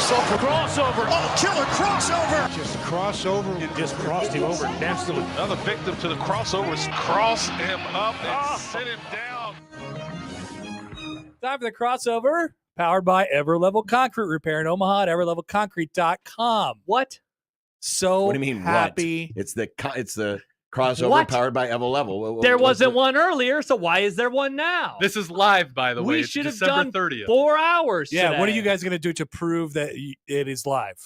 himself a crossover. Oh, killer crossover. Just crossover. It just crossed him over nastily. Another victim to the crossovers. Cross him up and sit him down. Time for the crossover. Powered by Everlevel Concrete Repair in Omaha at everlevelconcrete.com. What? So What do you mean, happy. What? It's the crossover What? powered by Everlevel. There wasn't one earlier, so why is there one now? This is live, by the way. We It's should have December done 30th. 4 hours Yeah, today. what are you guys going to do to prove that it is live?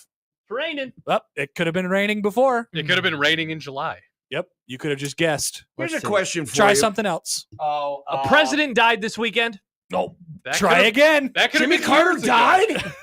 Raining. Well, it could have been raining before. It could have been raining in July. Yep, you could have just guessed. Here's Let's a see. question for Try you. something else. Oh, A president died this weekend. No, That try could've- again. That could have Jimmy been Carter years ago. died?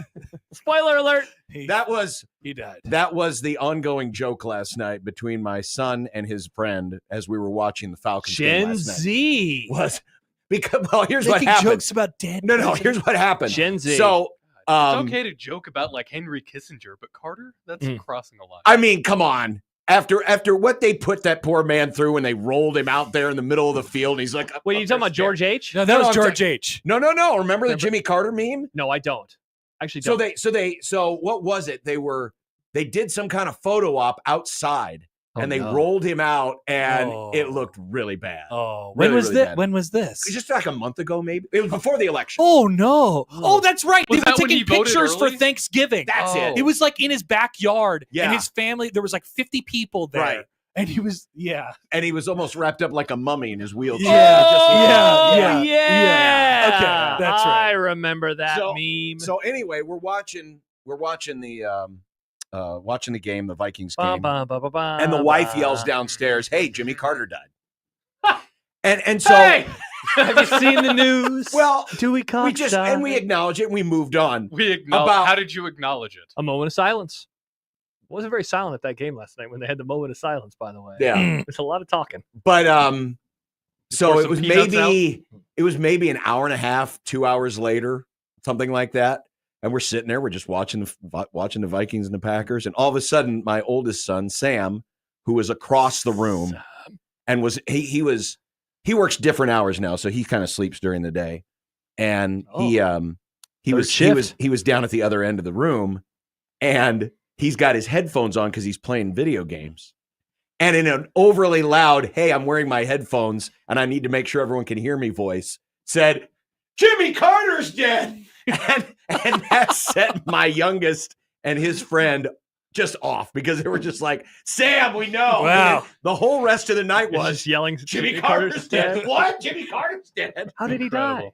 Spoiler alert. He That was died. the ongoing joke last night between my son and his friend as we were watching the Falcons game Gen last night. Z. Was because here's what Making happened. jokes about dead. No, here's what happened. Gen Z. So, It's okay to joke about like Henry Kissinger, but Carter, that's crossing the line. I mean, come on. After what they put that poor man through when they rolled him out there in the middle of the field, and he's like, Wait, are you talking about George H? No, that No, was I'm George H. No. Remember the Jimmy Carter meme? No, I don't. Actually, So don't. so what was it? They did some kind of photo op outside, and they rolled him out, and it looked really bad. Oh, Really, when was really this? bad. When was this? Just like a month ago, maybe. It was before the election. Oh no! Oh, that's right. Was They were that when taking he voted pictures for early? Thanksgiving. That's Oh. it. It was like in his backyard, Yeah. and his family. There was like 50 people there, Right. and he was And he was almost wrapped up like a mummy in his wheelchair. Yeah. yeah. Okay, that's right. I remember that So- meme. So anyway, we're watching the game, the Vikings game, Ba-ba-ba-ba-ba, and the wife ba. yells downstairs, "Hey, Jimmy Carter died." and so Hey! Have you seen the news? well, Dewey Cox we just died. and we acknowledge it and we moved on. How did you acknowledge it? A moment of silence. Wasn't very silent at that game last night when they had the moment of silence, by the way. Yeah. There's a lot of talking. But so pour it some was peanuts maybe an hour and a half, 2 hours later, something like that. And we're sitting there, we're just watching the Vikings and the Packers, and all of a sudden, my oldest son Sam, who was across the room, and he works different hours now, so he kind of sleeps during the day, and he was down at the other end of the room, and he's got his headphones on because he's playing video games. And in an overly loud, "Hey, I'm wearing my headphones and I need to make sure everyone can hear me" voice, said, "Jimmy Carter's dead." and that set my youngest and his friend just off because they were just like, "Sam, we know." Wow. And the whole rest of the night You're was, just yelling, "Jimmy Carter's dead." What? Jimmy Carter's dead. How did he die?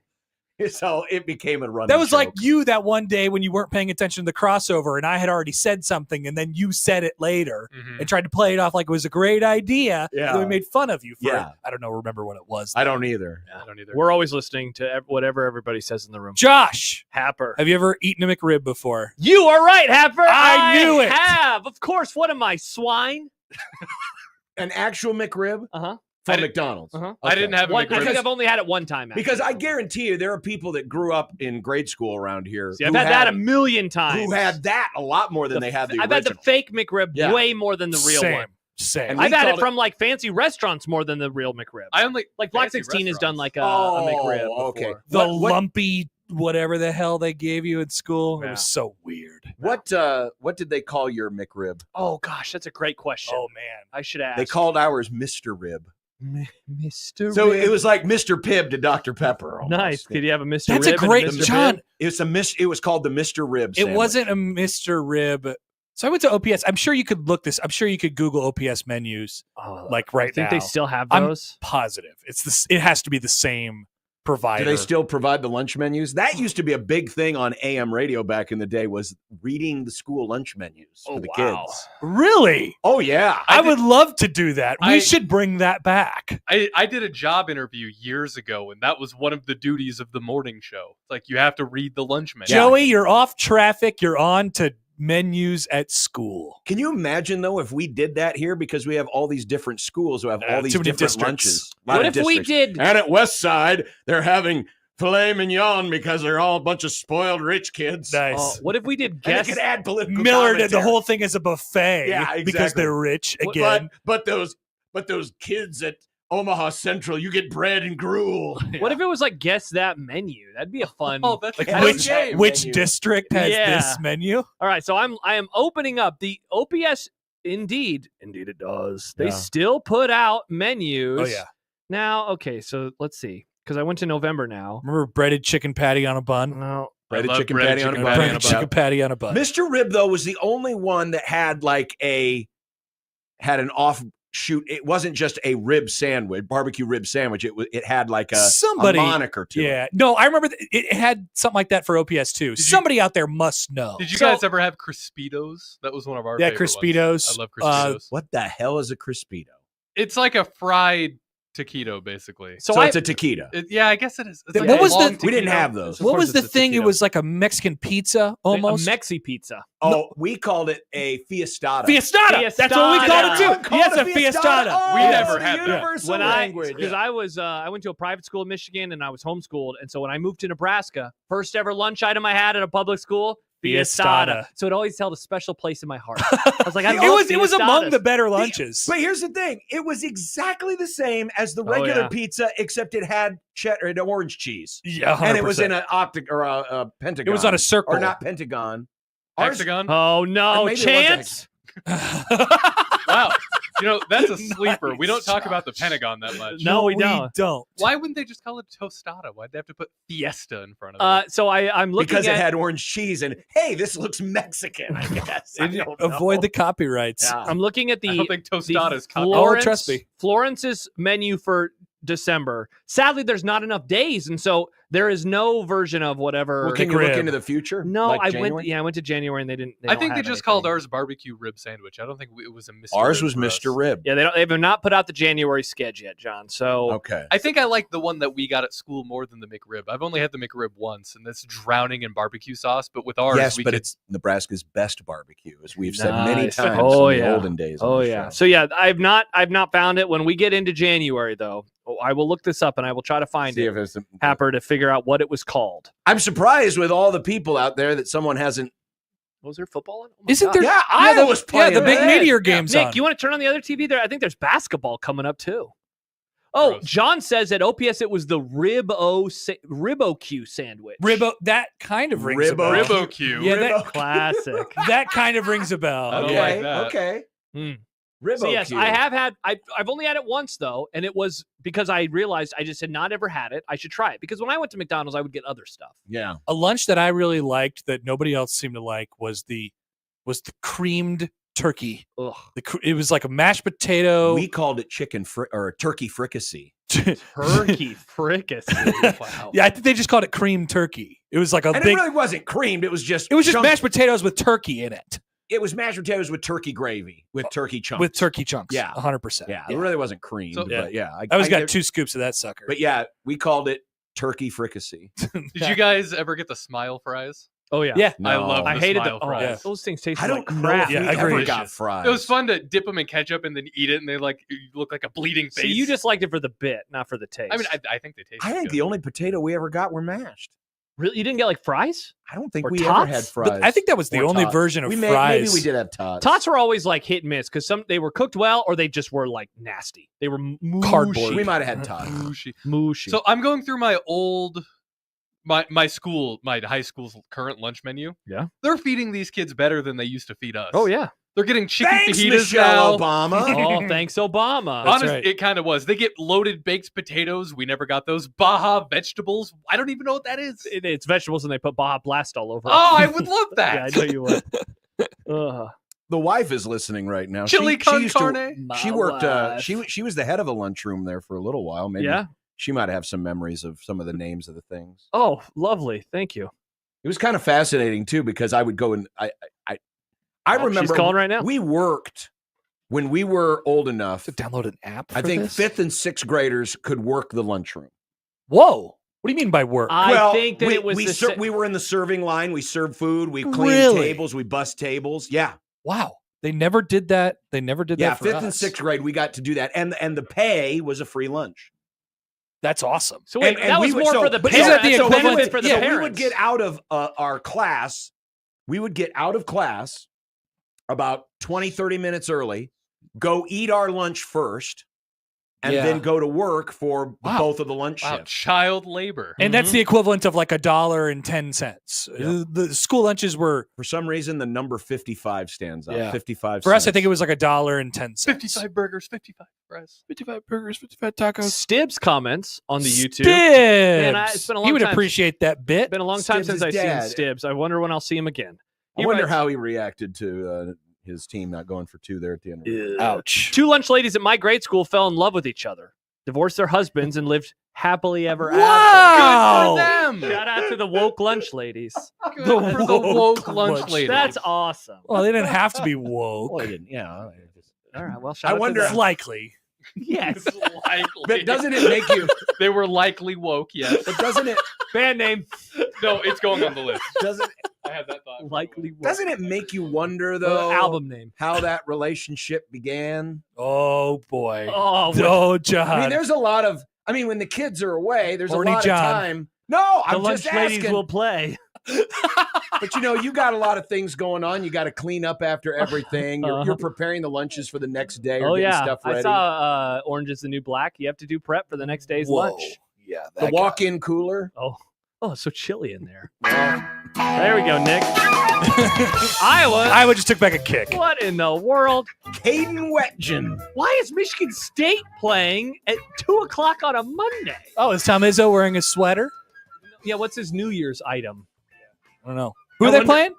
So it became a running That was joke. like you that one day when you weren't paying attention to the crossover, and I had already said something, and then you said it later and tried to play it off like it was a great idea. Yeah. And we made fun of you for Yeah. it. I don't know. Remember what it was? I don't either. I don't either. We're always listening to whatever everybody says in the room. Josh, Happer. have you ever eaten a McRib before? You are right, Happer. I knew it. Have. Of course. What am I, swine? An actual McRib Uh-huh. from McDonald's. Uh-huh. I didn't have a I McRib. think I've only had it one time. Actually. Because I guarantee you, there are people that grew up in grade school around here See, I've had that a million times. who had that a lot more than they had the I've had the original. fake McRib Yeah. way more than the real Same. one. Same. And we I've had it called from like fancy restaurants more than the real McRib. I only Like Block fancy 16 has done restaurants. like a McRib. okay. before. the What- lumpy whatever the hell they gave you in school. It Yeah. was so weird. What did they call your McRib? Oh gosh, that's a great question. Oh man. I should ask. They called ours Mr. Rib. Mr. So Rib. it was like Mr. Pibb to Dr. Pepper. almost. nice. Did you have a Mr. That's Rib a great and a Mr. John. Pibb? It was called the Mr. Rib. It sandwich. wasn't a Mr. Rib. So I went to OPS. I'm sure you could look this. I'm sure you could Google OPS menus Oh, like right I think now. they still have I'm those. positive. It's this. It has to be the same provider. Do they still provide the lunch menus? That used to be a big thing on AM radio back in the day, was reading the school lunch menus for the kids. Really? Oh, yeah. I would love to do that. We I- should bring that back. I did a job interview years ago, and that was one of the duties of the morning show. It's like you have to read the lunch menu. Joey, you're off traffic. You're on to menus at school. Can you imagine, though, if we did that here? Because we have all these different schools who have all these too many different districts. lunches. A lot What of if we districts. did? And at West Side, they're having filet mignon because they're all a bunch of spoiled rich kids. Nice. What if we did And they guest? could add political Miller did the commentary. whole thing as a buffet Yeah, because exactly. they're rich But- again. But those kids at Omaha Central, you get bread and gruel. What if it was like guess that menu? That'd be a fun. Oh, that's Like a fun which game. which district has Yeah. this menu? All right, so I am opening up the OPS. Indeed it does. They Yeah. still put out menus. Oh yeah. Now, okay, so let's see, because I went to November now. Remember breaded chicken patty on a bun? No, Breaded love chicken breaded patty on a chicken bun. patty Breaded on a chicken patty on a bun. Mr. Rib, though, was the only one that had like had an offshoot. It wasn't just a rib sandwich, barbecue rib sandwich. It had like a moniker to it. Yeah. No, I remember it had something like that for OPS too. Somebody out there must know. Did you guys ever have Crispitos? That was one of our Yeah, favorite Crispitos. ones. I love Crispitos. What the hell is a Crispito? It's like a fried taquito, basically. So it's a taquita. Yeah, I guess it is. It's What like a was the- long We didn't taquito. have those. What course was the it's a thing? It taquito. was like a Mexican pizza almost. a Mexi pizza. Oh, we called it a fiestada. Fiestada. That's what we called it too. Called Yes, it a fiestada. Oh, We it's never the had that. universal When language. because I went to a private school in Michigan and I was homeschooled, and so when I moved to Nebraska, first ever lunch item I had at a public school, Fiestada. So it always held a special place in my heart. I was like, I love It was among Fiestadas. the better lunches. But here's the thing: it was exactly the same as the Oh, regular yeah. pizza, except it had cheddar and orange cheese, Yeah, 100%. and it was in an optic or a pentagon. It was on a circle. or not pentagon. Ours- Hexagon? Oh Or no, maybe it was a Chance! Wow. That's a sleeper. We don't talk about the Pentagon that much. No, we don't. Why wouldn't they just call it tostada? Why'd they have to put fiesta in front of it? So I'm looking because at it had orange cheese, and hey, this looks Mexican. I guess. I don't know. Avoid the copyrights. Yeah. I'm looking at the I don't think tostada is copyrighted. Florence, trust me. Florence's menu for December. Sadly, there's not enough days, and so there is no version of whatever. Well, can you look McRib. into the future? No, Like I January? went. Yeah, I went to January, and they didn't. I think don't they have just called anything. ours barbecue rib sandwich. I don't think it was a Mr. Ours Rib was for us. Mr. Rib. Yeah, they have not put out the January sketch yet, John. So Okay. I think I like the one that we got at school more than the McRib. I've only had the McRib once, and that's drowning in barbecue sauce. But with ours, Yes, we but could- it's Nebraska's best barbecue, as we've said many Nice. times Oh, in the yeah. olden days. on Oh the yeah. show. So yeah, I've not found it. When we get into January, though, I will look this up and I will try to find See it. if it's the- Happer to figure out what it was called. I'm surprised with all the people out there that someone hasn't. Was there football? Oh my Isn't God. there? Yeah, Iowa's Yeah, playing. the big today. meteor games Nick, on. you want to turn on the other TV there? I think there's basketball coming up too. Oh, Gross. John says at OPS it was the Rib-O-Q sandwich. Ribbo. That kind of rings a bell. Ribbo. Ribbo-Q. Yeah, that, Classic. that kind of rings a bell. I don't Okay. like that. Okay. Hmm. Ribbo So yes, cube. I have had. I've only had it once though, and it was because I realized I just had not ever had it. I should try it because when I went to McDonald's, I would get other stuff. Yeah. A lunch that I really liked that nobody else seemed to like was the creamed turkey. Ugh. It was like a mashed potato. We called it or turkey fricassee. Turkey fricassee. Wow. Yeah, I think they just called it creamed turkey. It was like a And big. it really wasn't creamed. It was just mashed potatoes with turkey in it, It was mashed potatoes with turkey gravy with turkey chunks. with turkey chunks. Yeah. 100%. Yeah, it really wasn't creamed. So- but yeah, I always got give- 2 scoops of that sucker. But yeah, we called it turkey fricassee. Did you guys ever get the smile fries? Oh yeah. Yeah. I love I the hated smile the. Oh, fries. those things taste I don't like know crap. if Yeah, we I agree. ever got Delicious. fries. It was fun to dip them in ketchup and then eat it, and they you look like a bleeding face. So you just liked it for the bit, not for the taste. I mean, I think they taste. I think the only potato we ever got were mashed. really, you didn't get like fries. I don't think Or we tots? ever had fries. But I think that was the Or only tots. version of Maybe fries. we did have tots. Tots were always like hit and miss because they were cooked well or they just were like nasty. They were Cardboard. We might have had tots. Mushy. mushy. So I'm going through my old, my high school's current lunch menu. Yeah. They're feeding these kids better than they used to feed us. oh yeah. They're getting chicken Thanks, fajitas Michelle now. Obama. Oh, thanks Obama. That's Honest, right. it kind of was. They get loaded baked potatoes. We never got those. Baja vegetables. I don't even know what that is. It's vegetables and they put Baja Blast all over. it. Oh, I would love that. Yeah, I know you would. Ugh. The wife is listening right now. Chili con used to- carne. She worked. She was the head of the lunchroom there for a little while. Maybe Yeah. she might have some memories of some of the names of the things. Oh, lovely. Thank you. It was kind of fascinating too because I would go and I Oh, remember she's calling right now. we worked when we were old enough. to download an app. I for think this? 5th and 6th graders could work the lunchroom. Whoa. What do you mean by work? I think that it was we were in the serving line. We served food. We cleaned Really? tables. We bussed tables. Yeah, Wow. They never did that. They never did yeah. that for 5th and us. 6th grade, we got to do that, and the pay was a free lunch. That's awesome. So wait, And that we was would- more so- for the but parents. isn't that the That's a equivalent- benefit for the yeah, parents. we would get out of our class. We would get out of class about 20, 30 minutes early, go eat our lunch first, and Yeah. then go to work for Wow. both of the lunch Wow, shifts. child labor. And that's the equivalent of like $1.10. The school lunches were For some reason, the number 55 stands out. Yeah. 55 for us. I cents. think it was like $1.10. 55 burgers, 55 fries. 55 burgers, 55 tacos. Stibbs comments on the YouTube. Stibbs. It's been a He long would time. appreciate that bit. It's been a long time Stibbs' since I've dad. seen Stibbs. I wonder when I'll see him again. I He wonder writes, how he reacted to his team not going for 2 there at the end of the Ouch. 2 lunch ladies at my grade school fell in love with each other, divorced their husbands, and lived happily ever after. Wow. Good for them. Shout out to the woke lunch ladies. Good for the woke lunch lunch. lady. That's awesome. Well, they didn't have to be woke. Well, I didn't. Yeah. All right. Well, shout I out wonder to It's them. likely. Yes. likely. But doesn't it make you? They were likely woke, yes. But doesn't it? Band name. No, it's going on the list. Doesn't I had that thought. Likely woke. doesn't it make you wonder though? Album name. How that relationship began? Oh, boy. Oh, Oh, John. I mean, there's a lot of. I mean, when the kids are away, there's Horny a lot John. of time. No, the I'm lunch just ladies asking. will play. But you got a lot of things going on. You got to clean up after everything. You're preparing the lunches for the next day. Or Oh getting yeah, stuff ready. I saw Orange is the New Black. You have to do prep for the next day's Whoa. lunch. Yeah. the walk-in cooler. Oh, it's so chilly in there. There we go, Nick. Iowa. Iowa just took back a kick. What in the world? Caden Wetgen. Why is Michigan State playing at 2:00 on a Monday? Oh, is Tom Izzo wearing a sweater? Yeah, what's his New Year's item? I don't know. Who I are they wonder- playing?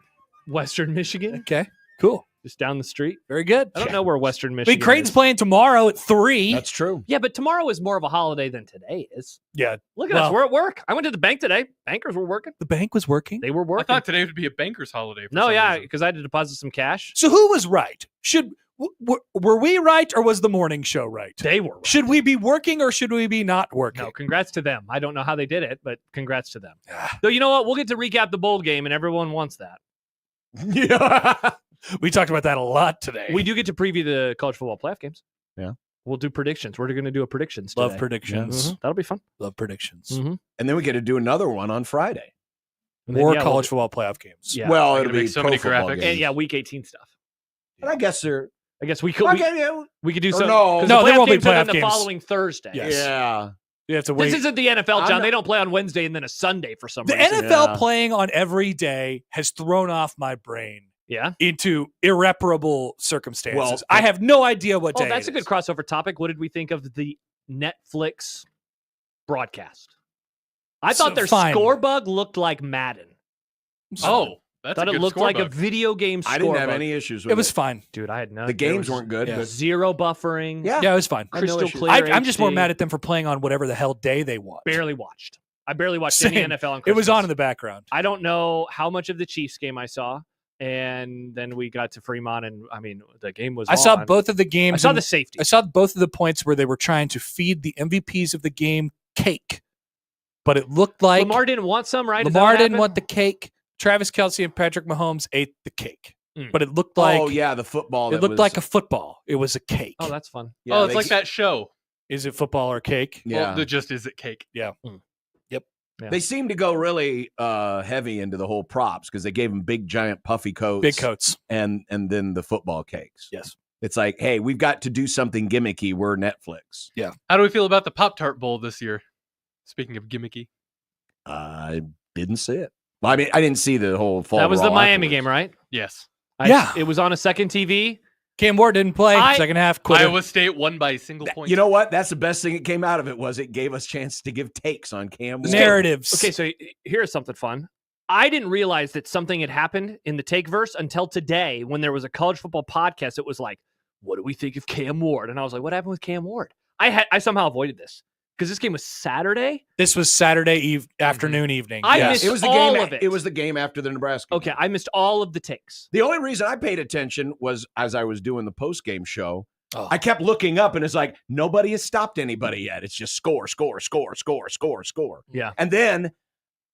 Western Michigan, Okay. Cool. just down the street. Very good. I don't know where Western I Michigan mean, Creighton's is. playing tomorrow at 3. That's true. Yeah, but tomorrow is more of a holiday than today is. Yeah. Look at Well- us. We're at work. I went to the bank today. Bankers were working. The bank was working. They were I working. thought today would be a banker's holiday. For No, some yeah, reason. because I had to deposit some cash. So who was right? Were we right or was the morning show right? They were right. Should we be working or should we be not working? No, congrats to them. I don't know how they did it, but congrats to them. Ah. So you know what? We'll get to recap the bowl game, and everyone wants that. Yeah. We talked about that a lot today. We do get to preview the college football playoff games. Yeah. We'll do predictions. We're going to do a predictions love today. predictions. Mhm. That'll be fun. Love predictions. Mhm. And then we get to do another one on Friday. And then, More yeah, college football playoff games. Yeah. Well, They're it'll gonna be make so pro many football graphics. And, games. yeah, week 18 stuff. And I guess they're I guess we could okay. Yeah. we could do Or some. no. 'cause No, the there playoff won't be games are then playoff the games. following Thursday. Yes. Yeah. You have to wait. This isn't the NFL, I'm John. not- They don't play on Wednesday and then a Sunday for some The reason. NFL Yeah. playing on every day has thrown off my brain Yeah. into irreparable circumstances. Well, I have no idea what day. Oh, that's a it good is. crossover topic. What did we think of the Netflix broadcast? I So, thought their fine. score bug looked like Madden. Oh, that's Thought a it good looked score like a bug. video game score I didn't have bug. any issues with It was fine. Dude, I had none. The There games was weren't good. yeah. But Zero buffering. Yeah. Yeah, it was fine. I had no Crystal issues. clear. I'm just more HD. mad at them for playing on whatever the hell day they want. Barely watched. I barely watched Same. any NFL on It was Christmas. on in the background. I don't know how much of the Chiefs game I saw. And then we got to Fremont, and I mean, the game was I saw on. both of the I games. saw and the safety. I saw both of the points where they were trying to feed the MVPs of the game cake, but it looked like Lamar didn't want some, right? Is that Lamar what didn't happened? want the cake. Travis Kelce and Patrick Mahomes ate the cake, Mm. but it looked like oh yeah, the football. it looked like a football. It was a cake. Oh, that's fun. Yeah, oh, it's they- like that show. Is it football or cake? Yeah. Well, the just is it cake. They seem to go really heavy into the whole props because they gave them big, giant, puffy coats, Big coats. and then the football cakes. Yes. It's like, hey, we've got to do something gimmicky. We're Netflix. How do we feel about the Pop-Tart Bowl this year? Speaking of gimmicky. I didn't see it. Well, I mean, I didn't see the whole fall. That was the brawl Miami afterwards. game, right? Yes. Yeah. It was on a second TV. Cam Ward didn't play. I- Second half, quit. Iowa State won by a single point. You know what? That's the best thing that came out of it was it gave us a chance to give takes on Cam. Ward. Narratives. Okay, so here's something fun. I didn't realize that something had happened in the take verse until today when there was a college football podcast. It was like, what do we think of Cam Ward? And I was like, what happened with Cam Ward? I somehow avoided this because this game was Saturday. This was Saturday afternoon, evening. I Yes. missed It was the all game. of it. It was the game after the Nebraska. Okay, game. I missed all of the takes. The only reason I paid attention was as I was doing the post game show. Oh. I kept looking up and it's like nobody has stopped anybody yet. It's just score, score, score, score, score, score. Yeah. And then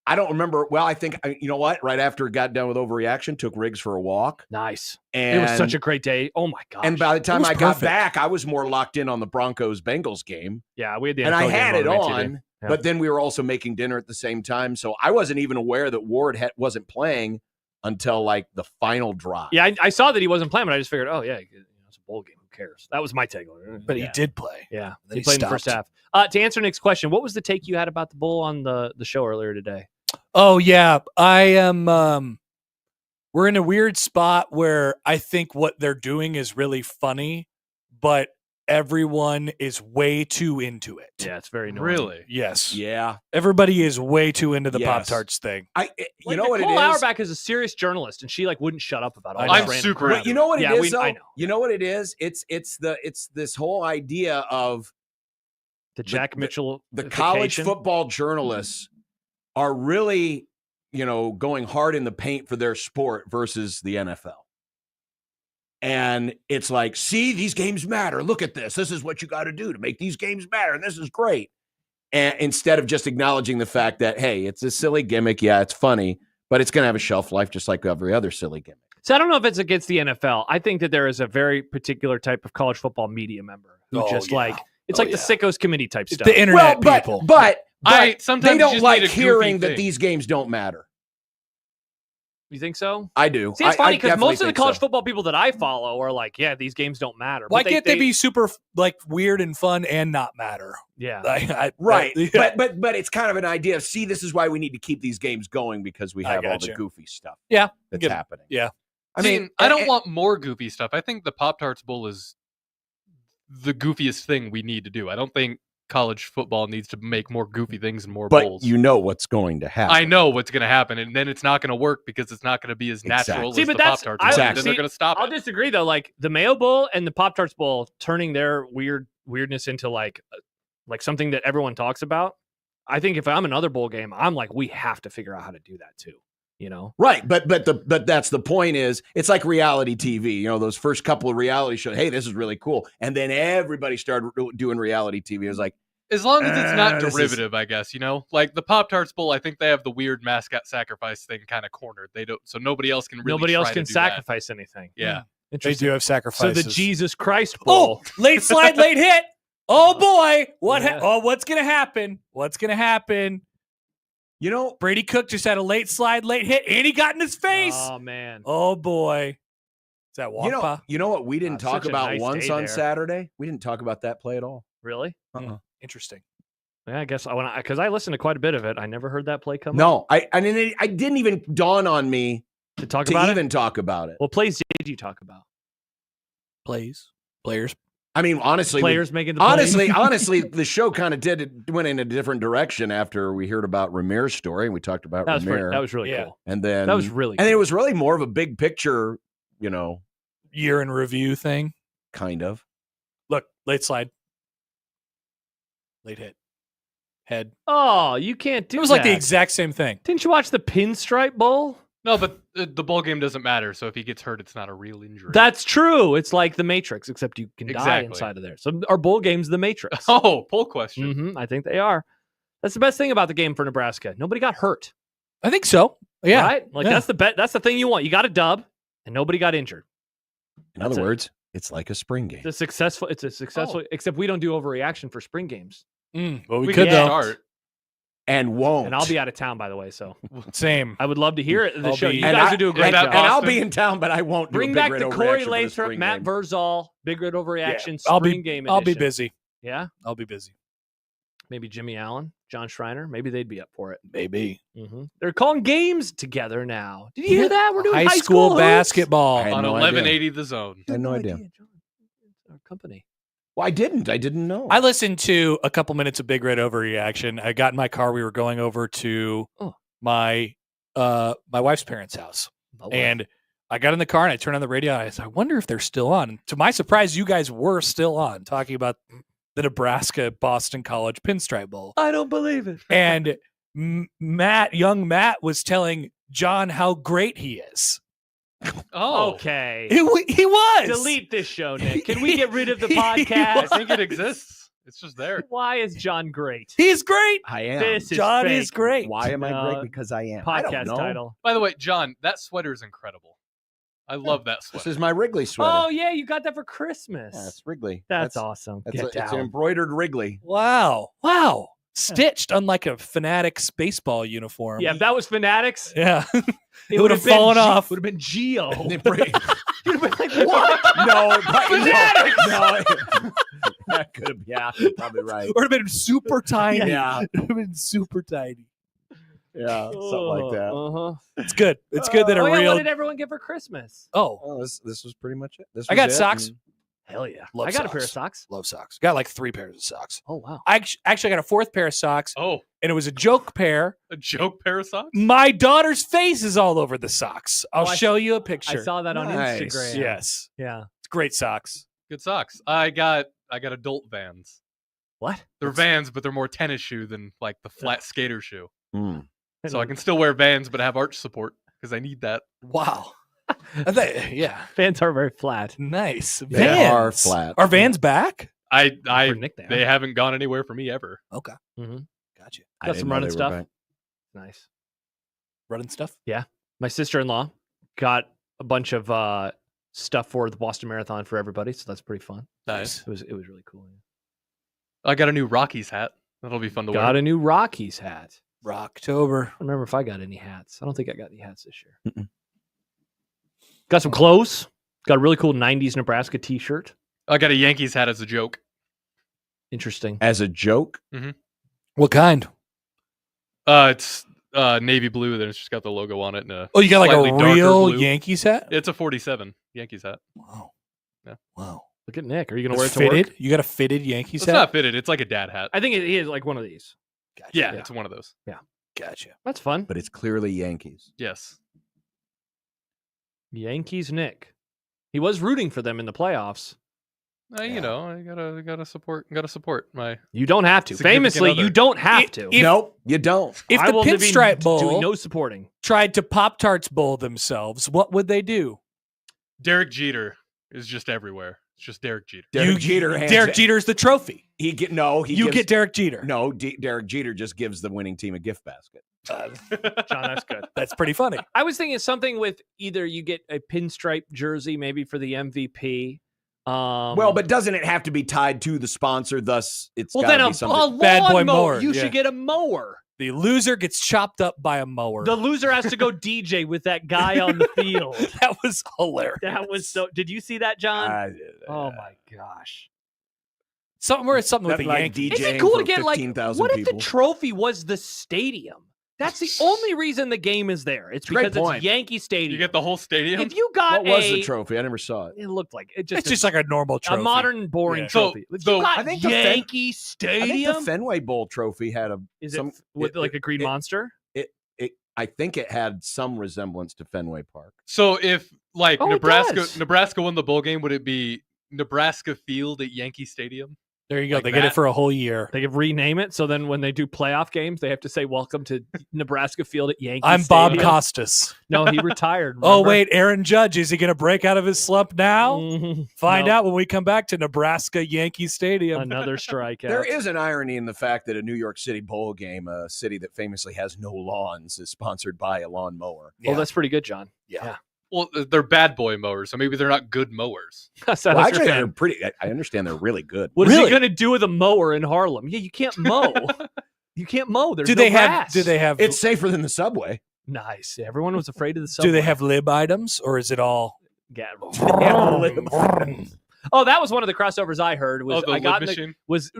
I don't remember. Well, I think you know what? Right after it got done with overreaction, took Riggs for a walk. Nice. And It was such a great day. Oh my gosh. And by the time was I got perfect. back, I was more locked in on the Broncos Bengals game, yeah, we had the and I NFL game had it my TV. on. Yeah. But then we were also making dinner at the same time, so I wasn't even aware that Ward wasn't playing until like the final drive. Yeah, I saw that he wasn't playing, but I just figured, oh yeah, it's a bowl game. Who cares? That was my takeaway. But he did play. Yeah, Then he played in the first half. To answer Nick's question, what was the take you had about the Bull on the show earlier today? Oh yeah, I am. We're in a weird spot where I think what they're doing is really funny, but everyone is way too into it. Yeah, it's very annoying. Really? Yes. Yeah. Everybody is way too into the Yes. Pop-Tarts thing. You know what it Nicole is? Auerbach is a serious journalist, and she wouldn't shut up about all I this know. I'm random super crap. But you know what it Yeah, is, though? I know. You know what it is? It's this whole idea of The Jack Mitchell, the college football journalists are really, going hard in the paint for their sport versus the NFL. And it's like, see, these games matter. Look at this. This is what you got to do to make these games matter. And this is great. And instead of just acknowledging the fact that, hey, it's a silly gimmick. Yeah, it's funny, but it's going to have a shelf life just like every other silly gimmick. So I don't know if it's against the NFL. I think that there is a very particular type of college football media member who it's like the sickos committee type stuff. The internet people. But sometimes they you don't just like need a goofy hearing that thing. these games don't matter. You think so? I do. See, it's funny because definitely most of the think college so. football people that I follow are like, yeah, these games don't matter. Why But can't they be super weird and fun and not matter? Yeah. Right. Yeah. But it's kind of an idea of, see, this is why we need to keep these games going because we I have all the gotcha. goofy stuff Yeah. that's Get it. happening. Yeah. I mean, I don't want more goofy stuff. I think the Pop-Tarts Bowl is the goofiest thing we need to do. I don't think college football needs to make more goofy things and more but bowls. you know what's going to happen. I know what's going to happen, and then it's not going to work because it's not going to be as natural See, as but the that's- Pop-Tarts I- Bowl. Exactly. Then they're going to stop I'll it. disagree though. Like the Mayo Bowl and the Pop-Tarts Bowl turning their weirdness into like something that everyone talks about. I think if I'm another bowl game, I'm like, we have to figure out how to do that too. Right, but that's the point. Is it's like reality TV. Those first couple of reality shows. Hey, this is really cool, and then everybody started doing reality TV. It was like, As long as it's not this is- derivative, I guess, like the Pop-Tarts Bowl, I think they have the weird mascot sacrifice thing kind of cornered. They don't, so nobody else can really Nobody else try can to do that. sacrifice anything. Yeah. They Interesting. do have So sacrifices. the Jesus Christ Bowl. Oh, late slide, late hit. Oh boy, Yeah. what's gonna happen? What's gonna happen? Brady Cook just had a late slide, late hit, and he got in his face. Oh man. Oh boy, is that Wampa? you know what we didn't talk such a about nice once day on there. Saturday? We didn't talk about that play at all. Really? Interesting. Yeah, I guess because I listened to quite a bit of it. I never heard that play come up No, I didn't even dawn on me to talk to about even it. talk about it. What plays did you talk about? Players. I mean, honestly, Players making the plays? honestly, the show kind of went in a different direction after we heard about Ramir's story and we talked about that was Ramir. that was really Yeah. cool. And then That was really and cool. it was really more of a big picture, Year in review thing. kind of. Look, late slide, late hit, head. Oh, you can't do It was like the that. exact same thing. Didn't you watch the Pinstripe Bowl? No, but the bowl game doesn't matter. So if he gets hurt, it's not a real injury. That's true. It's like the Matrix, except you can die Exactly. inside of there. So our bowl game's the Matrix. Oh, poll question. Hmm, I think they are. That's the best thing about the game for Nebraska. Nobody got hurt. I think so. Yeah. Right? Like Yeah. that's the bet. That's the thing you want. You got a dub, and nobody got injured. In That's other it. words, it's like a spring game. It's a successful. Except we don't do overreaction for spring games, Well, we We could can though. start. And won't. and I'll be out of town by the way. So Same. I would love to hear it. The I'll show. be- You and guys I- would do a great and that job. And I'll Boston. be in town, but I won't Bring do a back big the red Corey overreaction for the Lathrop, spring Matt game. Verzal, Big Red Overreaction I'll be. spring game. I'll be edition. busy. Yeah, I'll be busy. maybe Jimmy Allen, John Schreiner. Maybe they'd be up for it. Maybe. They're calling games together now. Did you hear that? We're doing high school hoops. basketball. I had On no 1180 The Zone. I had no idea. John. It's our company. Well, I didn't know. I listened to a couple minutes of Big Red Overreaction. I got in my car. We were going over to my wife's parents' house, and I got in the car and I turned on the radio. And I said, "I wonder if they're still on." And to my surprise, you guys were still on, talking about the Nebraska Boston College Pinstripe Bowl. I don't believe it. And young Matt, was telling John how great he is. Oh, Okay. He was. Delete this show, Nick. Can we get rid of the He podcast? I think it exists. It's just there. Why is John great? He's great. I am. This is John fake. is great. Why am I No. great? Because I am. I don't Podcast know. title. By the way, John, that sweater is incredible. I love that This sweater. is my Wrigley sweater. Oh yeah, you got that for Christmas. Yeah, it's Wrigley. That's awesome. It's, Get it's an down. embroidered Wrigley. Wow. Stitched, unlike a Fanatics baseball uniform. Yeah, if that was Fanatics, Yeah. it would have fallen off. Would have been Geo. You'd have been like, what? No, Fanatics! no. That could have, yeah, you're probably right. Or it'd have been super tiny. Yeah, It would have been super tiny. yeah, something like that. Uh-huh. It's good. It's good that a Oh, yeah, real. what did everyone get for Christmas? Oh, Oh, this was pretty much it. This I was got it, socks. and- Hell yeah. Love I got a pair of socks. socks. love socks. Got like 3 pairs of socks. Oh, wow. I actually got a 4th pair of socks, Oh, and it was a joke pair. a joke pair of socks? My daughter's face is all over the socks. I'll I show you a I picture. saw that on Nice. Instagram. Yes, Yeah. it's great socks. Good socks. I got adult Vans. What? They're Vans, but they're more tennis shoe than like the flat skater shoe. Mm. So I can still wear Vans, but have arch support because I need that. Wow. Yeah, Fans are very flat. nice. They are Vans. flat. Are Vans back? For Nick, They haven't gone anywhere for me ever. Okay, Mhm. gotcha. I Got didn't some know running they were stuff. back. Nice. Running stuff. My sister-in-law got a bunch of stuff for the Boston Marathon for everybody, so that's pretty fun. Nice. It was really cool. I got a new Rockies hat. That'll be fun to Got wear. a new Rockies hat. Rocktober. I don't remember if I got any hats. I don't think I got any hats this year. Mm-mm. Got some clothes. Got a really cool 90s Nebraska t-shirt. I got a Yankees hat as a joke. Interesting. As a joke. What kind? It's navy blue. Then it's just got the logo on it. And Oh, you got like slightly a darker real blue. Yankees hat? It's a 47 Yankees hat. Wow. Yeah. Wow. Look at Nick. Are you going to It's wear it to fitted? work? You got a fitted Yankees It's hat? not fitted. It's like a dad hat. I think it is like one of these. Gotcha. Yeah, Yeah. it's one of those. Gotcha. That's fun. But it's clearly Yankees. Yes. Yankees Nick. He was rooting for them in the playoffs. You Yeah. know, I gotta support my. You don't have to. Significant Famously, other. you don't have If- to. if- Nope, you don't. If I the will be Pinstripe Bowl doing no supporting. tried to Pop-Tarts Bowl themselves, what would they do? Derek Jeter is just everywhere. It's just Derek Jeter. Derek Jeter. hands Derek it- Jeter's the trophy. He get no. He You gives, get Derek Jeter. no. Derek Jeter just gives the winning team a gift basket. John, that's good. That's pretty funny. I was thinking something with either you get a pinstripe jersey, maybe for the MVP. Well, but doesn't it have to be tied to the sponsor? Thus, it's well, got then to a be something. Bad boy lawnmower. mower, You yeah. should get a mower. The loser gets chopped up by a mower. The loser has to go DJ with that guy on the field. That was hilarious. That was so. Did you see that, John? Oh, Oh my gosh! something with the like Yankees. Is DJing it cool for to get like? 15,000 What if people. the trophy was the stadium? That's the only reason the game is there. It's a great because it's point. Yankee Stadium. You get the whole stadium. If you got What was a, the trophy? I never saw it. it looked like it It's just like a normal a trophy. modern, boring Yeah. trophy. If So- you got I think the Yankee I Stadium. think the Fenway Bowl trophy had a. Is some, it with like a green it- monster? I think it had some resemblance to Fenway Park. So if like Oh, it does. Nebraska won the bowl game, would it be Nebraska Field at Yankee Stadium? There you go. Like They get it that? for a whole year. They could rename it so then when they do playoff games, they have to say "Welcome to Nebraska Field at Yankee." I'm Bob Stadium." Costas. No, he retired. Oh, remember? wait. Aaron Judge. Is he going to break out of his slump now? Mhm. Find No, out when we come back to Nebraska Yankee Stadium. Another strikeout. There is an irony in the fact that a New York City bowl game, a city that famously has no lawns, is sponsored by a lawnmower. Oh, that's pretty good, John. Yeah. Well, they're bad boy mowers, so maybe they're not good mowers. That's Well, your actually, fan. they're pretty. I understand they're really good. What is Really? he going to do with a mower in Harlem? Yeah, you can't mow. You can't mow. There's Do no they have? grass. Do they have? It's safer than the subway. nice? Everyone was afraid of the subway. Do they have lib items, or is it all? Yeah. Yeah. Oh, that was one of the crossovers I heard. Was Oh, the I lid got in the, machine. was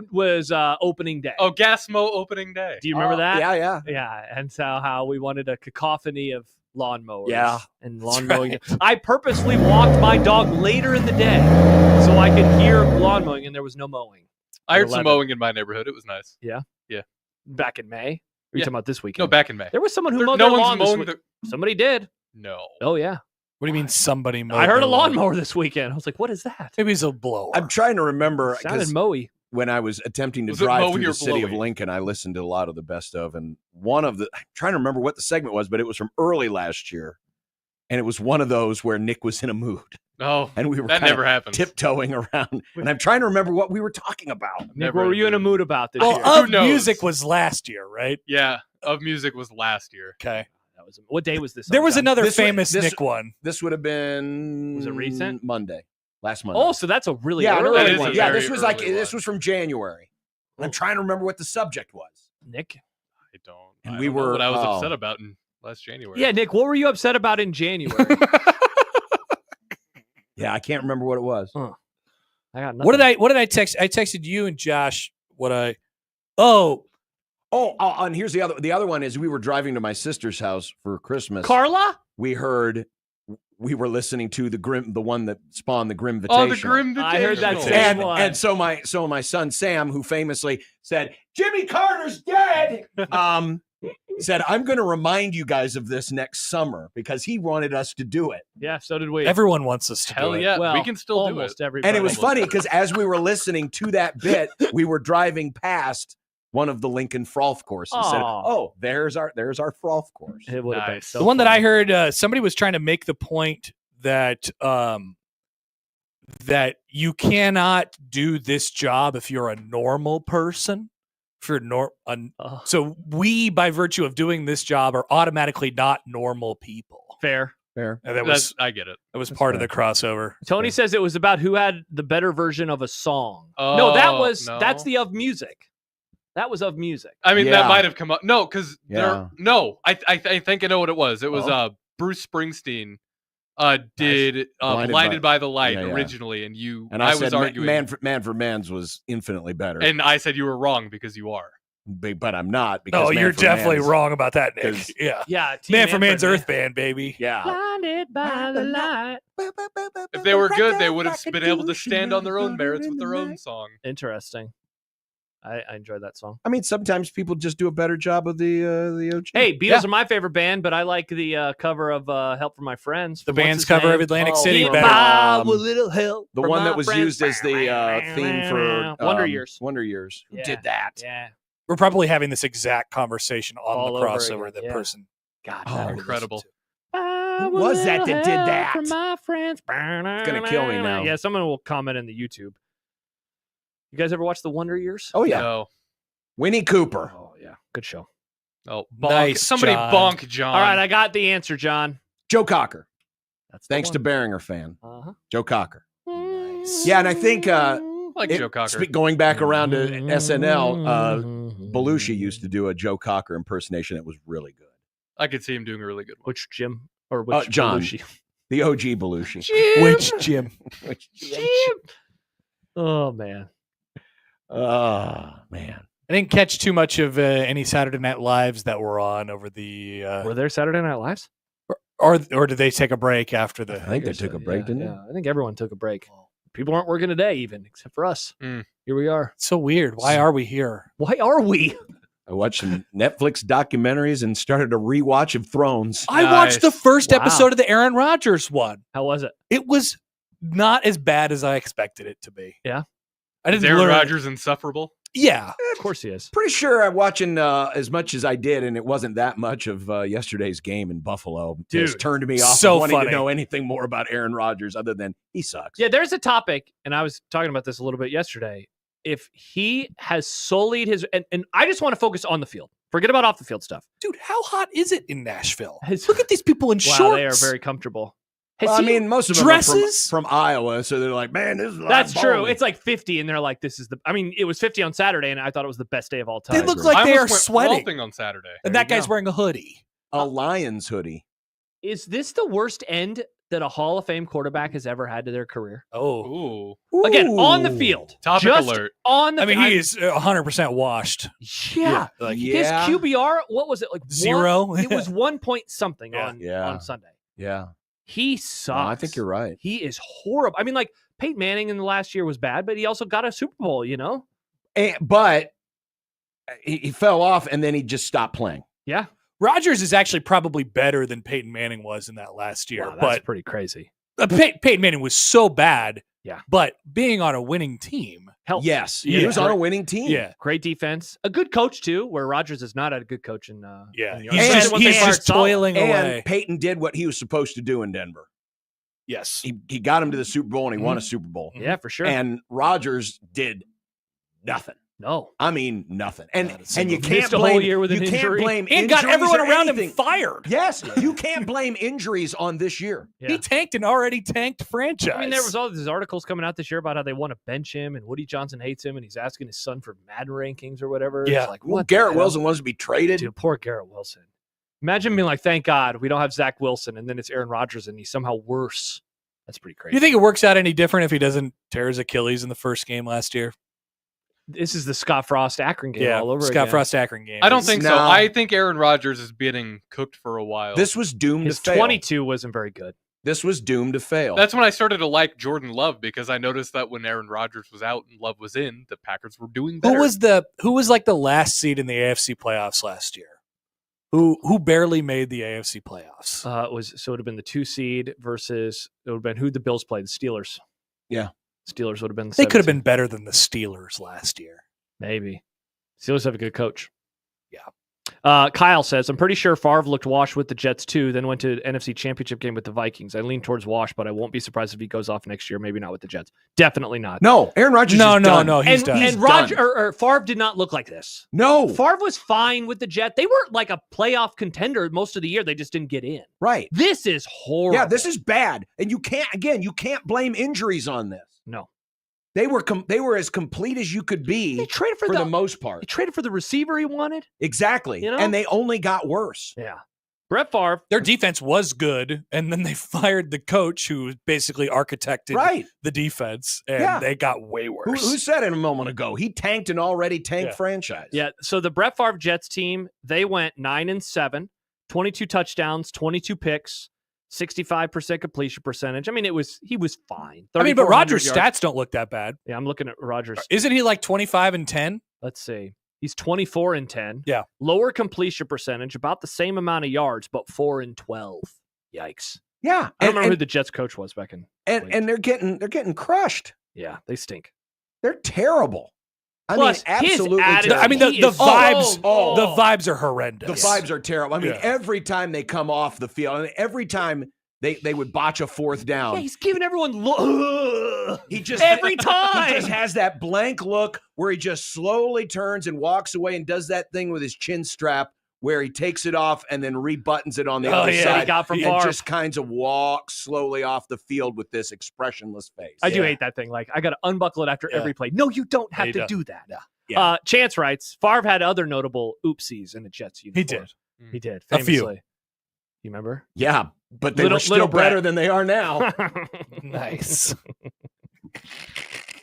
opening day. Oh, gas mow opening day. Do you remember that? Yeah, yeah. Yeah, and so how we wanted a cacophony of lawnmowers. Yeah, and lawn that's mowing. right. I purposely walked my dog later in the day so I could hear lawn mowing, and there was no mowing. I heard some 11. mowing in my neighborhood. It was nice. Back in May. Are you Yeah. talking about this No, weekend? back in May. There was someone who There- mowed no their one's lawn this mowing week. the. Somebody did. No. Oh yeah, What do you mean somebody? Mowed I heard their a lawn? lawnmower this weekend. I was like, "What is that?" Maybe it's a blower. I'm trying to remember Sounded because mowy. when I was attempting to Was it drive mowing through or the city of blowing? Lincoln, I listened to a lot of the best of, and one of the I'm trying to remember what the segment was, but it was from early last year, and it was one of those where Nick was in a mood, Oh, and we were that kinda never happens. tiptoeing around, and I'm trying to remember what we were talking about. Nick, Never what were you in a did. mood about this well, year? Who of knows? music was last year, right? Yeah, of music was last year. Okay. That was what day was this? There on, was John? another This wa- famous this- Nick one. This would have been Was it recent? Monday, last Monday. Oh, so that's a really yeah, an early That early is a one. Yeah, very this was like early this one. was from January. I'm trying to remember what the subject was. Nick. I don't. And I we don't know were- what I was oh. upset about in last January. Yeah, Nick. What were you upset about in January? Yeah, I can't remember what it was. I got nothing. What did I text? I texted you and Josh And here's the other one is we were driving to my sister's house for Christmas. Carla? We were listening to the one that spawned the Grim Invitational. Oh, the Grim Invitational. I heard that same one. And so my son Sam, who famously said, Jimmy Carter's dead, said, I'm going to remind you guys of this next summer because he wanted us to do it. Yeah, so did we. Everyone wants us to Hell do it. yeah, Well, we can still do it. almost everybody. And it was funny because as we were listening to that bit, we were driving past one of the Lincoln Frolf courses. Said, oh, there's our Frolf course. It would have been Nice. so The one that fun. I heard, somebody was trying to make the point that that you cannot do this job if you're a normal person. If you're so we, by virtue of doing this job, are automatically not normal people. Fair. Fair. And that was I get it. part of the crossover. Tony says it was about who had the better version of a song. Oh, no, no. that's the of music. That was of music. I mean, Yeah. that might have come up. No, because Yeah. I think I know what it was. It was Bruce Springsteen did Blinded by the Light Yeah, yeah. originally, and And I was said, arguing, Man for Man's was infinitely better. and I said you were wrong because you are. But I'm not. Because No, Man you're for definitely Man's- wrong about that, Nick. 'cause- Yeah. Yeah. Man for Man's Man. Earth Band, baby. Yeah. Blinded by the light. If they were good, they would have been able to stand on their own merits with their own song. Interesting. I enjoyed that song. I mean, sometimes people just do a better job of the OG. Hey, Beatles are my favorite band, but I like the cover of "Help from My Friends." The from what's band's his cover name? of Atlantic Oh, City from, better. By with little help. the from one my that was friends. used as the theme for Wonder Years. Wonder Years. Who Yeah. did that? Yeah. We're probably having this exact conversation on All the over crossover again, that yeah. person. God, Oh, that incredible. Who was that did that? From my friends. It's gonna kill me now. Yeah, someone will comment in the YouTube. You guys ever watch the Wonder Years? Oh yeah, No. Winnie Cooper. Oh yeah, good show. Oh, Nice, Somebody John. bonk John. All right, I got the answer, John. Joe Cocker. That's the Thanks to one. Beringer fan. Uh-huh. Joe Cocker. Nice. Yeah, and I think like Joe Cocker. going back around to Mm-hmm. SNL, Belushi used to do a Joe Cocker impersonation that was really good. I could see him doing a really good one. Which Jim or which John. Belushi? The OG Belushi. Which Jim? Oh man. Oh man. I didn't catch too much of any Saturday Night Lives that were on over the Were there Saturday Night Lives? or did they take a break after the? I think they took a break, didn't they? Yeah, I think everyone took a break. People aren't working today, even except for us. Mm. Here we are. It's so weird. Why are we here? Why are we? I watched some Netflix documentaries and started a rewatch of Thrones. I watched the Nice. first Wow. episode of the Aaron Rodgers one. How was it? It was not as bad as I expected it to be. Yeah? I Is didn't Aaron learn. Rodgers insufferable? Yeah, Of course he is. Pretty sure I'm watching as much as I did, and it wasn't that much of yesterday's game in Buffalo. Just Dude, turned me off so of wanting funny. to know anything more about Aaron Rodgers other than he sucks. Yeah, there's a topic, and I was talking about this a little bit yesterday. If he has sullied his, and I just want to focus on the field. Forget about off the field stuff. dude, how hot is it in Nashville? His- Look at these people in Wow, shorts. they are very comfortable. Has Well, I he- mean, most of them dresses? are from Iowa, so they're like, man, this is a lot that's of true. bowling." It's like 50, and they're like, "This is the." I mean, it was 50 on Saturday, and I thought it was the best day of all time. They look agree. like I they are almost went sweating, golfing on Saturday. and There that you guy's go. wearing a hoodie. a Lions hoodie. Is this the worst end that a Hall of Fame quarterback has ever had to their career? Oh, Ooh. Again, on the Ooh. field. Topic Just alert. On the I mean, field. he is 100% washed. Yeah. Like, Yeah. His QBR, what was it? Like 0? one- it was 1 point something Yeah. on Sunday. Yeah. He No, sucks. I think you're right. He is horrible. I mean, like Peyton Manning in the last year was bad, but he also got a Super Bowl, you know? But he fell off, and then he just stopped playing. Yeah. Rodgers is actually probably better than Peyton Manning was in that last year. Wow, that's but pretty crazy. Peyton Manning was so bad. Yeah. But being on a winning team. Help. Yes, Yeah. he was on a winning team. Yeah. Great defense. A good coach, too, where Rodgers is not a good coach. In, Yeah. in the He's Especially just, once they he's fired just Saleh. toiling And away. Peyton did what he was supposed to do in Denver. Yes. He got him to the Super Bowl, and he won Mhm. a Super Bowl. Yeah, for sure. And Rodgers did nothing. no. I mean, nothing. And Not a single- you can't Missed a blame whole year with you an can't injury. blame And got injuries everyone or around anything. him fired. Yes, you can't blame injuries on this year. Yeah. He tanked an already tanked franchise. I mean, there was all these articles coming out this year about how they want to bench him and Woody Johnson hates him and he's asking his son for Madden rankings or whatever. Yeah. It's like, Well, what the Garrett hell? Wilson wants to be traded. Dude, poor Garrett Wilson. Imagine being like, thank God we don't have Zach Wilson, and then it's Aaron Rodgers and he's somehow worse. That's pretty crazy. You think it works out any different if he doesn't tear his Achilles in the first game last year? This is the Scott Frost Akron game all over Scott again. Frost Akron game. I don't think so. No. I think Aaron Rodgers is getting cooked for a while. This was doomed His to fail. 22 wasn't very good. This was doomed to fail. That's when I started to like Jordan Love, because I noticed that when Aaron Rodgers was out and Love was in, the Packers were doing better. Who was like the last seed in the AFC playoffs last year? Who barely made the AFC playoffs? It would have been the 2 seed versus it would have been who the Bills played, the Steelers. Yeah. Steelers would have been the They could have 7th been better than the Steelers last year. Maybe. Steelers have a good coach. Yeah. Kyle says, I'm pretty sure Favre looked washed with the Jets too, then went to NFC Championship game with the Vikings. I lean towards wash, but I won't be surprised if he goes off next year. Maybe not with the Jets. Definitely not. No, Aaron Rodgers No, is no, done. no. He's done. And He's Roger done. or Favre did not look like this. No. Favre was fine with the Jets. They were like a playoff contender most of the year. They just didn't get in. Right. This is horrible. Yeah, this is bad. And you can't blame injuries on this. No. They were as complete as you could be They traded for for the most part. They traded for the receiver he wanted. Exactly. You know? And they only got worse. Yeah. Brett Favre. Their defense was good, and then they fired the coach who basically architected Right. the defense, and Yeah. they got way Who worse. said it a moment ago? He tanked an already tanked Yeah. franchise. Yeah. So the Brett Favre Jets team, they went 9-7, 22 touchdowns, 22 picks, 65% completion percentage. I mean, he was fine. I mean, but 3,400 Rodgers' yards. stats don't look that bad. Yeah, I'm looking at Rodgers. Isn't he like 25-10? Let's see. He's 24-10. Yeah. Lower completion percentage, about the same amount of yards, but 4-12. Yikes. Yeah. I don't remember who the Jets coach was back in. and they're getting crushed. Yeah, they stink. They're terrible. Plus, I mean, his absolutely attitude- terrible. I mean, the He is vibes, so- the vibes are The horrendous. vibes are terrible. I mean, Yeah. every time they come off the field, and every time they would botch a fourth down. Yeah, he's giving everyone He just every He time. just has that blank look where he just slowly turns and walks away and does that thing with his chin strap where he takes it off and then rebuttons it on the other yeah, side. he got from and Favre. just kinds of walks slowly off the field with this expressionless face. I do hate that thing. Like, I got to unbuckle it after Yeah. every play. No, you don't have He to does. do that. Yeah. Chance writes, Favre had other notable oopsies in the Jets uniform. He did. He did. A few. Famously. You remember? Yeah, but they Little- were still little Brett. better than they are now. Nice.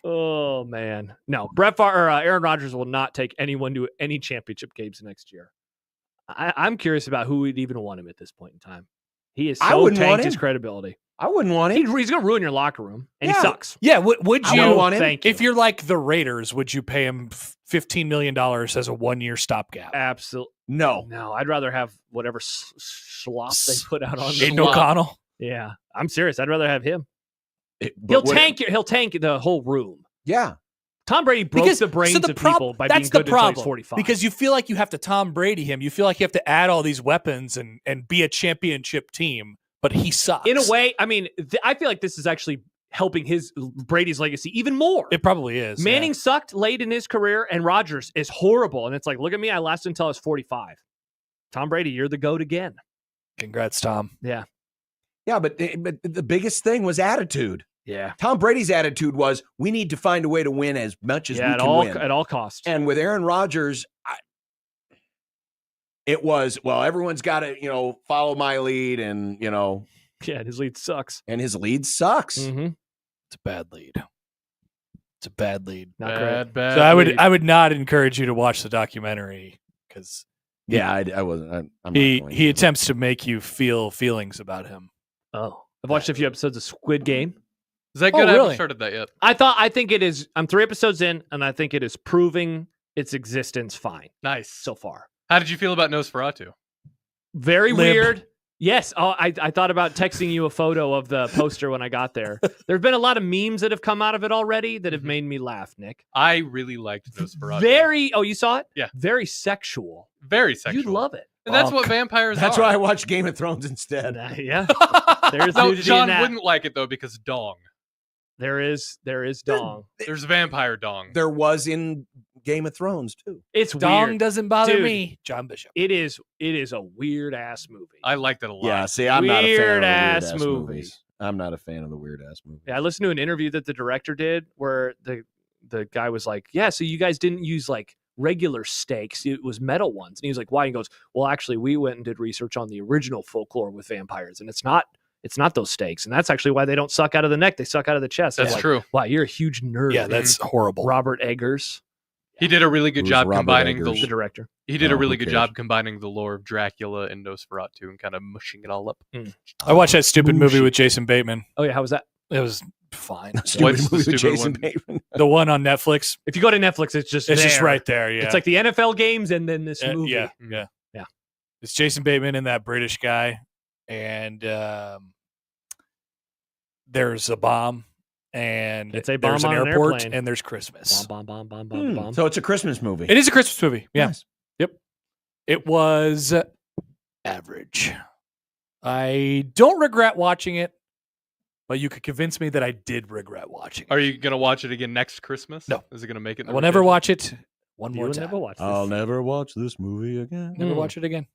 Oh, man. No, Brett Favre, or Aaron Rodgers will not take anyone to any championship games next year. I'm curious about who would even want him at this point in time. He is I so wouldn't want tanked his him. credibility. I wouldn't want it. He's going to ruin your locker room, and he Yeah. sucks. Yeah, would I you? wouldn't want him. Thank you. If you're like the Raiders, would you pay him $15 million as a 1-year stopgap? Absolutely. No. No, I'd rather have whatever slop they put out on Aiden the O'Connell. Yeah, I'm serious. I'd rather have him. But He'll what- tank the whole room. Yeah. Tom Brady broke the brains of people by being that's good the until he's problem. 45. Because you feel like you have to Tom Brady him. You feel like you have to add all these weapons and be a championship team, but he sucks. in a way, I mean, I feel like this is actually helping Brady's legacy even more. It probably is. Manning sucked late in his career, and Rodgers is horrible. And it's like, look at me, I lasted until I was 45. Tom Brady, you're the GOAT again. Congrats, Tom. Yeah. Yeah, but the biggest thing was attitude. Yeah. Tom Brady's attitude was, we need to find a way to win as much as we at can all win. at all costs. And with Aaron Rodgers, it was, well, everyone's got to, follow my lead and, Yeah, his lead sucks. and his lead sucks. Mm-hmm. It's a bad lead. It's a bad lead. Not great. Bad. So lead. I would not encourage you to watch the documentary because Yeah, I wasn't. I'm not he going he to. attempts to make you feel feelings about him. Oh, I've watched a few episodes of Squid Game. Is that Oh, good? I really? haven't started that yet. I think it is. I'm 3 episodes in, and I think it is proving its existence fine Nice. so far. How did you feel about Nosferatu? Very Lib. weird. Yes. Oh, I thought about texting you a photo of the poster when I got there. There have been a lot of memes that have come out of it already that have made me laugh, Nick. I really liked Nosferatu. Very. Oh, you saw it? Yeah. Very sexual. Very sexual. You'd love it. And that's Oh, what vampires That's are. why I watched Game of Thrones instead. Yeah. There's No, nudity in John that. wouldn't like it though because dong. There is dong. There's vampire dong. There was in Game of Thrones too. It's Dong weird. doesn't bother Dude. me. John Bishop. It is a weird ass movie. I liked it a lot. Yeah, see, I'm not a fan of the Weird-ass weird-ass movie. movies. I'm not a fan of the weird ass movies. Yeah, I listened to an interview that the director did where the guy was like, yeah, so you guys didn't use like regular stakes, it was metal ones. And he was like, why? He goes, well, actually, we went and did research on the original folklore with vampires, and it's not It's not those steaks. And that's actually why they don't suck out of the neck. They suck out of the chest. That's They're like, true. wow, you're a huge nerd. Yeah, that's horrible. Robert Eggers, He did a really good Who's job Robert combining Eggers? the director. He did Oh, a really who good cares? job combining the lore of Dracula and Nosferatu and kind of mushing it all up. I watched that stupid movie with Jason Bateman. Oh, yeah. How was that? It was fine. Stupid What's the movie with stupid Jason one? Bateman. The one on Netflix. If you go to Netflix, it's just Right there. Yeah. It's like the NFL games and then this movie. Yeah. It's Jason Bateman and that British guy, and there's a bomb, and It's a bomb there's on an airport, airplane. and there's Christmas. Bomb. So it's a Christmas movie. It is a Christmas movie. Yeah. Nice. Yep. It was average. I don't regret watching it, but you could convince me that I did regret watching it. Are you going to watch it again next Christmas? No. Is it going to make it? in I the will never rotation? watch it one You more will time. never watch this. I'll never watch this movie again. Never watch it again.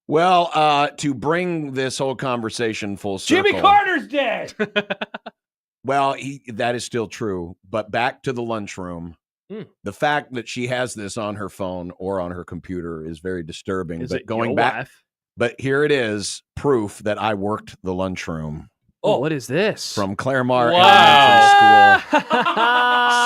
Well, to bring this whole conversation full circle, Jimmy Carter's dead. Well, that is still true. But back to the lunchroom. The fact that she has this on her phone or on her computer is very disturbing. Is but it going your back, wife? but here it is, proof that I worked the lunchroom Oh, what is this? from Claremont Wow. Elementary School,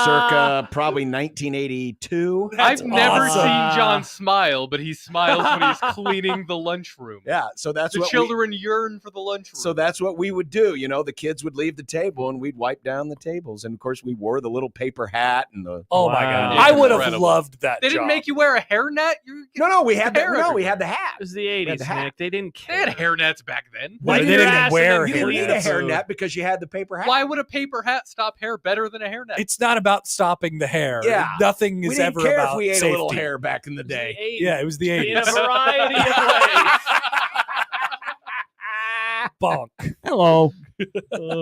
circa probably 1982. I've never awesome. seen John smile, but he smiles when he's cleaning the lunchroom. Yeah, so that's The what children yearn for the lunchroom. So that's what we would do. You know, the kids would leave the table and we'd wipe down the tables. And of course, we wore the little paper hat and the. Oh my Wow. god! I would have Incredible. loved that. they didn't job. make you wear a hairnet. No, we had the Hair no, we everywhere. had the hat. It was the had 80s, the hat. Nick. They didn't They care. had hairnets back then. They Wipe your didn't ass and wear then You didn't clean need a it. hairnet because you had the paper hat. Why would a paper hat stop hair better than a hairnet? It's not about stopping the hair. Yeah. Nothing we is didn't ever care about if we ate safety. a little hair back in the It was the day. 80s. Yeah, it was the In a 80s. variety of ways. Bonk. Hello.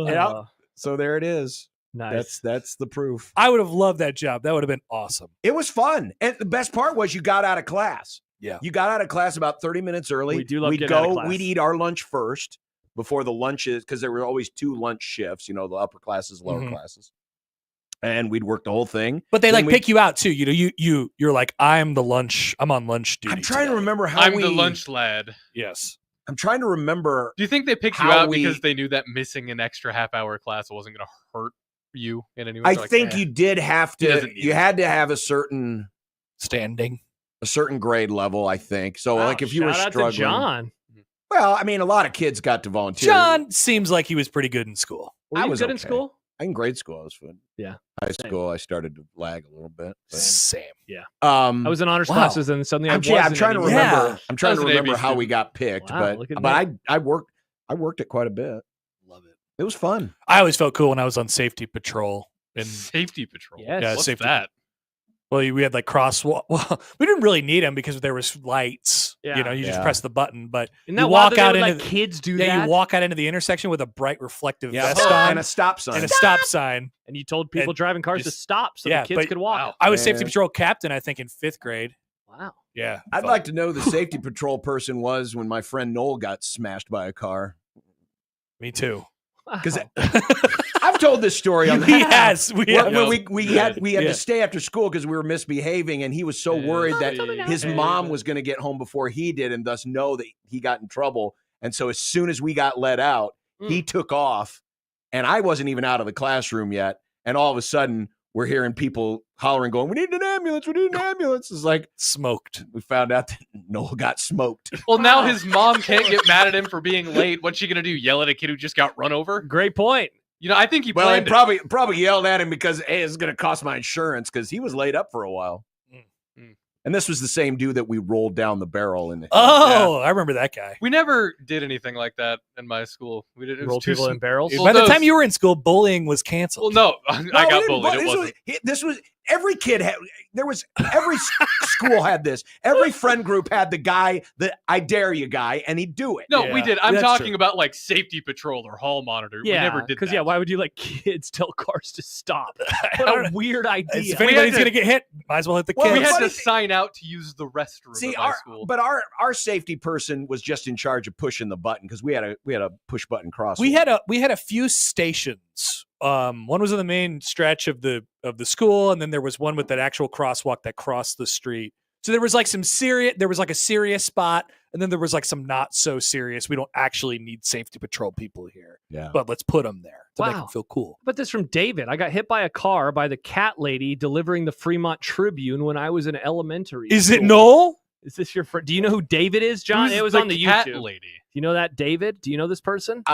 Yeah. So there it is. Nice. That's the proof. I would have loved that job. That would have been awesome. It was fun. And the best part was you got out of class. Yeah. You got out of class about 30 minutes early. We do love We'd getting out of go, class. we'd eat our lunch first before the lunches, because there were always 2 lunch shifts, you know, the upper classes, lower Mhm. classes. And we'd work the whole thing. But they Then like we- pick you out too. You know, you're like, I'm on lunch duty. I'm trying to today." remember how I'm the lunch lad. Yes. I'm trying to remember. Do you think they picked you How out we- because they knew that missing an extra half-hour class wasn't going to hurt you in any way? I They're like, think "Eh." you did have He to. doesn't need You it. had to have a certain grade level, I think. So, Wow, like, if you were shout out struggling, to John. well, I mean, a lot of kids got to volunteer. John seems like he was pretty good in school. Were I you was good in okay. school? in grade school, I was fun. Yeah. High Same. school, I started to lag a little bit. but- Same. Um, I was in honors Wow. classes, and suddenly I'm, I yeah, I'm wasn't trying to anymore. remember. Yeah. I'm trying to I was an remember AB how we student. got picked, Wow, look at but I worked it quite a bit. Love it. It was fun. I always felt cool when I was on safety patrol. And Safety patrol. Yes. Yeah, What's safety- that? well, we had like crosswalk. Well, we didn't really need them because there was lights. Yeah. You know, you just Yeah. press the button. But Isn't you that walk wild that out they would into let kids do yeah, that? you walk out into the intersection with a bright reflective Yeah, vest on and a stop sign. and a stop sign. and you told people and driving cars to just- stop so yeah, the kids but- could walk. Wow. I was safety Man. patrol captain, I think, in 5th grade. Wow. Yeah, I'd felt- like to know who the safety patrol person was when my friend Noel got smashed by a car. me too. 'Cause I've told this story on the He has. We When have. we had Yeah. to stay after school because we were misbehaving, and he was so Yeah. worried Oh, that tell me now. his Hey, mom but- was going to get home before he did, and thus know that he got in trouble. And so as soon as we got let out, he took off, and I wasn't even out of the classroom yet. And all of a sudden, we're hearing people hollering, going, "We need an ambulance! We need an ambulance!" It's like Smoked. we found out that Noel got smoked. Well, now his mom can't get mad at him for being late. What's she gonna do? Yell at a kid who just got run over? Great point. You know, I think he Well, I planned it. probably yelled at him because, hey, it's going to cost my insurance, because he was laid up for a while. Mm. And this was the same dude that we rolled down the barrel in. Oh, I remember that guy. We never did anything like that in my school. We did. It was Roll too people in barrels. Well, By the those- time you were in school, bullying was Well, canceled. no, I No, got we didn't- bullied. but It wasn't. this was every kid had. There was every school had this. Every friend group had the guy, the I dare you guy, and he'd do it. No, Yeah, we did. I'm that's talking true. about like safety patrol or hall monitor. Yeah, we never did that. yeah, why would you let kids tell cars to stop? I What don't a weird idea. If We had anybody's to- going to get hit, might as well hit the Well, we kids. had to funny- sign out to use the restroom See, at my school. but our safety person was just in charge of pushing the button, because we had a push button crosswalk. We had a few stations. One was in the main stretch of the school, and then there was one with that actual crosswalk that crossed the street. So there was like some serious. There was like a serious spot, and then there was like some not so serious. We don't actually need safety patrol people here. Yeah. But let's put them there to make Wow. them feel cool. But this from David. I got hit by a car by the cat lady delivering the Fremont Tribune when I was in elementary Is school. it Noel? Is this your friend? Do you know who David is, John? Who's It was on the cat YouTube. lady. Do you know that, David? Do you know this person? Is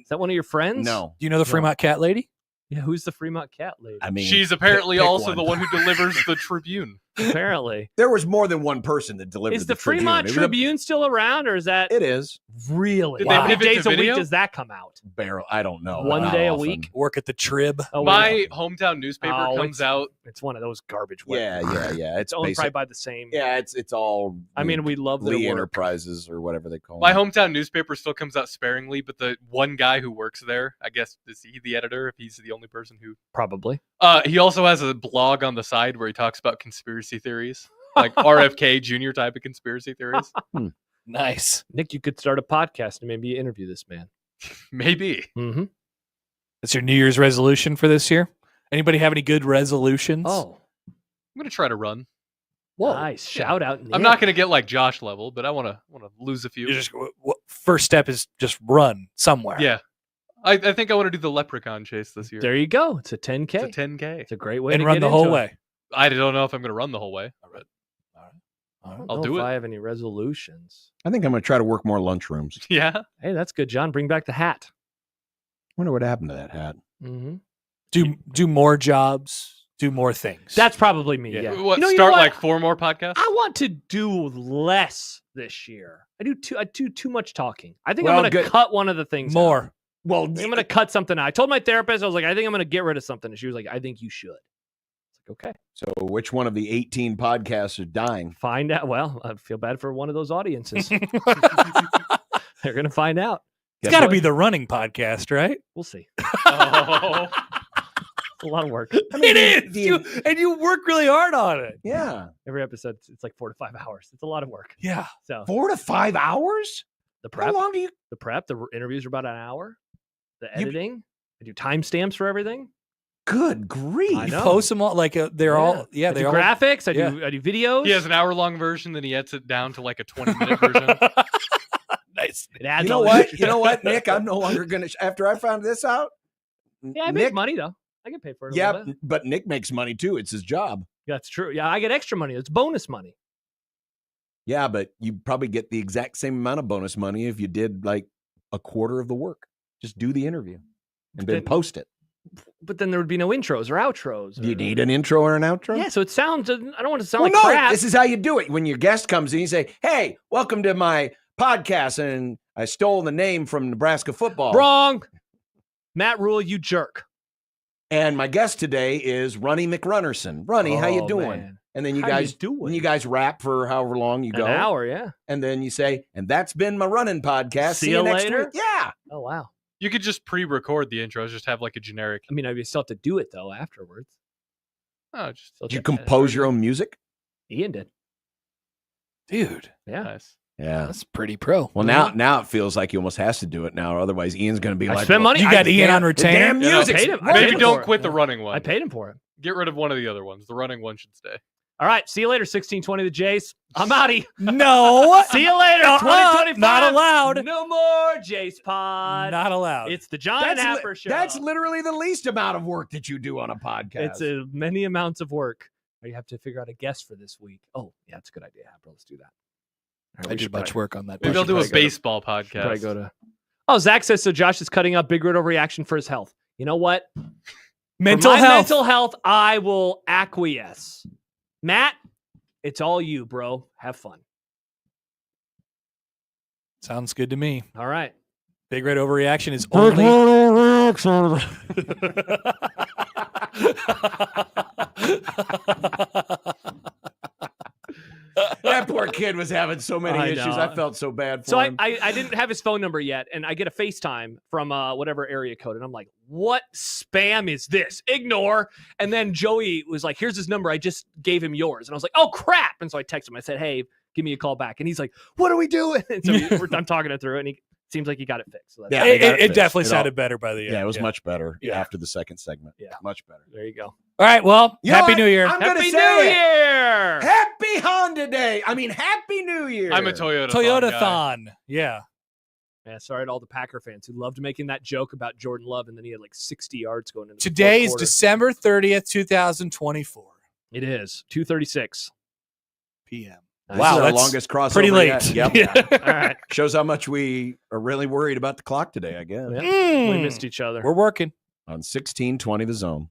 that one of your friends? No. Do you know the Fremont cat lady? Yeah, who's the Fremont cat lady? I mean, She's apparently pick also one. the one who delivers the Tribune. Apparently. There was more than one person that delivered Is the Tribune. Fremont It was a- Tribune still around, or is that It is. really? Did they How many pivot to days a week video? does that come out? Barrel. I don't know. One Not day a often. week? Work at the Trib. Oh, My wait. hometown newspaper Oh, comes it's- out. It's one of those garbage. Yeah. It's It's owned basic. probably by the same. Yeah, it's all. I mean, we love their Lee work. Enterprises or whatever they call My them. hometown newspaper still comes out sparingly, but the one guy who works there, I guess, is he the editor? If he's the only person who, Probably. he also has a blog on the side where he talks about conspiracy theories, like RFK Jr. type of conspiracy theories. Nice. Nick, you could start a podcast and maybe interview this man. Maybe. Mm-hmm. That's your New Year's resolution for this year. Anybody have any good resolutions? Oh, I'm gonna try to run. whoa! Nice. Shout out. I'm not gonna get like Josh level, but I wanna lose a few. You just first step is just run somewhere. Yeah. I think I want to do the leprechaun chase this year. There you go. It's a 10K. It's a 10K. It's a great way and to run get the into whole it. way. I don't know if I'm gonna run the whole way. I don't I'll know do if it. I have any resolutions. I think I'm going to try to work more lunchrooms. Yeah. Hey, that's good, John. Bring back the hat. Wonder what happened to that hat. Mm-hmm. Do more jobs. Do more things. That's probably me. Yeah. Yeah. What? You know Start what? like 4 more podcasts. I want to do less this year. I do too much talking. I think Well, I'm going to good. cut one of the things. more. out. Well, I'm going to cut something out. I told my therapist, I was like, I think I'm going to get rid of something. And she was like, I think you should. It's like, okay. so which one of the 18 podcasts are dying? Find out. Well, I feel bad for one of those audiences. They're going to find out. It's got to be the running podcast, right? We'll see. Oh. It's a lot of work. It is. You work really hard on it. Yeah. Every episode, it's like 4 to 5 hours. It's a lot of work. Yeah. So 4 to 5 hours? the How prep, long do you? the interviews are about an hour. The You- editing, I do timestamps for everything. Good grief. I You know. post them all like they're all. Yeah, I do they're all. graphics. yeah. I do videos. He has an hour-long version, then he edits it down to like a 20-minute version. Nice. It adds You know all what? the- You know what, Nick? I'm no longer going to. After I found this out. Yeah, I make money though. I get paid for it. A Yeah, little bit. but Nick makes money too. It's his job. That's true. Yeah, I get extra money. It's bonus money. Yeah, but you probably get the exact same amount of bonus money if you did like a quarter of the work. Just do the interview and then Then- post it. But then there would be no intros or outros. Do you or- need an intro or an outro? Yeah, so it sounds. I don't want to sound Well, like no, crap. this is how you do it. When your guest comes in, you say, "Hey, welcome to my podcast," and I stole the name from Nebraska football. Wrong. Matt Rule, you jerk. And my guest today is Runny McRunnerson. Runny, how you Oh, doing? man. And then you How guys doing? When you guys rap for however long you go, An hour, yeah. and then you say, "And that's been my running podcast. See you next later." week." Yeah. Oh wow. You could just pre-record the intros, just have like a generic. I mean, I still have to do it though afterwards. Oh, just Still Did you check that. compose your own music? Ian did. Dude, Yeah. nice. Yeah. that's pretty pro. Well, now it feels like he almost has to do it now. Otherwise, Ian's going to be I like, spent money. You I- got Ian yeah, on "The retainer. damn Yeah, no, music's paid him. I running." paid Maybe him don't for it. quit the Yeah. running one. I paid him for it. Get rid of one of the other ones. The running one should stay. All right. See you later, 1620 the Jace. I'm outie. No, See you later, 2025. not allowed. No more Jace Pod. Not allowed. It's the John and Happer Show. That's literally the least amount of work that you do on a podcast. It's a many amounts of work. You have to figure out a guest for this week. Oh, yeah, that's a good idea, Happer. Let's do that. All right, I we did should much probably- work on that. Maybe should I'll do a probably go to- baseball Probably podcast. go to. Oh, Zach says so. Josh is cutting up Big Red overreaction for his health. You know what? Mental For my health. mental health, I will acquiesce. Matt, it's all you, bro. Have fun. Sounds good to me. All right. Big red overreaction is only. That poor kid was having so many I issues. know. I felt so bad for So him. I didn't have his phone number yet, and I get a FaceTime from whatever area code, and I'm like, what spam is this? Ignore. And then Joey was like, here's his number. I just gave him yours. And I was like, oh, crap. And so I texted him. I said, hey, give me a call back. And he's like, what are we doing? And so I'm talking it through, and he seems like he got it fixed. So that's Yeah, it, they got it fixed. definitely It all- sounded better by the end. yeah, it was much better Yeah. after the second segment. Yeah. Much better. There you go. All right. Well, You know happy what? New Year. I'm gonna Happy say New it. Year! Happy Honda today. I mean, Happy New Year. I'm a Toyota. Toyota-thon. Yeah. Yeah, sorry to all the Packer fans who loved making that joke about Jordan Love, and then he had like 60 yards going into Today the is fourth quarter. December 30th, 2024 It is 2:36 p.m. This Wow, is our that's longest crossover pretty late. yet. Yep. All right, Shows how much we are really worried about the clock today, I guess. yeah. We missed each other. We're working. On 1620 The Zone.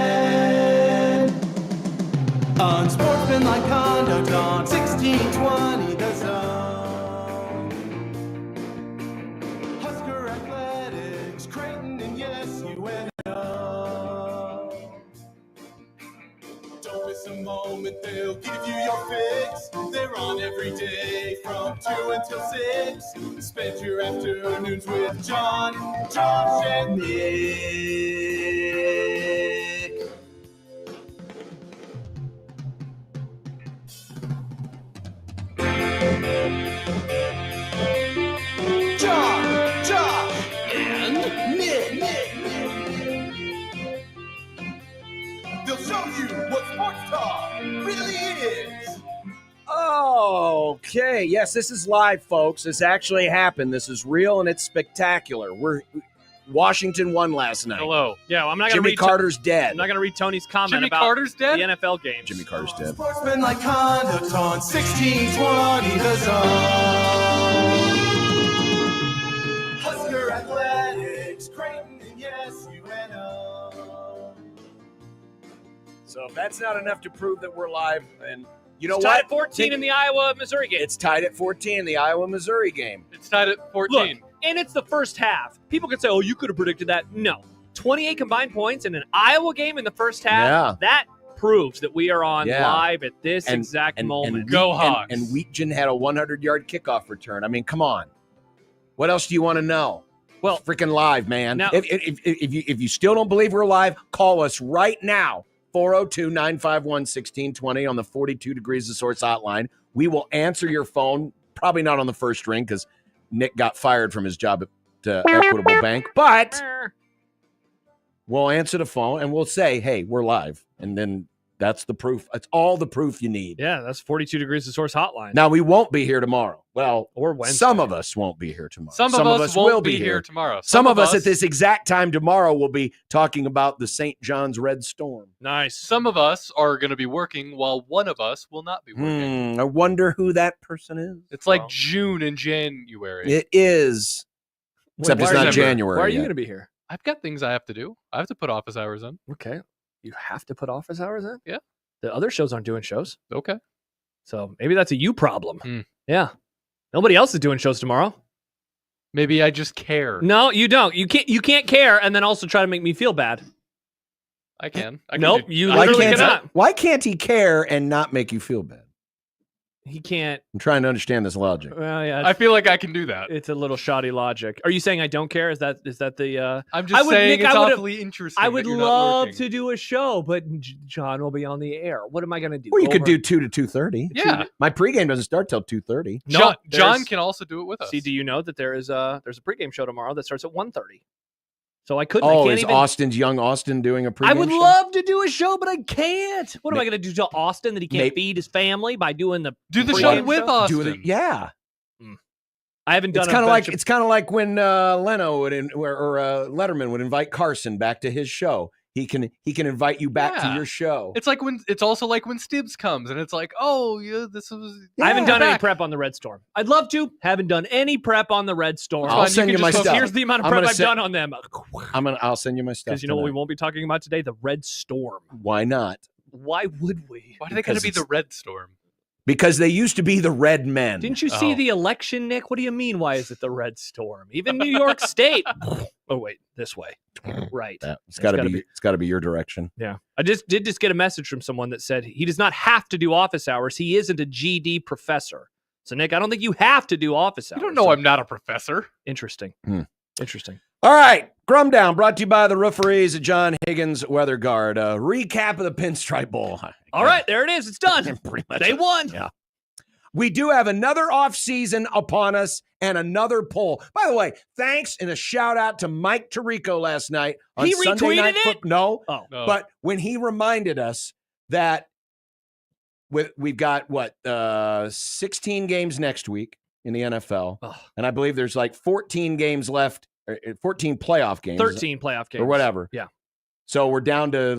KOZN. Unsportsmanlike conduct on 1620 The Zone. Husker Athletics, Creighton, and yes, UNO. moment they'll give you your fix. They're on every day from 2 until 6. Spend your afternoons with John, Josh, and Nick. John, Josh, and Nick. They'll show you what sports talk really is. Okay. Yes, this is live, folks. This actually happened. This is real and it's spectacular. Washington won last night. Hello. Yeah, well, I'm not going to Jimmy read. Carter's dead. I'm not going to read Tony's comment Jimmy about Carter's dead? the NFL games. Jimmy Carter's dead. Sportsmanlike conduct on 1620 The Zone. Husker Athletics, Creighton, and yes, UNO. So if that's not enough to prove that we're live, and you know It's what? tied at 14 in the Iowa-Missouri game. It's tied at 14 in the Iowa-Missouri game. It's tied at 14. Look, and it's the first half. People could say, oh, you could have predicted that. No. 28 combined points in an Iowa game in the first half. Yeah. That proves that we are on Yeah. live at this exact moment. Go Hawks. And Wheatgen had a 100-yard kickoff return. I mean, come on. What else do you want to know? Well, Freaking live, man. now- If you still don't believe we're live, call us right now. 402-951-1620 on the 42 Degrees of Source hotline. We will answer your phone. Probably not on the first ring because Nick got fired from his job at Equitable Bank. But we'll answer the phone and we'll say, hey, we're live. And then that's the proof. It's all the proof you need. yeah, that's 42 Degrees of Source hotline. Now, we won't be here tomorrow. Well, or Wednesday. some of us won't be here tomorrow. Some of us won't be here tomorrow. Some of us at this exact time tomorrow will be talking about the St. John's Red Storm. Nice. Some of us are going to be working while one of us will not be working. I wonder who that person is. It's like June and January. It is. Except it's why are not you- January. Why are you yet. going to be here? I've got things I have to do. I have to put office hours in. Okay. You have to put office hours in? Yeah. The other shows aren't doing shows. Okay. So maybe that's a you problem. Hmm. Yeah. Nobody else is doing shows tomorrow. Maybe I just care. No, you don't. You can't care and then also try to make me feel bad. I can. I can Nope, do- you I literally can- cannot. Why can't he care and not make you feel bad? He can't. I'm trying to understand this logic. Well, yeah. I feel like I can do that. It's a little shoddy logic. Are you saying I don't care? Is that the I'm just saying it's awfully interesting. I would that you're not love working. to do a show, but John will be on the air. What am I going to do? Well, you Go could over- do 2 to 2:30. Yeah. My pregame doesn't start till 2:30. No, John there's- can also do it with us. See, do you know that there's a pregame show tomorrow that starts at 1:30? So I couldn't. I Oh, can't is even. young Austin doing a pregame I would show? love to do a show, but I can't. What am May- I going to do to Austin that he can't Maybe- feed his family by doing the Do the pregame show with Do Austin. it- yeah. I haven't done. It's kind of like when Leno would or Letterman would invite Carson back to his show. He can invite you back to Yeah. your show. It's also like when Stibbs comes and it's like, oh, yeah, this was. I haven't done any back. prep on the Red Storm. I'd love to. Haven't done any prep on the Red Storm. I'll send you my So stuff. here's the amount of I'm prep gonna I've send- done on them. I'll send you my stuff. Because you know what we tonight. won't be talking about today? The Red Storm. Why not? Why would we? Why are they going to Because be the Red Storm? Because they used to be the Red Men. Didn't you see Oh. the election, Nick? What do you mean? Why is it the Red Storm? Even New York State. Oh wait, this way. Right. It's got to gotta be. It's got to be your direction. Yeah. I did get a message from someone that said he does not have to do office hours. He isn't a GD professor. So Nick, I don't think you have to do office hours. You don't know So- I'm not a professor. Interesting. Interesting. All right, Grum Down, brought to you by the Rooferees at John Higgins Weather Guard. A recap of the Pinstripe Bowl. All right, there it is. It's done. Pretty much. They won. Yeah. We do have another off season upon us and another poll. By the way, thanks and a shout out to Mike Tirico last night on He Sunday retweeted Night it? Football. No, Oh. No. but when he reminded us that we've got 16 games next week in the NFL, Ugh. and I believe there's like 14 games left, 14 playoff games, 13 playoff games. or whatever. Yeah. So we're down to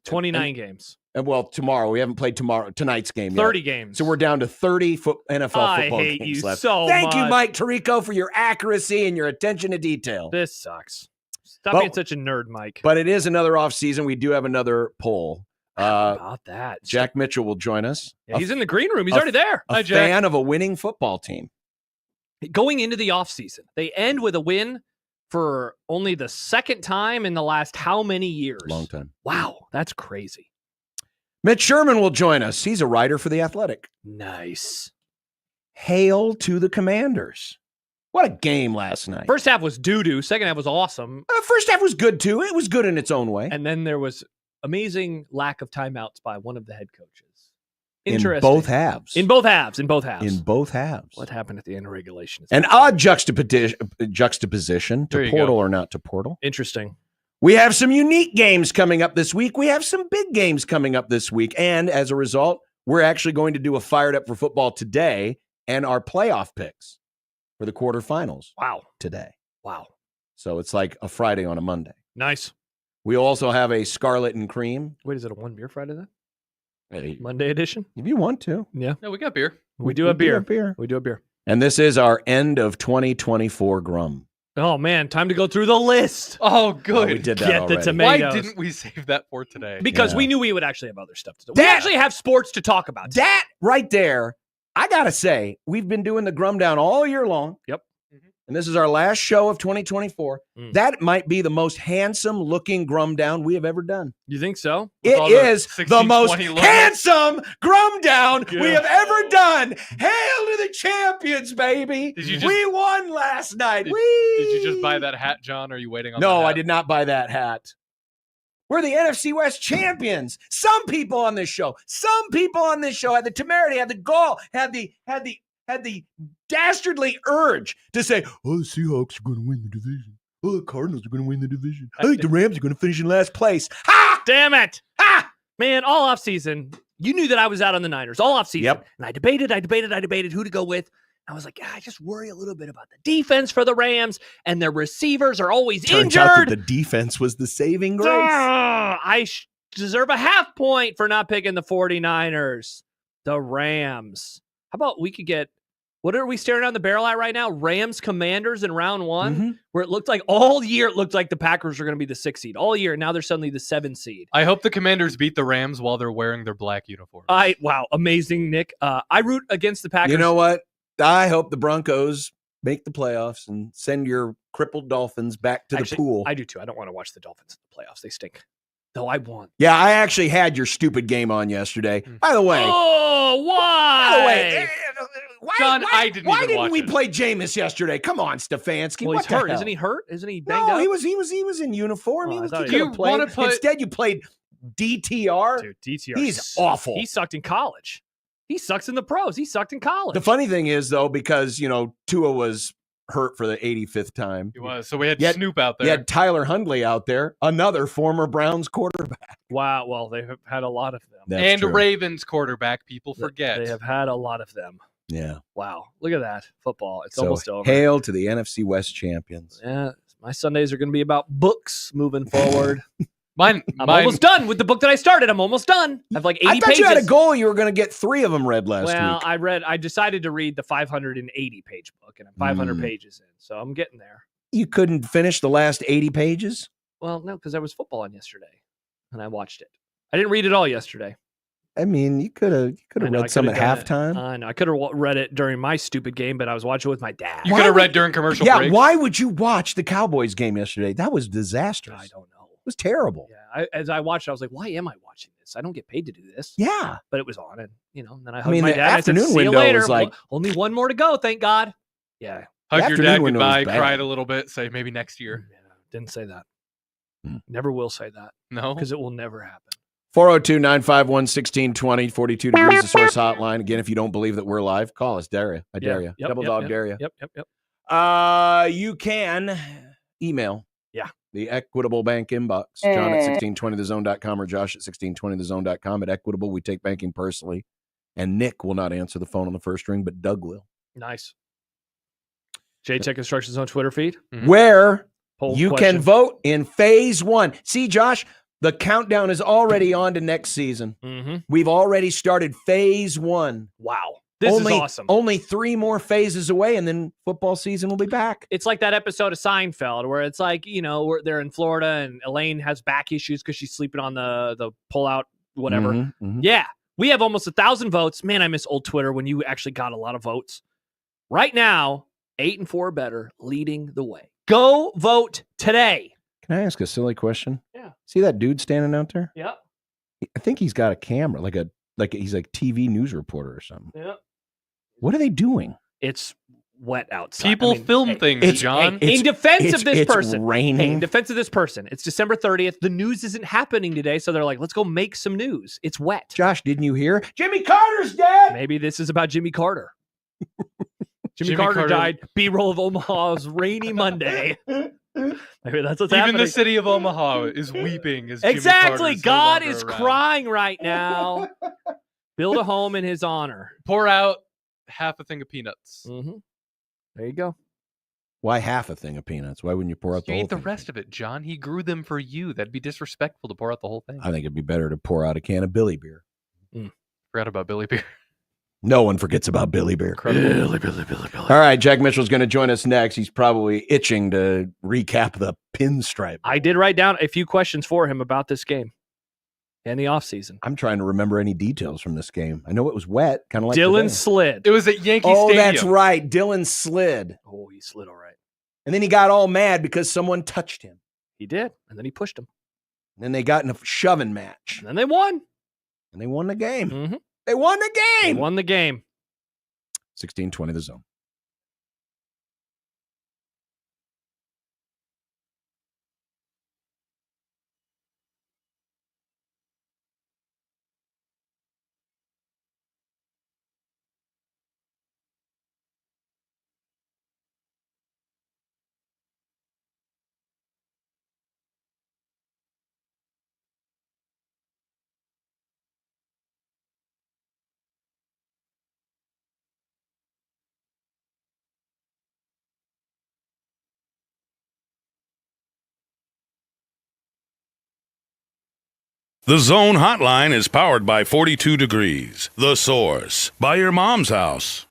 29 games. and well, tomorrow we haven't played tonight's game yet. 30 games. So we're down to 30 NFL I football hate games you left. so Thank you, much. Mike Tirico, for your accuracy and your attention to detail. This sucks. Stop But- being such a nerd, Mike. But it is another off season. We do have another poll. How about that? Jack Mitchell will join us. Yeah, he's in the green room. He's a- already there. A Hi, Jack. fan of a winning football team. Going into the offseason, they end with a win for only the second time in the last how many years? Long time. Wow, that's crazy. Mitch Sherman will join us. He's a writer for The Athletic. Nice. Hail to the Commanders. What a game last night. First half was doo-doo. Second half was awesome. First half was good, too. It was good in its own way. And then there was amazing lack of timeouts by one of the head coaches. In Interesting. both halves. In both halves. In both halves. In both halves. What happened at the end of regulation? An odd juxtaposition There to you portal go. or not to portal. Interesting. We have some unique games coming up this week. We have some big games coming up this week. And as a result, we're actually going to do a Fired Up for Football today and our playoff picks for the quarterfinals Wow. today. Wow. So it's like a Friday on a Monday. Nice. We also have a Scarlet and Cream. Wait, is it a one beer Friday then? Hey, Monday edition? if you want to. Yeah. No, we got beer. We do a beer. beer. We do a beer. And this is our end of 2024 Grum. Oh, man. Time to go through the list. Oh, Oh, good. we did that Get the already. tomato- Why tomatoes. didn't we save that for today? Because Yeah. we knew we would actually have other stuff to do. We That- actually have sports to talk about. That right there, I got to say, we've been doing the Grum Down all year long. Yep. And this is our last show of 2024. Mm. That might be the most handsome looking Grum Down we have ever done. You think so? It all the is the 60-20 most logo. handsome Grum Down we Yeah. have ever done. Hail to the champions, baby. Did you just- we won last night. Did you just buy that hat, John? Or are you waiting on No, that hat? I did not buy that hat. We're the NFC West champions. Some people on this show had the temerity, had the gall, had the dastardly urge to say, "Oh, the Seahawks are going to win the division. Oh, the Cardinals are going to win the division. I think the Rams are going to finish in last place." Ha! Damn it. Ha! Man, all offseason, you knew that I was out on the Niners all offseason. Yep. And I debated who to go with. I was like, I just worry a little bit about the defense for the Rams, and their receivers are always Turns out that injured. the defense was the saving grace. I deserve a half point for not picking the 49ers. The Rams. How about we could get, what are we staring down the barrel at right now? Rams Commanders in round one, Mhm. where it looked like all year, it looked like the Packers were going to be the 6 seed. All year, now they're suddenly the 7 seed. I hope the Commanders beat the Rams while they're wearing their black uniforms. Wow, amazing, Nick. I root against the Packers. You know what? I hope the Broncos make the playoffs and send your crippled Dolphins back to Actually, the pool. I do too. I don't want to watch the Dolphins in the playoffs. They stink. Though I want. Yeah, I actually had your stupid game on yesterday. By the way, Oh, why? by the way, John, I didn't why even didn't watch we it. play Jameis yesterday? Come on, Stefanski. Well, what he's the hurt. hell? Isn't he hurt? Isn't he banged No, up? he was in uniform. Oh, He I was thought he he could was- have played. You wanna put- Instead, you played DTR. Dude, DTR. He's awful. He sucked in college. He sucks in the pros. He sucked in college. The funny thing is, though, because Tua was hurt for the 85th time. He was. So we had Yet- Snoop out there. You had Tyler Hundley out there, another former Browns quarterback. Wow. Well, they have had a lot of them. That's and true. Ravens quarterback, people forget. They have had a lot of them. Yeah. Wow. Look at that. Football. It's So almost over. hail to the NFC West champions. Yeah. My Sundays are going to be about books moving forward. Mine, I'm almost done with the book that I started. I'm almost done. I have like 80 I thought pages. you had a goal. You were going to get 3 of them read last Well, week. I decided to read the 580 page book, and I'm 500 Mm. pages in. So I'm getting there. You couldn't finish the last 80 pages? Well, no, because there was football on yesterday, and I watched it. I didn't read it all yesterday. I mean, you could have I know, I read some at coulda done it. halftime. I know. I could have read it during my stupid game, but I was watching it with my dad. You Why could have would- read during commercial Yeah, breaks. why would you watch the Cowboys game yesterday? That was disastrous. I don't know. It was terrible. Yeah, as I watched, I was like, "Why am I watching this? I don't get paid to do this." Yeah. But it was on, and then I hugged mean, my the dad. And I said, afternoon "See you window later." was like- Only one more to go, thank God. Yeah, Hug your afternoon dad window was goodbye, bad. cried a little bit, say maybe next year. yeah, didn't say that. Hmm. Never will say that No. because it will never happen. 402-951-1620, 42 degrees the source hotline. Again, if you don't believe that we're live, call us. Dare you. I dare you. Yep, Double yep, dog yep, dare you. Yep. You can email. Yeah. The Equitable Bank inbox. John at 1620thezone.com or Josh at 1620thezone.com. At Equitable, we take banking personally. And Nick will not answer the phone on the first ring, but Doug will. Nice. J-Tech Instructions on Twitter feed. Mhm. Where Poll you question. can vote in phase 1. See, Josh, the countdown is already on to next season. Mhm. We've already started phase 1. Wow, this only, is awesome. Only 3 more phases away, and then football season will be back. It's like that episode of Seinfeld where it's like, where they're in Florida and Elaine has back issues because she's sleeping on the pull-out, whatever. Mhm, mhm. Yeah, we have almost 1,000 votes. Man, I miss old Twitter when you actually got a lot of votes. Right now, 8 and 4 better, leading the way. Go vote today. Can I ask a silly question? Yeah. See that dude standing out there? Yep. I think he's got a camera, like he's like TV news reporter or something. Yeah. What are they doing? It's wet outside. People film things, John. In defense of this it's person, raining. in defense of this person, it's December 30th. The news isn't happening today, so they're like, let's go make some news. It's wet. Josh, didn't you hear? Jimmy Carter's dead. Maybe this is about Jimmy Carter. Jimmy Jimmy Carter Carter died. B-roll of Omaha's rainy Monday. Maybe that's what's Even happening. the city of Omaha is weeping as Exactly. Jimmy Carter's no God longer is around. crying right now. Build a home in his honor. Pour out half a thing of peanuts. Mm-hmm. There you go. Why half a thing of peanuts? Why wouldn't you pour out the You whole eat the thing? rest of it, John. He grew them for you. That'd be disrespectful to pour out the whole thing. I think it'd be better to pour out a can of Billy beer. Forgot about Billy Beer. No one forgets about Billy beer. Incredible. Billy. All right, Jack Mitchell's going to join us next. He's probably itching to recap the pinstripe. I did write down a few questions for him about this game and the offseason. I'm trying to remember any details from this game. I know it was wet, kind of like Dylan today. slid. It was at Yankee Oh, Stadium. that's right. Dylan slid. Oh, he slid all right. And then he got all mad because someone touched him. He did. And then he pushed him. And then they got in a shoving match. And then they won. And they won the game. Mm-hmm. They won the They game. won the game. 16-20 the zone. The Zone Hotline is powered by 42 Degrees, The Source, by your mom's house.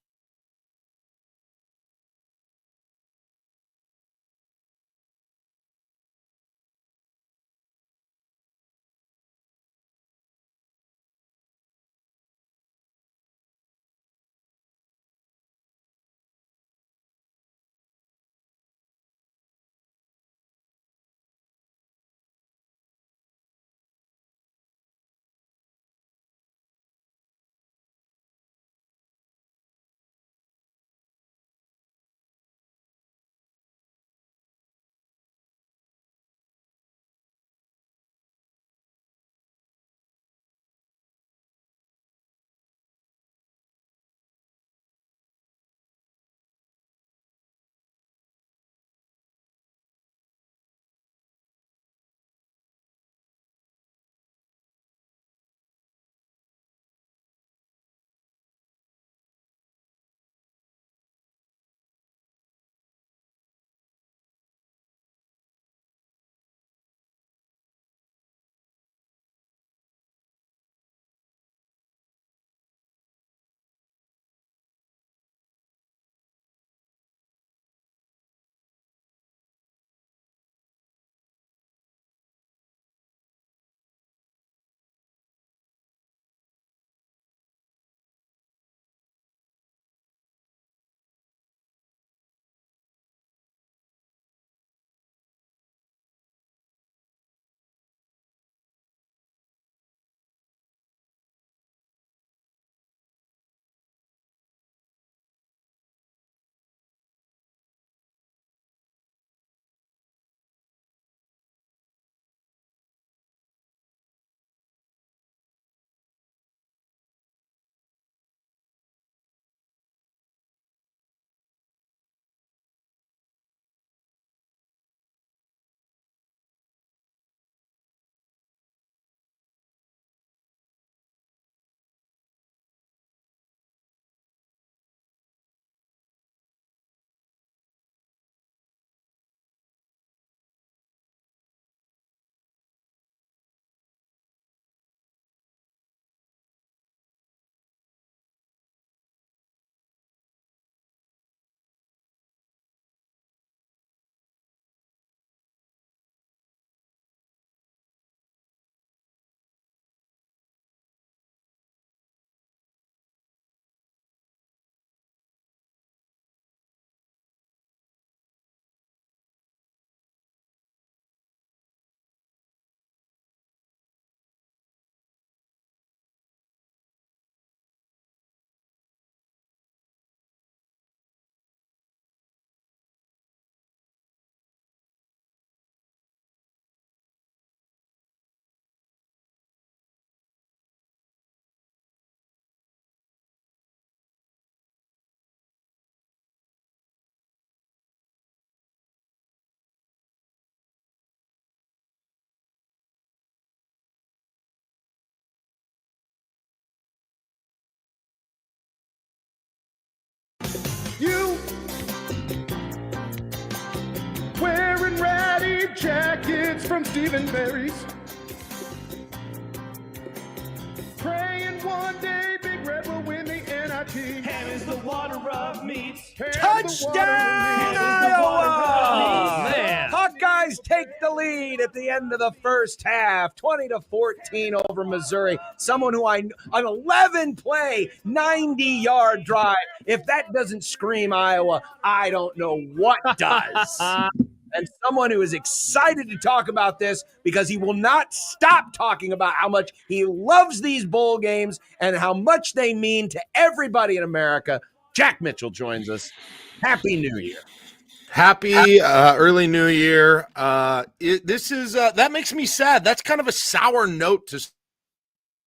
red jackets from Stephen Barry's. Praying one day Big Red will win the NIT. Ham is the water of meats. Touchdown, Iowa! Man. Hawkeyes take the lead at the end of the first half, 20-14 over Missouri. Someone who an 11-play, 90-yard drive. If that doesn't scream Iowa, I don't know what does. And someone who is excited to talk about this because he will not stop talking about how much he loves these bowl games and how much they mean to everybody in America. Jack Mitchell joins us. Happy New Year. Happy early New Year. This is that makes me sad. That's kind of a sour note to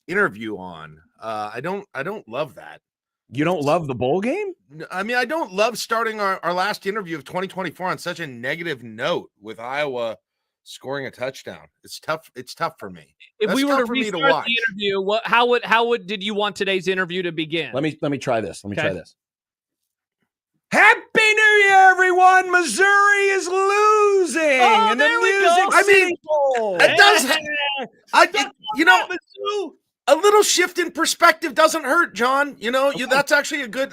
interview on. I don't love that. You don't love the bowl game? I mean, I don't love starting our last interview of 2024 on such a negative note with Iowa scoring a touchdown. It's tough. It's tough for me. If That's we were tough to for me restart watch. the interview, how did you want today's interview to begin? Let me try this. Let me Okay. try this. Happy New Year, everyone! Missouri is losing. Oh, in the there we Music go. I mean, City Bowl. It does. A little shift in perspective doesn't hurt, John. That's actually a good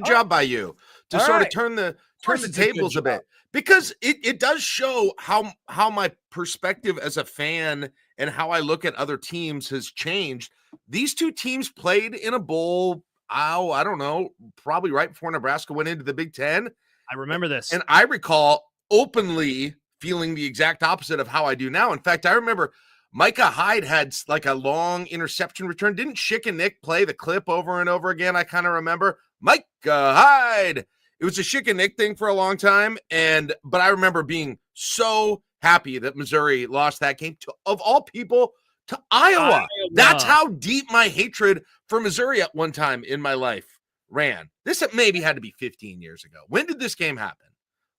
job by you to All sort right. of turn the course it's a good tables a job. bit, because it does show how my perspective as a fan and how I look at other teams has changed. These two teams played in a bowl. I don't know, probably right before Nebraska went into the Big Ten. I remember this. And I recall openly feeling the exact opposite of how I do now. In fact, I remember Micah Hyde had like a long interception return. Didn't Schick and Nick play the clip over and over again? I kind of remember Micah Hyde. It was a Schick and Nick thing for a long time. But I remember being so happy that Missouri lost that game to, of all people, to Iowa. That's how deep my hatred for Missouri at one time in my life ran. This maybe had to be 15 years ago. When did this game happen?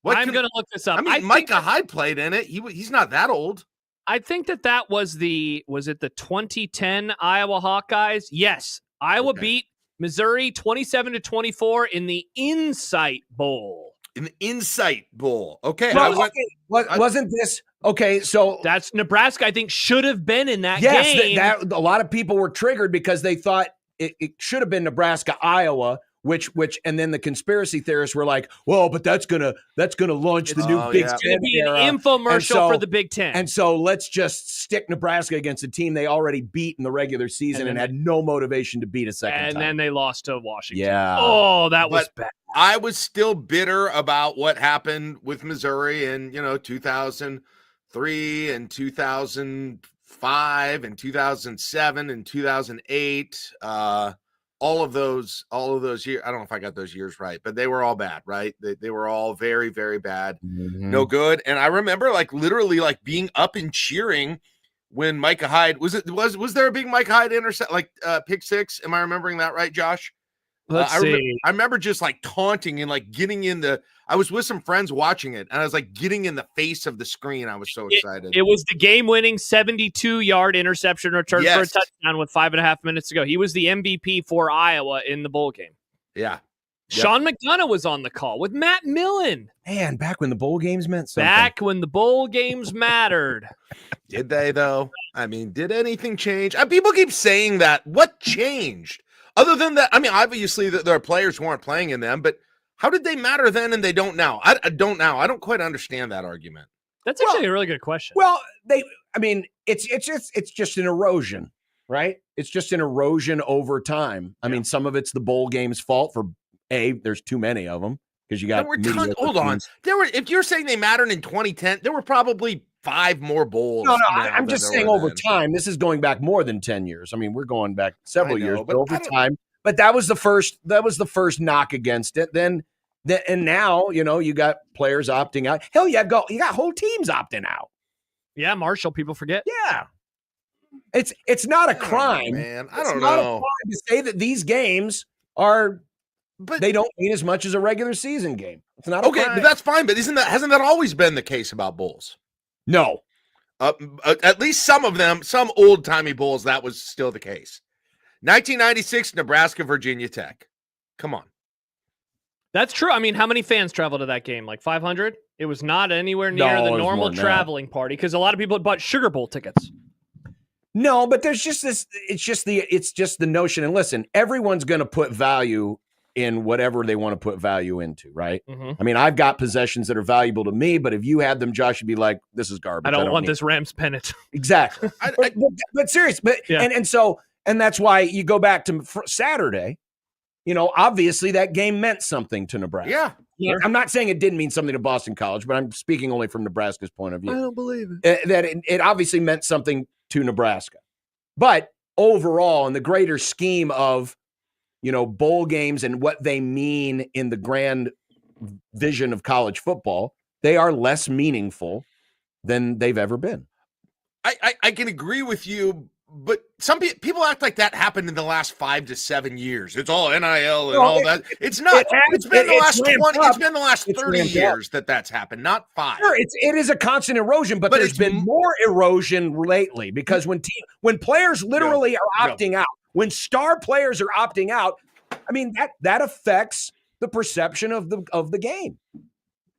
I'm going to look this up. I mean, Micah Hyde played in it. He's not that old. I think that was it the 2010 Iowa Hawkeyes? Yes. Iowa beat Missouri 27-24 in the Insight Bowl. In the Insight Bowl. Okay. Wasn't this okay? So that's Nebraska, I think, should have been in that yes, game. That a lot of people were triggered because they thought it should have been Nebraska, Iowa, which and then the conspiracy theorists were like, well, but that's gonna launch the new Big Ten. It's gonna be era. an infomercial for the Big Ten. And so let's just stick Nebraska against a team they already beat in the regular season and had no motivation to beat a second time. And then they lost to Washington. Yeah. Oh, that was bad. I was still bitter about what happened with Missouri in 2003 and 2005 and 2007 and 2008. All of those years. I don't know if I got those years right, but they were all bad, right? They were all very, very bad. Mm-hmm. No good. And I remember literally being up and cheering when Micah Hyde was there a big Micah Hyde pick six? Am I remembering that right, Josh? Let's see. I remember just taunting and getting in I was with some friends watching it, and I was getting in the face of the screen. I was so excited. It was the game-winning 72-yard interception return for a touchdown with 5.5 minutes to go. He was the MVP for Iowa in the bowl game. Yeah. Sean McDonough was on the call with Matt Millen. Man, back when the bowl games meant something. Back when the bowl games mattered. Did they, though? I mean, did anything change? People keep saying that. What changed? Other than that, I mean, obviously there are players who aren't playing in them, but how did they matter then and they don't now? I don't now. I don't quite understand that argument. That's actually a really good question. Well, it's just an erosion, right? It's just an erosion over time. I mean, some of it's the bowl game's fault for there's too many of them because you got hold on. If you're saying they mattered in 2010, there were probably 5 more bowls. No, I'm just saying over time. This is going back more than 10 years. I mean, we're going back several years, but over time. But that was the first knock against it. Then and now, you got players opting out. Hell, you got whole teams opting out. Yeah, Marshall, people forget. Yeah. It's not a crime. Man, I don't It's not a know. crime to say that these games they don't mean as much as a regular season game. It's not okay, crime. but that's fine. But hasn't that always been the case about bowls? No. At least some of them, some old-timey bowls, that was still the case. 1996, Nebraska, Virginia Tech. Come on. That's true. I mean, how many fans traveled to that game? 500? It was not anywhere near No, it the was normal more than that. traveling party because a lot of people had bought Sugar Bowl tickets. No, but there's just this. It's just the notion. And listen, everyone's going to put value in whatever they want to put value into, right? Mhm. I mean, I've got possessions that are valuable to me, but if you had them, Josh, you'd be like, "This is garbage. I don't want need this Rams pennant. Exactly. but serious. But Yeah. and that's why you go back to Saturday. You know, obviously that game meant something to Nebraska. Yeah. I'm not saying it didn't mean something to Boston College, but I'm speaking only from Nebraska's point of view. I don't believe it. That it obviously meant something to Nebraska. But overall, in the greater scheme of, you know, bowl games and what they mean in the grand vision of college football, they are less meaningful than they've ever been. I can agree with you, but some people act like that happened in the last 5 to 7 years. It's all NIL and all that. It's not. It's been the last 20. It's been the last 30 years that's happened, not 5. Sure, it is a constant erosion, but there's been more erosion lately because when players literally are opting out, when star players are opting out, I mean that affects the perception of the game.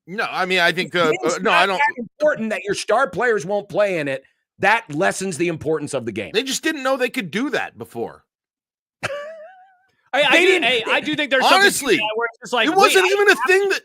No, I mean I think I don't. That important that your star players won't play in it. That lessens the importance of the game. They just didn't know they could do that before. I do think there's honestly, something where it's just like it wasn't even a thing that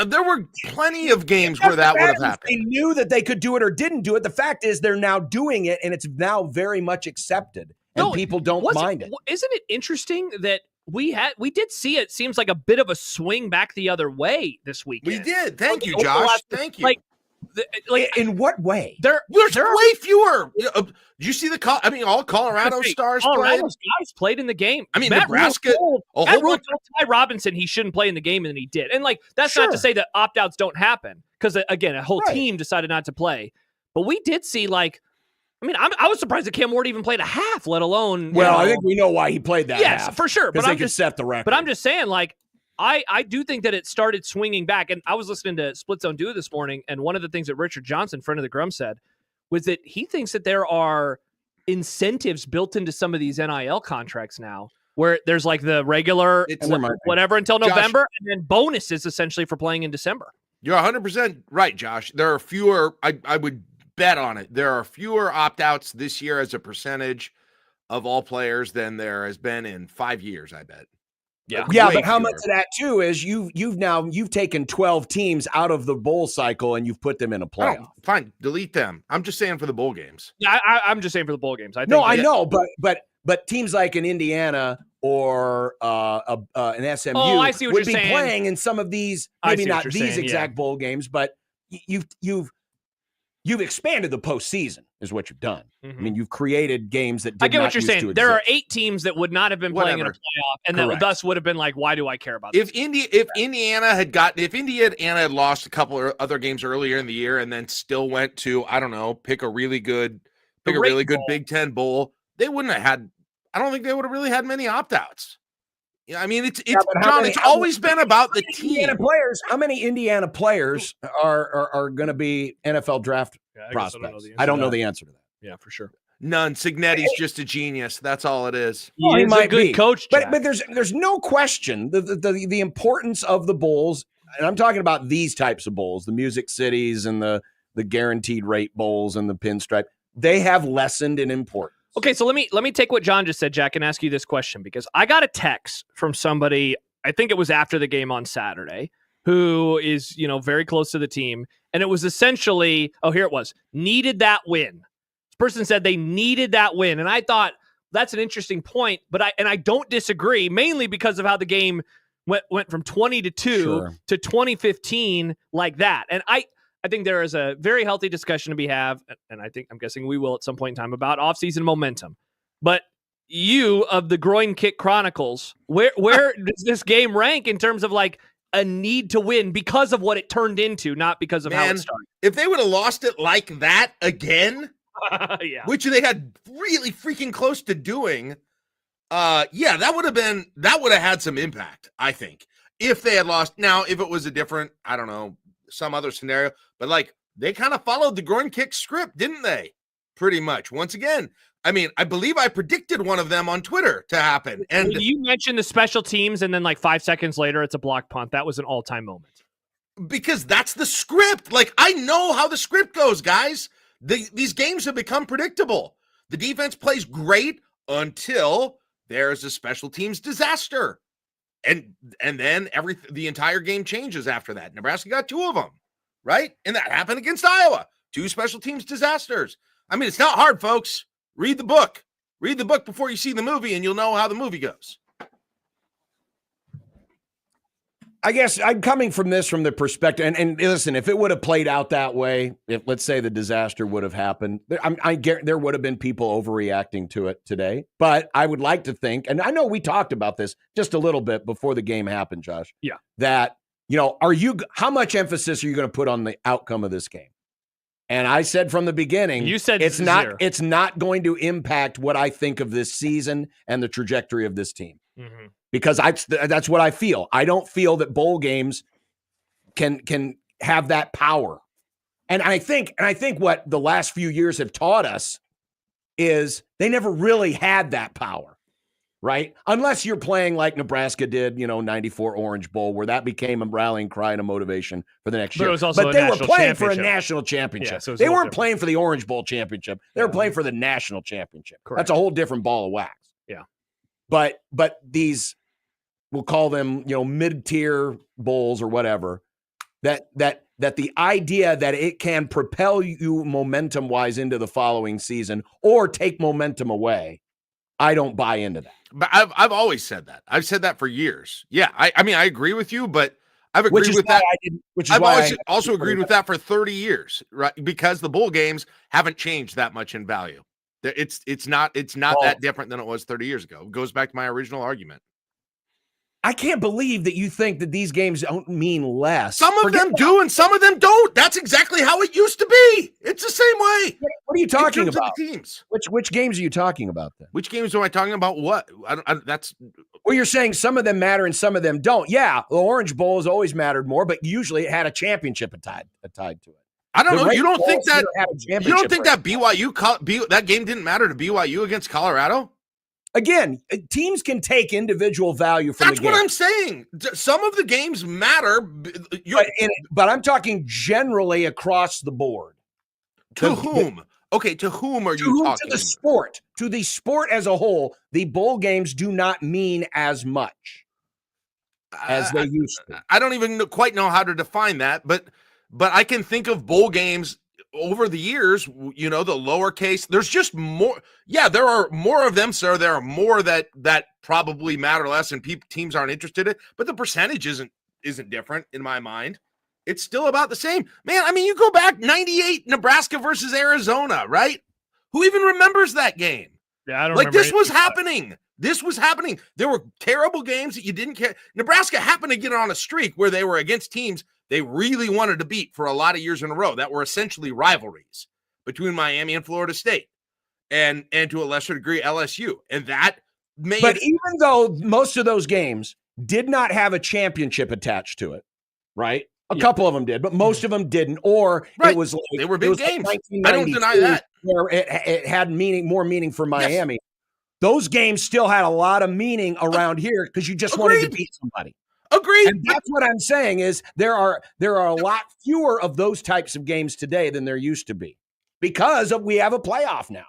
there were plenty of games where that would have happened. They knew that they could do it or didn't do it. The fact is they're now doing it, and it's now very much accepted, and people don't mind it. Isn't it interesting that we did see it seems like a bit of a swing back the other way this weekend? We did. Thank you, Josh. Thank you. Like in what way? There's way fewer. Did you see all Colorado stars played? Guys played in the game. I mean, Matt Nebraska. Rule told Ty Robinson he shouldn't play in the game, and then he did. And that's not to say that opt-outs don't happen, because again, a whole team decided not to play. But we did see I was surprised that Cam Ward even played a half, let alone. I think we know why he played that. Yes, half, for sure. Because they could set the record. But I'm just saying, I do think that it started swinging back. And I was listening to Split Zone Duo this morning, and one of the things that Richard Johnson, friend of the Grum, said was that he thinks that there are incentives built into some of these NIL contracts now, where there's the regular whatever until November, and then bonuses essentially for playing in December. You're 100% right, Josh. There are fewer. I would bet on it. There are fewer opt-outs this year as a percentage of all players than there has been in 5 years, I bet. Yeah, but how much of that too is you've taken 12 teams out of the bowl cycle and you've put them in a playoff. Fine, delete them. I'm just saying for the bowl games. Yeah, I'm just saying for the bowl games. I know, but teams like an Indiana or an SMU would be playing in some of these, maybe not these exact bowl games, but you've expanded the postseason, is what you've done. Mm-hmm. I mean, you've created games that I get what you're saying. There are 8 teams that would not have been playing in a playoff, and that thus would have been why do I care about this? If Indiana had lost a couple of other games earlier in the year and then still went to, I don't know, pick a really good Big Ten bowl, they wouldn't have had. I don't think they would have really had many opt-outs. I mean, it's John. It's always been about the team. How many Indiana players are going to be NFL draft prospects? I don't know the answer to that. Yeah, for sure. None. Signetti's just a genius. That's all it is. He might a good coach, but there's no question the importance of the bowls, and I'm talking about these types of bowls, the Music Cities and the guaranteed rate bowls and the pinstripe. They have lessened in importance. Okay, so let me take what John just said, Jack, and ask you this question, because I got a text from somebody, I think it was after the game on Saturday, who is, very close to the team, and it was essentially, here it was, needed that win. This person said they needed that win, and I thought that's an interesting point, but I don't disagree, mainly because of how the game went from 20-2 to 2015 like that. And I think there is a very healthy discussion to be had, and I'm guessing we will at some point in time, about offseason momentum. But you, of the Groin Kick Chronicles, where does this game rank in terms of a need to win because of what it turned into, not because of how it started? If they would have lost it like that again, which they had really freaking close to doing, that would have had some impact, I think. If they had lost, now if it was a different, I don't know, some other scenario, but they kind of followed the Groin Kick script, didn't they? Pretty much. Once again, I mean, I believe I predicted one of them on Twitter to happen. And you mentioned the special teams, and then 5 seconds later, it's a block punt. That was an all-time moment. Because that's the script. Like, I know how the script goes, guys. These games have become predictable. The defense plays great until there's a special teams disaster. And then the entire game changes after that. Nebraska got 2 of them, right? And that happened against Iowa. 2 special teams disasters. I mean, it's not hard, folks. Read the book. Read the book before you see the movie, and you'll know how the movie goes. I guess I'm coming from the perspective, and listen, if it would have played out that way, if let's say the disaster would have happened, I guarantee there would have been people overreacting to it today. But I would like to think, and I know we talked about this just a little bit before the game happened, Josh. Yeah. That, how much emphasis are you going to put on the outcome of this game? And I said from the beginning, you said it's 0. It's not going to impact what I think of this season and the trajectory of this team. Mm-hmm. Because that's what I feel. I don't feel that bowl games can have that power. And I think what the last few years have taught us is they never really had that power, right? Unless you're playing like Nebraska did, 94 Orange Bowl, where that became a rallying cry and a motivation for the next year. It was also but they were playing for a national championship. Yeah, so they weren't playing for the Orange Bowl championship. They were playing for the national championship. Correct. That's a whole different ball of wax. Yeah. But these, we'll call them, mid-tier bowls or whatever, that the idea that it can propel you momentum-wise into the following season or take momentum away, I don't buy into that. But I've always said that. I've said that for years. Yeah, I mean, I agree with you, but I've agreed with that. I've also agreed with that for 30 years, right? Because the bowl games haven't changed that much in value. It's not that different than it was 30 years ago. It goes back to my original argument. I can't believe that you think that these games don't mean less. Some of them do and some of them don't. That's exactly how it used to be. It's the same way. What are you talking about? Teams. Which games are you talking about then? Which games am I talking about? What? That's. Well, you're saying some of them matter and some of them don't. Yeah, the Orange Bowl has always mattered more, but usually it had a championship tied to it. I don't know. You don't think that BYU that game didn't matter to BYU against Colorado? Again, teams can take individual value from the game. That's what I'm saying. Some of the games matter. But I'm talking generally across the board. To whom? Okay, to whom are you talking? To the sport. To the sport as a whole, the bowl games do not mean as much as they used to. I don't even quite know how to define that, but I can think of bowl games over the years, the lowercase, there's just more. Yeah, there are more of them, sir. There are more that probably matter less and teams aren't interested in it, but the percentage isn't different in my mind. It's still about the same. Man, I mean, you go back 98 Nebraska versus Arizona, right? Who even remembers that game? Yeah, I don't remember. This was happening. This was happening. There were terrible games that you didn't care. Nebraska happened to get on a streak where they were against teams they really wanted to beat for a lot of years in a row that were essentially rivalries between Miami and Florida State and to a lesser degree LSU. And that made But even though most of those games did not have a championship attached to it, right? A couple of them did, but most of them didn't. Or it was like they were big games. Like I don't deny that. Where it had more meaning for Miami. Yes. Those games still had a lot of meaning around here because you just wanted to beat somebody. Agreed. And that's what I'm saying is there are a lot fewer of those types of games today than there used to be because we have a playoff now.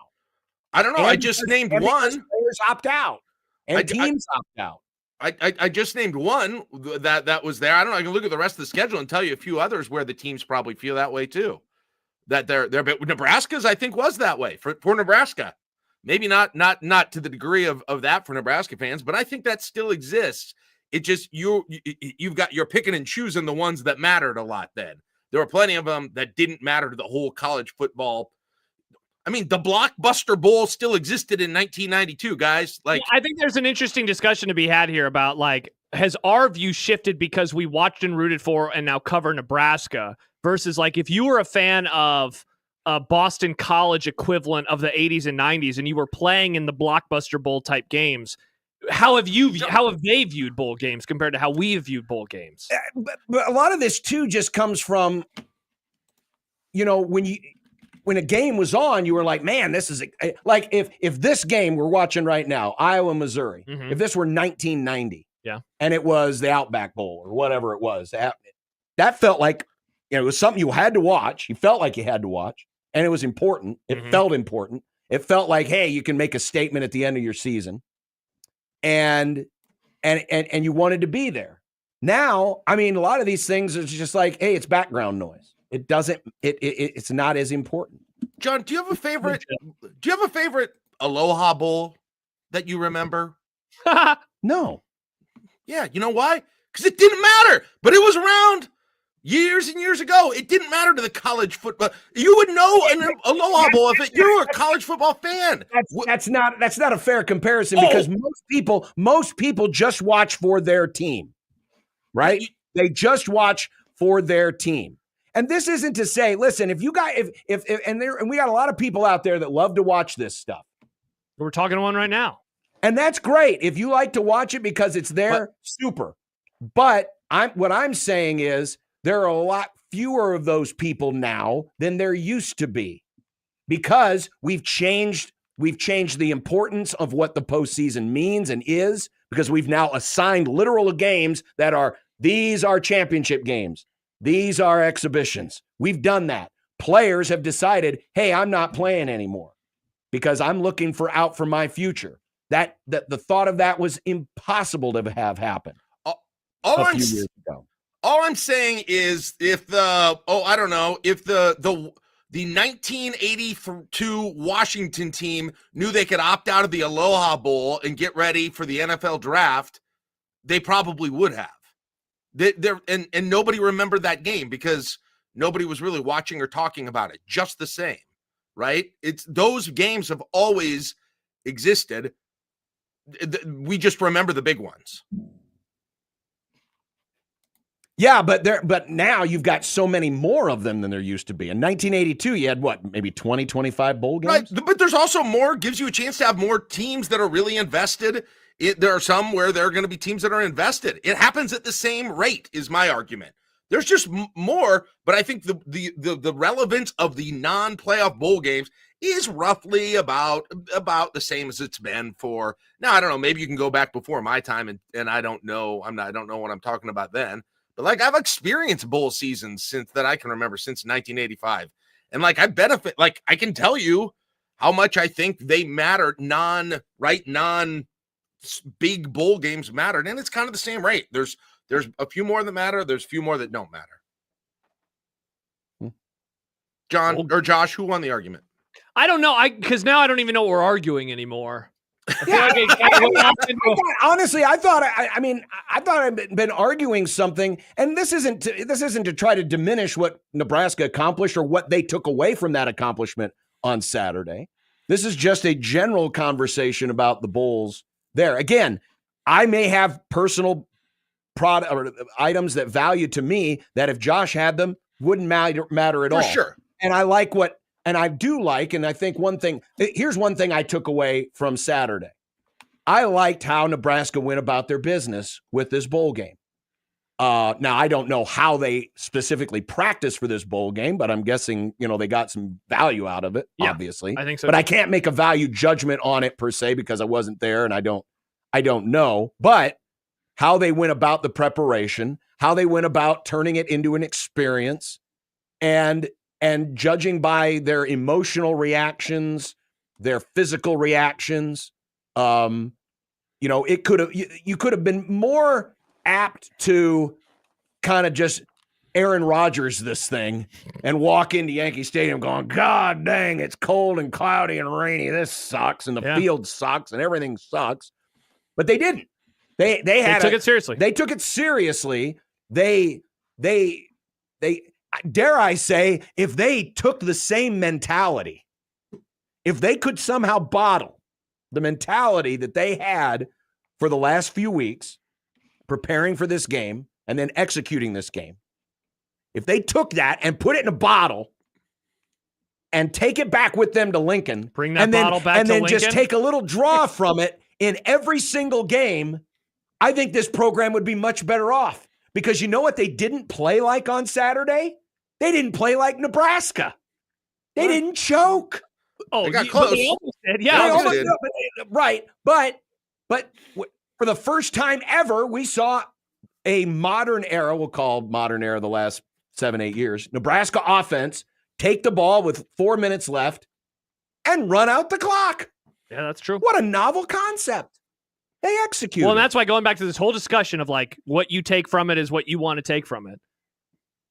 I don't know. I just named one. Players opt out and teams opt out. I just named one that was there. I don't know. I can look at the rest of the schedule and tell you a few others where the teams probably feel that way too. That they're but Nebraska's I think was that way for Nebraska. Maybe not to the degree of that for Nebraska fans, but I think that still exists. It just you're picking and choosing the ones that mattered a lot. Then there were plenty of them that didn't matter to the whole college football. I mean, the Blockbuster Bowl still existed in 1992, guys. Like, I think there's an interesting discussion to be had here about has our view shifted because we watched and rooted for and now cover Nebraska versus if you were a fan of a Boston College equivalent of the 80s and 90s and you were playing in the Blockbuster Bowl type games. How have they viewed bowl games compared to how we have viewed bowl games? But a lot of this too just comes from, when a game was on, you were like, man, this is like if this game we're watching right now, Iowa, Missouri, if this were 1990, yeah, and it was the Outback Bowl or whatever it was, that felt like, it was something you had to watch. You felt like you had to watch, and it was important. It felt important. It felt like, hey, you can make a statement at the end of your season, and you wanted to be there. Now, I mean, a lot of these things is just like, hey, it's background noise. It doesn't. It's not as important. John, do you have a favorite? Do you have a favorite Aloha Bowl that you remember? No. Yeah, you know why? Because it didn't matter, but it was around years and years ago. It didn't matter to the college football. You would know an Aloha Bowl if you were a college football fan. That's not a fair comparison because most people just watch for their team, right? They just watch for their team. And this isn't to say, listen, if you got and we got a lot of people out there that love to watch this stuff. We're talking to one right now. And that's great. If you like to watch it because it's there, super. But what I'm saying is there are a lot fewer of those people now than there used to be because we've changed the importance of what the postseason means and is because we've now assigned literal games that are, these are championship games. These are exhibitions. We've done that. Players have decided, hey, I'm not playing anymore because I'm looking out for my future. That the thought of that was impossible to have happen a few years ago. All I'm saying is if the 1982 Washington team knew they could opt out of the Aloha Bowl and get ready for the NFL draft, they probably would have. And nobody remembered that game because nobody was really watching or talking about it. Just the same, right? It's those games have always existed. We just remember the big ones. Yeah, but now you've got so many more of them than there used to be. In 1982, you had what, maybe 20, 25 bowl games? Right, but there's also more, gives you a chance to have more teams that are really invested. There are some where there are going to be teams that are invested. It happens at the same rate is my argument. There's just more, but I think the relevance of the non-playoff bowl games is roughly about the same as it's been for now. I don't know. Maybe you can go back before my time, and I don't know. I don't know what I'm talking about then. But like I've experienced bowl seasons since that I can remember since 1985, and like I benefit. Like I can tell you how much I think they matter. Non big bowl games mattered, and it's kind of the same rate. There's a few more that matter. There's a few more that don't matter. John or Josh, who won the argument? I don't know. Because now I don't even know what we're arguing anymore. Honestly, I thought I'd been arguing something, and this isn't to try to diminish what Nebraska accomplished or what they took away from that accomplishment on Saturday. This is just a general conversation about the Bulls. There again, I may have personal product or items that value to me that if Josh had them wouldn't matter at all. For sure. And I like and I do like, and I think here's one thing I took away from Saturday. I liked how Nebraska went about their business with this bowl game. Now, I don't know how they specifically practiced for this bowl game, but I'm guessing, they got some value out of it, obviously. I think so. But I can't make a value judgment on it per se because I wasn't there and I don't know. But how they went about the preparation, how they went about turning it into an experience, and judging by their emotional reactions, their physical reactions, you could have been more apt to kind of just Aaron Rodgers this thing and walk into Yankee Stadium going, God dang, it's cold and cloudy and rainy. This sucks, and the field sucks, and everything sucks. But they didn't. They took it seriously. They took it seriously. They dare I say, if they took the same mentality, if they could somehow bottle the mentality that they had for the last few weeks, preparing for this game and then executing this game, if they took that and put it in a bottle and take it back with them to Lincoln, bring that bottle back to Lincoln, and then just take a little draw from it in every single game, I think this program would be much better off. Because you know what they didn't play like on Saturday? They didn't play like Nebraska. They didn't choke. Oh, they got close. They almost did. Yeah, did. Right. But for the first time ever, we saw a modern era, we'll call modern era the last 7-8 years, Nebraska offense, take the ball with 4 minutes left and run out the clock. Yeah, that's true. What a novel concept. They execute. Well, and that's why going back to this whole discussion of like what you take from it is what you want to take from it.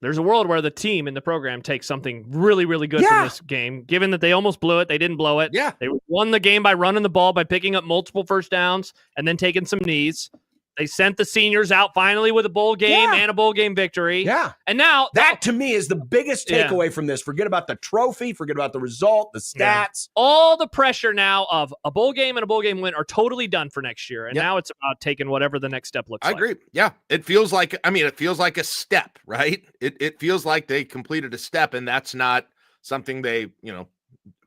There's a world where the team in the program takes something really, really good from this game, given that they almost blew it. They didn't blow it. Yeah. They won the game by running the ball, by picking up multiple first downs, and then taking some knees. They sent the seniors out finally with a bowl game and a bowl game victory. Yeah. And now that to me is the biggest takeaway from this. Forget about the trophy, forget about the result, the stats. Yeah. All the pressure now of a bowl game and a bowl game win are totally done for next year. And now it's about taking whatever the next step looks like. I agree. Yeah. It feels like a step, right? It feels like they completed a step, and that's not something they,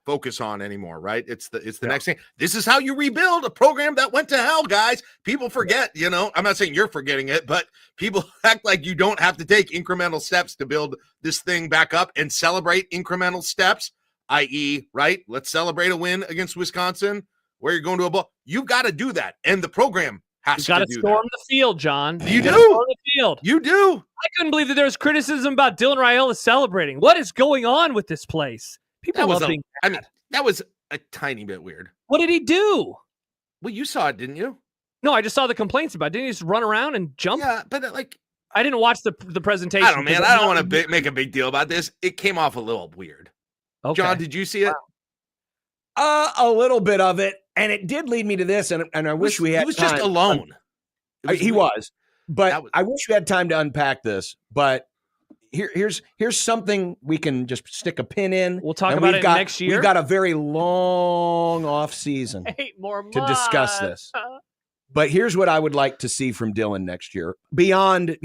focus on anymore, right? It's the next thing. This is how you rebuild a program that went to hell, guys. People forget, I'm not saying you're forgetting it, but people act like you don't have to take incremental steps to build this thing back up and celebrate incremental steps, i.e., right? Let's celebrate a win against Wisconsin where you're going to a bowl. You've got to do that. And the program has to do that. You got to storm the field, John. You do. Storm the field. You do. I couldn't believe that there was criticism about Dylan Raiola celebrating. What is going on with this place? People love being mad. That was a tiny bit weird. What did he do? Well, you saw it, didn't you? No, I just saw the complaints about it. Didn't he just run around and jump? Yeah, but I didn't watch the presentation. I don't want to make a big deal about this. It came off a little weird. Okay. John, did you see it? A little bit of it, and it did lead me to this, and I wish we had. He was time. just alone. He was, but I wish we had time to unpack this. But here's something we can just stick a pin in. We'll talk about it next year. We've got a very long off season 8 more months to discuss this. But here's what I would like to see from Dylan next year, beyond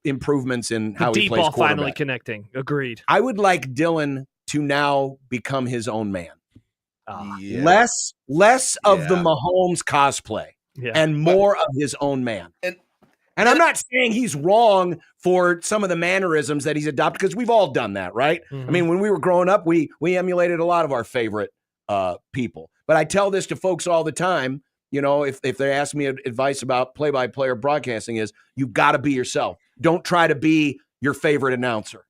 improvements in how he plays quarterback. Deep ball finally connecting. Agreed. I would like Dylan to now become his own man. Less of the Mahomes cosplay and more of his own man. And I'm not saying he's wrong for some of the mannerisms that he's adopted, because we've all done that, right? Mm-hmm. I mean, when we were growing up, we emulated a lot of our favorite people. But I tell this to folks all the time, if they ask me advice about play-by-play or broadcasting, is you've got to be yourself. Don't try to be your favorite announcer.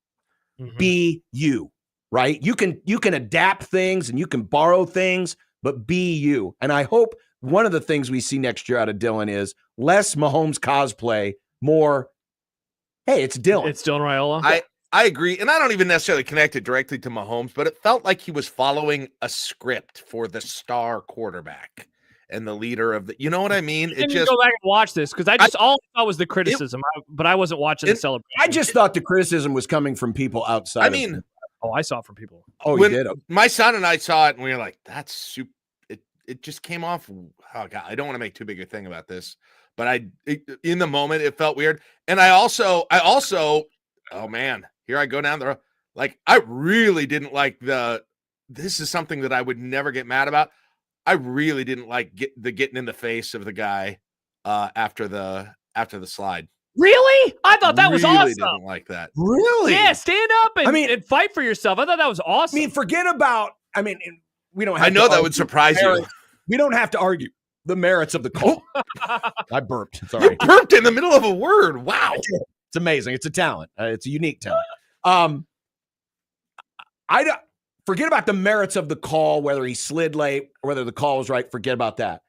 Mm-hmm. Be you, right? You can adapt things and you can borrow things, but be you. And I hope one of the things we see next year out of Dylan is less Mahomes cosplay, more, hey, it's Dylan. It's Dylan Raiola. I agree. And I don't even necessarily connect it directly to Mahomes, but it felt like he was following a script for the star quarterback and the leader of the, you know what I mean? It just go back and watch this, because all I thought was the criticism, but I wasn't watching the celebration. I just thought the criticism was coming from people outside. I saw it from people. Oh, you did? My son and I saw it, and we were like, that's super. It just came off. Oh God, I don't want to make too big a thing about this, but in the moment it felt weird. And I also, oh man, here I go down the road. Like, I really didn't like this is something that I would never get mad about. I really didn't like getting in the face of the guy after the slide. Really? I thought that was awesome. Didn't like that. Really? Yeah, stand up and fight for yourself. I thought that was awesome. I mean, forget about. We don't. I know that would surprise you. We don't have to argue the merits of the call. I burped. Sorry. You burped in the middle of a word. Wow. It's amazing. It's a talent. It's a unique talent. I don't forget about the merits of the call, whether he slid late or whether the call was right. Forget about that.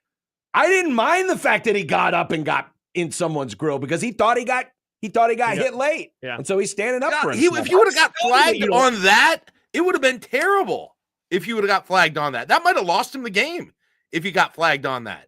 I didn't mind the fact that he got up and got in someone's grill, because he thought he got hit late. Yeah. And so he's standing up for himself. If you would have got flagged on that, it would have been terrible. If you would have got flagged on that, that might have lost him the game. If you got flagged on that.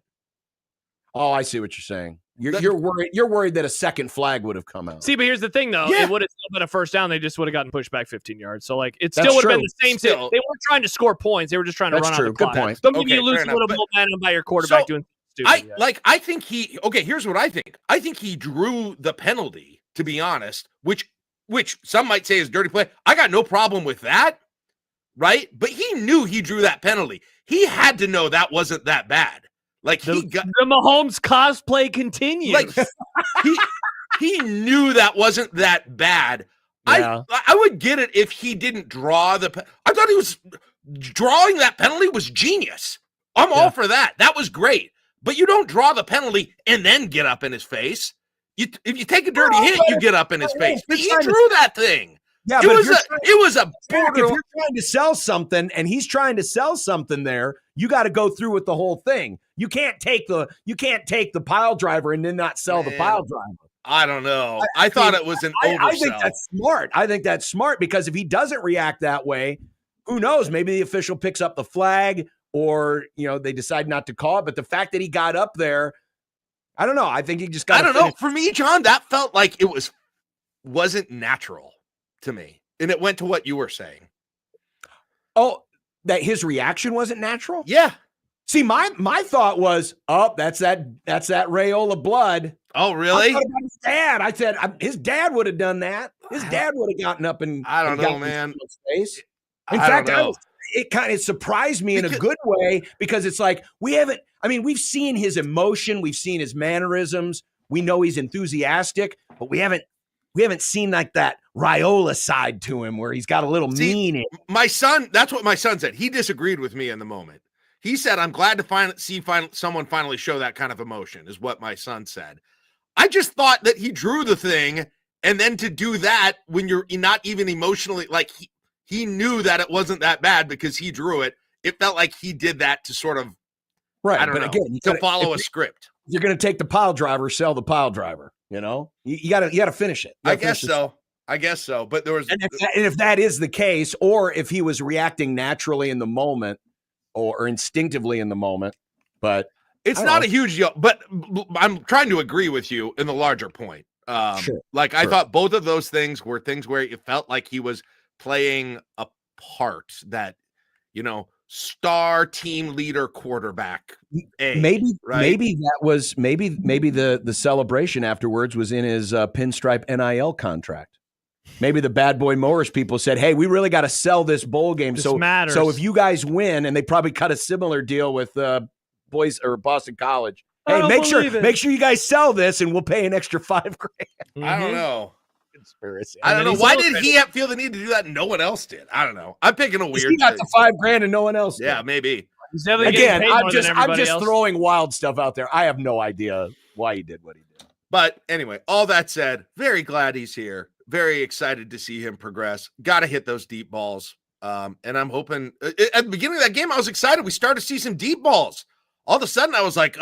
Oh, I see what you're saying. You're worried. You're worried that a second flag would have come out. See, but here's the thing, though. It would have still been a first down. They just would have gotten pushed back 15 yards. So, it still would have been the same thing. They weren't trying to score points. They were just trying to run out the clock. Good point. Don't mean you lose a little momentum by your quarterback doing stupid. I think here's what I think. I think he drew the penalty, to be honest, which some might say is dirty play. I got no problem with that, right? But he knew he drew that penalty. He had to know that wasn't that bad. The Mahomes cosplay continues. He knew that wasn't that bad. Yeah. I would get it if he didn't draw I thought he was drawing that penalty was genius. I'm all for that. That was great. But you don't draw the penalty and then get up in his face. if you take a dirty hit, you get up in his face. But he trying to- drew that thing. Yeah, It but was a if border. you're trying to sell something and he's trying to sell something there, you got to go through with the whole thing. You can't take the pile driver and then not sell the pile driver. I don't know. I thought it was an oversell. I think that's smart. I think that's smart because if he doesn't react that way, who knows? Maybe the official picks up the flag or, they decide not to call it. But the fact that he got up there, I don't know. I think he just got. I don't know. For me, John, that felt like it wasn't natural to me. And it went to what you were saying. Oh, that his reaction wasn't natural? Yeah. See, my thought was, that's that Rayola blood. Oh, really? I thought about his dad. I said his dad would have done that. His dad would have gotten up and I don't know, man. Face. In fact, it kind of surprised me in a good way because it's like we've seen his emotion, we've seen his mannerisms, we know he's enthusiastic, but we haven't seen like that Raiola side to him where he's got a little meaning. My son, that's what my son said. He disagreed with me in the moment. He said, I'm glad to see someone finally show that kind of emotion, is what my son said. I just thought that he drew the thing, and then to do that when you're not even emotionally, like he knew that it wasn't that bad because he drew it. It felt like he did that to sort of, I don't know, again, to follow a script. You're going to take the pile driver, sell the pile driver. You got to finish it. I guess so. But there was, and if that is the case, or if he was reacting naturally in the moment or instinctively in the moment, but it's not a huge deal. But I'm trying to agree with you in the larger point. Sure. I thought both of those things were things where it felt like he was playing a part that, star team leader quarterback. Maybe that was maybe the celebration afterwards was in his pinstripe NIL contract. Maybe the Bad Boy Mowers people said, "Hey, we really got to sell this bowl game. This so matters. So if you guys win," and they probably cut a similar deal with Boys or Boston College. Hey, make sure you guys sell this, and we'll pay an extra $5,000. I don't know. Conspiracy. I don't know. Why did he feel the need to do that and no one else did? I don't know. I'm picking a weird. He got the $5,000 and no one else did. Yeah, maybe. Again, I'm just throwing wild stuff out there. I have no idea why he did what he did. But anyway, all that said, very glad he's here. Very excited to see him progress. Got to hit those deep balls. And I'm hoping at the beginning of that game, I was excited. We started to see some deep balls. All of a sudden, I was like,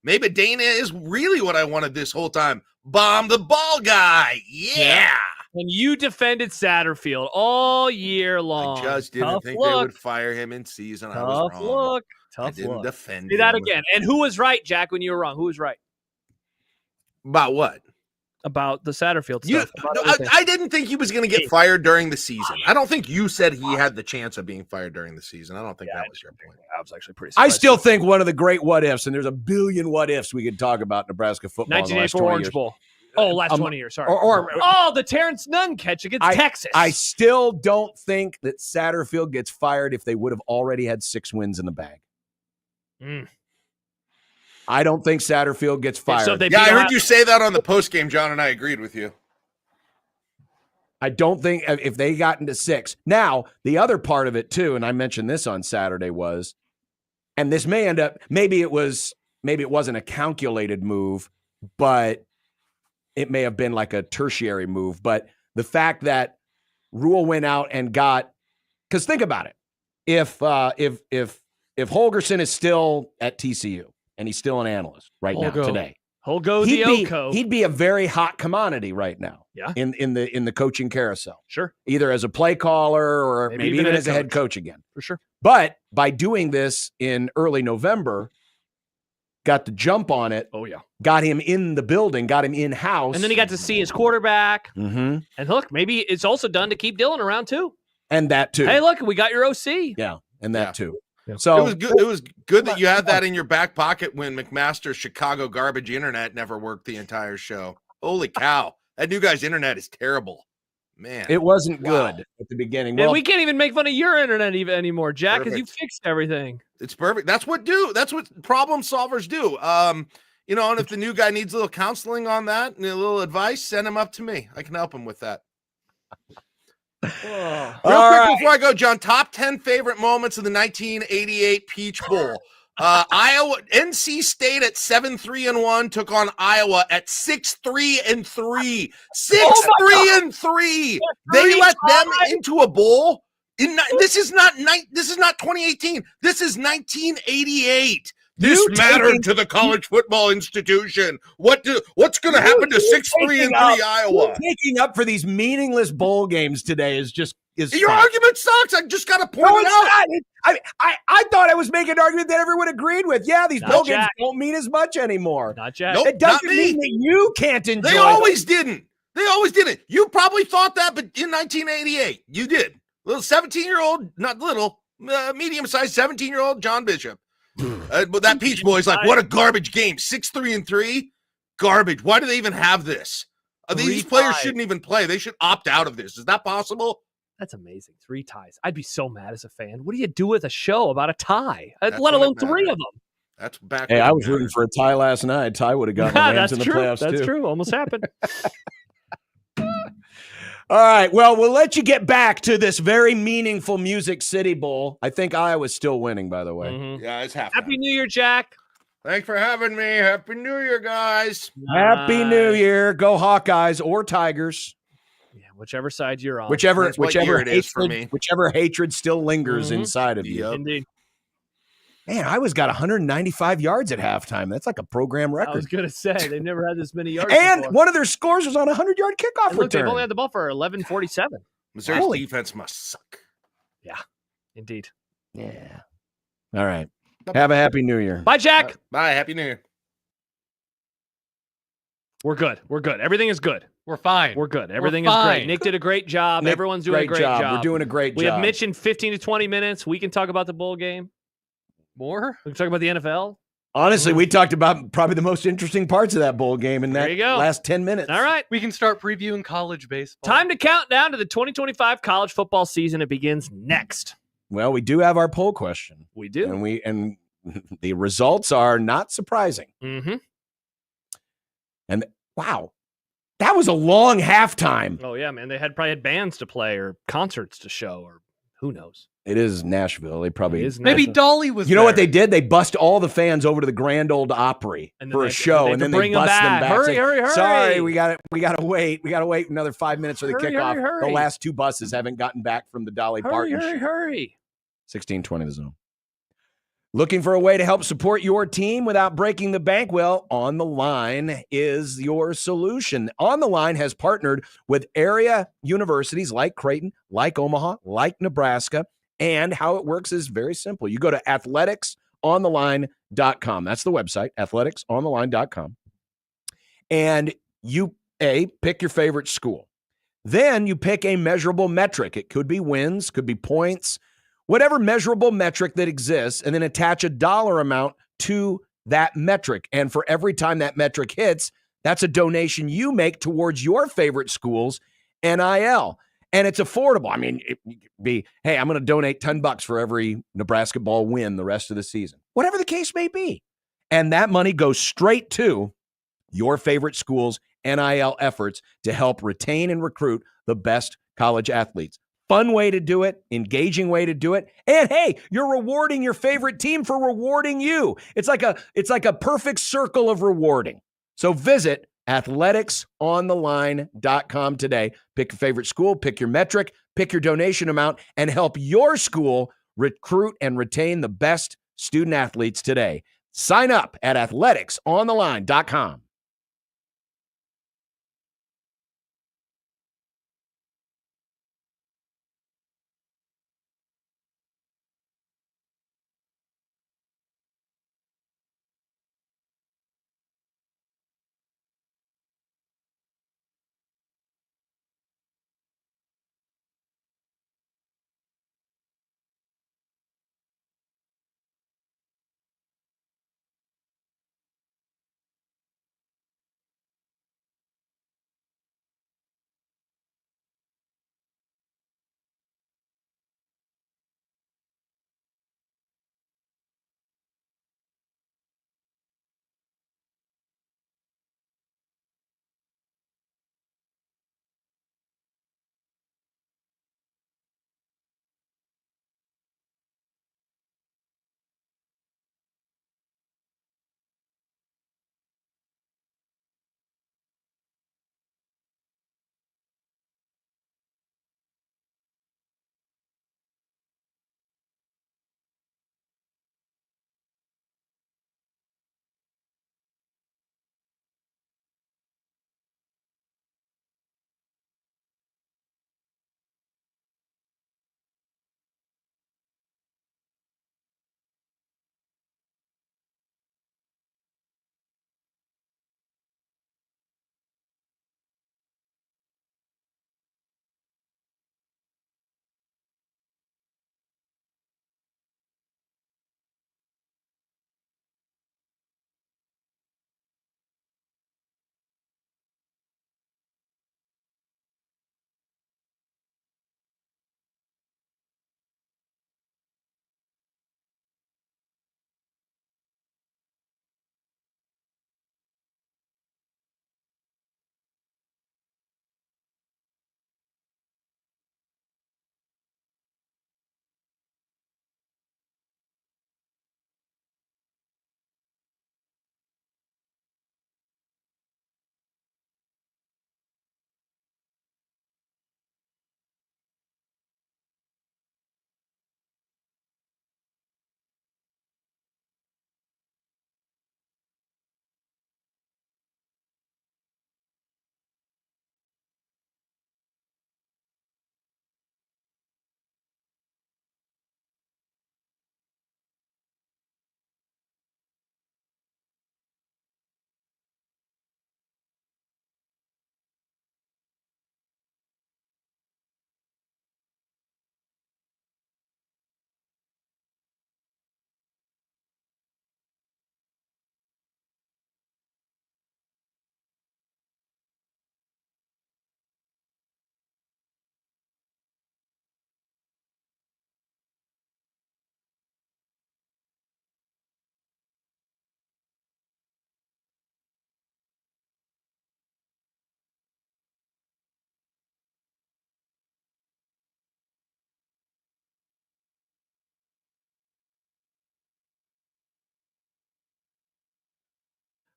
maybe Dana is really what I wanted this whole time. Bomb the ball guy. Yeah. And you defended Satterfield all year long. I just didn't think they would fire him in season. I was wrong. I didn't defend him. Say that again. And who was right, Jack, when you were wrong? Who was right? About what? About the Satterfield stuff. I didn't think he was going to get fired during the season. I don't think you said he had the chance of being fired during the season. I don't think that was your point. I was actually pretty surprised. I still think one of the great what ifs, and there's a billion what ifs we could talk about Nebraska football. 1984 Orange Bowl. Oh, last 20 years. Sorry. The Terrence Nunn catch against Texas. I still don't think that Satterfield gets fired if they would have already had 6 wins in the bag. I don't think Satterfield gets fired. I heard you say that on the post game, John, and I agreed with you. I don't think if they got into 6. Now, the other part of it too, and I mentioned this on Saturday was, and this may end up, maybe it wasn't a calculated move, but it may have been like a tertiary move. But the fact that Rule went out and got, because think about it, if Holgerson is still at TCU and he's still an analyst today, he'd be a very hot commodity right now. Yeah. In the coaching carousel. Sure. Either as a play caller or maybe even as a head coach again. For sure. But by doing this in early November, got the jump on it. Oh, yeah. Got him in the building, got him in-house. And then he got to see his quarterback. Mm-hmm. And look, maybe it's also done to keep Dylan around too. And that too. Hey, look, we got your OC. Yeah, and that too. Yeah. So it was good that you had that in your back pocket when McMaster's Chicago garbage internet never worked the entire show. Holy cow. That new guy's internet is terrible. Man. It wasn't good at the beginning. Well, we can't even make fun of your internet even anymore, Jack, because you fixed everything. It's perfect. That's what problem solvers do. And if the new guy needs a little counseling on that and a little advice, send him up to me. I can help him with that. Real quick before I go, John, top 10 favorite moments of the 1988 Peach Bowl. Iowa, NC State at 7-3-1 took on Iowa at 6-3-3. 6-3-3. They let them into a bowl. This is not 2018. This is 1988. This mattered to the college football institution. What's going to happen to 6-3-3 Iowa? Taking up for these meaningless bowl games today is your argument sucks. I just got to point it out. I thought I was making an argument that everyone agreed with. Yeah, these bowl games don't mean as much anymore. Not Jack. Nope, it doesn't mean that you can't enjoy. They always didn't. They always didn't. You probably thought that, but in 1988, you did. Little 17-year-old, not little, medium-sized 17-year-old John Bishop. But that Peach Boy's like, what a garbage game. 6-3-3, garbage. Why do they even have this? These players shouldn't even play. They should opt out of this. Is that possible? That's amazing. 3 ties. I'd be so mad as a fan. What do you do with a show about a tie? Let alone 3 of them. That's back. Hey, I was rooting for a tie last night. Tie would have gotten the Rams in the playoffs That's too. true. Almost happened. All right. Well, we'll let you get back to this very meaningful Music City Bowl. I think Iowa's still winning, by the way. Mm-hmm. Yeah, it's half. Happy New Year, Jack. Thanks for having me. Happy New Year, guys. Happy New Year. Go Hawkeyes or Tigers. Yeah, whichever side you're on. Whichever it is for me. Whichever hatred still lingers inside of you. Yep. Indeed. Man, Iowa's got 195 yards at halftime. That's like a program I was record. going to say, they've never had this many yards And before. one of their scores was on a 100-yard kickoff And look, they've return. only had the ball for 11:47. Missouri's defense must suck. Yeah, indeed. Yeah. All right. Have a happy New Year. Bye, Jack. Bye. Happy New Year. We're good. We're good. Everything is good. We're fine. We're good. Everything We're is great. fine. Nick did a great job. Nick, Everyone's doing a great job. We're doing a great job. We have Mitch in 15 to 20 minutes. We can talk about the bowl game. More? We can talk about the NFL. Honestly, we talked about probably the most interesting parts of that bowl game in There that you go. last 10 minutes. All right. We can start previewing college baseball. Time to count down to the 2025 college football season. It begins next. Well, we do have our poll question. We do. And the results are not surprising. Mm-hmm. And wow, that was a long halftime. Oh, yeah, man. They probably had bands to play or concerts to show or who knows. It is Nashville. They probably Maybe Dolly was You know there. what they did? They bust all the fans over to the Grand Ole Opry for a show, and then they bust them back. Hurry, saying, hurry, hurry. Sorry, we got to wait. We got to wait another 5 minutes for the Hurry, kickoff. hurry, hurry. The last 2 buses haven't gotten back from the Dolly Hurry, partnership. hurry. 1620 the zone. Looking for a way to help support your team without breaking the bank? Well, On the Line is your solution. On the Line has partnered with area universities like Creighton, like Omaha, like Nebraska, and how it works is very simple. You go to athleticsontheline.com. That's the website, athleticsontheline.com. And you, pick your favorite school. Then you pick a measurable metric. It could be wins, could be points, whatever measurable metric that exists, and then attach a dollar amount to that metric. And for every time that metric hits, that's a donation you make towards your favorite school's NIL. And it's affordable. I mean, it could be, hey, I'm going to donate $10 for every Nebraska ball win the rest of the season, whatever the case may be. And that money goes straight to your favorite school's NIL efforts to help retain and recruit the best college athletes. Fun way to do it, engaging way to do it. And hey, you're rewarding your favorite team for rewarding you. It's like a perfect circle of rewarding. So visit athleticsontheline.com today. Pick your favorite school, pick your metric, pick your donation amount, and help your school recruit and retain the best student athletes today. Sign up at athleticsontheline.com.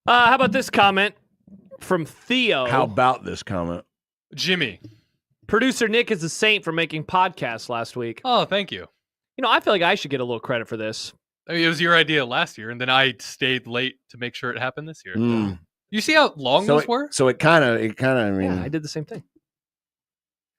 How about this comment from Theo? How about this comment? Jimmy. Producer Nick is a saint for making podcasts last week. Oh, thank you. You know, I feel like I should get a little credit for this. I mean, it was your idea last year, and then I stayed late to make sure it happened this year. Mm. You see how long those were? So it kind of, I mean, Yeah, I did the same thing.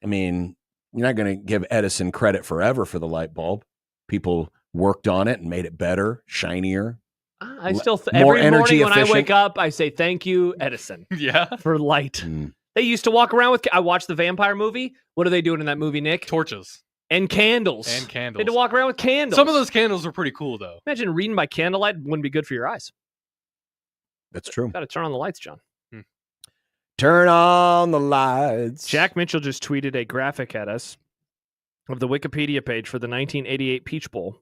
I mean, you're not going to give Edison credit forever for the light bulb. People worked on it and made it better, shinier. I still more every energy morning when I efficient. wake up, I say thank you, Edison, Yeah. for light. Mm. They used to walk around with. I watched the vampire movie. What are they doing in that movie, Nick? Torches. And candles. And They candles. had to walk around with candles. Some of those candles are pretty cool, though. Imagine reading by candlelight wouldn't be good for your eyes. That's true. Got to turn on the lights, John. Turn on the lights. Jack Mitchell just tweeted a graphic at us of the Wikipedia page for the 1988 Peach Bowl.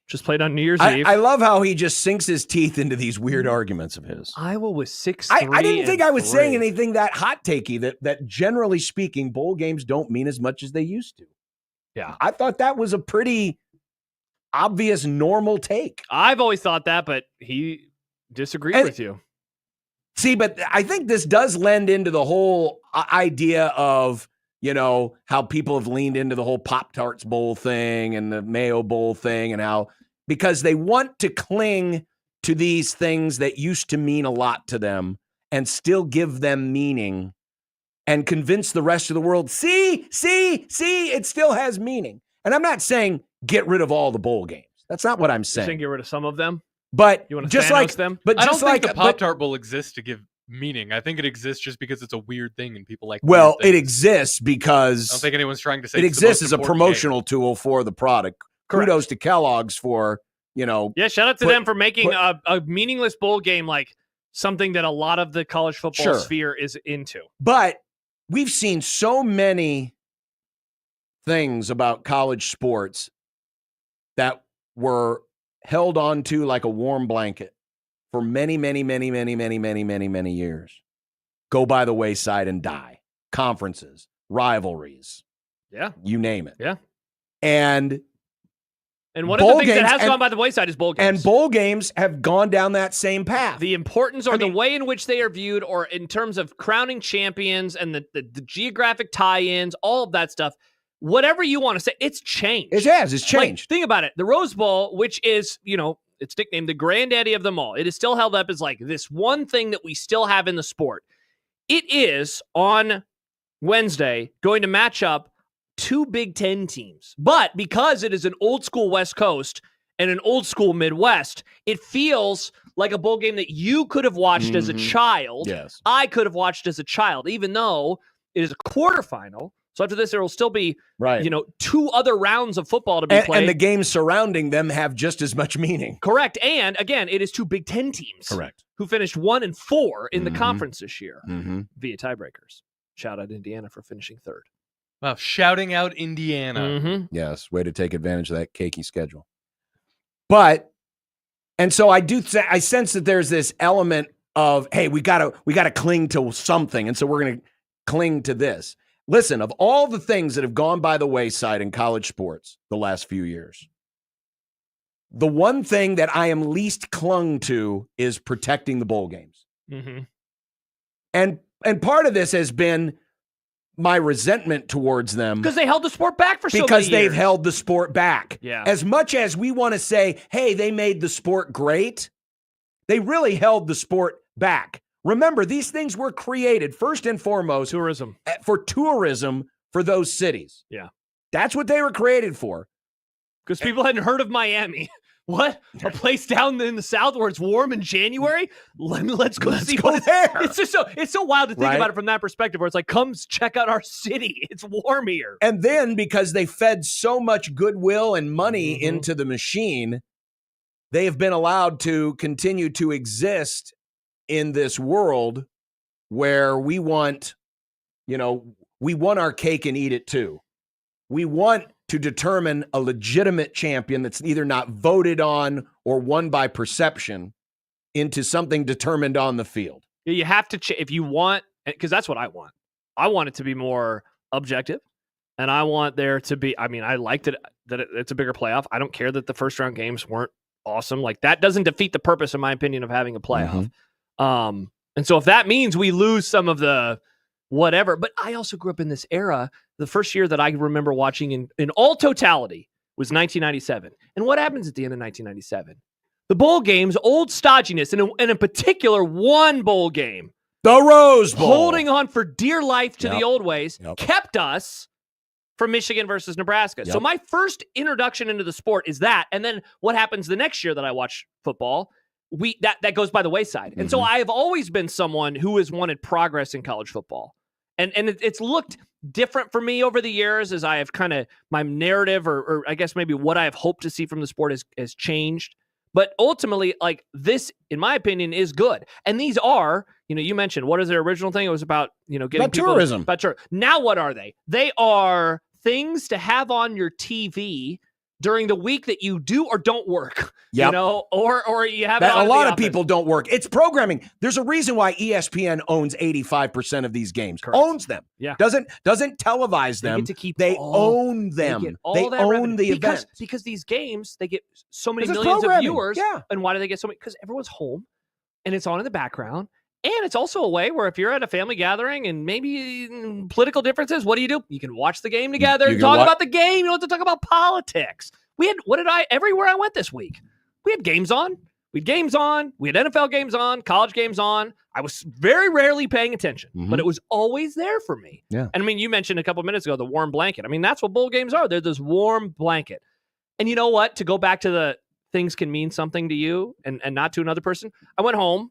Just played on New Year's Eve. I love how he just sinks his teeth into these weird arguments of his. Iowa was 6-3. I didn't think I was 3. saying anything that hot takey, that generally speaking, bowl games don't mean as much as they used to. Yeah. I thought that was a pretty obvious, normal take. I've always thought that, but he disagreed And- with you. See, but I think this does lend into the whole idea of, you know, how people have leaned into the whole Pop-Tarts Bowl thing and the Mayo Bowl thing and how, because they want to cling to these things that used to mean a lot to them and still give them meaning and convince the rest of the world, see, it still has meaning. And I'm not saying get rid of all the bowl games. That's not what I'm You're saying. saying get rid of some of them? But You want to just Thanos like them? but I just don't think like the Pop-Tart Bowl exists to give meaning. I think it exists just because it's a weird thing and people like well, weird it things. exists because I don't think anyone's trying to say it it's the exists most as a important promotional tool for the product. Correct. Kudos to Kellogg's for, you know, Yeah, shout out to Put- them for making put- a meaningless bowl game like something that a lot of the college football Sure. sphere is into. but we've seen so many things about college sports that were held onto like a warm blanket for many years go by the wayside and die. Conferences, rivalries, Yeah. you name it. Yeah. And And one of Bowl the things that games has and- gone by the wayside is bowl games. and bowl games have gone down that same path. The importance or I the mean- way in which they are viewed, or in terms of crowning champions and the geographic tie-ins, all of that stuff, whatever you want to say, it's changed. It has. It's Like, changed. think about it. The Rose Bowl, which is, you know, it's nicknamed the granddaddy of them all. It is still held up as like this one thing that we still have in the sport. It is on Wednesday going to match up two Big Ten teams. But because it is an old school West Coast and an old school Midwest, it feels like a bowl game that you could have watched as a Mhm. child. Yes. I could have watched as a child, even though it is a quarterfinal. So after this, there will still be, Right. you know, two other rounds of football to be played. And the games surrounding them have just as much meaning. Correct. And again, it is two Big Ten teams who finished 1-4 in the Mhm. conference this year Mm-hmm. via tiebreakers. Shout out Indiana for finishing third. Wow, shouting out Indiana. Mm-hmm. Yes, way to take advantage of that cakey schedule. But, and so I sense that there's this element of, hey, we gotta cling to something, and so we're gonna cling to this. Listen, of all the things that have gone by the wayside in college sports the last few years, the one thing that I am least clung to is protecting the bowl games. Mm-hmm. And part of this has been my resentment towards them Because they held the sport back for so many because they've years. held the sport back. Yeah. As much as we want to say, hey, they made the sport great, they really held the sport back. Remember, these things were created first and foremost tourism for tourism for those cities. Yeah. That's what they were created for. Because people hadn't heard of Miami. What? A place down in the South where it's warm in January? Let's go see go what it's there. It's just it's so wild to think Right? about it from that perspective where it's like, come check out our city. It's warm here. And then because they fed so much goodwill and money Mhm. into the machine, they have been allowed to continue to exist in this world where we want, we want our cake and eat it too. We want to determine a legitimate champion that's either not voted on or won by perception into something determined on the field. You have to, if you want, because that's what I want. I want it to be more objective. And I want there to be, I liked it that it's a bigger playoff. I don't care that the first round games weren't awesome. Like that doesn't defeat the purpose, in my opinion, of having a playoff. And so if that means we lose some of the whatever, but I also grew up in this era. The first year that I remember watching in all totality was 1997. And what happens at the end of 1997? The bowl games, old stodginess, and in particular, one bowl game, the Rose Bowl, holding on for dear life to Yep. the old ways, Yep. kept us from Michigan versus Nebraska. Yep. So my first introduction into the sport is that. And then what happens the next year that I watch football, that goes by the wayside. And so I have always been someone who has wanted progress in college football. And it's looked different for me over the years as I have kind of my narrative or I guess maybe what I have hoped to see from the sport has changed. But ultimately, like this, in my opinion, is good. And these are, you mentioned, what is their original thing? It was about, getting About people. tourism. About tourism. Now what are they? They are things to have on your TV during the week that you do or don't work. Yep. Or you have That it a on in lot the of office. people don't work. It's programming. There's a reason why ESPN owns 85% of these games. Correct. Owns them. Yeah. Doesn't televise They them. get to keep They all- own them. They get all They that own revenue. the event. Because these games, they get so many 'Cause it's millions of programming. viewers. Yeah. And why do they get so many? Because everyone's home and it's on in the background. And it's also a way where if you're at a family gathering and maybe political differences, what do? You can watch the game together You and can talk wa- about the game. You don't have to talk about politics. Everywhere I went this week, we had games on. We had games on. We had NFL games on, college games on. I was very rarely paying attention, but it was always there for me. Yeah. And I mean, you mentioned a couple of minutes ago the warm blanket. I mean, that's what bowl games are. They're this warm blanket. And you know what? To go back to the things can mean something to you and not to another person. I went home,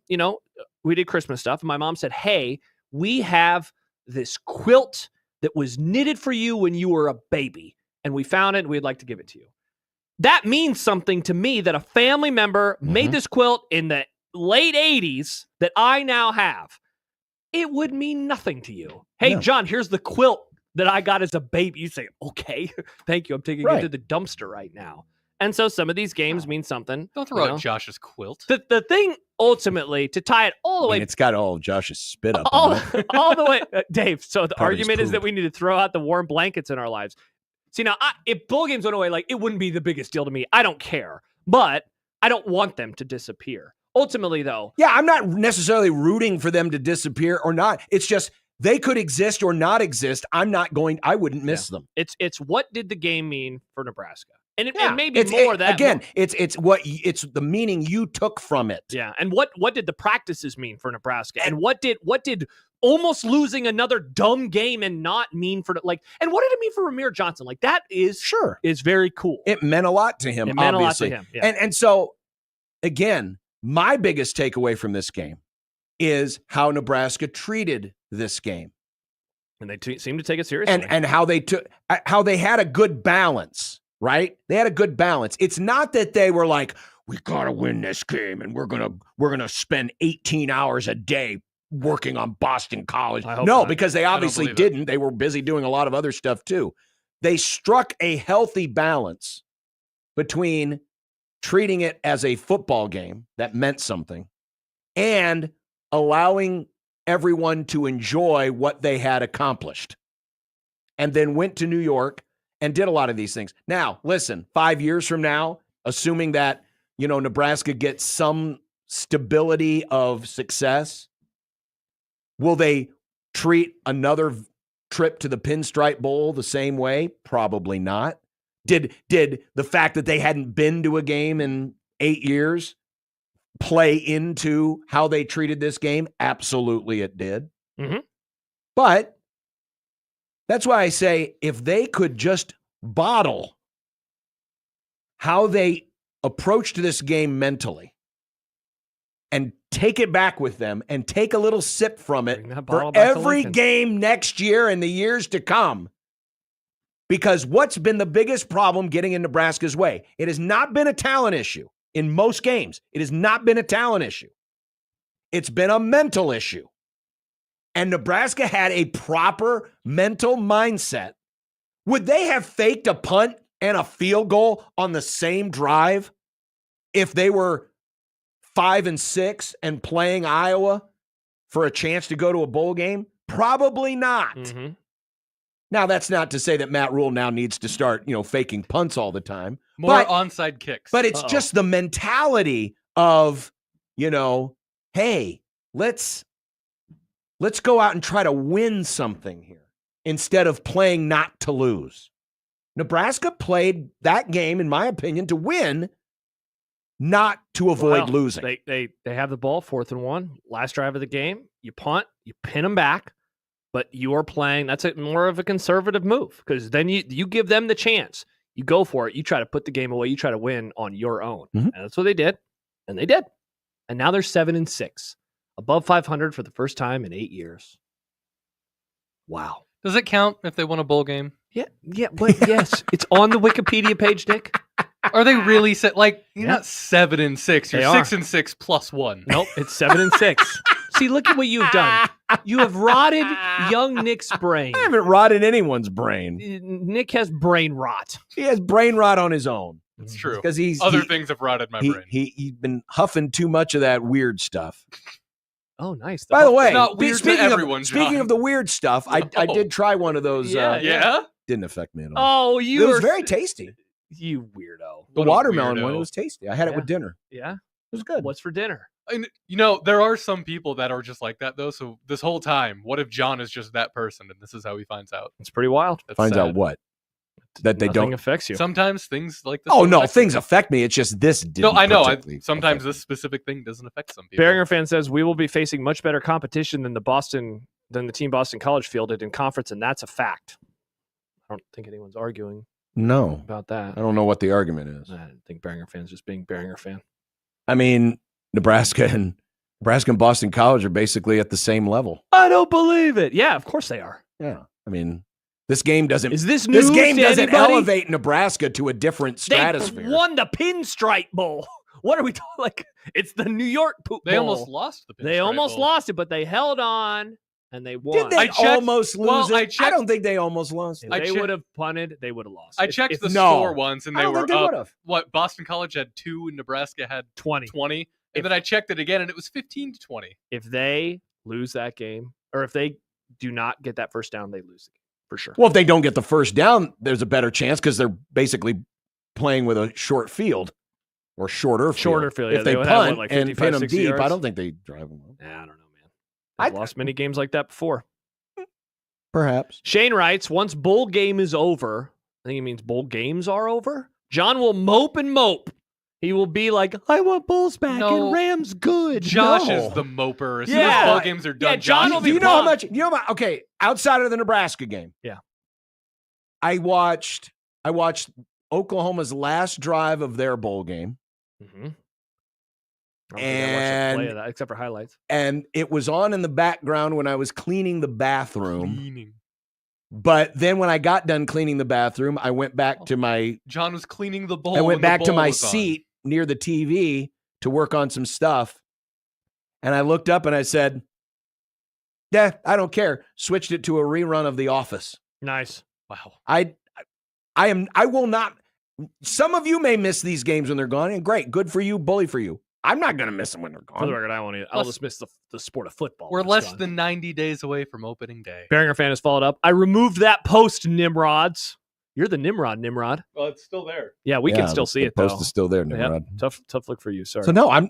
we did Christmas stuff. And my mom said, hey, we have this quilt that was knitted for you when you were a baby. And we found it and we'd like to give it to you. That means something to me that a family member made this quilt in the late 80s that I now have. It would mean nothing to you. Hey, No. John, here's the quilt that I got as a baby. You say, okay, thank you. I'm taking it to the dumpster right now. And so some of these games mean something. Don't throw out Josh's quilt. The thing ultimately to tie it all the way It's got all Josh's spit up all, on it. all the way, Dave. So the Part of his argument is that poop. we need to throw out the warm blankets in our lives. See, now, if bowl games went away, it wouldn't be the biggest deal to me. I don't care, but I don't want them to disappear. Ultimately, though. Yeah, I'm not necessarily rooting for them to disappear or not. It's just they could exist or not exist. I wouldn't miss them. It's what did the game mean for Nebraska? And it, Yeah, and maybe more that again, it's the meaning you took from it. Yeah, and what did the practices mean for Nebraska? And what did almost losing another dumb game and not mean for and what did it mean for Ramir Johnson? That is very cool. It meant a lot to him. It meant obviously. a lot to him. Yeah. And so again, my biggest takeaway from this game is how Nebraska treated this game. And they seem to take it seriously. And how they had a good balance, right? They had a good balance. It's not that they were like, we got to win this game and we're going to spend 18 hours a day working on Boston College. I hope No, not. because they obviously believe it. didn't. They were busy doing a lot of other stuff too. They struck a healthy balance between treating it as a football game that meant something and allowing everyone to enjoy what they had accomplished, and then went to New York and did a lot of these things. Now, listen, 5 years from now, assuming that, Nebraska gets some stability of success, will they treat another trip to the Pinstripe Bowl the same way? Probably not. Did the fact that they hadn't been to a game in 8 years play into how they treated this game? Absolutely it did. Mm-hmm. But that's why I say if they could just bottle how they approached this game mentally and take it back with them and take a little sip from it Bring that for bottle back to every Lincoln. game next year and the years to come. Because what's been the biggest problem getting in Nebraska's way? It has not been a talent issue in most games. It has not been a talent issue. It's been a mental issue. And Nebraska had a proper mental mindset. Would they have faked a punt and a field goal on the same drive if they were 5-6 and playing Iowa for a chance to go to a bowl game? Probably not. Mm-hmm. Now, that's not to say that Matt Rule now needs to start, faking punts all the time. More onside kicks. But it's just the mentality of, hey, let's go out and try to win something here instead of playing not to lose. Nebraska played that game, in my opinion, to win, not to avoid losing. They have the ball, 4th and 1, last drive of the game. You punt, you pin them back, but you are playing. That's more of a conservative move because then you give them the chance. You go for it. You try to put the game away. You try to win on your own. Mm-hmm. And that's what they did. And they did. And now they're 7-6, above 500 for the first time in 8 years. Wow. Does it count if they won a bowl game? Yeah, but yes, it's on the Wikipedia page, Nick. Are they really you're not 7-6, you're They are. 6-6 plus 1. Nope, it's 7-6. See, look at what you've done. You have rotted young Nick's brain. I haven't rotted anyone's brain. Nick has brain rot. He has brain rot on his own. It's true. Because other things have rotted my brain. He's been huffing too much of that weird stuff. Oh, nice. By the way, It's not weird to everyone, speaking John. of the weird stuff, I did try one of those. Yeah? Didn't affect me at all. Oh, It you was are very tasty. you weirdo. The What a watermelon weirdo. one, it was tasty. I had it with dinner. Yeah. It was good. What's for dinner? And, there are some people that are just like that, though. So this whole time, what if John is just that person and this is how he finds out? It's pretty wild. That's Finds out sad. what? That they Nothing don't. affects you. Sometimes things like this. Oh don't no, affect things you. affect me. It's just this didn't. No, I know. particularly Sometimes affect this me. specific thing doesn't affect some people. Barringer fan says we will be facing much better competition than the team Boston College fielded in conference, and that's a fact. I don't think anyone's arguing No, about that. I don't know what the argument is. I think Barringer fan's just being Barringer fan. I mean, Nebraska and Boston College are basically at the same level. I don't believe it. Yeah, of course they are. Yeah, I mean, this game doesn't. Is this news This game to doesn't anybody? elevate Nebraska to a different stratosphere. They won the Pinstripe Bowl. What are we talking? Like, it's the New York Bowl. They almost lost the. They Pinstripe almost Bowl. lost it, but they held on and they won. Did they I checked- almost lose well, it? I I don't think they almost lost If it. they checked- would have punted, they would have lost. I If- checked if the No. score once, and I they don't were think they up. would've. What Boston College had 2, and Nebraska had 20. 20, and then I checked it again, and it was 15-20. If they lose that game, or if they do not get that first down, they lose the game for sure. Well, if they don't get the first down, there's a better chance because they're basically playing with a short field or shorter field. Yeah, If they would have, punt like and 55, pin them 60 deep, yards. I don't think they drive them. Nah, I don't know, man. I've lost many games like that before. Perhaps. Shane writes, once bowl game is over, I think he means bowl games are over, John will mope and mope. He will be like, I want Bulls back No. and Rams good. Josh No. is the moper. As soon Yeah. as ball games are done, Yeah, John Josh will is be Do you the know how pumped. much? You know about? Okay, outside of the Nebraska game, Yeah. I watched Oklahoma's last drive of their bowl game, Mm-hmm. I don't think I watched a play And- of that, except for highlights. and it was on in the background when I was cleaning the bathroom. cleaning. But then when I got done cleaning the bathroom, I went back to my John was cleaning the bowl. I when went the back to bowl my was on. seat near the TV to work on some stuff. And I looked up and I said, yeah, I don't care. Switched it to a rerun of The Office. Nice. Wow. I will not. Some of you may miss these games when they're gone. And great. Good for you. Bully for you. I'm not going to miss them when they're For the gone. record, I won't. I'll Less- just miss the sport of football. We're when it's less gone. than 90 days away from opening day. Barringer fan has followed up. I removed that post, Nimrods. You're the Nimrod. Well, it's still there. Yeah, we can still see the it though. post is still there, Yep. Nimrod. Tough look for you. Sorry. So no, I'm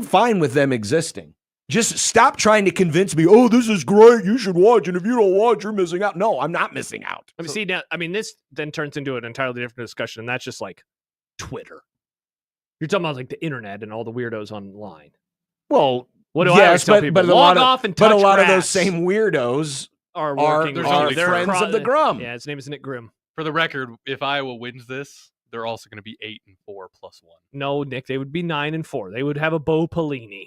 fine with them existing. Just stop trying to convince me, oh, this is great. You should watch. And if you don't watch, you're missing out. No, I'm not missing out. I mean, see now. I mean, this then turns into an entirely different discussion, and that's just like Twitter. You're talking about like the internet and all the weirdos online. Well, What do I always tell people? a Log lot of, off and but touch a lot of those grass. same weirdos are are, working. There's are only they're friends of the Grum. Yeah, his name is Nick Grimm. For the record, if Iowa wins this, they're also going to be 8-4 plus 1. No, Nick, they would be 9-4. They would have a Bo Pelini.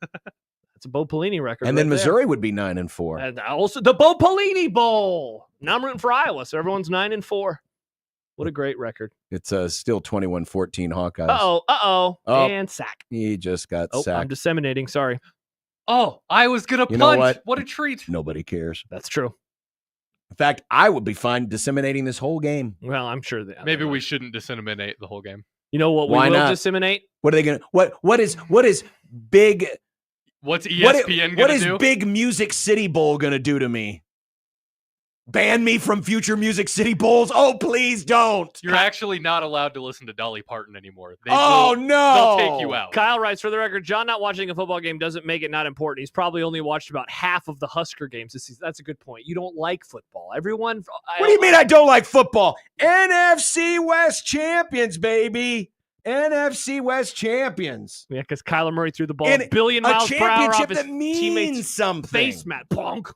That's a Bo Pelini record. And then right there. Missouri would be 9-4. And also the Bo Pelini Bowl. Now I'm rooting for Iowa, so everyone's 9-4. What a great record. It's still 21-14 Hawkeyes. Oh, Oh. and sack. He just got Oh, I'm sacked. disseminating. Sorry. Oh, Iowa's going to You know punt. what? A treat. Nobody cares. That's true. In fact, I would be fine disseminating this whole game. Well, I'm sure that Maybe we shouldn't disseminate the whole game. You know what we Why will not? disseminate? What are they going to what is big What's E what, ESPN what going is to do? Big Music City Bowl going to do to me? ban me from future Music City Bowls. Oh, please don't. You're actually not allowed to listen to Dolly Parton anymore. No. They'll take you out. Kyle writes, for the record, John not watching a football game doesn't make it not important. He's probably only watched about half of the Husker games this season. That's a good point. You don't like football. Everyone. What do you mean I don't like football? NFC West champions, baby. NFC West champions. Yeah, because Kyler Murray threw the ball And a billion miles per hour off his that means teammate's something. face, Matt. Bonk.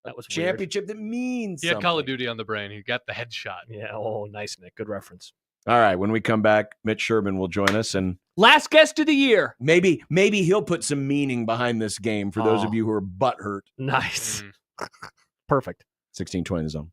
That was weird. Championship that means He had something. Call of Duty on the brain. He got the headshot. Yeah. Oh, nice, Nick. Good reference. All right. When we come back, Mitch Sherman will join us, and Last guest of the year. maybe he'll put some meaning behind this game for those of you who are butthurt. Nice. Perfect. 1620 in the zone.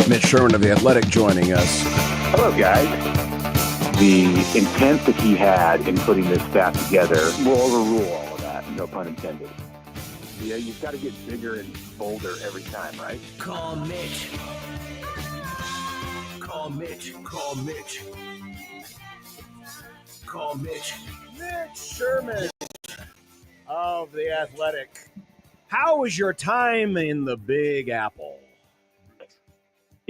Mitch Sherman of The Athletic joining us. Hello, guys. The intent that he had in putting this staff together will overrule all of that, no pun intended. Yeah, you've got to get bigger and bolder every time, right? Call Mitch. Call Mitch. Call Mitch. Call Mitch. Mitch Sherman of The Athletic. How was your time in the Big Apple?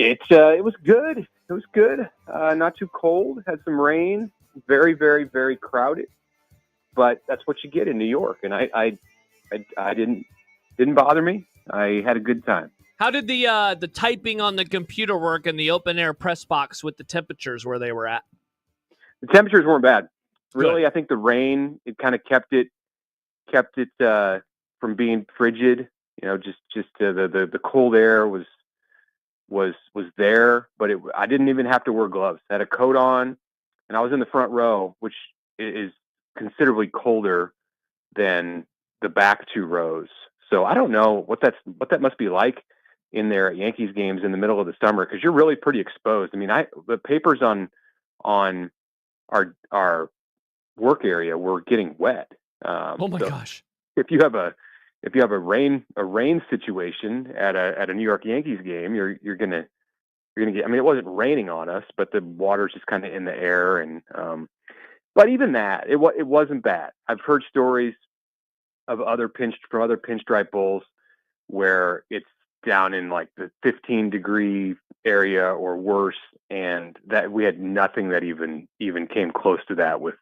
It was good. It was good. Not too cold. Had some rain. Very, very, very crowded. But that's what you get in New York, and I didn't bother me. I had a good time. How did the typing on the computer work in the open air press box with the temperatures where they were at? The temperatures weren't bad. Really, Good. I think the rain, it kind of kept it from being frigid. You know, just the cold air was there, but I didn't even have to wear gloves. I had a coat on, and I was in the front row, which is considerably colder than the back two rows. So I don't know what that must be like in their Yankees games in the middle of the summer, because you're really pretty exposed. I mean, the papers on our work area were getting wet. Oh my gosh! If you have a rain situation at a New York Yankees game, you're gonna get. I mean, it wasn't raining on us, but the water's just kind of in the air, and but even that, it wasn't bad. I've heard stories of other pinstripe bowls where it's down in like the 15-degree area or worse, and that we had nothing that even came close to that with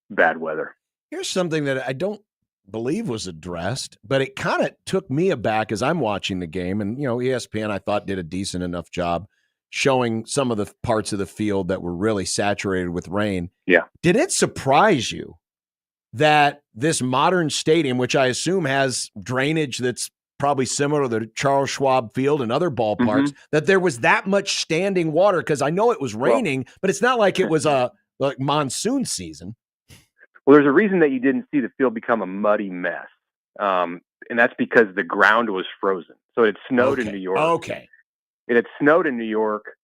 bad weather. Here's something that I don't believe was addressed, but it kind of took me aback as I'm watching the game. And, ESPN, I thought, did a decent enough job showing some of the parts of the field that were really saturated with rain. Yeah. Did it surprise you that this modern stadium, which I assume has drainage that's probably similar to the Charles Schwab Field and other ballparks, that there was that much standing water? Because I know it was raining, but it's not like it was a monsoon season. Well, there's a reason that you didn't see the field become a muddy mess, and that's because the ground was frozen. So it snowed in New York. Okay. It had snowed in New York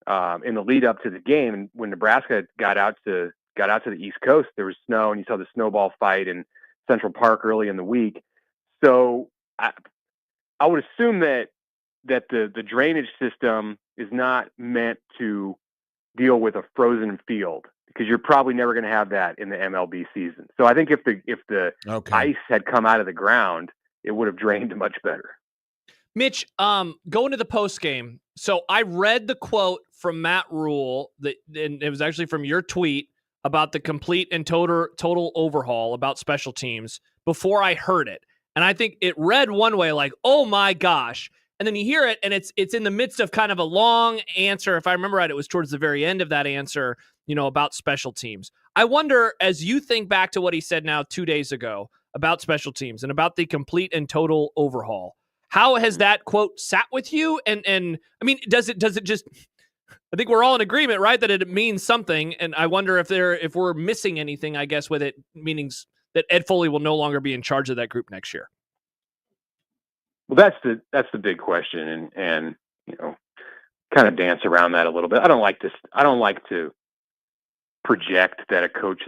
in the lead up to the game, and when Nebraska got out to the East Coast, there was snow, and you saw the snowball fight in Central Park early in the week. So I would assume that the drainage system is not meant to deal with a frozen field, because you're probably never going to have that in the MLB season. So I think if the ice had come out of the ground, it would have drained much better. Mitch, going to the post game. So I read the quote from Matt Rule and it was actually from your tweet about the complete and total overhaul about special teams before I heard it. And I think it read one way, like, oh my gosh. And then you hear it, and it's in the midst of kind of a long answer. If I remember right, it was towards the very end of that answer, about special teams. I wonder, as you think back to what he said now 2 days ago about special teams and about the complete and total overhaul, how has that quote sat with you? And I mean, does it just, I think we're all in agreement, right, that it means something. And I wonder if we're missing anything, I guess, with it, meaning that Ed Foley will no longer be in charge of that group next year. Well, that's the big question, and kind of dance around that a little bit. I don't like to project that a coach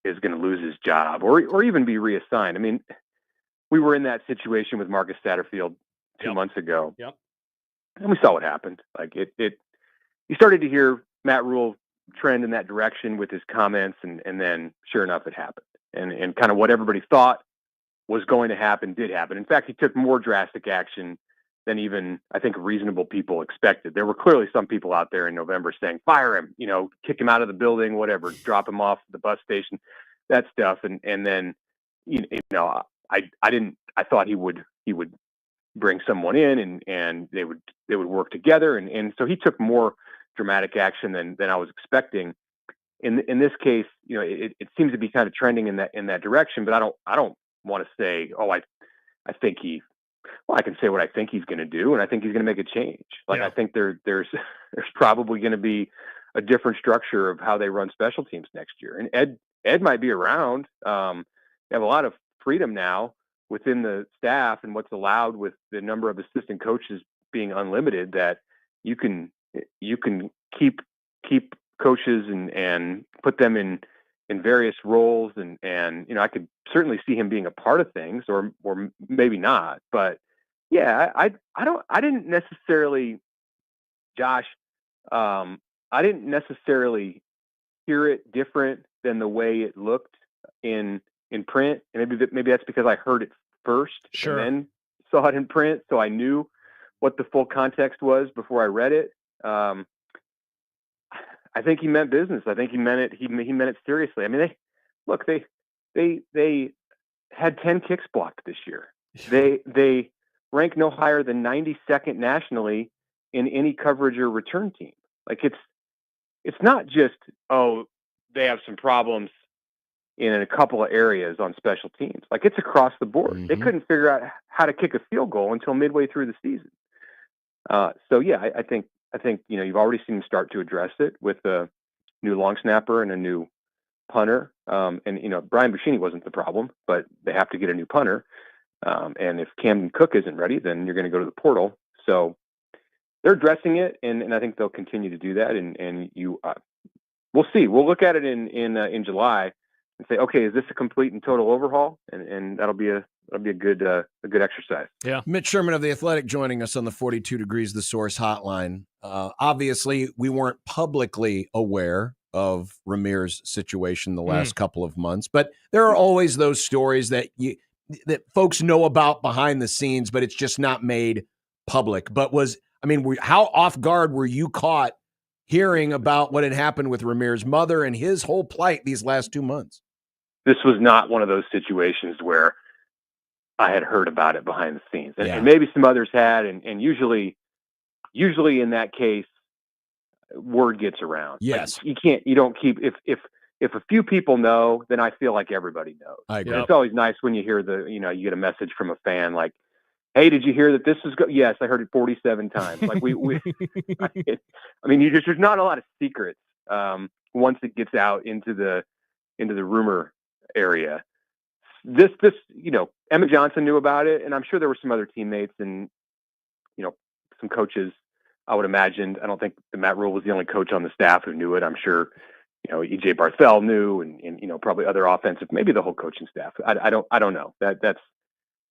is going to lose his job or even be reassigned. I mean, we were in that situation with Marcus Satterfield 2 months ago. Yep. And we saw what happened. Like you started to hear Matt Rule trend in that direction with his comments, and then sure enough, it happened. And kind of what everybody thought was going to happen did happen. In fact, he took more drastic action than even, I think, reasonable people expected. There were clearly some people out there in November saying, fire him, kick him out of the building, whatever, drop him off the bus station, that stuff. And then, I thought he would bring someone in and they would work together. And so he took more dramatic action than I was expecting. In this case, it seems to be kind of trending in that direction, but I don't want to say, I think I can say what I think he's going to do, and I think he's going to make a change. I think there's probably going to be a different structure of how they run special teams next year. And Ed might be around. They have a lot of freedom now within the staff and what's allowed with the number of assistant coaches being unlimited, that you can keep coaches and put them in various roles, and I could certainly see him being a part of things, or maybe not. But yeah, I didn't necessarily, Josh, I didn't necessarily hear it different than the way it looked in print, and maybe that's because I heard it first and then saw it in print, so I knew what the full context was before I read it. I think he meant business. I think he meant it. He meant it seriously. I mean, they had 10 kicks blocked this year. They rank no higher than 92nd nationally in any coverage or return team. Like it's not just, they have some problems in a couple of areas on special teams. Like, it's across the board. Mm-hmm. They couldn't figure out how to kick a field goal until midway through the season. So yeah, I think you've already seen them start to address it with a new long snapper and a new punter. And, Brian Buschini wasn't the problem, but they have to get a new punter. And if Camden Cook isn't ready, then you're going to go to the portal. So they're addressing it, and I think they'll continue to do that. And we'll see. We'll look at it in July and say, okay, is this a complete and total overhaul? And that'll be a good exercise. Yeah. Mitch Sherman of The Athletic joining us on the 42 Degrees The Source hotline. Obviously, we weren't publicly aware of Ramir's situation the last couple of months, but there are always those stories that folks know about behind the scenes, but it's just not made public. But how off guard were you caught hearing about what had happened with Ramir's mother and his whole plight these last 2 months? This was not one of those situations where I had heard about it behind the scenes, and maybe some others had, and usually in that case, word gets around. Yes, like, you don't keep if a few people know, then I feel like everybody knows. I agree. It's always nice when you hear you get a message from a fan like, "Hey, did you hear that this is Yes, I heard it 47 times. Like we there's not a lot of secrets once it gets out into the rumor area. This Emma Johnson knew about it, and I'm sure there were some other teammates and some coaches. I would imagine. I don't think Matt Rule was the only coach on the staff who knew it. I'm sure EJ Barthel knew, and probably other offensive, maybe the whole coaching staff. I don't know. That's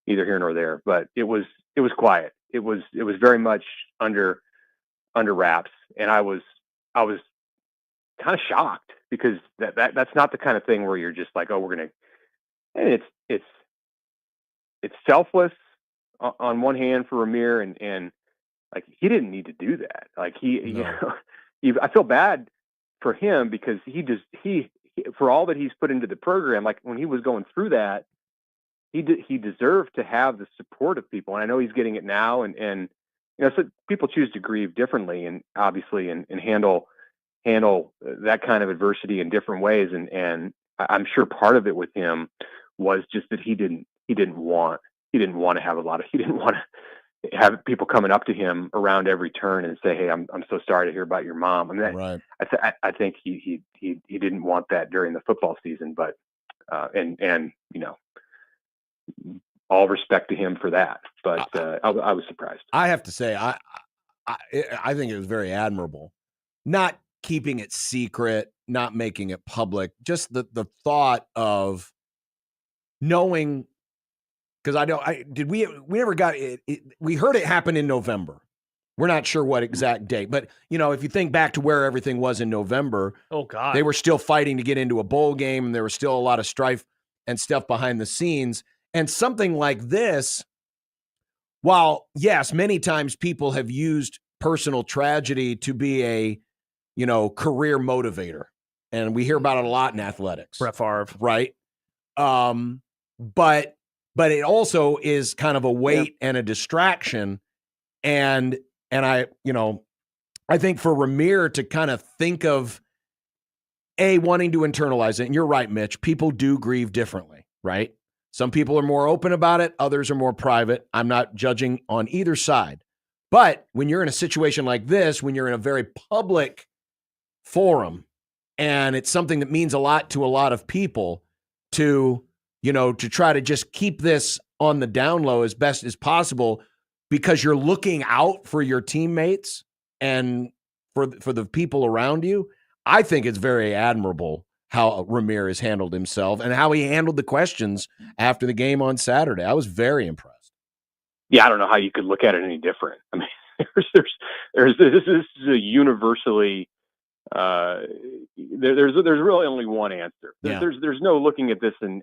neither here nor there. But it was quiet. It was very much under wraps, and I was kind of shocked because that's not the kind of thing where you're just like, oh, we're gonna. And it's selfless on one hand for Ramir, and like he didn't need to do that. Like I feel bad for him because he for all that he's put into the program. Like when he was going through that, he deserved to have the support of people, and I know he's getting it now. And so people choose to grieve differently, and obviously, and handle that kind of adversity in different ways. And I'm sure part of it with him was just that he didn't want to have people coming up to him around every turn and say, "Hey, I'm so sorry to hear about your mom." I mean, right. I think he didn't want that during the football season, but and all respect to him for that. But I was surprised. I have to say, I think it was very admirable, not keeping it secret, not making it public, just the thought of knowing. Because we never got it. We heard it happen in November. We're not sure what exact date, but if you think back to where everything was in November, oh God, they were still fighting to get into a bowl game, and there was still a lot of strife and stuff behind the scenes. And something like this, while yes, many times people have used personal tragedy to be a career motivator, and we hear about it a lot in athletics. Brett Favre, right? But it also is kind of a weight and a distraction. And I think for Ramir to kind of think of wanting to internalize it, and you're right, Mitch, people do grieve differently, right? Some people are more open about it. Others are more private. I'm not judging on either side. But when you're in a situation like this, when you're in a very public forum, and it's something that means a lot to a lot of people, to try to just keep this on the down low as best as possible because you're looking out for your teammates and for the people around you. I think it's very admirable how Ramir has handled himself and how he handled the questions after the game on Saturday. I was very impressed. Yeah, I don't know how you could look at it any different. I mean, this is a universally there's really only one answer. There's no looking at this and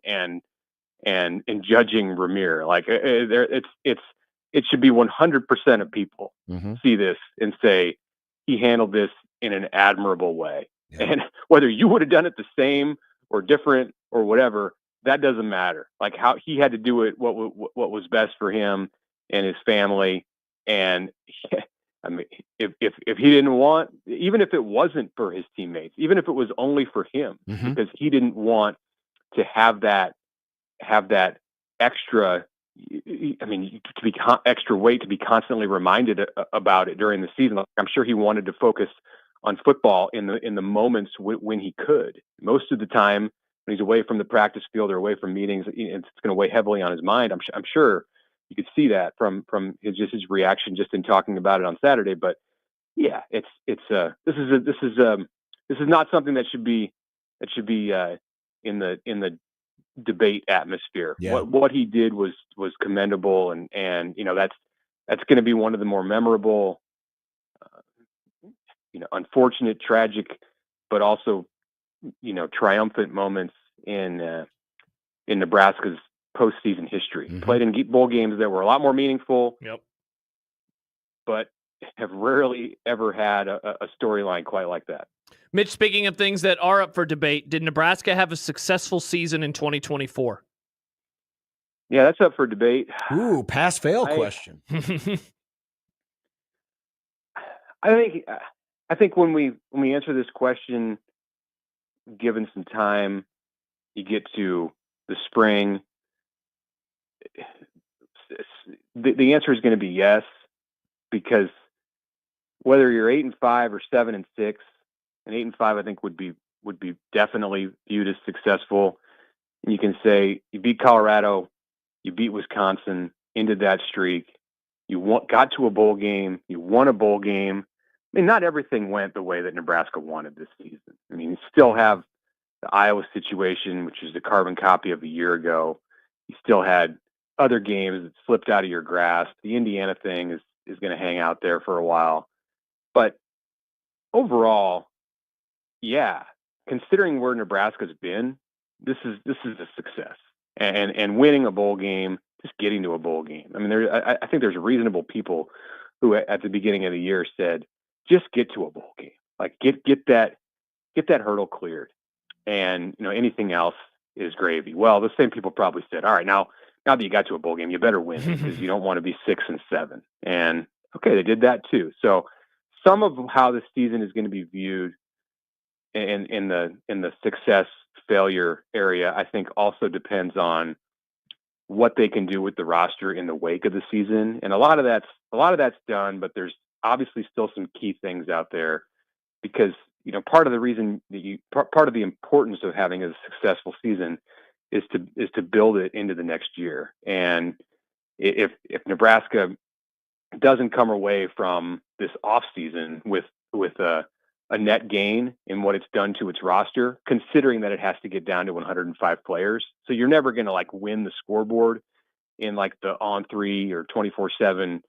judging Ramir. Like it should be 100% of people see this and say he handled this in an admirable way. Yeah. And whether you would have done it the same or different or whatever, that doesn't matter. Like how he had to do it, what was best for him and his family. And I mean, if he didn't want, even if it wasn't for his teammates, even if it was only for him, because he didn't want to have that extra, I mean, to be extra weight, to be constantly reminded about it during the season. Like, I'm sure he wanted to focus on football in the moments when he could. Most of the time when he's away from the practice field or away from meetings, it's going to weigh heavily on his mind. I'm sure you could see that from his reaction just in talking about it on Saturday. But yeah, this is not something that should be in the debate atmosphere. Yeah. What he did was commendable, and that's going to be one of the more memorable, unfortunate, tragic, but also triumphant moments in Nebraska's postseason history. Mm-hmm. Played in bowl games that were a lot more meaningful. Yep. But have rarely ever had a storyline quite like that. Mitch, speaking of things that are up for debate, did Nebraska have a successful season in 2024? Yeah, that's up for debate. Ooh, pass-fail question. I think when we answer this question, given some time, you get to the spring, the answer is going to be yes, because whether you're 8-5 or 7-6, and 8-5 I think would be definitely viewed as successful. And you can say you beat Colorado, you beat Wisconsin, ended that streak, got to a bowl game, you won a bowl game. I mean, not everything went the way that Nebraska wanted this season. I mean, you still have the Iowa situation, which is the carbon copy of a year ago. You still had other games that slipped out of your grasp. The Indiana thing is going to hang out there for a while. But overall, yeah, considering where Nebraska's been, this is a success. And winning a bowl game, just getting to a bowl game. I mean, I think there's reasonable people who at the beginning of the year said, just get to a bowl game. Like get that hurdle cleared. And anything else is gravy. Well, the same people probably said, all right, now that you got to a bowl game, you better win because you don't want to be 6-7. And okay, they did that too. So some of how this season is going to be viewed in the success failure area, I think also depends on what they can do with the roster in the wake of the season. And a lot of that's done, but there's obviously still some key things out there because, part of the reason part of the importance of having a successful season is to build it into the next year. And if Nebraska doesn't come away from this off season with a net gain in what it's done to its roster, considering that it has to get down to 105 players. So you're never going to win the scoreboard in the on-3 or 24/7,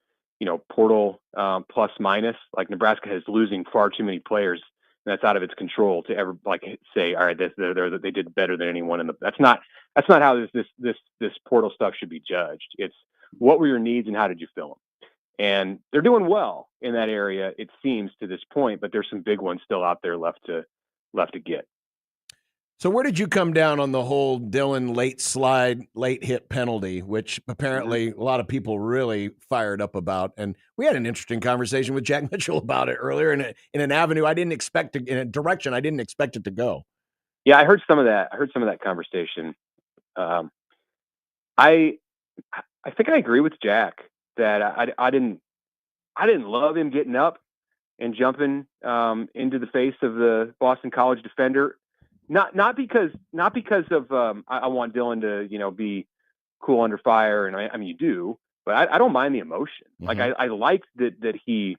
portal plus minus. Like Nebraska is losing far too many players, and that's out of its control to ever say, all right, they did better than anyone in the. That's not how this portal stuff should be judged. It's what were your needs and how did you fill them. And they're doing well in that area, it seems, to this point, but there's some big ones still out there left to get. So where did you come down on the whole Dylan late hit penalty, which apparently a lot of people really fired up about? And we had an interesting conversation with Jack Mitchell about it earlier in an avenue in a direction I didn't expect it to go. Yeah, I heard some of that conversation. I think I agree with Jack that I didn't love him getting up and jumping into the face of the Boston College defender. Not because of I want Dylan to be cool under fire, and I mean you do, but I don't mind the emotion. Mm-hmm. Like I liked that he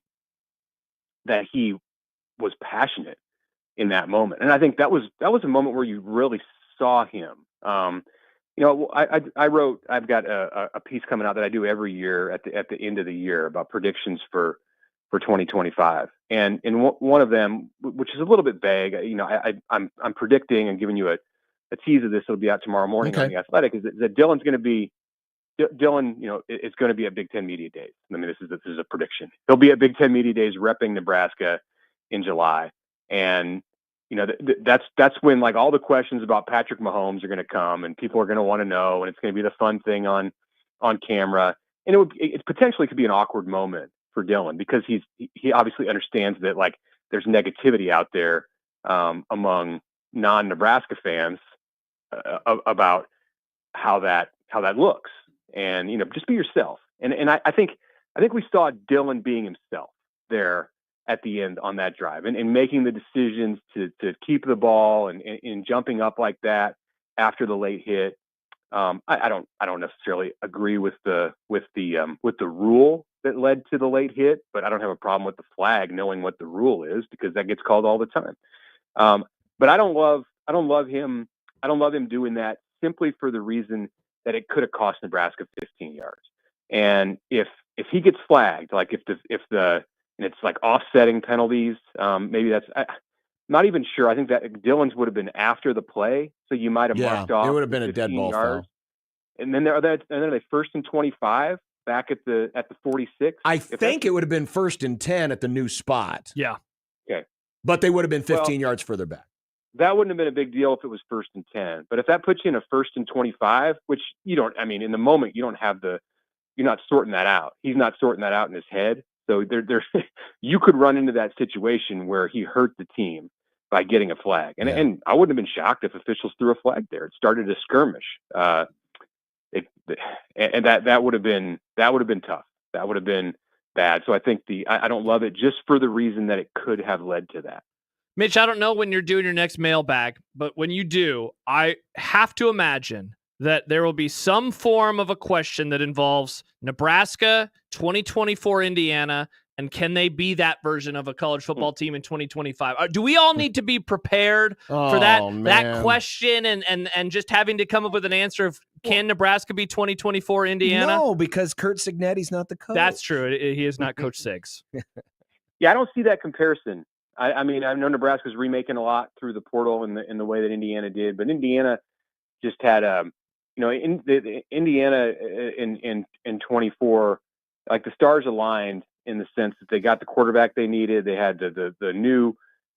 was passionate in that moment, and I think that was a moment where you really saw him. I've got a piece coming out that I do every year at the end of the year about predictions for 2025. And in one of them, which is a little bit vague, I'm predicting and giving you a tease of this. It'll be out tomorrow morning on The Athletic. Is that Dylan's going to be Dylan? It's going to be at Big Ten Media Days. I mean, this is a prediction. He'll be at Big Ten Media Days repping Nebraska in July, and that's when all the questions about Patrick Mahomes are going to come, and people are going to want to know, and it's going to be the fun thing on camera, and it potentially could be an awkward moment for Dylan because he obviously understands that there's negativity out there among non-Nebraska fans about how that looks, and just be yourself. And I think we saw Dylan being himself there at the end on that drive, and making the decisions to keep the ball and jumping up like that after the late hit. I don't necessarily agree with the rule that led to the late hit, but I don't have a problem with the flag knowing what the rule is, because that gets called all the time. But I don't love him doing that, simply for the reason that it could have cost Nebraska 15 yards. And if he gets flagged, like if the and it's like offsetting penalties, maybe that's. I'm not even sure. I think that Dillon's would have been after the play, so you might have marked off. It would have been a dead ball foul. And then are they first and 25 back at the 46? I think it would have been first and 10 at the new spot. Yeah. Okay. But they would have been 15 yards further back. That wouldn't have been a big deal if it was first and 10. But if that puts you in a first and 25, which you don't, I mean, in the moment you don't have you're not sorting that out. He's not sorting that out in his head. So you could run into that situation where he hurt the team by getting a flag. And I wouldn't have been shocked if officials threw a flag there. It started a skirmish. And that would have been tough. That would have been bad. So I think I don't love it, just for the reason that it could have led to that. Mitch, I don't know when you're doing your next mailbag, but when you do, I have to imagine that there will be some form of a question that involves Nebraska, 2024 Indiana, and can they be that version of a college football team in 2025? Do we all need to be prepared for that question and just having to come up with an answer of, can Nebraska be 2024 Indiana? No, because Curt Cignetti's not the coach. That's true. He is not Coach Sigs. Yeah, I don't see that comparison. I mean, I know Nebraska's remaking a lot through the portal in the way that Indiana did, but Indiana just had Indiana in 24, like the stars aligned in the sense that they got the quarterback they needed. They had the new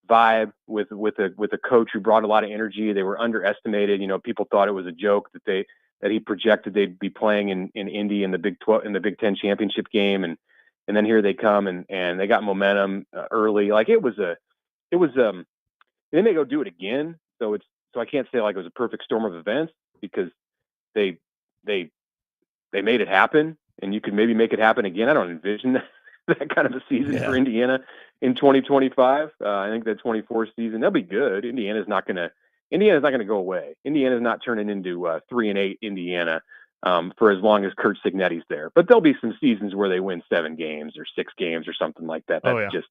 vibe with a coach who brought a lot of energy. They were underestimated. People thought it was a joke that he projected they'd be playing in Indy in the Big 12 in the Big 10 championship game, and then here they come and they got momentum early. Like it was they may go do it again. So I can't say like it was a perfect storm of events, because they made it happen, and you could maybe make it happen again. I don't envision that kind of a season for Indiana in 2025. I think that 24 season, they'll be good. Indiana's not going to go away. Indiana's not turning into 3-8 Indiana for as long as Curt Cignetti's there. But there'll be some seasons where they win 7 games or 6 games or something like that. That's just,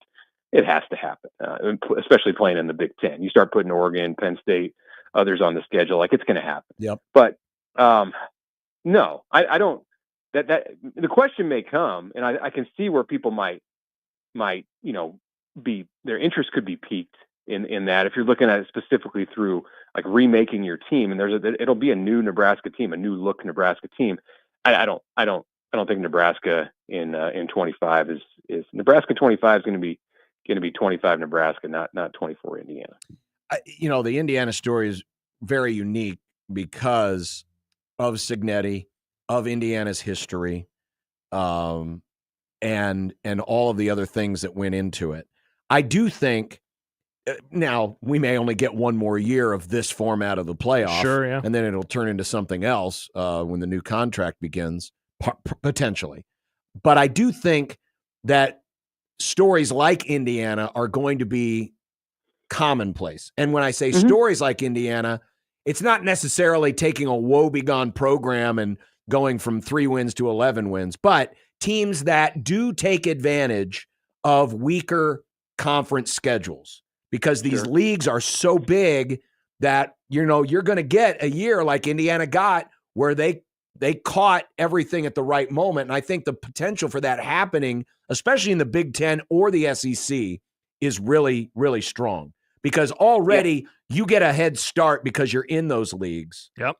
it has to happen, especially playing in the Big Ten. You start putting Oregon, Penn State, others on the schedule, like it's going to happen. Yep. But no, I don't. That the question may come, and I can see where people might be, their interest could be piqued in that, if you're looking at it specifically through like remaking your team, and it'll be a new Nebraska team, a new look Nebraska team. I don't think Nebraska in 25 is Nebraska 25 is going to be 25 Nebraska, not 24 Indiana. The Indiana story is very unique because of Cignetti, of Indiana's history, and all of the other things that went into it. I do think now we may only get one more year of this format of the playoff, sure, yeah, and then it'll turn into something else when the new contract begins, potentially. But I do think that stories like Indiana are going to be commonplace. And when I say stories like Indiana, it's not necessarily taking a woebegone program and going from 3 wins to 11 wins, but teams that do take advantage of weaker conference schedules, because these leagues are so big that, you're going to get a year like Indiana got where they caught everything at the right moment. And I think the potential for that happening, especially in the Big Ten or the SEC, is really, really strong, because already you get a head start because you're in those leagues. Yep.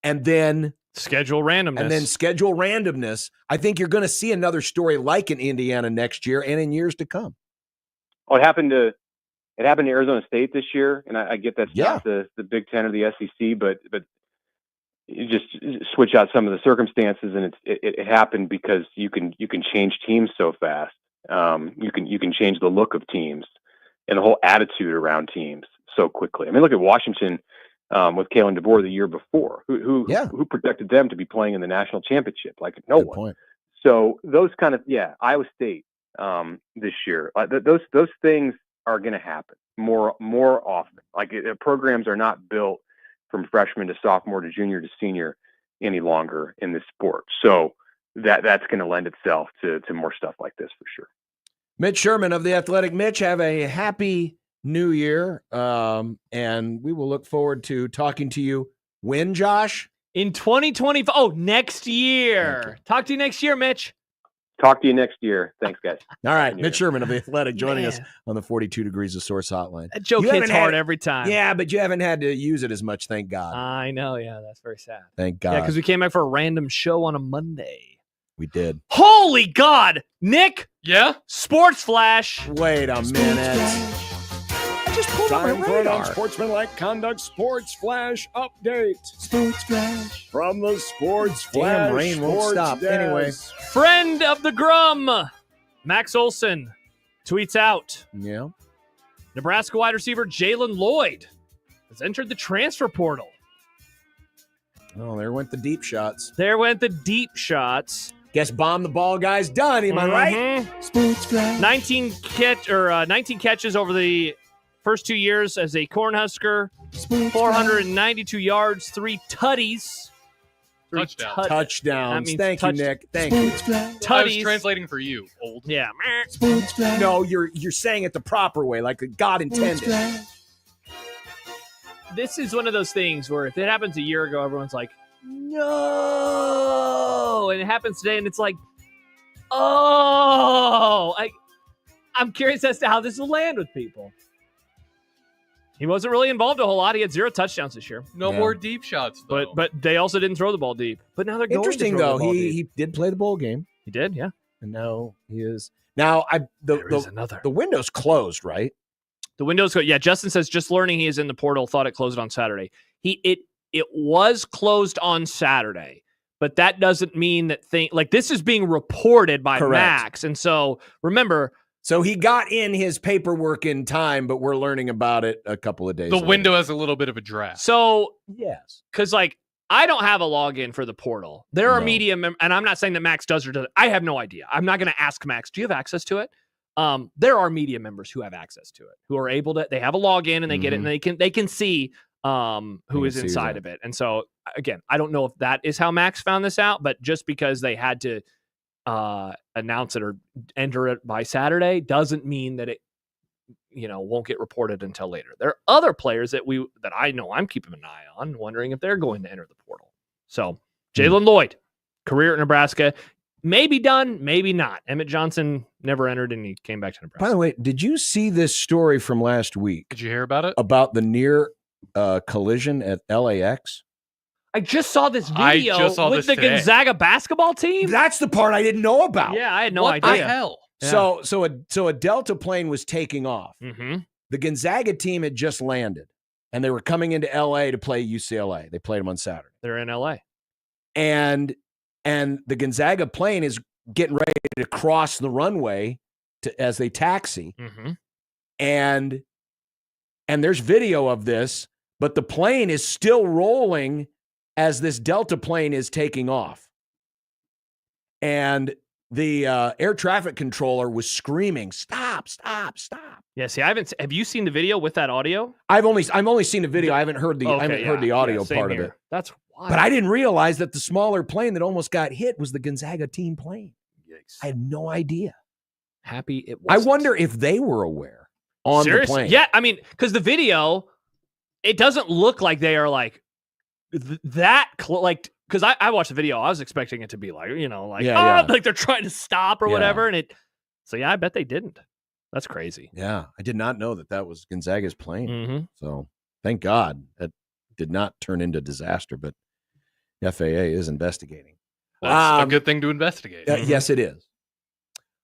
And then schedule randomness. I think you're going to see another story like in Indiana next year and in years to come. Oh, it happened to Arizona State this year, and I get that's not the Big Ten or the SEC, but you just switch out some of the circumstances, and it happened because you can change teams so fast. You can change the look of teams and the whole attitude around teams so quickly. I mean, look at Washington with Kalen DeBoer the year before. Who projected them to be playing in the national championship? Like no one. Point. So those kind of Iowa State. this year. Those things are going to happen more often. Programs are not built from freshman to sophomore to junior to senior any longer in this sport. So that's going to lend itself to more stuff like this for sure. Mitch Sherman of The Athletic. Mitch, have a happy new year. And we will look forward to talking to you when, Josh? In 2020. Oh, next year. Talk to you next year, Mitch. Talk to you next year. Thanks, guys. All right. Mitch Sherman of The Athletic joining us on the 42 Degrees of Source hotline. That joke hits hard every time. Yeah, but you haven't had to use it as much, thank God. I know. Yeah, that's very sad. Thank God. Yeah, because we came back for a random show on a Monday. We did. Holy God. Nick. Yeah? Sports Flash. Wait a minute. I just pulled up my Time for an radar. Unsportsmanlike Conduct Sports Flash update. Sports Flash. From the Sports Flash. Damn, rain won't Sports stop. Desk. Anyway. Friend of the Grum, Max Olson, tweets out. Yeah. Nebraska wide receiver Jalen Lloyd has entered the transfer portal. Oh, there went the deep shots. There went the deep shots. Guess bomb the ball guy's done. Am I right? Sports Flash. 19 catches over the first 2 years as a Cornhusker. 492 yards, 3 tutties. Touchdowns. Thank you, Nick. Thank you. Tutties. I was translating for you, old. Yeah. No, you're saying it the proper way, like God intended. This is one of those things where if it happens a year ago, everyone's like, no. And it happens today, and it's like, oh. I'm curious as to how this will land with people. He wasn't really involved a whole lot. He had 0 touchdowns this year. No more deep shots, though. But they also didn't throw the ball deep. But now they're going Interesting, to throw though. the ball deep. He did play the bowl game. He did, yeah. And now he is. Now, There is another. The window's closed, right? The window's yeah. Justin says just learning he is in the portal. Thought it closed on Saturday. It was closed on Saturday, but that doesn't mean that this is being reported by Correct. Max. And so remember, so he got in his paperwork in time, but we're learning about it a couple of days. The later. window has a little bit of a draft. So yes, because I don't have a login for the portal. There are media and I'm not saying that Max does or doesn't. I have no idea. I'm not going to ask Max. Do you have access to it? There are media members who have access to it, who are able to. They have a login and they get it, and they can see who is inside of it. And so again, I don't know if that is how Max found this out, but just because they had to announce it or enter it by Saturday doesn't mean that it won't get reported until later. There are other players that I know I'm keeping an eye on, wondering if they're going to enter the portal. So Jalen Lloyd, career at Nebraska, maybe done, maybe not. Emmett Johnson never entered and he came back to Nebraska. By the way, did you see this story from last week? Did you hear about it? About the near collision at LAX? I just saw this video with the Gonzaga basketball team. That's the part I didn't know about. Yeah, I had no idea. What the hell? Yeah. So a Delta plane was taking off. Mm-hmm. The Gonzaga team had just landed, and they were coming into LA to play UCLA. They played them on Saturday. They're in LA. And the Gonzaga plane is getting ready to cross the runway as they taxi. Mm-hmm. And there's video of this, but the plane is still rolling as this Delta plane is taking off. And the air traffic controller was screaming, "Stop, stop, stop." Yeah, see, have you seen the video with that audio? I've only seen the video. I haven't heard the heard the audio part of it. That's wild. But I didn't realize that the smaller plane that almost got hit was the Gonzaga team plane. Yikes. I had no idea. Happy it was. I wonder if they were aware on the plane. Yeah, I mean, because the video, it doesn't look like they are like that like. Because I watched the video, I was expecting it to be like, like they're trying to stop or whatever. And I bet they didn't. That's crazy. Yeah. I did not know that was Gonzaga's plane. Mm-hmm. So thank God that did not turn into disaster, but FAA is investigating. That's a good thing to investigate. Yes, it is.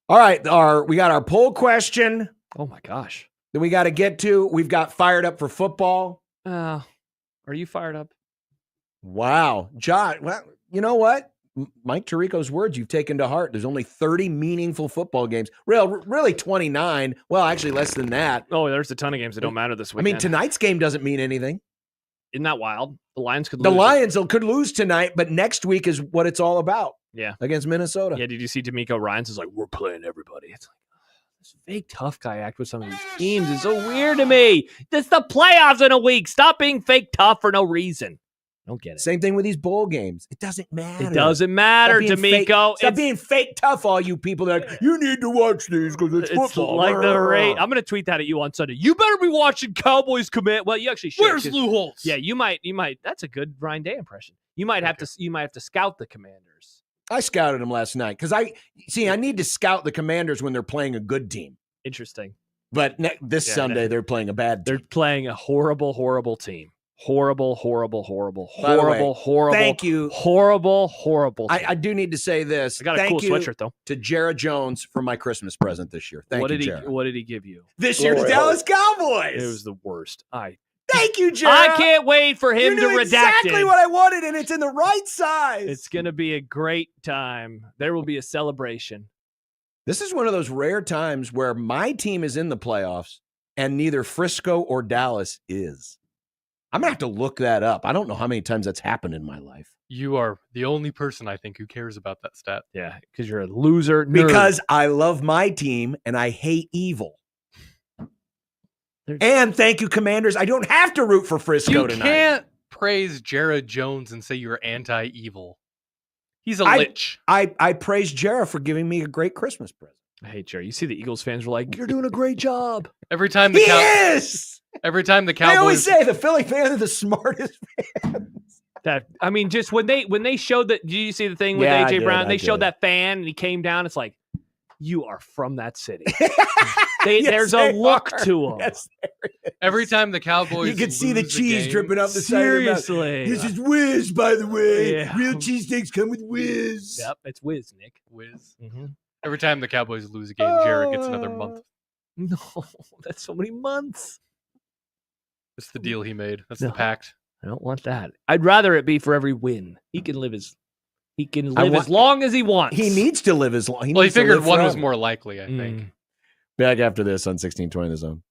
All right. We got our poll question. Oh my gosh. That we got to get to. We've got fired up for football. Are you fired up? Wow. John, well, you know what? Mike Tirico's words you've taken to heart. There's only 30 meaningful football games. Really 29. Well, actually less than that. Oh, there's a ton of games that don't matter this weekend. I mean, tonight's game doesn't mean anything. Isn't that wild? The Lions could lose. The Lions could lose tonight, but next week is what it's all about. Yeah. against Minnesota. Yeah, did you see D'Amico Ryans is like, we're playing everybody. It's like, this fake tough guy act with some of these teams is so weird to me. It's the playoffs in a week. Stop being fake tough for no reason. Don't get it. Same thing with these bowl games. It doesn't matter. It doesn't matter, D'Amico. Stop being fake tough, all you people that are like, you need to watch these because it's football. Like the rate. I'm going to tweet that at you on Sunday. You better be watching Cowboys commit. Well, you actually should. Where's Lou Holtz? Yeah, you might. That's a good Ryan Day impression. You might have to scout the Commanders. I scouted them last night because I need to scout the Commanders when they're playing a good team. Interesting. But this Sunday they're playing a bad team. They're playing a horrible, horrible team. Horrible. Thank you. Horrible. I do need to say this. I got a cool sweatshirt though. To Jared Jones for my Christmas present this year. Thank you, Jared. What did he give you? This year's Dallas Cowboys. It was the worst. Thank you, Jared. I can't wait for him to redact exactly it. what I wanted, and it's in the right size. It's going to be a great time. There will be a celebration. This is one of those rare times where my team is in the playoffs and neither Frisco or Dallas is. I'm going to have to look that up. I don't know how many times that's happened in my life. You are the only person I think who cares about that stat. Yeah, because you're a loser nerd. Because I love my team and I hate evil. And thank you, Commanders. I don't have to root for Frisco tonight. You can't praise Jared Jones and say you're anti-evil. He's a lich. I praise Jared for giving me a great Christmas present. I hate Jerry. You see the Eagles fans were like, you're doing a great job. Every time the Every time the Cowboys. I always say the Philly fans are the smartest fans. Just when they showed that, did you see the thing with AJ Brown? They showed that fan and he came down. It's like, you are from that city. There's a look to them. Yes, every time the Cowboys, you can see the cheese game, dripping up the side of their mouth. This is whiz, by the way. Yeah. Real cheesesteaks come with whiz. Yep, it's whiz, Nick. Whiz. Mm-hmm. Every time the Cowboys lose a game, Jared gets another month. No, that's so many months. That's the deal he made. That's the pact. I don't want that. I'd rather it be for every win. He can live as long as he wants. He needs to live as long. He figured one was more likely, I think. Back after this on 1620 The Zone.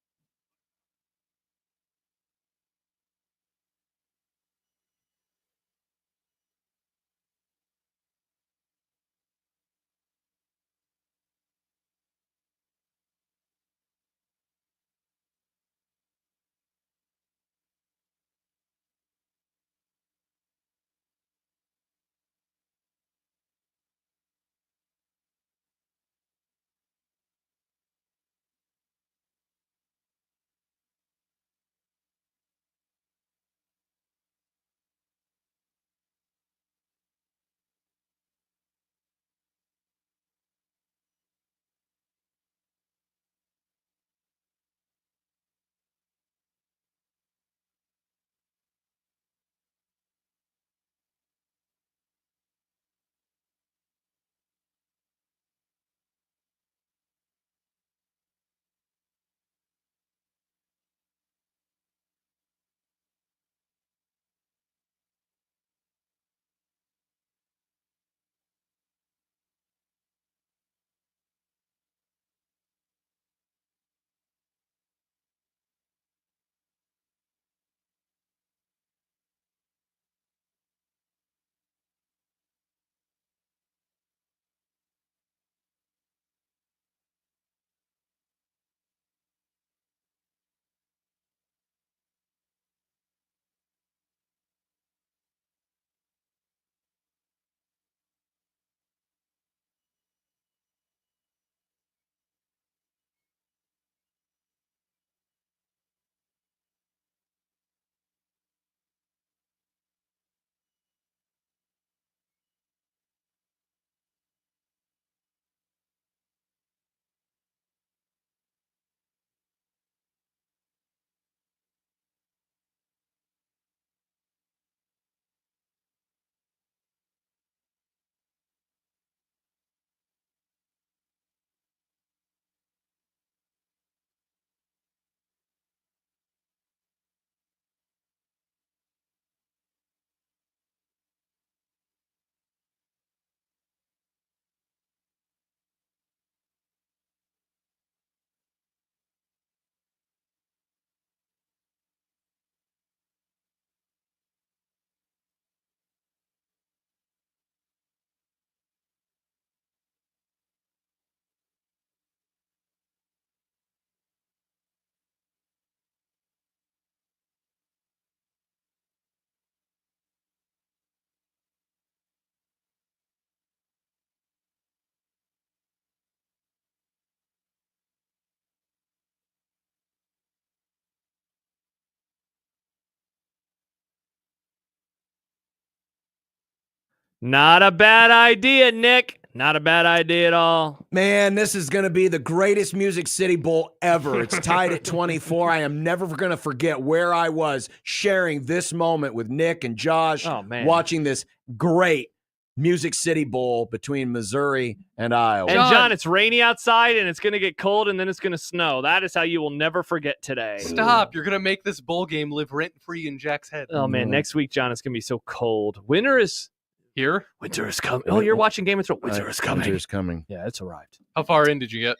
Not a bad idea, Nick. Not a bad idea at all. Man, this is going to be the greatest Music City Bowl ever. It's tied at 24. I am never going to forget where I was sharing this moment with Nick and Josh, watching this great Music City Bowl between Missouri and Iowa. And John, it's rainy outside and it's going to get cold and then it's going to snow. That is how you will never forget today. Stop. You're going to make this bowl game live rent-free in Jack's head. Oh, man. Next week, John, it's going to be so cold. Winter is here. Winter is coming. Oh, you're watching Game of Thrones. Winter is coming. Winter is coming. Yeah, it's arrived. How far in did you get?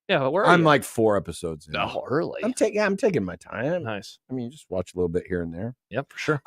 Yeah, where are I'm you? like 4 episodes in. No, early. I'm taking my time. Nice. I mean, just watch a little bit here and there. Yep, for sure.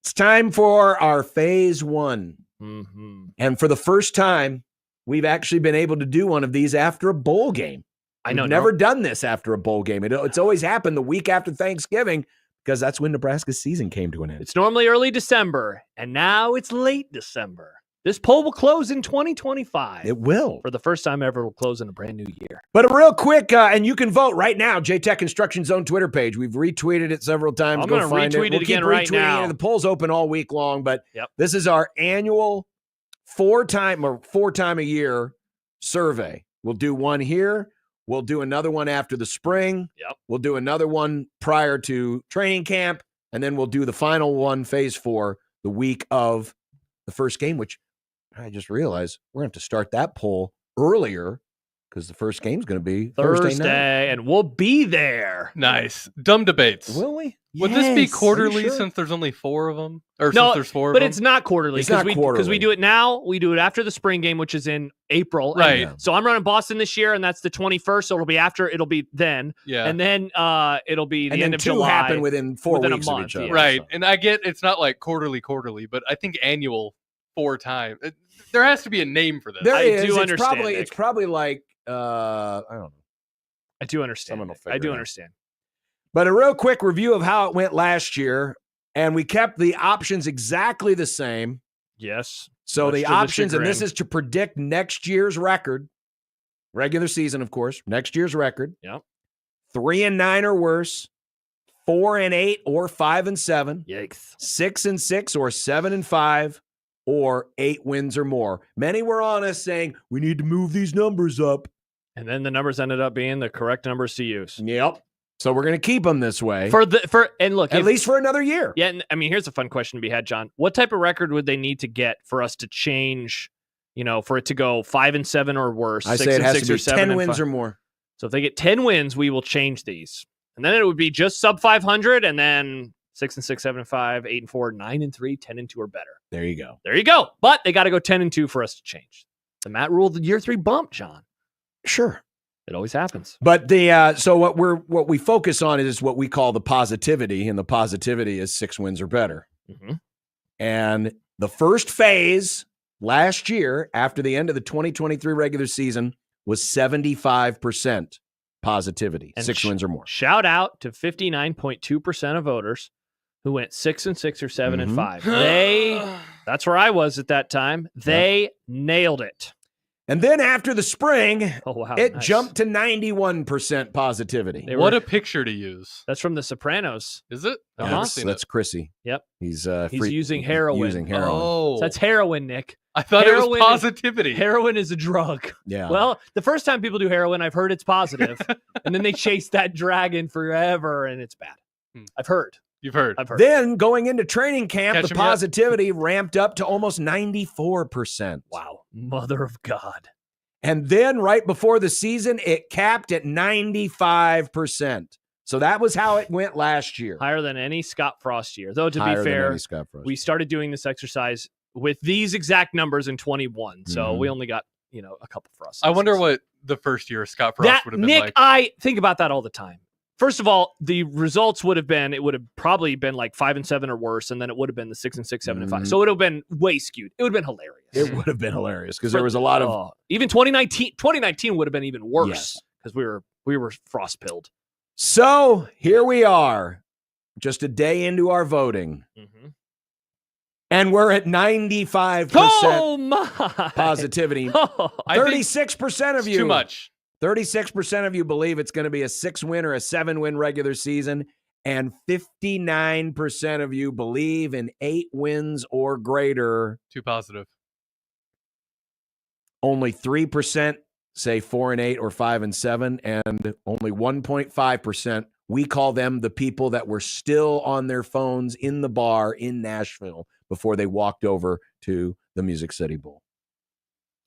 It's time for our phase 1. Mm-hmm. And for the first time, we've actually been able to do one of these after a bowl game. I know. We've never done this after a bowl game. It's always happened the week after Thanksgiving because that's when Nebraska's season came to an end. It's normally early December, and now it's late December. This poll will close in 2025. It will. For the first time ever, will close in a brand new year. But a real quick, and you can vote right now, JTech Construction Zone Twitter page. We've retweeted it several times. I'm going to retweet it again right now. The poll's open all week long, but this is our annual four time a year survey. We'll do one here. We'll do another one after the spring. Yep. We'll do another one prior to training camp, and then we'll do the final one, phase 4, the week of the first game, which I just realized we're going to have to start that poll earlier because the first game's going to be Thursday night. And we'll be there. Nice. Dumb debates. Will we? Would this be Yes. quarterly Are you sure? since there's only 4 of them? Or No, since there's 4 of but them? it's not quarterly It's not because quarterly. we do it now. We do it after the spring game, which is in April. Right. And so I'm running Boston this year, and that's the 21st. So it'll be then. Yeah. And then it'll be the And end then of 2 July. happen within 4 within a weeks of month, each other. yeah. Right. So. And I get it's not like quarterly, but I think annual 4 times. There has to be a name for this. There I is. do It's understand, probably, Nick. it's probably like, I don't know. I do understand. Someone will I figure do it out. understand. But a real quick review of how it went last year, and we kept the options exactly the same. Yes. So Much the to the options, and this chagrin. is to predict next year's record, regular season, of course, next year's record. Yep. 3-9 or worse, 4-8 or 5-7, Yikes. 6-6 or 7-5, or 8 wins or more. Many were on us saying we need to move these numbers up. And then the numbers ended up being the correct numbers to use. Yep. So we're going to keep them this way And look, at least for another year. Yeah, and I mean, here's a fun question to be had, John. What type of record would they need to get for us to change? For it to go 5-7 or worse. I 6 say it and has 6 to or be 7 10 and wins 5. or more. So if they get 10 wins, we will change these, and then it would be just sub 500, and then 6-6, 7-5, 8-4, 9-3, 10-2 or better. There you go. There you go. But they got to go 10-2 for us to change. The Matt Rule, the year 3 bump, John. Sure. It always happens. But so what we focus on is what we call the positivity, and the positivity is 6 wins or better. Mm-hmm. And the first phase last year, after the end of the 2023 regular season, was 75% positivity, And 6 wins or more. Shout out to 59.2% of voters who went 6-6 or 7-5. That's where I was at that time. They nailed it. And then after the spring, it nice. jumped to 91% positivity. What a picture to use. That's from The Sopranos. Is it? Yeah, I've never seen that's Chrissy. Yep. He's using heroin. Using heroin. Oh. So that's heroin, Nick. I thought it was Heroin- positivity. Heroin is a drug. Yeah. Well, the first time people do heroin, I've heard it's positive. And then they chase that dragon forever, and it's bad. I've heard. You've heard. I've heard. Then going into training camp, Catch the 'em yet? positivity ramped up to almost 94%. Wow. Mother of God. And then right before the season, it capped at 95%. So that was how it went last year. Higher than any Scott Frost year. Though, to Higher be than fair, any Scott Frost we started doing this exercise with these exact numbers in 21. So Mhm. we only got, a couple Frosts. I wonder what the first year of Scott Frost would have been Nick, like. I think about that all the time. First of all, the results would have probably been like 5-7 or worse, and then it would have been the 6-6, 7-5. Mhm. So it would have been way skewed. It would have been hilarious. It would have been hilarious because there was a lot of even 2019. 2019 would have been even worse Yes. because we were frost pilled. So here we are, just a day into our voting, and we're at 95% Oh my positivity. Oh, I think 36% of it's you. too much. 36% of you believe it's going to be a 6-win or a 7-win regular season, And 59% of you believe in 8 wins or greater. Too positive. Only 3% say 4-8 or 5-7, and only 1.5%. We call them the people that were still on their phones in the bar in Nashville before they walked over to the Music City Bowl.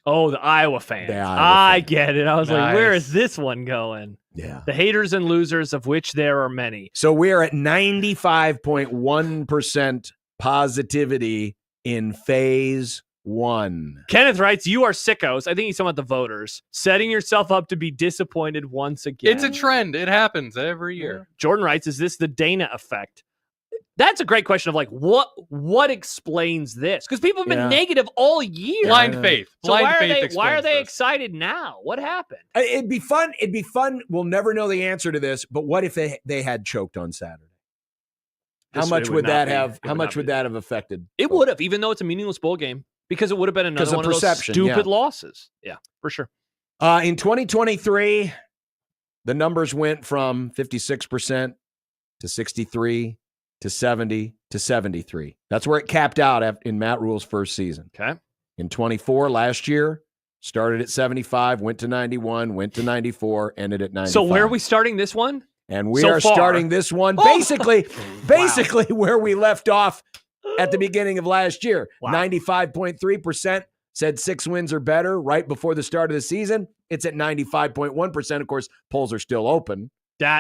Oh, the Iowa fans. I get it. I was like, where is this one going? Yeah. The haters and losers, of which there are many. So we're at 95.1% positivity in phase 1. Kenneth writes, you are sickos. I think he's talking about the voters. Setting yourself up to be disappointed once again. It's a trend. It happens every year. Jordan writes, is this the Dana effect? That's a great question of like, what explains this? Because people have been negative all year. Blind faith. So why are they excited now? What happened? It'd be fun. We'll never know the answer to this, but what if they had choked on Saturday? How much would that have affected? It would have, even though it's a meaningless bowl game, because it would have been another one of those stupid losses. Yeah, for sure. In 2023, the numbers went from 56% to 63% to 70% to 73%. That's where it capped out in Matt Rule's first season. Okay. In 24, last year, started at 75, went to 91, went to 94, ended at 95. So where are we starting this one? And we are starting this one basically where we left off at the beginning of last year. 95.3% said 6 wins or better right before the start of the season. It's at 95.1%. Of course, polls are still open.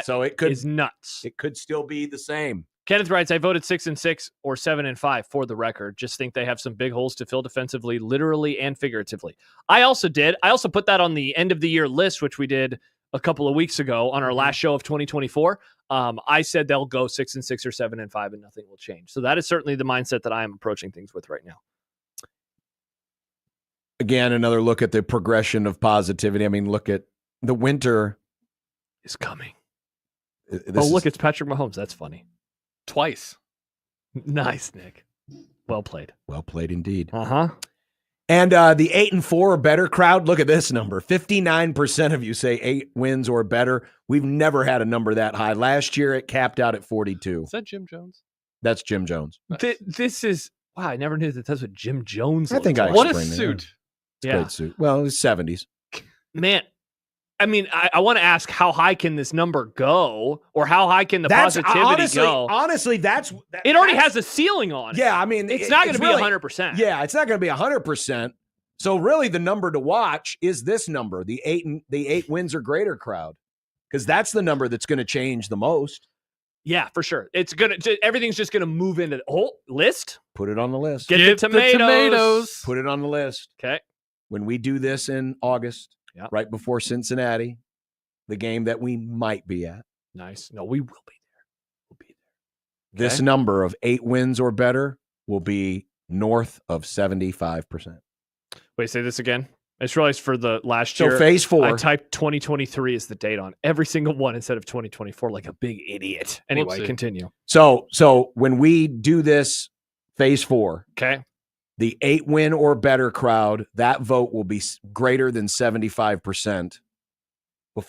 So it is nuts. It could still be the same. Kenneth writes, I voted 6-6 or 7-5 for the record. Just think they have some big holes to fill defensively, literally and figuratively. I also did. I also put that on the end of the year list, which we did a couple of weeks ago on our last show of 2024. I said they'll go 6-6 or 7-5 and nothing will change. So that is certainly the mindset that I am approaching things with right now. Again, another look at the progression of positivity. I mean, look at the winter is coming. Look, it's Patrick Mahomes. That's funny. Twice. Nice, Nick. Well played. Well played indeed. Uh-huh. And the 8-4 or better crowd, look at this number. 59% of you say 8 wins or better. We've never had a number that high. Last year, it capped out at 42. Is that Jim Jones? That's Jim Jones. This is, wow, I never knew that's what Jim Jones I think like. I What a explained it, suit. It's a great suit. Well, it's 70s. Man, I mean, I want to ask, how high can this number go? Or how high can the positivity go? Honestly, it already has a ceiling on it. Yeah, I mean, it's not going to be really, 100%. Yeah, it's not going to be 100%. So really, the number to watch is this number, the 8 wins or greater crowd, because that's the number that's going to change the most. Yeah, for sure. Everything's just gonna move into list. Put it on the list. Get the tomatoes. Put it on the list. Okay. When we do this in August, right before Cincinnati, the game that we might be at. Nice. No, we will be there. We'll be there. This number of 8 wins or better will be north of 75%. Wait, say this again. I just realized for the last year. So phase 4. I typed 2023 as the date on every single one instead of 2024, like a big idiot. Anyway, continue. So when we do this phase 4, okay, the 8 win or better crowd, that vote will be greater than 75%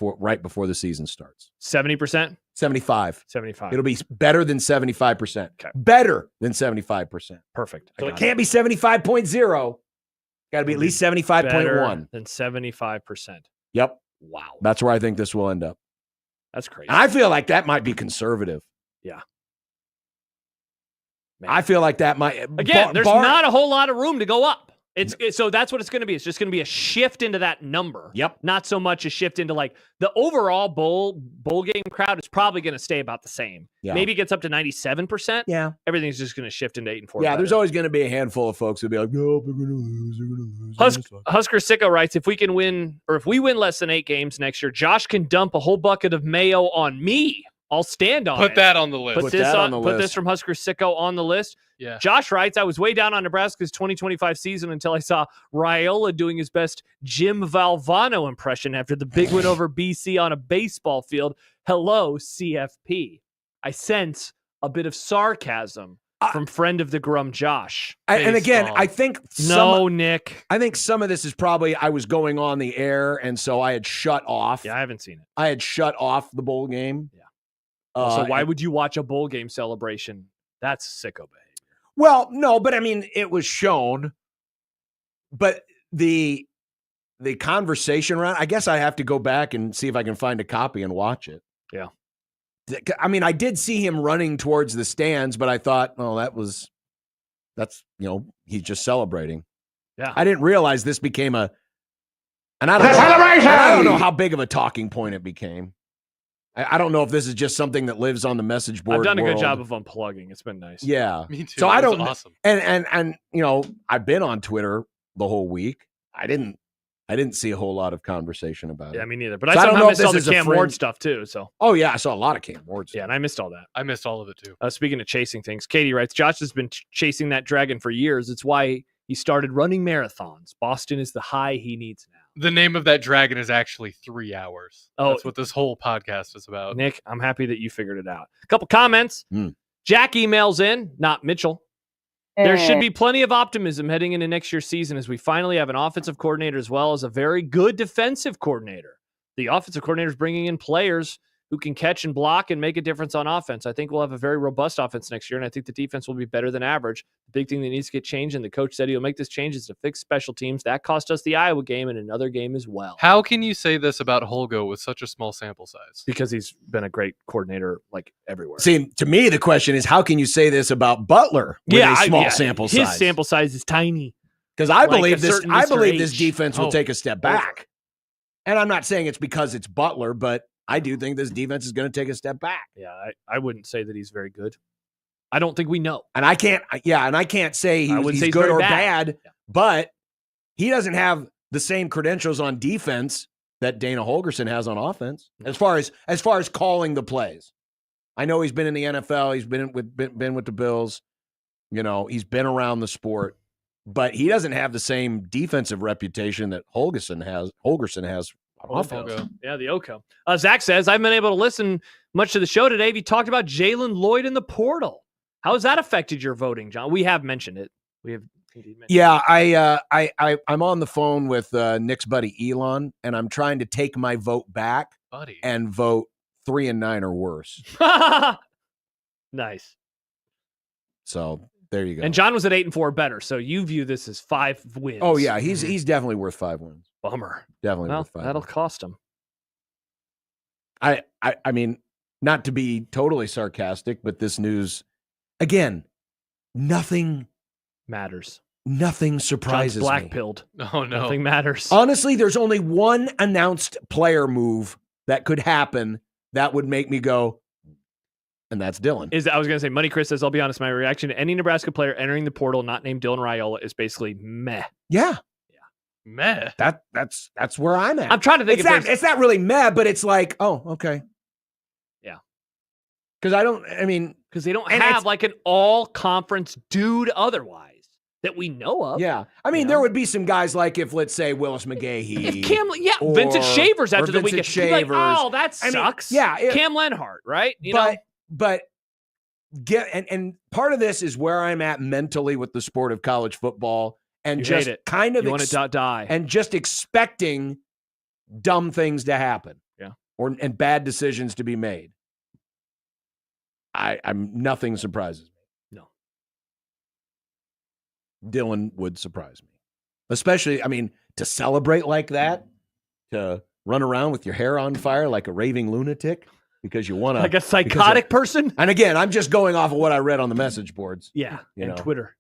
right before the season starts. 70%? 75. 75. It'll be better than 75%. Okay. Better than 75%. Perfect. So it can't be 75.0. Got to be at least 75.1. Than 75%. Yep. Wow. That's where I think this will end up. That's crazy. I feel like that might be conservative. Yeah. Man. I feel like that might. Again, there's not a whole lot of room to go up. So that's what it's going to be. It's just going to be a shift into that number. Yep. Not so much a shift into like the overall bowl game crowd is probably going to stay about the same. Yeah. Maybe it gets up to 97%. Yeah. Everything's just going to shift into 8 and 4. Yeah, there's always going to be a handful of folks who'll be like, no, they're going to lose. They're going to lose. Husker Sicko writes, if we win less than 8 games next year, Josh can dump a whole bucket of mayo on me. I'll stand on it. Put that on the list. Put this from Husker Sicko on the list. Yeah. Josh writes, I was way down on Nebraska's 2025 season until I saw Raiola doing his best Jim Valvano impression after the big win over BC on a baseball field. Hello, CFP. I sense a bit of sarcasm from friend of the Grum Josh. And again, I think Nick. I think some of this is probably I was going on the air, and so I had shut off. Yeah, I haven't seen it. I had shut off the bowl game. Yeah. So why would you watch a bowl game celebration? That's sicko behavior. Well, no, but I mean, it was shown. But the conversation around, I guess I have to go back and see if I can find a copy and watch it. Yeah. I mean, I did see him running towards the stands, but I thought, oh, that's he's just celebrating. Yeah. I didn't realize this became I don't know how big of a talking point it became. I don't know if this is just something that lives on the message board. I've done a world. good job of unplugging. It's been nice. Yeah. Me too. So I don't awesome. And I've been on Twitter the whole week. I didn't see a whole lot of conversation about it. Yeah, me neither. But So I don't somehow know if missed this all the is a Cam Ward fringe- stuff too. So Oh yeah, I saw a lot of Cam Ward stuff. yeah, and I missed all that. I missed all of it too. Speaking of chasing things, Katie writes, Josh has been chasing that dragon for years. It's why he started running marathons. Boston is the high he needs now. The name of that dragon is actually 3 hours. Oh. That's what this whole podcast is about. Nick, I'm happy that you figured it out. A couple comments. Jack emails in, not Mitchell. There should be plenty of optimism heading into next year's season as we finally have an offensive coordinator as well as a very good defensive coordinator. The offensive coordinator is bringing in players who can catch and block and make a difference on offense. I think we'll have a very robust offense next year, and I think the defense will be better than average. The big thing that needs to get changed, and the coach said he'll make this change, is to fix special teams. That cost us the Iowa game and another game as well. How can you say this about Holgo with such a small sample size? Because he's been a great coordinator like everywhere. See, to me, the question is, how can you say this about Butler with a small sample size? His sample size is tiny. Because I Like believe a this. certain I Mr. believe this H. defense will take a step back. And I'm not saying it's because it's Butler, but I do think this defense is going to take a step back. Yeah, I wouldn't say that he's very good. I don't think we know. And I can't say he's good very or bad. bad, but he doesn't have the same credentials on defense that Dana Holgorsen has on offense. As far as calling the plays. I know he's been in the NFL, he's been with the Bills, he's been around the sport, but he doesn't have the same defensive reputation that Holgorsen has on offense. Yeah, the Oko. Zach says, I've been able to listen much to the show today. You talked about Jalen Lloyd in the portal. How has that affected your voting, John? We have mentioned it. Yeah, I'm on the phone with Nick's buddy Elon, and I'm trying to take my vote back and vote 3 and 9 or worse. Nice. So there you go. And John was at 8 and 4 better. So you view this as 5 wins. Oh yeah, he's definitely worth 5 wins. Bummer. Definitely Well, worth 5. that'll cost him. I mean, not to be totally sarcastic, but this news, again, nothing matters. Nothing surprises John's me. black-pilled. Oh, no. Nothing matters. Honestly, there's only one announced player move that could happen that would make me go, and that's Dylan. I was going to say, Money Chris says, I'll be honest, my reaction to any Nebraska player entering the portal not named Dylan Raiola is basically meh. Yeah. Meh. That's where I'm at. I'm trying to think it's not really meh, but it's like, oh, okay. Yeah. Because because they don't have like an all-conference dude otherwise that we know of. Yeah. I mean, there would be some guys like if, let's say, Willis McGahee. If Cam, Vincent Shavers after the weekend. Shavers. Like, oh, that sucks. Cam Lenhart, right? But part of this is where I'm at mentally with the sport of college football, and You just hate it. kind of You want it to die, and just expecting dumb things to happen, and bad decisions to be made. I'm nothing surprises me. No. Dylan would surprise me, especially. I mean, to celebrate like that, to run around with your hair on fire like a raving lunatic because you want to, like a psychotic person. And again, I'm just going off of what I read on the message boards. Yeah, and Twitter.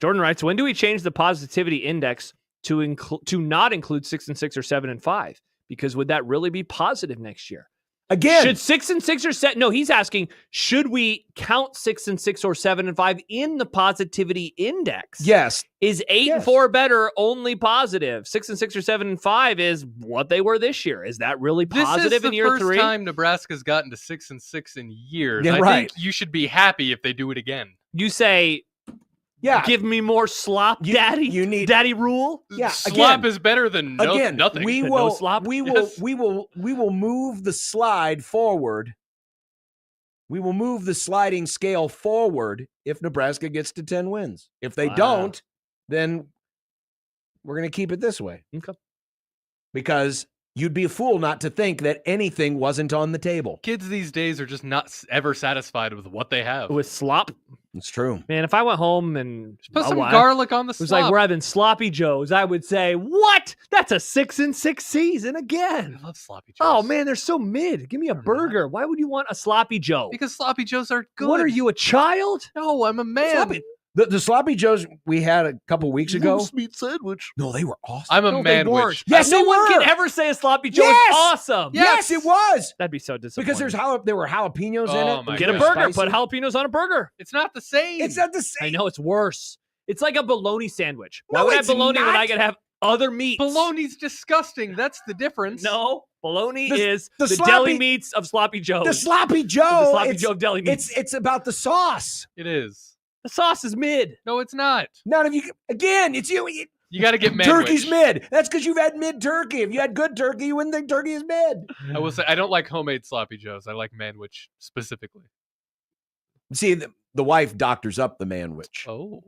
Jordan writes, when do we change the positivity index to not include 6 and 6 or 7 and 5? Because would that really be positive next year? Again, should 6 and 6 or 7? No, he's asking, should we count 6 and 6 or 7 and 5 in the positivity index? Yes. Is 8 and 4 better only positive? 6 and 6 or 7 and 5 is what they were this year. Is that really positive in year 3? This is the first time Nebraska's gotten to 6 and 6 in years. Yeah, I right. think you should be happy if they do it again. You say, give me more slop, daddy. You need daddy rule. Yeah, slop is better than nothing. We will move the slide forward. We will move the sliding scale forward if Nebraska gets to 10 wins. If they don't, then we're going to keep it this way. Okay. Because you'd be a fool not to think that anything wasn't on the table. Kids these days are just not ever satisfied with what they have. With slop. It's true. Man, if I went home and Just put my some wife garlic on the was slop. like, we're having sloppy joes, I would say, what? That's a 6-6 season again. I love sloppy joes. Oh man, they're so mid. Give me a burger. Why would you want a sloppy joe? Because sloppy joes are good. What are you, a child? No, I'm a man. Sloppy. The sloppy joes we had a couple weeks ago. meat sandwich. No, they were awesome. I'm a No, they man. weren't. Yes, no they one can were. ever say a sloppy joe Yes! is awesome. Yes, it was. That'd be so disappointing. Because there were jalapenos in Oh it. my Get a They God. were burger. spicy. Put jalapenos on a burger. It's not the same. It's not the I same. know it's worse. It's like a bologna sandwich. Why No, would I have it's bologna when not. I could have other meats? Bologna's disgusting. That's the difference. No, bologna The- is the the sloppy- deli meats of sloppy joes. The sloppy Joe. The sloppy it's, joe of deli meats. it's about the sauce. It is. The sauce is mid. No, it's not. None of you. Again, it's you. You got to get man. Turkey's mid. That's because you've had mid turkey. If you had good turkey, you wouldn't think turkey is mid. I will say I don't like homemade sloppy joes. I like manwich specifically. See, the wife doctors up the manwich Oh.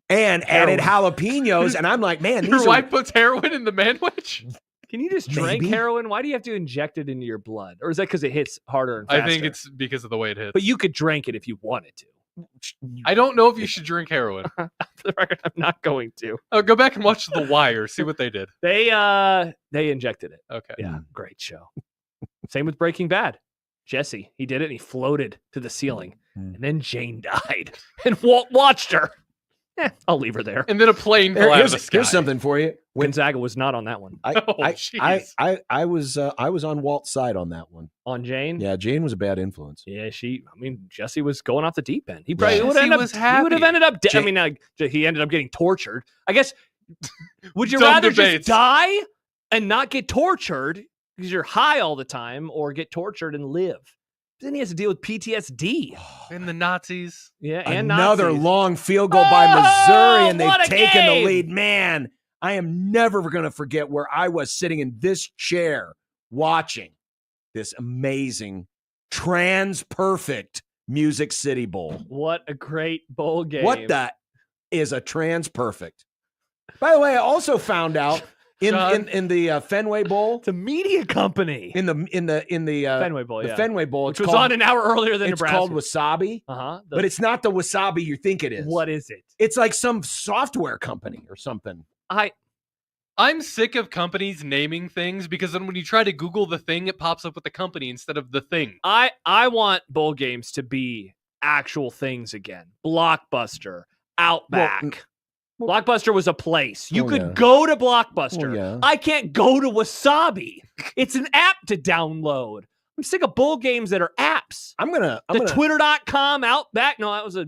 and added jalapenos, and I'm like, man, Your these wife puts heroin in the manwich? Can you just drink Maybe. heroin? Why do you have to inject it into your blood? Or is that because it hits harder and faster? I think it's because of the way it hits. But you could drink it if you wanted to. I don't know if you should drink heroin. For the record, I'm not going to. Oh, go back and watch The Wire. See what they did. They injected it. Okay. Yeah, great show. Same with Breaking Bad. Jesse, he did it and he floated to the ceiling. And then Jane died. And Walt watched her. I'll leave her there. And then a plane fell out of the sky. Here's something for you. Gonzaga was not on that one. I was on Walt's side on that one. On Jane? Yeah, Jane was a bad influence. Yeah, Jesse was going off the deep end. He probably would Jesse have was He would have happy. ended up. Jane- He ended up getting tortured. I guess. Would you Dumb rather debates. just die and not get tortured because you're high all the time, or get tortured and live? Then he has to deal with PTSD. And the Nazis. Yeah, and Another Nazis. long field goal by Missouri, and they've what a taken game! the lead. Man, I am never going to forget where I was sitting in this chair watching this amazing, trans-perfect Music City Bowl. What a great bowl game! What the is a trans-perfect? By the way, I also found out in the Fenway Bowl. It's a media company. In the Fenway Bowl, the yeah. Fenway Bowl, Which it's was called- on an hour earlier than it's Nebraska. called wasabi. But it's not the wasabi you think it is. What is it? It's like some software company or something. I'm sick of companies naming things because then when you try to Google the thing, it pops up with the company instead of the thing. I want bowl games to be actual things again. Blockbuster, Outback. Blockbuster was a place. You could go to Blockbuster. I can't go to Wasabi. It's an app to download. I'm sick of bowl games that are apps. I'm gonna Twitter.com, Outback. No, that was a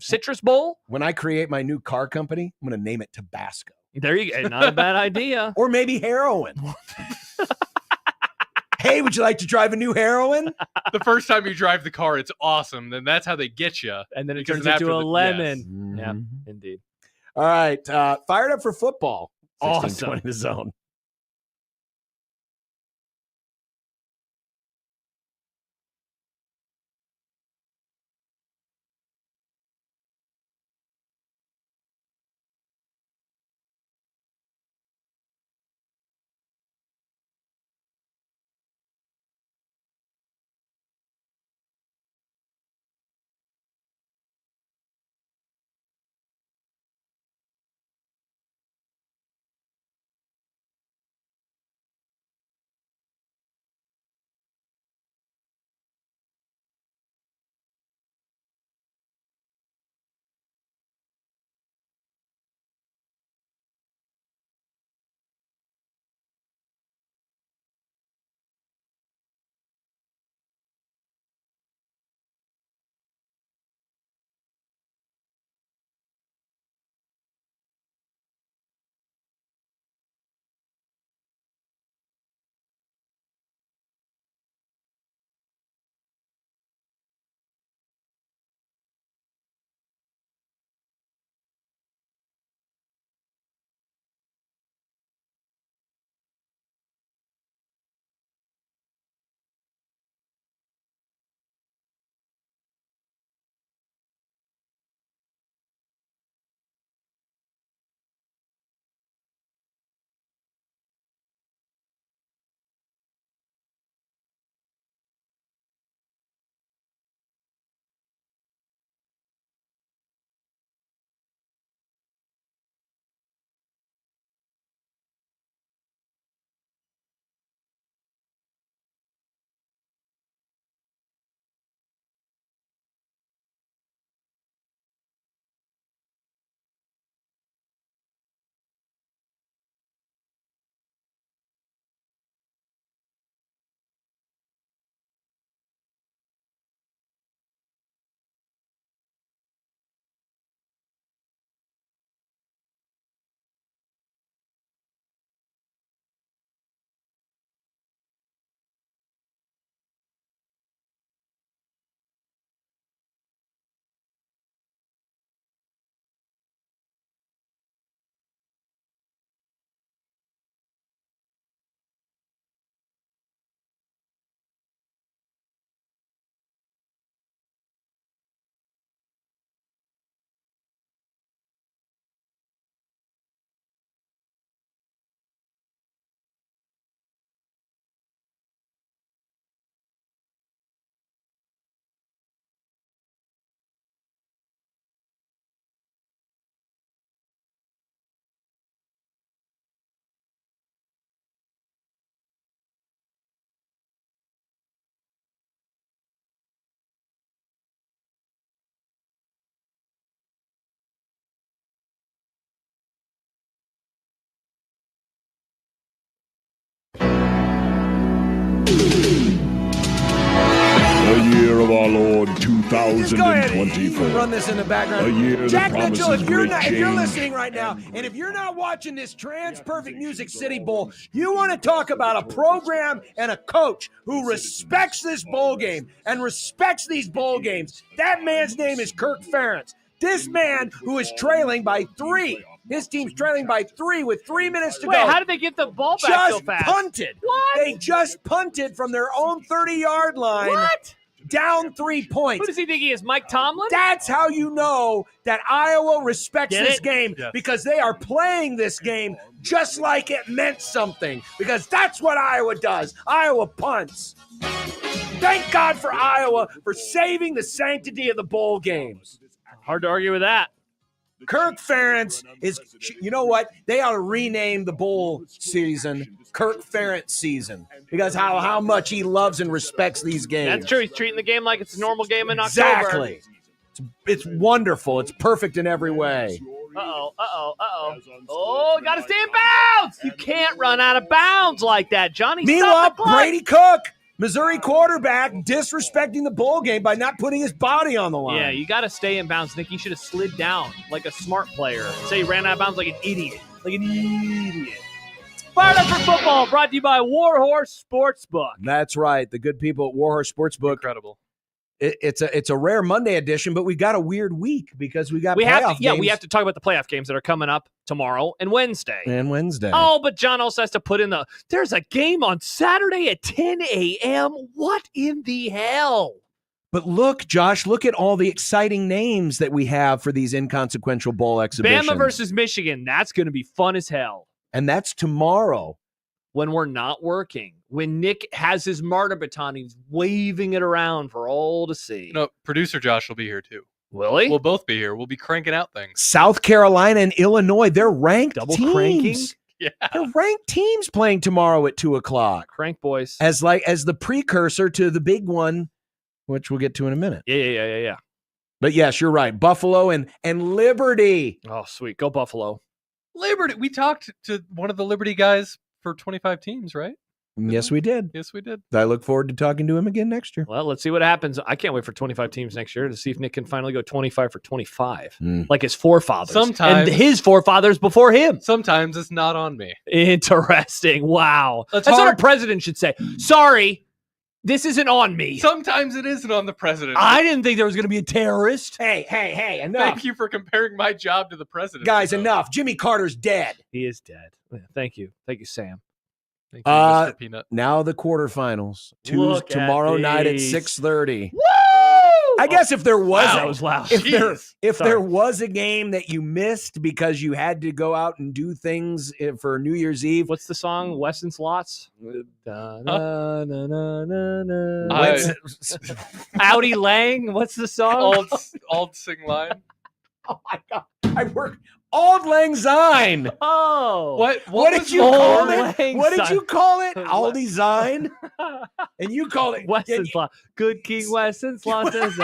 Citrus Bowl. When I create my new car company, I'm gonna name it Tabasco. There you go. Not a bad idea. Or maybe heroin. Hey, would you like to drive a new heroin? The first time you drive the car, it's awesome. Then that's how they get you. And then it Because turns after into a the- lemon. yes. Yeah, indeed. All right, fired up for football. Awesome. 16:20 The Zone. Award Just go ahead. You can 2024. run this in the background. A year that Jack Mitchell, promises if you're great if you're change. listening right now, and if you're not watching this Trans Perfect Music City Bowl, you want to talk about a program and a coach who respects this bowl game and respects these bowl games. That man's name is Kirk Ferentz. This man who is trailing by 3. His team's trailing by 3 with 3 minutes to Wait, go. how did they get the ball back so Just fast? punted. What? They just punted from their own 30-yard line. What? Down 3 points. Who does he think he is, Mike Tomlin? That's how you know that Iowa respects Get this it? game, Yes. because they are playing this game just like it meant something, because that's what Iowa does. Iowa punts. Thank God for Iowa for saving the sanctity of the bowl games. Hard to argue with that. Kirk Ferentz is, you know what? They ought to rename the bowl season Kirk Ferentz season, because how much he loves and respects these games. That's true. He's treating the game like it's a normal game in October. Exactly. It's wonderful. It's perfect in every way. Uh-oh. Oh, got to stay in bounds. You can't run out of bounds like that, Johnny. Meanwhile, Stop the clock. Brady Cook, Missouri quarterback, disrespecting the bowl game by not putting his body on the line. Yeah, you got to stay in bounds, Nick. You should have slid down like a smart player. Say he ran out of bounds like an idiot. Fired up for football, brought to you by Warhorse Sportsbook. That's right. The good people at Warhorse Sportsbook. Incredible. It's a rare Monday edition, but we got a weird week because we got We playoff have to, yeah, games we have to talk about the playoff games that are coming up tomorrow and Wednesday. and Wednesday. Oh, but John also has to put in there's a game on Saturday at 10 a.m. What in the hell? But look, Josh, look at all the exciting names that we have for these inconsequential bowl exhibitions. Bama versus Michigan. That's going to be fun as hell. And that's tomorrow. When we're not working, when Nick has his martyr baton, he's waving it around for all to see. No, producer Josh will be here too. Will he? We'll both be here. We'll be cranking out things. South Carolina and Illinois, they're ranked Double teams. cranking? Yeah. They're ranked teams playing tomorrow at 2:00. Crank boys. As the precursor to the big one, which we'll get to in a minute. Yeah. But yes, you're right. Buffalo and Liberty. Oh, sweet. Go Buffalo. Liberty. We talked to one of the Liberty guys for 25 teams, right? Yes, we did. Yes, we did. I look forward to talking to him again next year. Well, let's see what happens. I can't wait for 25 teams next year to see if Nick can finally go 25 for 25, like his forefathers. Sometimes. And his forefathers before him. Sometimes it's not on me. Interesting. Wow. That's what hard. a president should say. Sorry, this isn't on me. Sometimes it isn't on the president. I didn't think there was going to be a terrorist. Hey, enough. Thank you for comparing my job to the president. Guys, enough. Jimmy Carter's dead. He is dead. Thank you. Thank you, Sam. Thank you, Mr. Peanut. Now the quarterfinals. Look at Tomorrow night at these. 6:30. Woo! I guess if there was Wow, that was loud. if Sorry. there was a game that you missed because you had to go out and do things for New Year's Eve. What's the song? Weston's Lots? Audi Lang? What's the song? Old sing line. Oh my God. I worked Auld Lang Syne. Oh. What did you call it? What did you call it? Auld Aldi Syne? And you called it Weston's Lot. Good King Weston's Lot. Isn't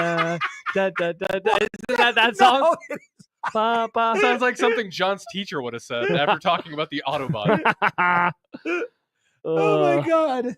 that song? No, Sounds like something John's teacher would have said after talking about the Autobahn. Oh my God.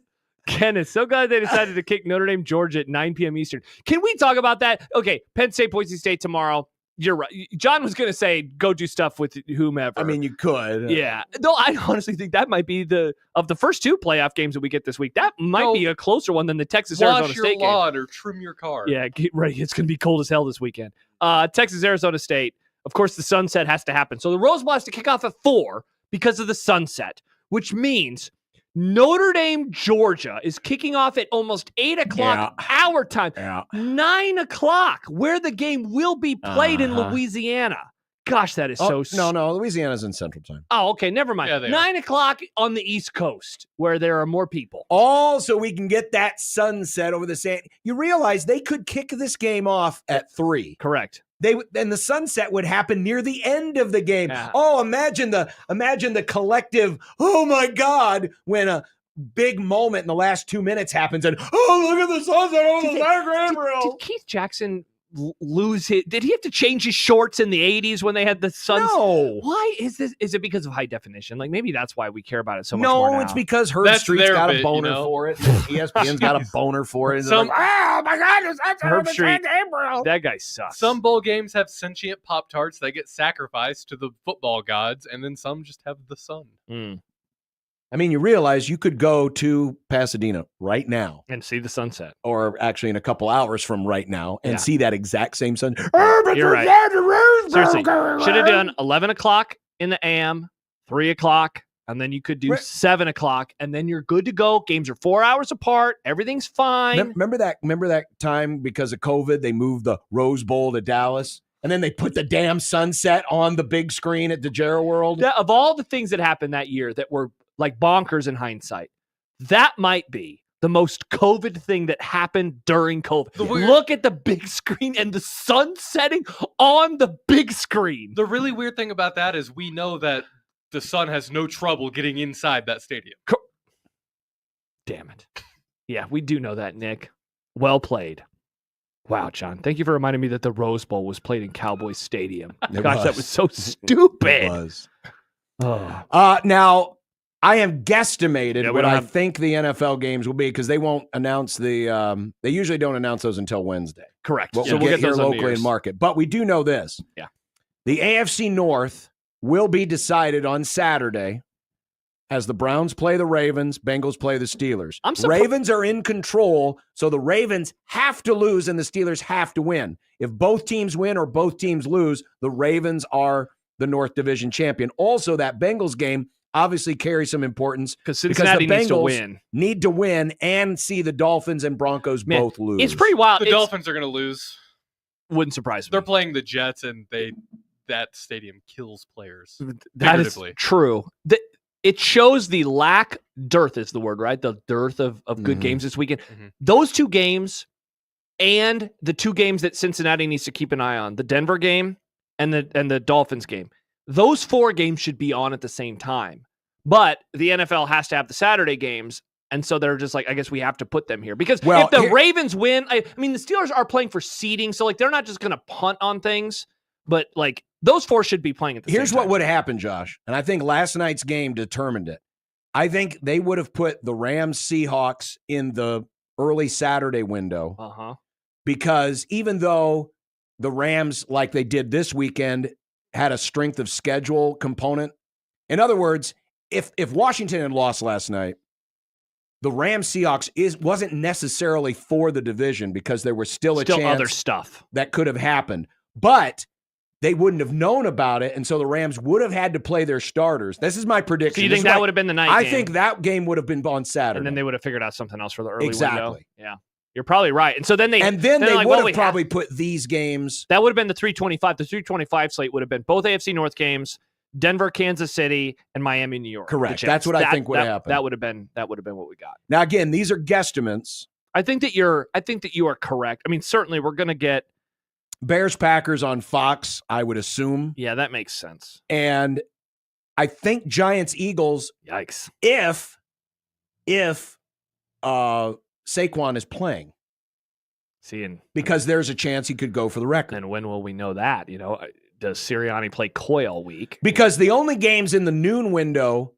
Kenneth, so glad they decided to kick Notre Dame, Georgia at 9 p.m. Eastern. Can we talk about that? Okay, Penn State, Boise State tomorrow. You're right. John was going to say go do stuff with whomever. I mean, you could. Yeah. No, I honestly think that might be of the first two playoff games that we get this week. That might be a closer one than the Texas-Arizona Wash your State game. lawn or trim your car. Yeah, get ready. It's going to be cold as hell this weekend. Texas-Arizona State. Of course, the sunset has to happen. So the Rose Bowl has to kick off at 4 because of the sunset, which means Notre Dame, Georgia is kicking off at almost 8 o'clock our time. 9 o'clock, where the game will be played in Louisiana. Gosh, that is No, Louisiana's in Central Time. Oh, okay, never mind. Yeah, they 9 o'clock on the East Coast, where there are more people. All so we can get that sunset over the sand. You realize they could kick this game off at 3. Correct. And the sunset would happen near the end of the game. Yeah. Oh, imagine the collective, oh my God, when a big moment in the last 2 minutes happens and, oh, look at the sunset over the diagram rail. Did Keith Jackson lose it? Did he have to change his shorts in the 80s when they had the sun? No. Why is this? Is it because of high definition? Like maybe that's why we care about it so much more now. No, it's because Herb That's Street's their got bit, a boner you know? for it. ESPN's got a boner for it. And they're Some- like, oh my God, that's Herb Street. Gabriel. That guy sucks. Some bowl games have sentient Pop-Tarts that get sacrificed to the football gods, and then some just have the sun. I mean, you realize you could go to Pasadena right now and see the sunset. or actually in a couple hours from right now and Yeah. see that exact same sun. You're right. Seriously, should have done 11 o'clock in the AM, 3 o'clock, and then you could do 7 o'clock, and then you're good to go. Games are 4 hours apart. Everything's fine. Remember that time because of COVID, they moved the Rose Bowl to Dallas, and then they put the damn sunset on the big screen at Dejera World? Of all the things that happened that year that were like bonkers in hindsight, that might be the most COVID thing that happened during COVID. Look at the big screen and the sun setting on the big screen. The really weird thing about that is we know that the sun has no trouble getting inside that stadium. Damn it. Yeah, we do know that, Nick. Well played. Wow, John. Thank you for reminding me that the Rose Bowl was played in Cowboys Stadium. Gosh, that was so stupid. It was. Now, I have guesstimated what I think the NFL games will be because they won't announce the they usually don't announce those until Wednesday. Correct. What So we'll get here those on New locally Year's. and market. But we do know this. Yeah. The AFC North will be decided on Saturday as the Browns play the Ravens, Bengals play the Steelers. Ravens are in control, so the Ravens have to lose and the Steelers have to win. If both teams win or both teams lose, the Ravens are the North Division champion. Also, that Bengals game obviously carries some importance because Cincinnati the Bengals needs to win. need to win and see the Dolphins and Broncos both lose. It's pretty wild. The Dolphins are going to lose. Wouldn't surprise me. They're playing the Jets, and that stadium kills players. That is figuratively. true. It shows the dearth is the word, right? The dearth of good games this weekend. Those two games and the two games that Cincinnati needs to keep an eye on, the Denver game and the Dolphins game. Those 4 games should be on at the same time. But the NFL has to have the Saturday games, and so they're just like, I guess we have to put them here. Because if the Ravens win, I mean, the Steelers are playing for seeding, so like they're not just going to punt on things, but like those 4 should be playing at the same time. Here's what would happen, Josh, and I think last night's game determined it. I think they would have put the Rams Seahawks in the early Saturday window because even though the Rams, like they did this weekend, had a strength of schedule component. In other words, if Washington had lost last night, the Rams Seahawks wasn't necessarily for the division because there was still a chance other stuff that could have happened. But they wouldn't have known about it, and so the Rams would have had to play their starters. This is my prediction. So you think that would have been the night I game? think that game would have been on Saturday. And then they would have figured out something else for the early window. Exactly. Yeah. You're probably right. And so then they like, would have probably put these games. That would have been the 325. The 325 slate would have been both AFC North games, Denver, Kansas City, and Miami, New York. Correct. That's what I think would happen. That would have been what we got. Now again, these are guesstimates. I think that you are correct. I mean, certainly we're going to get Bears Packers on Fox, I would assume. Yeah, that makes sense. And I think Giants Eagles. Yikes. If Saquon is playing. Because there's a chance he could go for the record. And when will we know that? You know, does Sirianni play coy all week? Because the only games in the noon window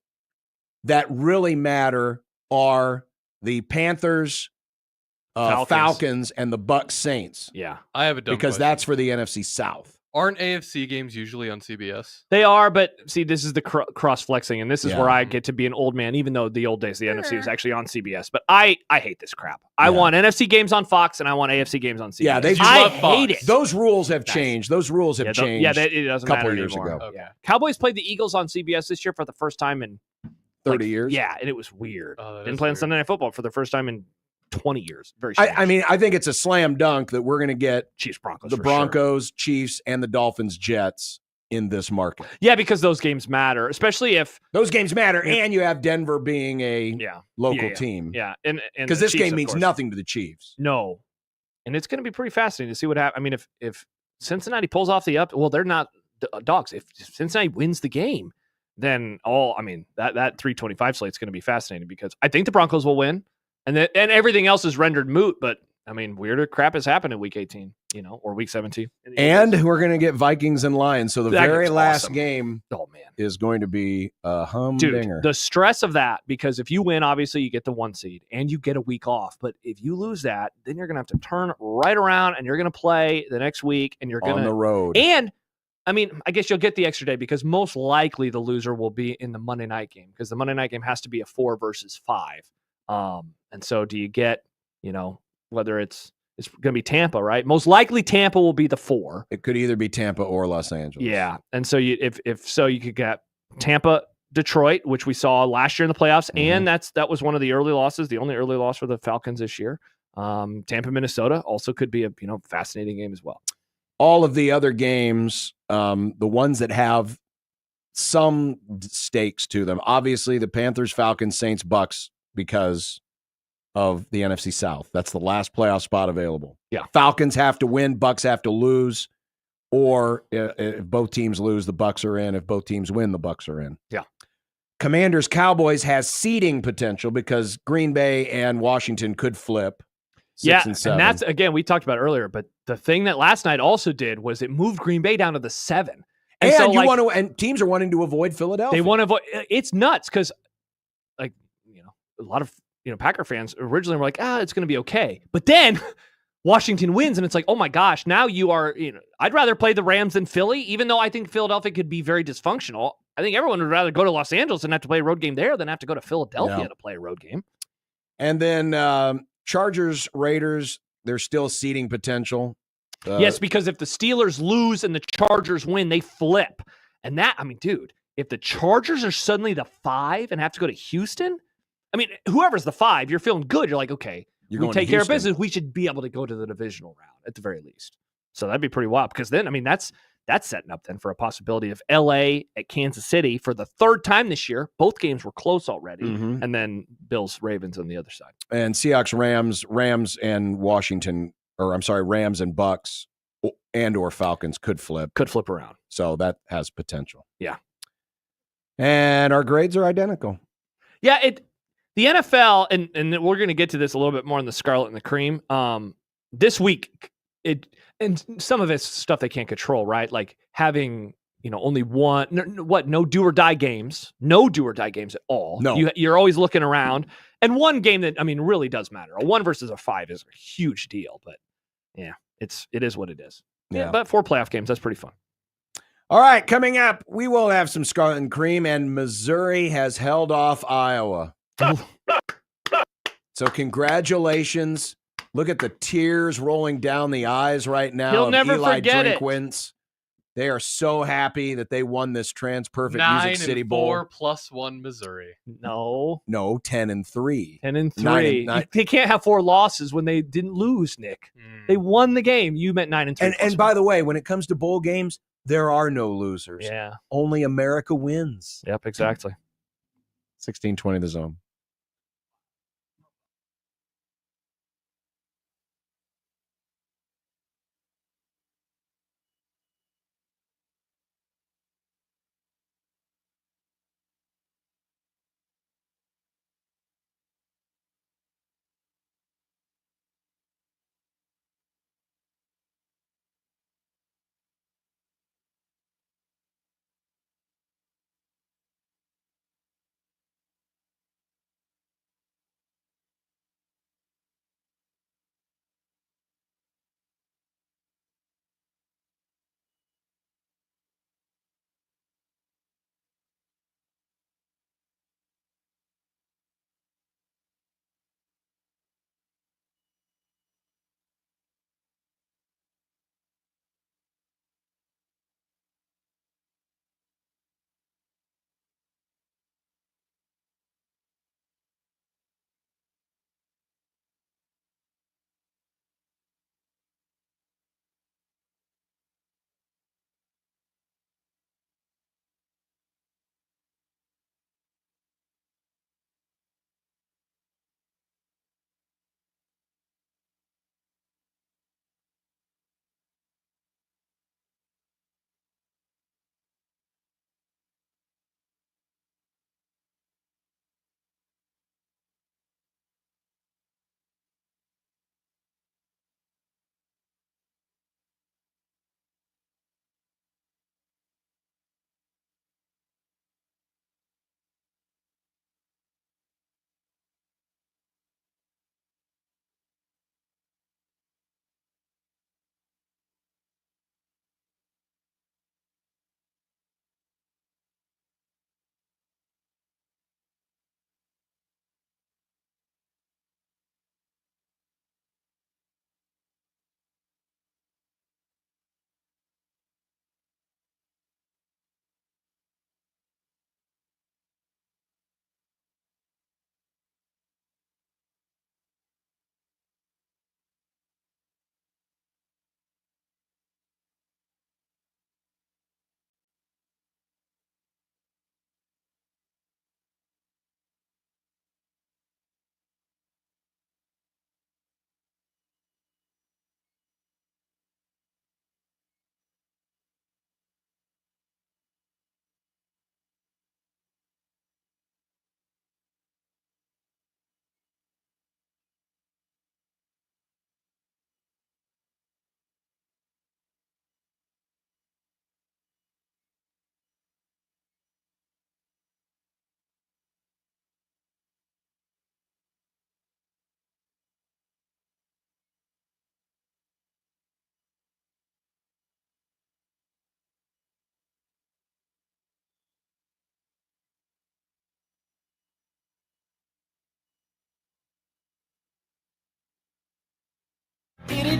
that really matter are the Panthers, Falcons, and the Bucs Saints. Yeah. I have a dumb because question. that's for the NFC South. Aren't AFC games usually on CBS? They are, but see, this is the cross-flexing, and this is Yeah. where I get to be an old man, even though the old days, the NFC was actually on CBS. But I hate this crap. I want NFC games on Fox, and I want AFC games on CBS. Yeah, I hate it. Those rules have changed. Those rules have changed. Yeah, it doesn't a couple matter years anymore. ago. Yeah. Cowboys played the Eagles on CBS this year for the first time in 30 years. Yeah, and it was weird. Oh, Didn't play on Sunday Night Football for the first time in 20 years. Very strange. I mean, I think it's a slam dunk that we're going to get Chiefs Broncos. the for Broncos, Chiefs, and the Dolphins Jets in this market. Yeah, because those games matter, especially if those games matter, and you have Denver being a local team. Yeah, and because the this Chiefs, game of means course. nothing to the Chiefs. No, and it's going to be pretty fascinating to see what happens. I mean, if Cincinnati pulls off the they're not dogs. If Cincinnati wins the game, then that 325 slate is going to be fascinating because I think the Broncos will win, and everything else is rendered moot. But I mean, weirder crap has happened in Week 18, or Week 17. And we're going to get Vikings and Lions. So the That very game's last awesome. game is going to be a humdinger. Dude, the stress of that, because if you win, obviously you get the 1 seed and you get a week off. But if you lose that, then you're going to have to turn right around and you're going to play the next week and you're going to on the road. And I mean, I guess you'll get the extra day because most likely the loser will be in the Monday night game because the Monday night game has to be a 4 versus 5. And so do you get, whether it's going to be Tampa, right? Most likely Tampa will be the 4. It could either be Tampa or Los Angeles. Yeah. And so if so, you could get Tampa, Detroit, which we saw last year in the playoffs. And that was one of the early losses, the only early loss for the Falcons this year. Tampa, Minnesota also could be a, fascinating game as well. All of the other games, the ones that have some stakes to them, obviously the Panthers, Falcons, Saints, Bucks, because of the NFC South. That's the last playoff spot available. Yeah. Falcons have to win, Bucks have to lose, or if both teams lose, the Bucks are in. If both teams win, the Bucks are in. Yeah. Commanders, Cowboys has seeding potential because Green Bay and Washington could flip. 6 and 7. And that's, again, we talked about earlier, but the thing that last night also did was it moved Green Bay down to the 7. And so, you want to, and teams are wanting to avoid Philadelphia. They want to avoid. It's nuts because, a lot of Packer fans originally were like, it's going to be okay, but then Washington wins, and it's like, oh my gosh, now you are. I'd rather play the Rams than Philly, even though I think Philadelphia could be very dysfunctional. I think everyone would rather go to Los Angeles and have to play a road game there than have to go to Philadelphia to play a road game. And then Chargers, Raiders, there's still seeding potential. Yes, because if the Steelers lose and the Chargers win, they flip. And that, I mean, dude, if the Chargers are suddenly the 5 and have to go to Houston, I mean, whoever's the 5, you're feeling good. You're like, okay, we take care of business. We should be able to go to the divisional round at the very least. So that'd be pretty wild because then, I mean, that's setting up then for a possibility of LA at Kansas City for the 3rd time this year. Both games were close already. And then Bills, Ravens on the other side. And Seahawks, Rams and Washington, or I'm sorry, Rams and Bucks and or Falcons could flip around. So that has potential. Yeah. And our grades are identical. Yeah, the NFL, and we're going to get to this a little bit more in the Scarlet and the Cream. This week, and some of it's stuff they can't control, right? Like having, only no do or die games, at all. No. You're always looking around. And one game that, I mean, really does matter. A 1 versus a 5 is a huge deal, but yeah, it is what it is. Yeah. But 4 playoff games, that's pretty fun. All right, coming up, we will have some Scarlet and Cream, and Missouri has held off Iowa. So congratulations. Look at the tears rolling down the eyes right now. You'll never Eli forget it. Drinkwitz. They are so happy that they won this Trans-Perfect Music City Bowl. 9-4 plus 1 Missouri. No, 10-3. 10-3. They can't have 4 losses when they didn't lose, Nick. They won the game. You meant 9-3. And by the way, when it comes to bowl games, there are no losers. Yeah. Only America wins. Yep, exactly. 16-20 the zone.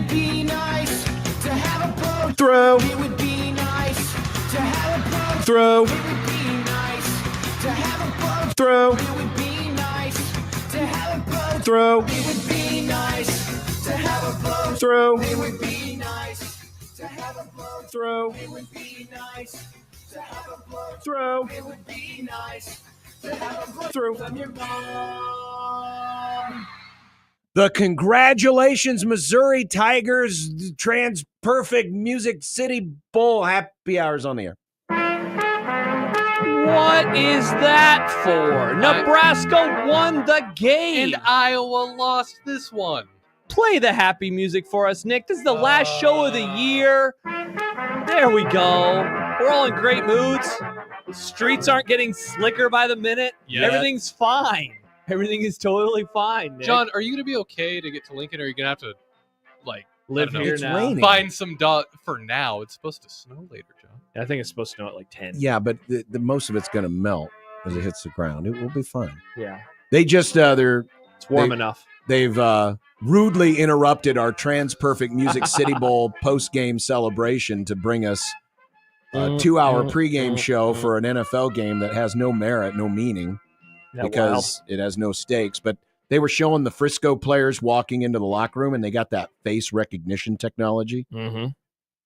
be nice to have a boat. Throw. It would be nice to have a boat. Throw. It would be nice to have a boat. Throw. It would be nice to have a boat. Throw. It would be nice to have a boat. Throw. It would be nice to have a boat. Throw. It would be nice to have a boat. Throw. It would be nice to have a boat. Throw. From your mom. The Congratulations Missouri Tigers Trans Perfect Music City Bowl happy hours on the air. What is that for? Nebraska won the game. And Iowa lost this one. Play the happy music for us, Nick. This is the last show of the year. There we go. We're all in great moods. The streets aren't getting slicker by the minute. Yeah. Everything's fine. Everything is totally fine, Nick. John, are you going to be okay to get to Lincoln, or are you going to have to, like, Live here It's now. raining. find some for now? It's supposed to snow later, John. I think it's supposed to snow at like 10. Yeah, but the most of it's going to melt as it hits the ground. It will be fine. Yeah. They just It's warm They- enough. they've rudely interrupted our Trans Perfect Music City Bowl post-game celebration to bring us a 2-hour pregame show for an NFL game that has no merit, no meaning, Yeah, because it has no stakes. But they were showing the Frisco players walking into the locker room, and they got that face recognition technology Mm-hmm.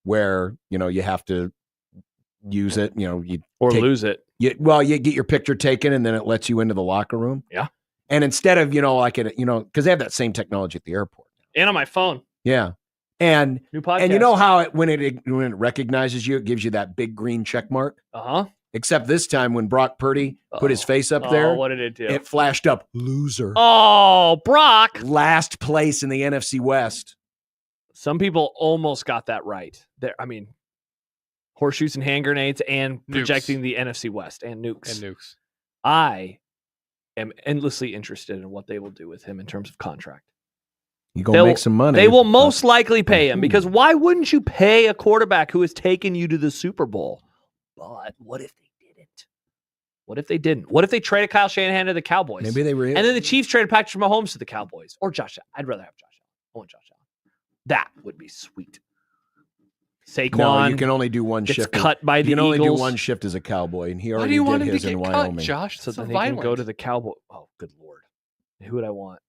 where, you have to use it, you Or take- lose it. you get your picture taken, and then it lets you into the locker room. Yeah. And instead of, because they have that same technology at the airport. And on my phone. Yeah. And New podcast. and you know how when it recognizes you, it gives you that big green check mark? Uh-huh. Except this time when Brock Purdy put his face up there, Oh, what did it do? it flashed up loser. Oh, Brock. Last place in the NFC West. Some people almost got that right. There, I mean, horseshoes and hand grenades and Nukes. projecting the NFC West and nukes. And nukes. I am endlessly interested in what they will do with him in terms of contract. You going to make some money. They will most likely pay him because why wouldn't you pay a quarterback who has taken you to the Super Bowl? But what if they didn't? What if they didn't? What if they traded Kyle Shanahan to the Cowboys? Maybe they were. And then the Chiefs traded Patrick Mahomes to the Cowboys or Josh Allen. I'd rather have Josh Allen. I want Josh Allen. That would be sweet. Saquon. No, you can only do one gets shift. cut by the You can only do Eagles. one shift as a Cowboy, and he Why already do you did want him to his get in cut, Wyoming. Josh? So That's then he violent. can go to the Cowboy. Oh, good Lord. Who would I want?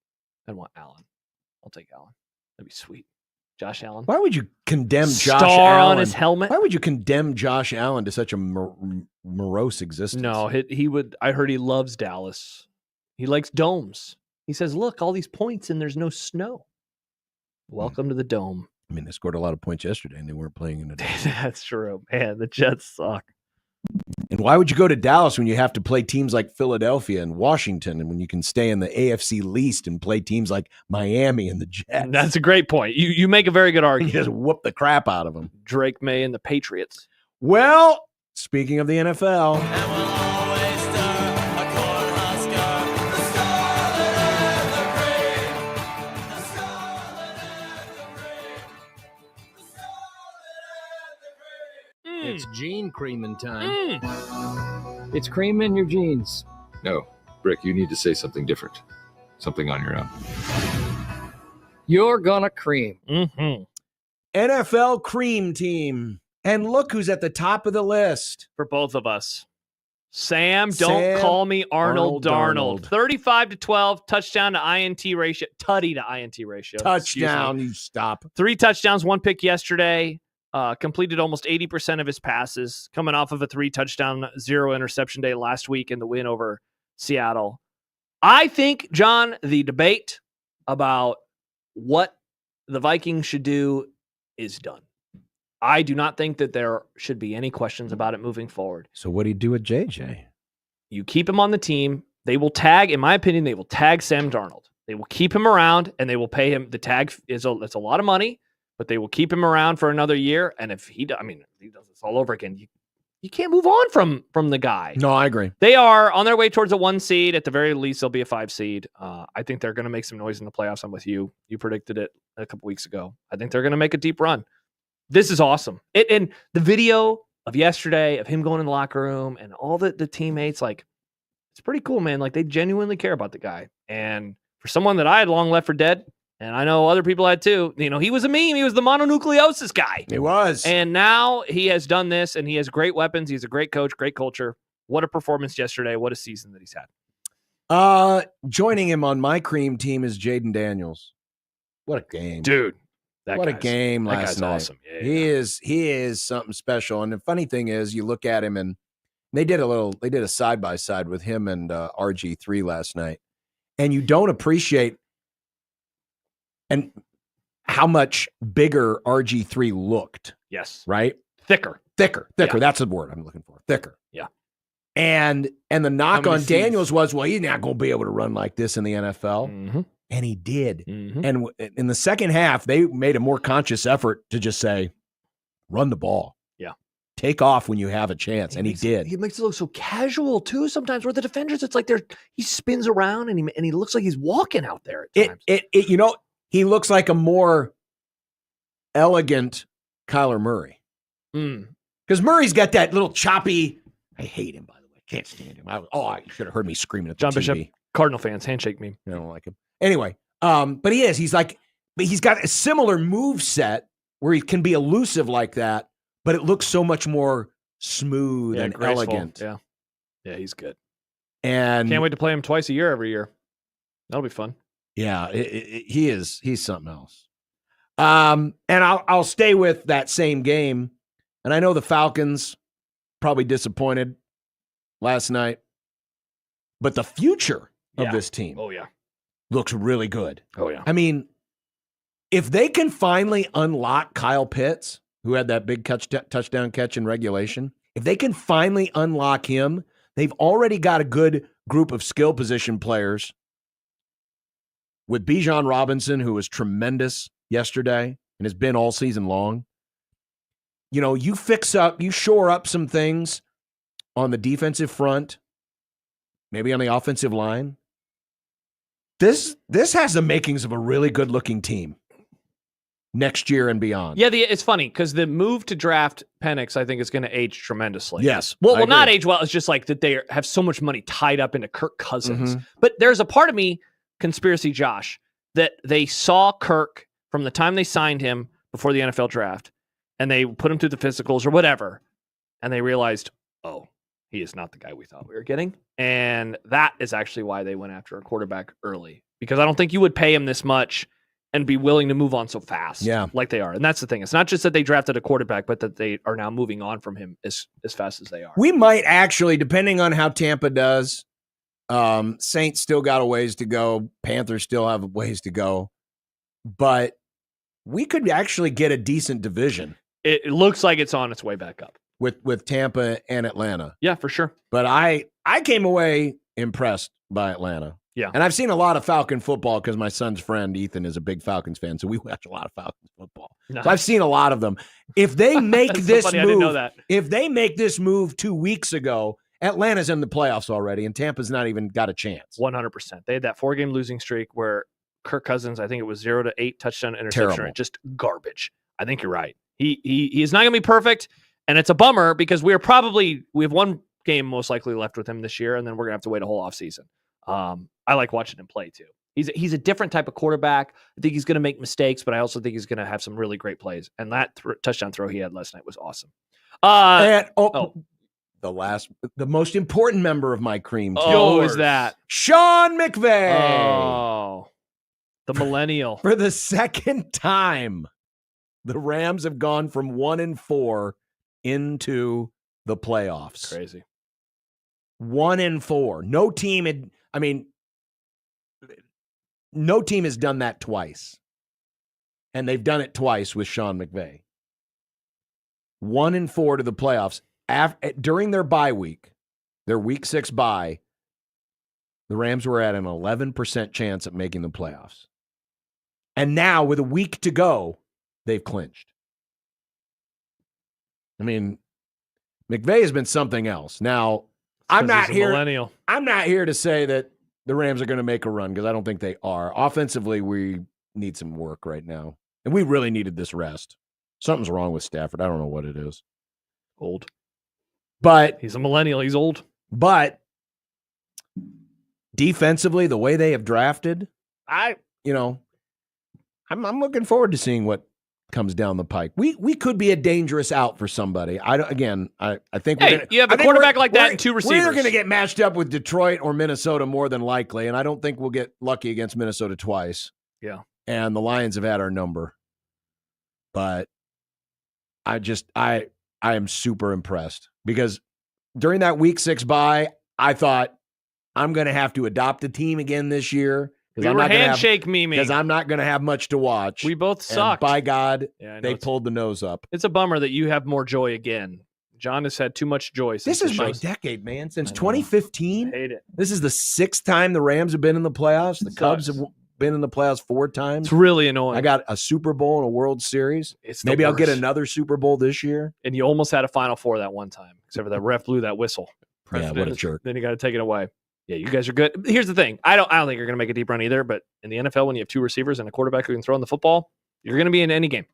I'd want Allen. I'll take Allen. That'd be sweet. Josh Allen. Why would you condemn Josh Star Allen? on his helmet. Why would you condemn Josh Allen to such a morose existence? No, he would. I heard he loves Dallas. He likes domes. He says, look, all these points and there's no snow. Welcome to the dome. I mean, they scored a lot of points yesterday, and they weren't playing in the day. That's true. Man, the Jets suck. And why would you go to Dallas when you have to play teams like Philadelphia and Washington, and when you can stay in the AFC least and play teams like Miami and the Jets? That's a great point. You make a very good You argument. just whoop the crap out of them. Drake May and the Patriots. Well, speaking of the NFL, It's gene creaming time. It's cream in your jeans. No, Brick, you need to say something different. Something on your own. You're gonna cream. Mm-hmm. NFL Cream Team. And look who's at the top of the list. For both of us. Sam, don't Sam call me Arnold Arnold Darnold. 35-12, touchdown to INT ratio. Tutty to INT ratio. Excuse me. Touchdown, you stop. 3 touchdowns, 1 pick yesterday. Completed almost 80% of his passes, coming off of a 3-touchdown, 0 interception day last week in the win over Seattle. I think, John, the debate about what the Vikings should do is done. I do not think that there should be any questions about it moving forward. So what do you do with JJ? You keep him on the team. They will tag, in my opinion, they will tag Sam Darnold. They will keep him around, and they will pay him. The tag it's a lot of money, but they will keep him around for another year. And if he does this all over again, you can't move on from the guy. No, I agree. They are on their way towards a 1 seed. At the very least, they'll be a 5 seed. I think they're going to make some noise in the playoffs. I'm with you. You predicted it a couple weeks ago. I think they're going to make a deep run. This is awesome. And the video of yesterday of him going in the locker room and all the teammates, like, it's pretty cool, man. Like, they genuinely care about the guy. And for someone that I had long left for dead, And I know other people had too. He was a meme. He was the mononucleosis guy. He was. And now he has done this, and he has great weapons. He's a great coach, great culture. What a performance yesterday. What a season that he's had. Joining him on my cream team is Jaden Daniels. What a game. Dude. What a game that last guy's night. Awesome. Yeah, He is something special. And the funny thing is, you look at him, and they did a side-by-side with him and RG3 last night. And you don't appreciate and how much bigger RG3 looked. Yes. Right? Thicker. Yeah. That's the word I'm looking for. Thicker. Yeah. And the knock on Daniels was, well, he's not going to be able to run like this in the NFL. Mm-hmm. And he did. Mm-hmm. And in the second half, they made a more conscious effort to just say, run the ball. Yeah. Take off when you have a chance. And he did. He makes it look so casual, too, sometimes, where the defenders, it's like he spins around and he looks like he's walking out there at times. He looks like a more elegant Kyler Murray. Because Murray's got that little choppy, I hate him, by the way. Can't stand him. I should have heard me screaming at the John TV. Bishop, Cardinal fans, handshake me. I don't like him. Anyway, but he's got a similar move set where he can be elusive like that, but it looks so much more smooth and graceful. elegant. Yeah, he's good. And can't wait to play him twice a year every year. That'll be fun. Yeah, he's something else. And I'll stay with that same game. And I know the Falcons probably disappointed last night, but the future of this team looks really good. Oh, yeah. I mean, if they can finally unlock Kyle Pitts, who had that big touchdown catch in regulation, if they can finally unlock him, they've already got a good group of skill position players with Bijan Robinson, who was tremendous yesterday and has been all season long. You shore up some things on the defensive front, maybe on the offensive line. This has the makings of a really good-looking team next year and beyond. Yeah, it's funny because the move to draft Penix, I think, is going to age tremendously. Yes. Well, not age well. It's just like that they have so much money tied up into Kirk Cousins. But there's a part of me, conspiracy Josh, that they saw Kirk from the time they signed him before the NFL draft, and they put him through the physicals or whatever, and they realized, oh, he is not the guy we thought we were getting. And that is actually why they went after a quarterback early, because I don't think you would pay him this much and be willing to move on so fast like they are. And that's the thing. It's not just that they drafted a quarterback, but that they are now moving on from him as fast as they are. We might actually, depending on how Tampa does, Saints still got a ways to go. Panthers still have a ways to go. But we could actually get a decent division. It looks like it's on its way back up. With Tampa and Atlanta. Yeah, for sure. But I came away impressed by Atlanta. Yeah. And I've seen a lot of Falcon football because my son's friend, Ethan, is a big Falcons fan. So we watch a lot of Falcons football. Nice. So I've seen a lot of them. If they make this so funny, move, I didn't know that. If they make this move 2 weeks ago, Atlanta's in the playoffs already, and Tampa's not even got a chance. 100%. They had that 4-game losing streak where Kirk Cousins, I think it was 0-8 touchdown interception Terrible. rate, just garbage. I think you're right. He is not going to be perfect, and it's a bummer because we have one game most likely left with him this year, and then we're going to have to wait a whole offseason. I like watching him play too. He's a different type of quarterback. I think he's going to make mistakes, but I also think he's going to have some really great plays. And that touchdown throw he had last night was awesome. The most important member of my cream team. Oh, is that Sean McVay? Oh, the millennial. For the second time, the Rams have gone from 1-4 into the playoffs. Crazy. 1-4. No team has done that twice. And they've done it twice with Sean McVay. 1-4 to the playoffs. During their bye week, their week 6 bye, the Rams were at an 11% chance at making the playoffs. And now, with a week to go, they've clinched. I mean, McVay has been something else. Now, I'm not here to say that the Rams are going to make a run because I don't think they are. Offensively, we need some work right now. And we really needed this rest. Something's wrong with Stafford. I don't know what it is. Old. But he's a millennial. He's old. But defensively, the way they have drafted, I'm looking forward to seeing what comes down the pike. We could be a dangerous out for somebody. I think you have a quarterback like that and two receivers. We're going to get matched up with Detroit or Minnesota more than likely, and I don't think we'll get lucky against Minnesota twice. Yeah. And the Lions have had our number. But I am super impressed because during that week 6 bye, I thought I'm going to have to adopt a team again this year. We were handshake Mimi. Because I'm not going to have much to watch. We both sucked. And by God, they pulled the nose up. It's a bummer that you have more joy again. John has had too much joy. This is my decade, man. Since 2015. I hate it. This is the 6th time the Rams have been in the playoffs. The Cubs have been in the playoffs 4 times. It's really annoying. I got a Super Bowl and a World Series. Maybe I'll get another Super Bowl this year. And you almost had a Final Four that one time, except for that ref blew that whistle. Yeah, what a jerk. Then you got to take it away. Yeah, you guys are good. Here's the thing. I don't think you're going to make a deep run either, but in the NFL, when you have 2 receivers and a quarterback who can throw in the football, you're going to be in any game.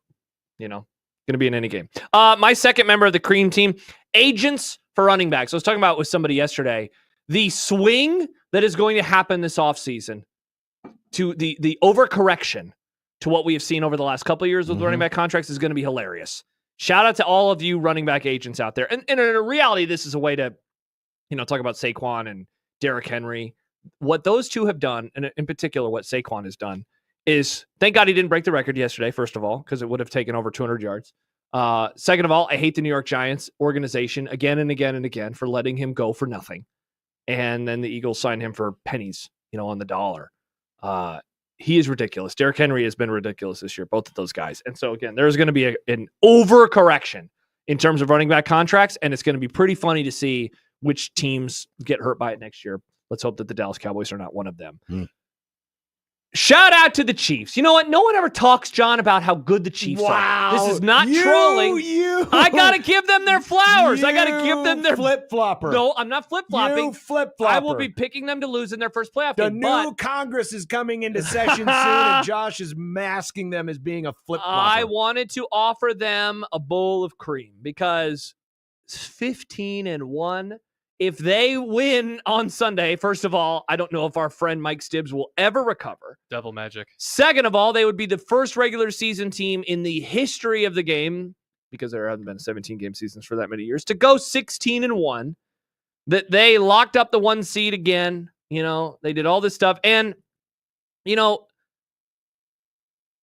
Going to be in any game. My second member of the Cream team, agents for running backs. I was talking about with somebody yesterday. The swing that is going to happen this offseason to the overcorrection to what we have seen over the last couple of years with running back contracts is going to be hilarious. Shout out to all of you running back agents out there. And in reality, this is a way to, talk about Saquon and Derrick Henry. What those two have done, and in particular what Saquon has done, is thank God he didn't break the record yesterday, first of all, because it would have taken over 200 yards. Second of all, I hate the New York Giants organization again and again and again for letting him go for nothing. And then the Eagles signed him for pennies, on the dollar. He is ridiculous. Derrick Henry has been ridiculous this year, both of those guys. And so, again, there's going to be an overcorrection in terms of running back contracts, and it's going to be pretty funny to see which teams get hurt by it next year. Let's hope that the Dallas Cowboys are not one of them. Shout out to the Chiefs. You know what? No one ever talks, John, about how good the Chiefs are. This is not trolling. I got to give them their flowers. I got to give them their flip-flopper. No, I'm not flip-flopping. You flip-flopper. I will be picking them to lose in their first playoff game. The new Congress is coming into session soon, and Josh is masking them as being a flip-flopper. I wanted to offer them a bowl of cream because 15-1. If they win on Sunday, first of all, I don't know if our friend Mike Stibbs will ever recover. Devil magic. Second of all, they would be the first regular season team in the history of the game, because there haven't been 17-game seasons for that many years, to go 16-1. That they locked up the 1 seed again. They did all this stuff. And, I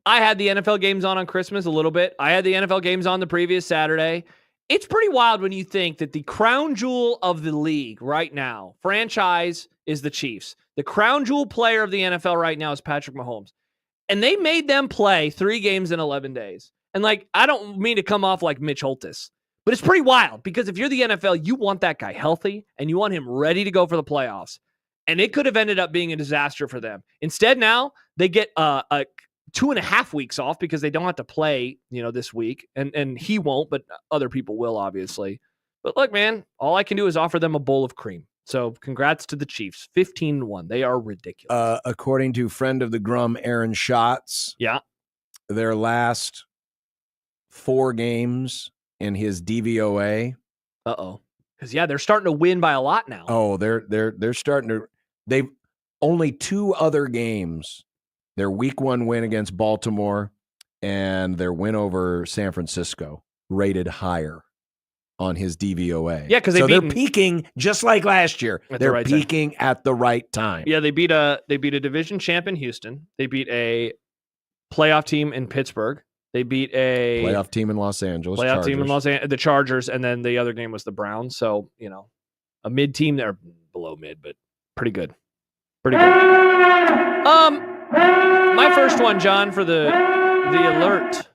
had the NFL games on Christmas a little bit. I had the NFL games on the previous Saturday. It's pretty wild when you think that the crown jewel of the league right now, franchise, is the Chiefs. The crown jewel player of the NFL right now is Patrick Mahomes. And they made them play 3 games in 11 days. And, I don't mean to come off like Mitch Holthus, but it's pretty wild because if you're the NFL, you want that guy healthy and you want him ready to go for the playoffs. And it could have ended up being a disaster for them. Instead, now they get a 2.5 weeks off because they don't have to play, this week. And he won't, but other people will, obviously. But look, man, all I can do is offer them a bowl of cream. So congrats to the Chiefs. 15-1. They are ridiculous. According to friend of the Grum, Aaron Schatz. Yeah. Their last 4 games in his DVOA. Uh-oh. Because, they're starting to win by a lot now. Oh, they're starting to. They've only 2 other games. Their week 1 win against Baltimore and their win over San Francisco rated higher on his DVOA. Yeah, because they're peaking just like last year. They're right peaking at the right time. Yeah, they beat a division champ in Houston. They beat a playoff team in Pittsburgh. They beat a playoff team in Los Angeles. Playoff team in Los Angeles, the Chargers, and then the other game was the Browns. So, a mid team there, below mid, but pretty good. Pretty good. My first one, John, for the alert.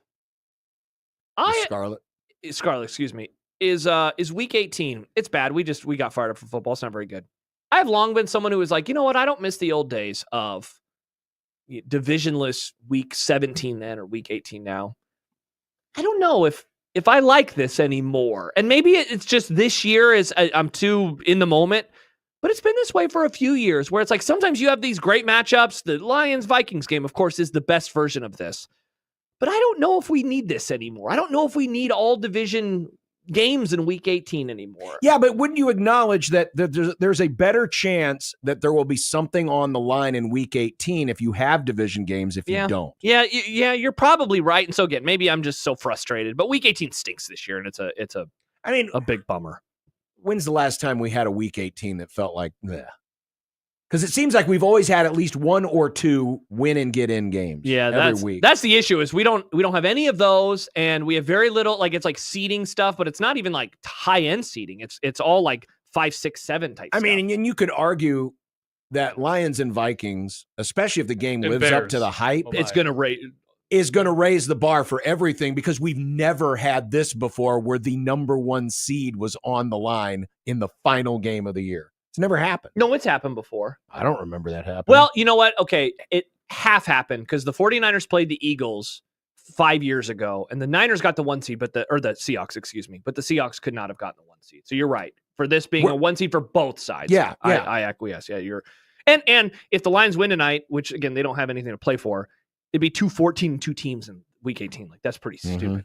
Scarlet, excuse me, is week 18. It's bad. We got fired up for football. It's not very good. I've long been someone who was like, you know what? I don't miss the old days of divisionless week 17 then or week 18 now. I don't know if I like this anymore. And maybe it's just this year is I'm too in the moment. But it's been this way for a few years where it's like sometimes you have these great matchups. The Lions-Vikings game, of course, is the best version of this. But I don't know if we need this anymore. I don't know if we need all division games in Week 18 anymore. Yeah, but wouldn't you acknowledge that there's a better chance that there will be something on the line in Week 18 if you have division games if you don't? Yeah, you're probably right. And so again, maybe I'm just so frustrated. But Week 18 stinks this year, and it's a big bummer. When's the last time we had a Week 18 that felt like that? Because it seems like we've always had at least one or two win and get in games. Yeah, every week. That's the issue is we don't have any of those, and we have very little. Like it's like seeding stuff, but it's not even like high end seeding. It's all like 5, 6, 7 type. I mean, and you could argue that Lions and Vikings, especially if the game lives up to the hype, it's going to is going to raise the bar for everything because we've never had this before where the number 1 seed was on the line in the final game of the year. It's never happened. No, it's happened before. I don't remember that happening. Well, you know what? Okay, it half happened because the 49ers played the Eagles 5 years ago, and the Niners got the 1 seed, or the Seahawks, excuse me, but the Seahawks could not have gotten the 1 seed. So you're right. For this being a 1 seed for both sides. Yeah. I acquiesce. Yeah, you're and if the Lions win tonight, which again they don't have anything to play for, it'd be 2-14-2 teams in Week 18. Like that's pretty stupid.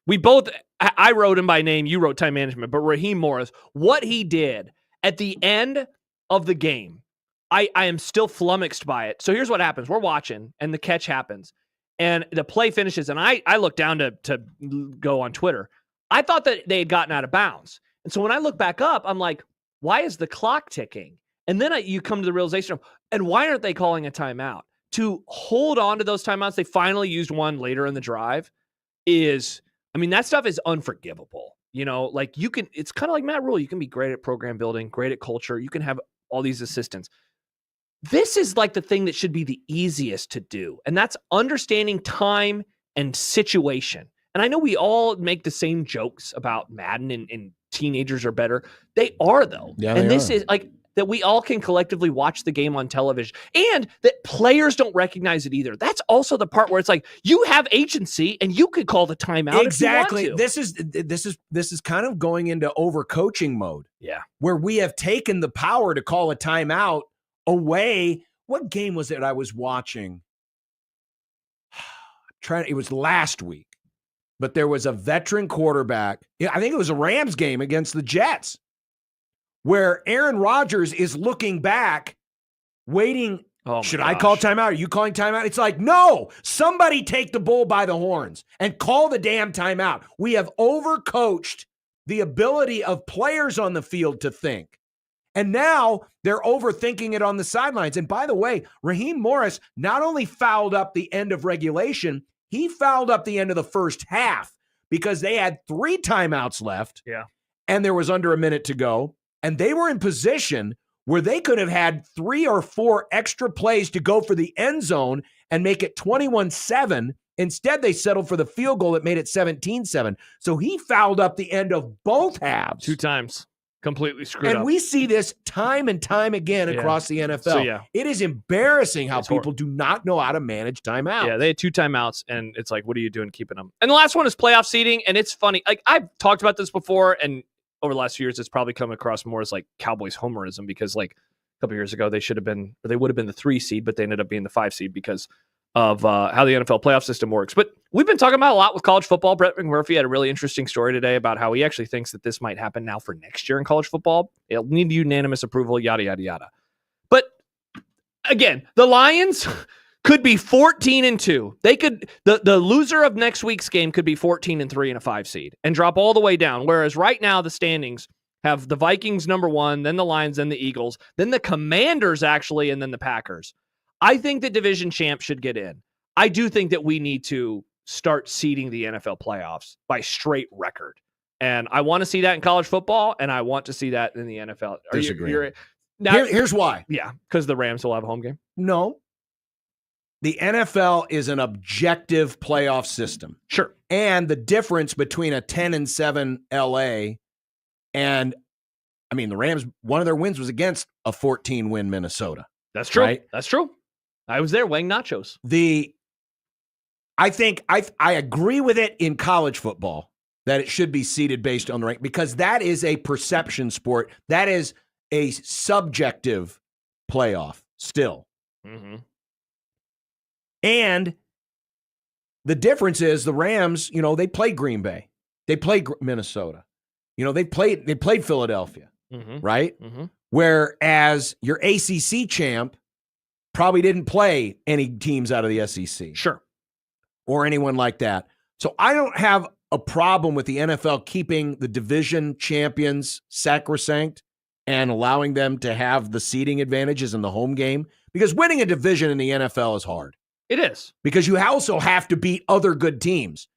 We both I wrote him by name, you wrote time management, but Raheem Morris, what he did at the end of the game, I am still flummoxed by it. So here's what happens. We're watching, and the catch happens, and the play finishes, and I look down to go on Twitter. I thought that they had gotten out of bounds. And so when I look back up, I'm like, why is the clock ticking? And then you come to the realization of, and why aren't they calling a timeout? To hold on to those timeouts, they finally used one later in the drive, that stuff is unforgivable. You know, like it's kind of like Matt Rule. You can be great at program building, great at culture. You can have all these assistants. This is like the thing that should be the easiest to do. And that's understanding time and situation. And I know we all make the same jokes about Madden and teenagers are better. They are though. Yeah, and this is like that we all can collectively watch the game on television and that players don't recognize it either. That's also the part where it's like you have agency and you could call the timeout. Exactly. If you want to. This is kind of going into overcoaching mode. Yeah. Where we have taken the power to call a timeout away. What game was it I was watching? It was last week. But there was a veteran quarterback. I think it was a Rams game against the Jets, where Aaron Rodgers is looking back, waiting. Should I call timeout? Are you calling timeout? It's like, no, somebody take the bull by the horns and call the damn timeout. We have overcoached the ability of players on the field to think. And now they're overthinking it on the sidelines. And by the way, Raheem Morris not only fouled up the end of regulation, he fouled up the end of the first half because they had 3 timeouts left. Yeah. And there was under a minute to go. And they were in position where they could have had 3 or 4 extra plays to go for the end zone and make it 21-7. Instead, they settled for the field goal that made it 17-7. So he fouled up the end of both halves. 2 times. Completely screwed up. And we see this time and time again across the NFL. So, it is embarrassing how people do not know how to manage timeouts. Yeah, they had 2 timeouts, and it's like, what are you doing keeping them? And the last one is playoff seeding, and it's funny. Like, I've talked about this before, and over the last few years, it's probably come across more as like Cowboys homerism because like a couple years ago, they would have been the 3 seed, but they ended up being the 5 seed because of how the NFL playoff system works. But we've been talking about a lot with college football. Brett McMurphy had a really interesting story today about how he actually thinks that this might happen now for next year in college football. It'll need unanimous approval, yada, yada, yada. But again, the Lions could be 14-2. They could the loser of next week's game could be 14-3 and a 5 seed and drop all the way down. Whereas right now the standings have the Vikings number 1, then the Lions, then the Eagles, then the Commanders actually, and then the Packers. I think the division champ should get in. I do think that we need to start seeding the NFL playoffs by straight record. And I want to see that in college football, and I want to see that in the NFL. Disagree. Now, Here's why. Yeah, because the Rams will have a home game. No. The NFL is an objective playoff system. Sure. And the difference between a 10-7 LA and, the Rams, one of their wins was against a 14-win Minnesota. That's true. Right? That's true. I was there weighing nachos. I think I agree with it in college football that it should be seeded based on the rank because that is a perception sport. That is a subjective playoff still. Mm-hmm. And the difference is the Rams, they play Green Bay. They played Minnesota. They played Philadelphia, right? Mm-hmm. Whereas your ACC champ probably didn't play any teams out of the SEC. Sure. Or anyone like that. So I don't have a problem with the NFL keeping the division champions sacrosanct and allowing them to have the seeding advantages in the home game, because winning a division in the NFL is hard. It is. Because you also have to beat other good teams.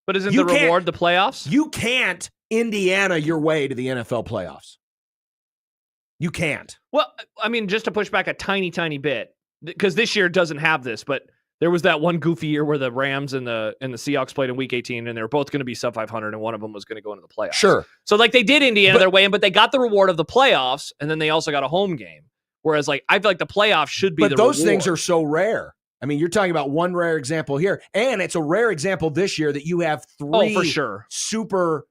But isn't the reward the playoffs? You can't Indiana your way to the NFL playoffs. You can't. Well, I mean, just to push back a tiny, tiny bit, because this year doesn't have this, but there was that one goofy year where the Rams and the Seahawks played in Week 18, and they were both going to be sub 500, and one of them was going to go into the playoffs. Sure. So, they did Indiana their way in, but they got the reward of the playoffs, and then they also got a home game. Whereas, I feel like the playoffs should be the But those reward. things are so rare. I mean, you're talking about one rare example here, and it's a rare example this year that you have three for sure. super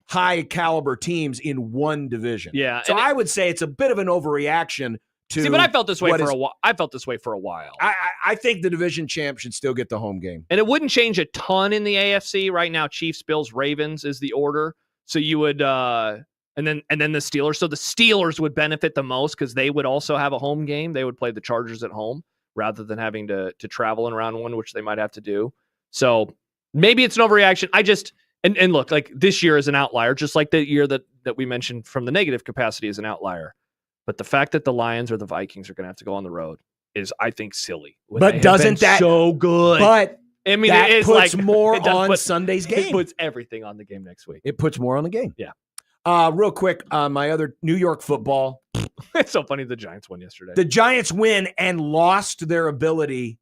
high caliber teams in one division. Yeah. So I would say it's a bit of an overreaction to. See, but I felt this way for a while. I felt this way for a while. I think the division champ should still get the home game. And it wouldn't change a ton in the AFC right now. Chiefs, Bills, Ravens is the order. So you would, and then the Steelers. So the Steelers would benefit the most because they would also have a home game. They would play the Chargers at home rather than having to travel in round one, which they might have to do. So maybe it's an overreaction. And look, this year is an outlier, just like the year that we mentioned from the negative capacity is an outlier. But the fact that the Lions or the Vikings are going to have to go on the road is, I think, silly. But doesn't that so good? But I mean, that it is puts more on put, Sunday's game. It puts everything on the game next week. It puts more on the game. Yeah. Real quick, my other New York football. It's so funny the Giants won yesterday. The Giants win and lost their ability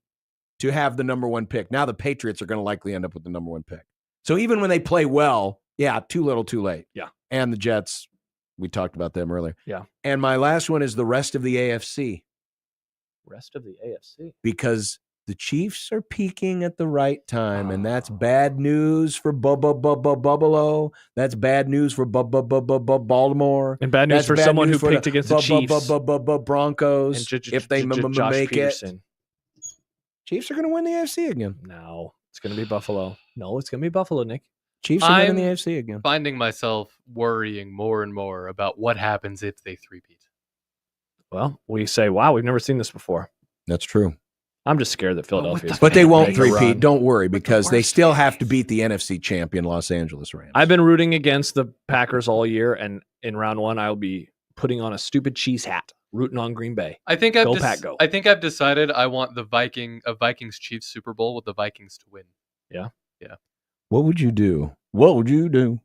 to have the number one pick. Now the Patriots are going to likely end up with the number one pick. So even when they play well, too little, too late. Yeah. And the Jets, we talked about them earlier. Yeah. And my last one is the rest of the AFC. Rest of the AFC. Because the Chiefs are peaking at the right time, and that's bad news for Buffalo. That's bad news for Baltimore. And bad news for someone who picked against the Chiefs. Broncos, if they Josh make Peterson. it. Chiefs are going to win the AFC again. No, it's going to be Buffalo. No, it's going to be Buffalo, Nick. Chiefs are winning the AFC again. Finding myself worrying more and more about what happens if they three-peat. Well, we say, wow, we've never seen this before. That's true. I'm just scared that Philadelphia is But they won't make a run. three-peat. Don't worry, because they still have to beat the NFC champion Los Angeles Rams. I've been rooting against the Packers all year, and in round one, I'll be putting on a stupid cheese hat, rooting on Green Bay. I think go. I think I've decided I want a Vikings Chiefs Super Bowl with the Vikings to win. Yeah. Yeah. What would you do? What would you do?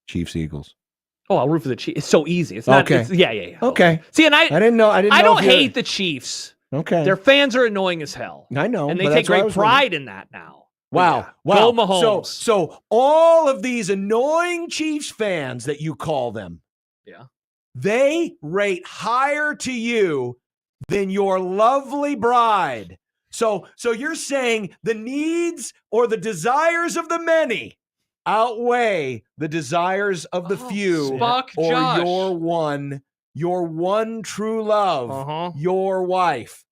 Chiefs Eagles. Oh, I'll root for the Chiefs. It's so easy. It's not. Okay. It's, yeah. Okay. See, and I didn't know. I don't hate the Chiefs. Okay. Their fans are annoying as hell. I know. And they but take that's what I great was pride in that now. Wow. Go Mahomes. So all of these annoying Chiefs fans that you call them, yeah, they rate higher to you than your lovely bride. So you're saying the needs or the desires of the many outweigh the desires of the few, Spock or Josh. your one true love, your wife.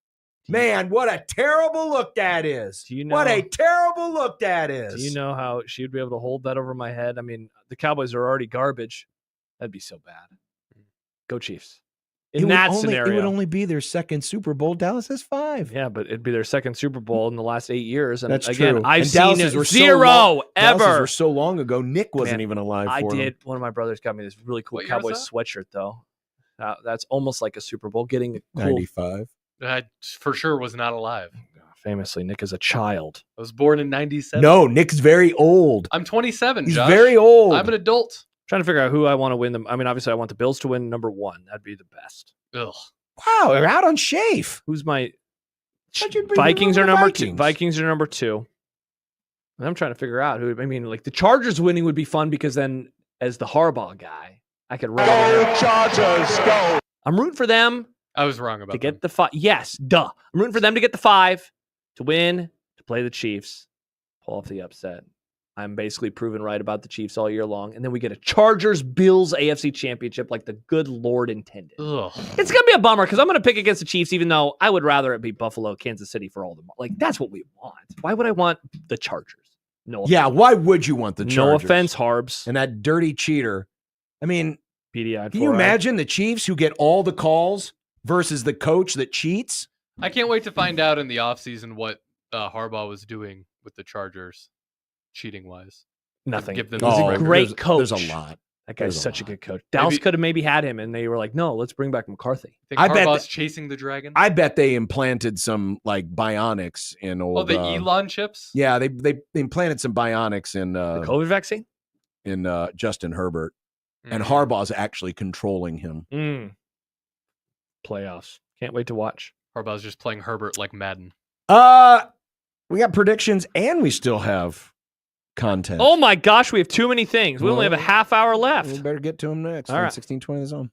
Man, what a terrible look that is. Do you know, what a terrible look that is. Do you know how she'd be able to hold that over my head? I mean, the Cowboys are already garbage. That'd be so bad. Go Chiefs. In that scenario. It would only be their second Super Bowl. Dallas has 5. Yeah, but it'd be their second Super Bowl in the last 8 years. And That's again, true. I've And seen Dallas's were zero so ever. Dallas's were so long ago. Nick wasn't even alive I for did. them. One of my brothers got me this really cool What year was Cowboys sweatshirt, though. That's almost like a Super Bowl. Getting a cool. 95. I for sure was not alive. Famously, Nick is a child. I was born in 97. No, Nick's very old. I'm 27, He's Josh. very old. I'm an adult. Trying to figure out who I want to win them. I mean, obviously, I want the Bills to win number 1. That'd be the best. Ugh. Wow, they're out on Shafe. Who's my How'd you bring Vikings them are over number the 2. Vikings are number 2. And I'm trying to figure out who. I mean, like the Chargers winning would be fun because then, as the Harbaugh guy, I could run. Go Chargers, go! I'm rooting for them. I was wrong about to get the 5. Yes, duh. I'm rooting for them to get the 5, to win, to play the Chiefs, pull off the upset. I'm basically proven right about the Chiefs all year long. And then we get a Chargers-Bills AFC championship like the good Lord intended. Ugh. It's going to be a bummer because I'm going to pick against the Chiefs, even though I would rather it be Buffalo, Kansas City for all the like, that's what we want. Why would I want the Chargers? No. Yeah, why would you want the Chargers? No offense, Harbs. And that dirty cheater. I mean, No offense, Harbs. And that dirty cheater. I mean, PDI. can you imagine the Chiefs who get all the calls versus the coach that cheats? I can't wait to find out in the offseason what Harbaugh was doing with the Chargers, cheating wise. Nothing. Give them He's the a record. great coach. There's a lot. That guy's There's such a a good coach. Maybe- Dallas could have maybe had him, and they were like, "No, let's bring back McCarthy." Think I bet Harbaugh's that- chasing the dragon. I bet they implanted some like bionics in old. Oh, the Elon chips. Yeah, they implanted some bionics in The COVID vaccine. in Justin Herbert, and Mhm. Harbaugh's actually controlling him. Playoffs. Can't wait to watch. Harbaugh's just playing Herbert like Madden. We got predictions, and we still have content. Oh my gosh, we have too many things. We only have a Well, half hour left. We better get to them next. All on right. 1620 The Zone.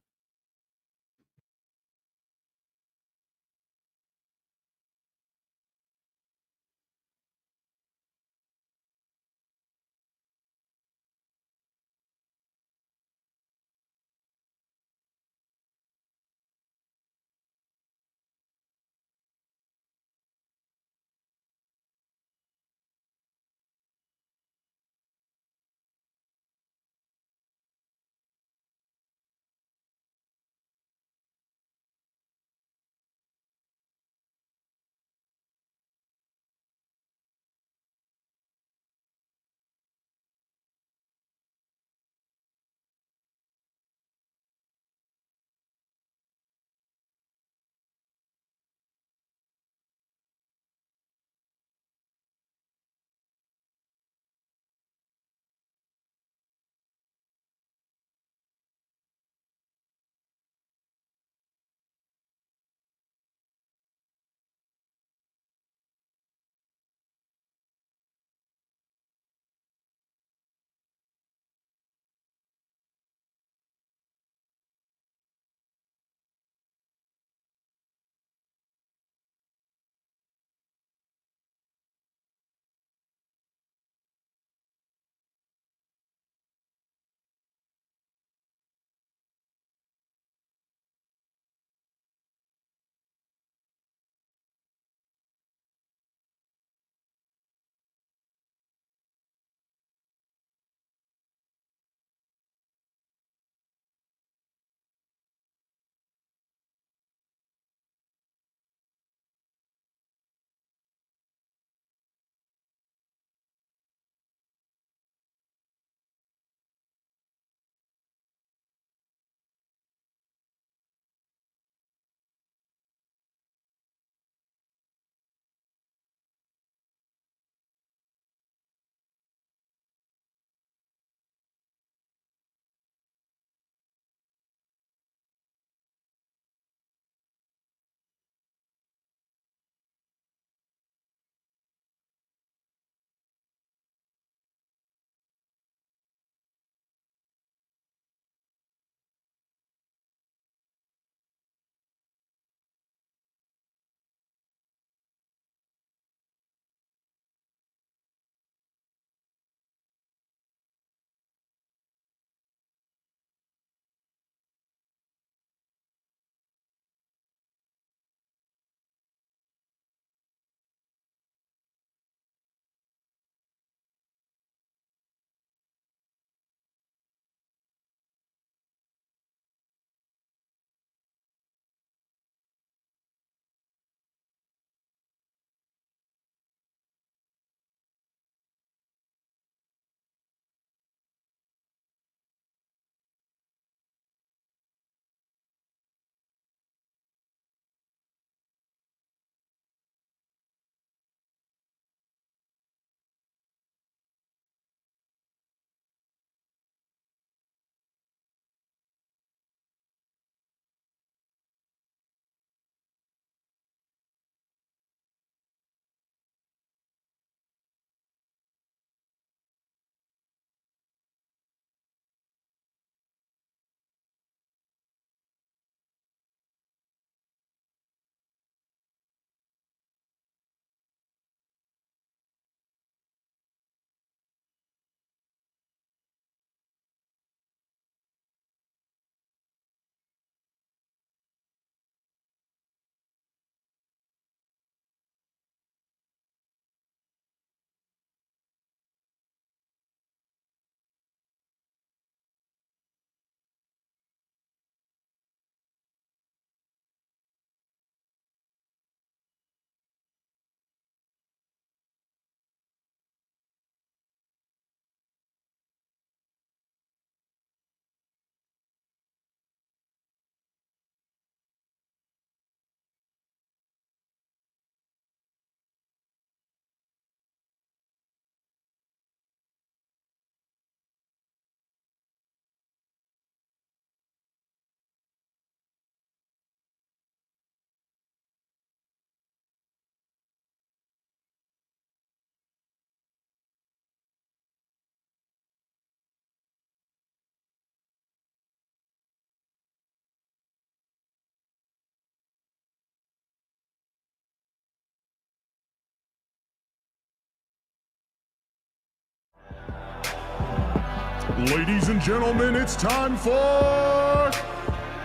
Ladies and gentlemen, it's time for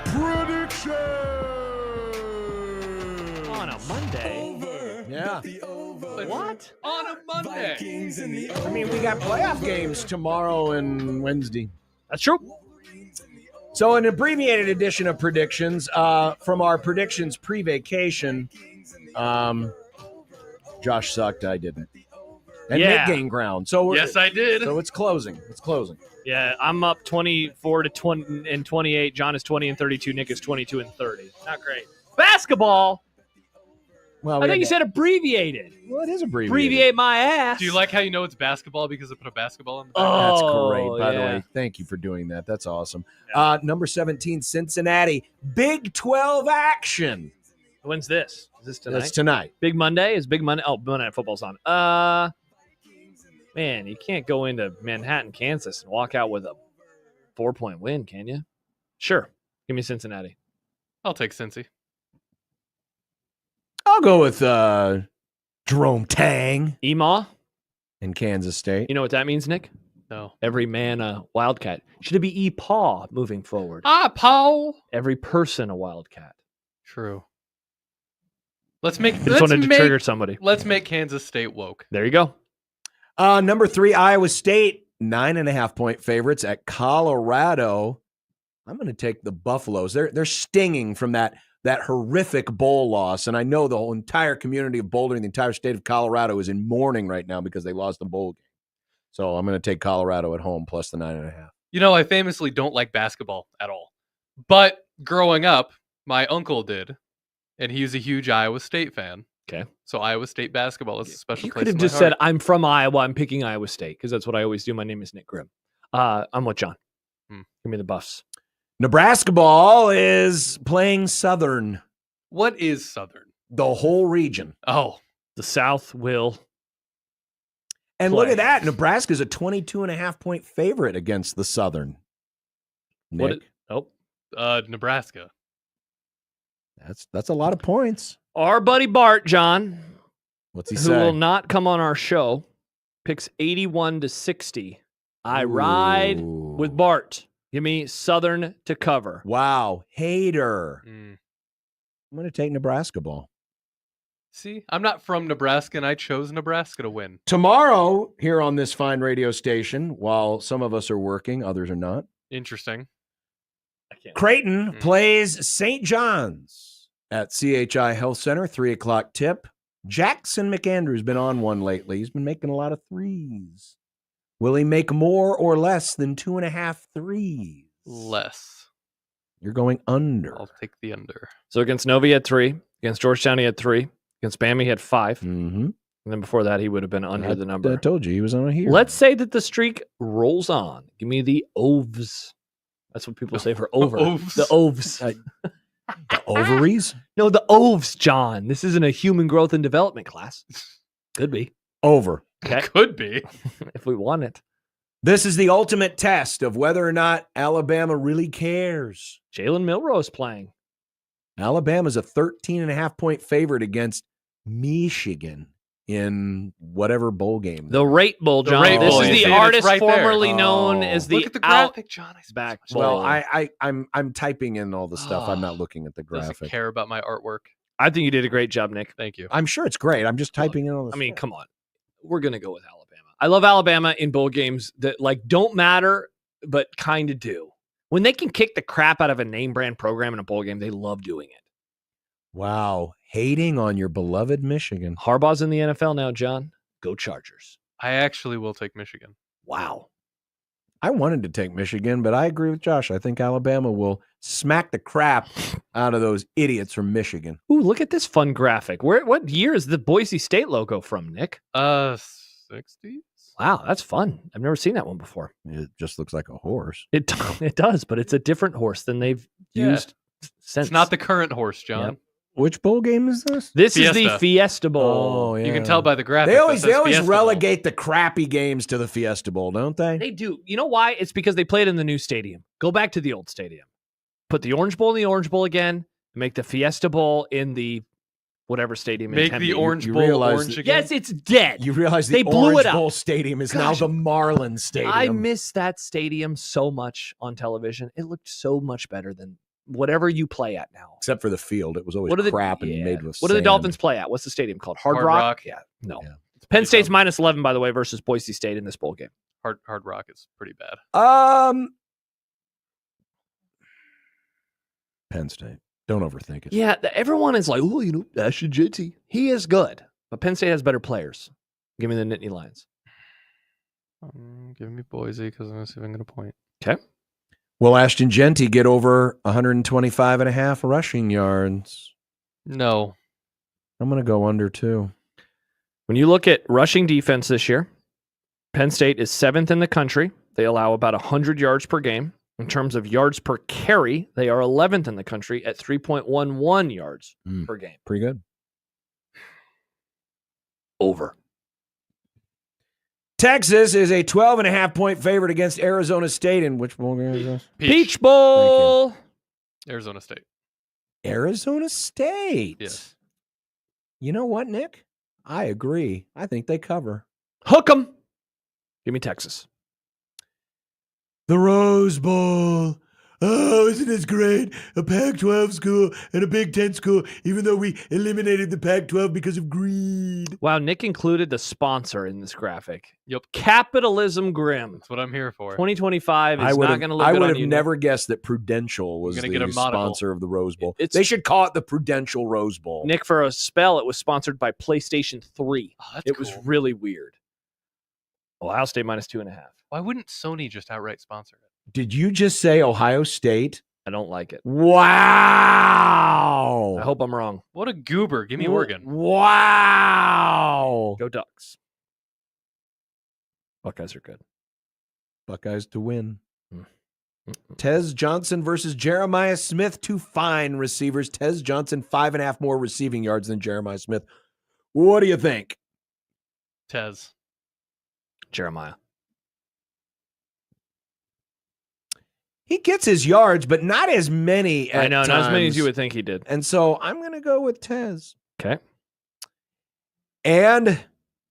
prediction. On a Monday. Yeah. What? On a Monday. I mean, we got playoff games tomorrow and Wednesday. That's true. So an abbreviated edition of predictions from our predictions pre-vacation. Josh sucked. I didn't. And Yeah. Nick gained ground. So Yes, I did. So it's closing. It's closing. Yeah, I'm up 24 to 20 and 28. John is 20 and 32. Nick is 22 and 30. Not great. Basketball. Well, I think you said abbreviated. Well, it is abbreviated. Abbreviate my ass. Do you like how you know it's basketball because I put a basketball in the back? That's Oh, great, by the yeah. way. Thank you for doing that. That's awesome. Number 17, Cincinnati. Big 12 action. When's this? Is this tonight? That's tonight. Big Monday? Is Big Monday? Oh, Monday Night Football's on. Man, you can't go into Manhattan, Kansas and walk out with a 4-point win, can you? Sure. Give me Cincinnati. I'll take Cincy. I'll go with Jerome Tang Emaw. in Kansas State. You know what that means, Nick? No. Every man a Wildcat. Should it be E-Paw moving forward? Paul. Every person a Wildcat. True. Let's make. I just wanted to trigger somebody. Let's make Kansas State woke. There you go. Number 3, Iowa State. 9.5-point favorites at Colorado. I'm going to take the Buffaloes. They're stinging from that horrific bowl loss, and I know the whole entire community of Boulder and the entire state of Colorado is in mourning right now because they lost the bowl game. So I'm going to take Colorado at home plus the 9.5. You know, I famously don't like basketball at all. But growing up, my uncle did, and he's a huge Iowa State fan. Okay. So Iowa State basketball is a special You place could have in my just heart. said, I'm from Iowa. I'm picking Iowa State because that's what I always do. My name is Nick Grimm. I'm with John. Give me the Buffs. Nebraska ball is playing Southern. What is Southern? The whole region. Oh. The South will. And play. look at that. Nebraska's a 22.5-point favorite against the Southern. Nick, Nebraska. that's a lot of points. Our buddy Bart, John, What's he who say? will not come on our show, picks 81-60. I ride with Bart. Give me Southern to cover. Wow. Hater. I'm going to take Nebraska ball. See, I'm not from Nebraska, and I chose Nebraska to win. Tomorrow, here on this fine radio station, while some of us are working, others are not, Interesting. Creighton plays St. John's at CHI Health Center, 3 o'clock tip. Jackson McAndrew's been on one lately. He's been making a lot of threes. Will he make more or less than 2.5 threes? Less. You're going under. I'll take the under. So against Nova, he had 3. Against Georgetown, he had 3. Against Bama, he had 5. Mm-hmm. And then before that, he would have been under the number. I told you he was on a here. Let's say that the streak rolls on. Give me the Oves. That's what people say for over. Oves. The Oves. The ovaries? No, the Oves, John. This isn't a human growth and development class. Could be. Over. Okay. Could be. If we want it. This is the ultimate test of whether or not Alabama really cares. Jalen Milroe's playing. Alabama's a 13.5-point favorite against Michigan in whatever bowl game. The Rate Bowl, John. Rate This Bowl, is you the see it, artist it's right there. formerly known as the Look at the graphic, John. back Well, bowl. I'm typing in all the stuff. I'm not looking at the Doesn't graphic. care about my artwork. I think you did a great job, Nick. Thank you. I'm sure it's great. I'm just typing in all this. I mean, come on. We're going to go with Alabama. I love Alabama in bowl games that don't matter, but kind of do. When they can kick the crap out of a name brand program in a bowl game, they love doing it. Wow. Hating on your beloved Michigan. Harbaugh's in the NFL now, John. Go Chargers. I actually will take Michigan. Wow. I wanted to take Michigan, but I agree with Josh. I think Alabama will smack the crap out of those idiots from Michigan. Ooh, look at this fun graphic. What year is the Boise State logo from, Nick? 60s? Wow, that's fun. I've never seen that one before. It just looks like a horse. It does, but it's a different horse than they've used since. It's not the current horse, John. Yep. Which bowl game is this? This is the Fiesta Bowl. Oh, yeah. You can tell by the graphic. They always Fiesta Bowl. relegate the crappy games to the Fiesta Bowl, don't they? They do. You know why? It's because they played in the new stadium. Go back to the old stadium. Put the Orange Bowl in the Orange Bowl again. And make the Fiesta Bowl in the whatever stadium. in Make Tempe. the Orange you Bowl realize orange that- again. Yes, it's dead. You realize They the blew Orange it up. Bowl Stadium is Gosh. now the Marlins Stadium. I miss that stadium so much on television. It looked so much better than whatever you play at now. Except for the field, it was always What are the- crap and yeah. made with What do the sand. Dolphins play at? What's the stadium called? Hard Hard Rock? Rock. Yeah. No. Yeah. Penn State's minus 11, by the way, versus Boise State in this bowl game. Hard Rock is pretty bad. Penn State. Don't overthink it. Yeah, everyone is like, oh, Ashton Jeanty. He is good, but Penn State has better players. Give me the Nittany Lions. Give me Boise because I'm going to see if I'm going to point. Okay. Will Ashton Jeanty get over 125 and a half rushing yards? No. I'm going to go under too. When you look at rushing defense this year, Penn State is 7th in the country. They allow about 100 yards per game. In terms of yards per carry, they are 11th in the country at 3.11 yards per game. Pretty good. Over. Texas is a 12.5-point favorite against Arizona State. In which bowl game is this? Peach Bowl. Arizona State. Arizona State. Yes. You know what, Nick? I agree. I think they cover. Hook 'em. Give me Texas. The Rose Bowl. Oh, isn't this great? A Pac-12 school and a Big Ten school, even though we eliminated the Pac-12 because of greed. Wow, Nick included the sponsor in this graphic. Yep. Capitalism Grim. That's what I'm here for. 2025 is not going to look I good would on have you. never guessed that Prudential was gonna the get a monocle. sponsor of the Rose Bowl. It's- They should call it the Prudential Rose Bowl. Nick, for a spell, it was sponsored by PlayStation 3. Oh, that's It was cool. really weird. Ohio State minus 2.5. Why wouldn't Sony just outright sponsor it? Did you just say Ohio State? I don't like it. Wow. I hope I'm wrong. What a goober. Give me Oregon. Wow. Go Ducks. Buckeyes are good. Buckeyes to win. Mm. Tez Johnson versus Jeremiah Smith, two fine receivers. Tez Johnson, 5.5 more receiving yards than Jeremiah Smith. What do you think? Tez. Jeremiah. He gets his yards, but not as many at I know, not as many as times. you would think he did. And so I'm going to go with Tez. Okay. And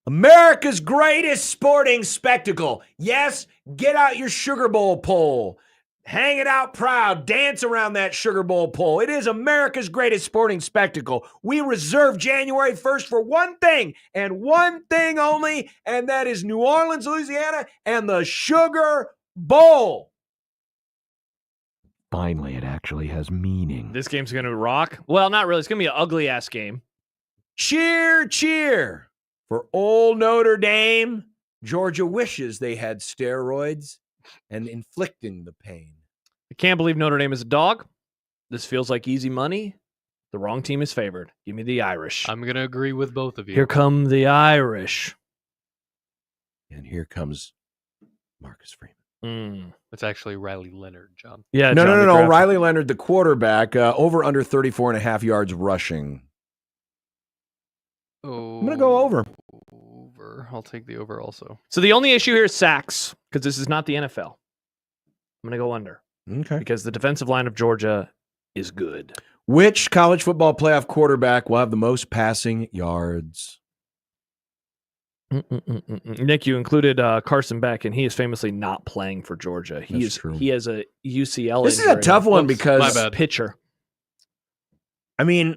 America's greatest sporting spectacle. Yes, get out your Sugar Bowl pole. Hang it out proud. Dance around that Sugar Bowl pole. It is America's greatest sporting spectacle. We reserve January 1st for one thing and one thing only, and that is New Orleans, Louisiana, and the Sugar Bowl. Finally, it actually has meaning. This game's going to rock. Well, not really. It's going to be an ugly-ass game. Cheer, cheer for old Notre Dame. Georgia wishes they had steroids and inflicting the pain. I can't believe Notre Dame is a dog. This feels like easy money. The wrong team is favored. Give me the Irish. I'm going to agree with both of you. Here come the Irish. And here comes Marcus Freeman. It's actually Riley Leonard, John. Yeah, No, John, the no. draft- Riley Leonard, the quarterback, over under 34.5 yards rushing. Oh, I'm going to go over. Over. I'll take the over also. So the only issue here is sacks, because this is not the NFL. I'm going to go under. Okay. Because the defensive line of Georgia is good. Which college football playoff quarterback will have the most passing yards? Nick, you included Carson Beck, and he is famously not playing for Georgia. That's true. He has a UCL. This is a injury. tough one Whoops, because my bad. pitcher. I mean,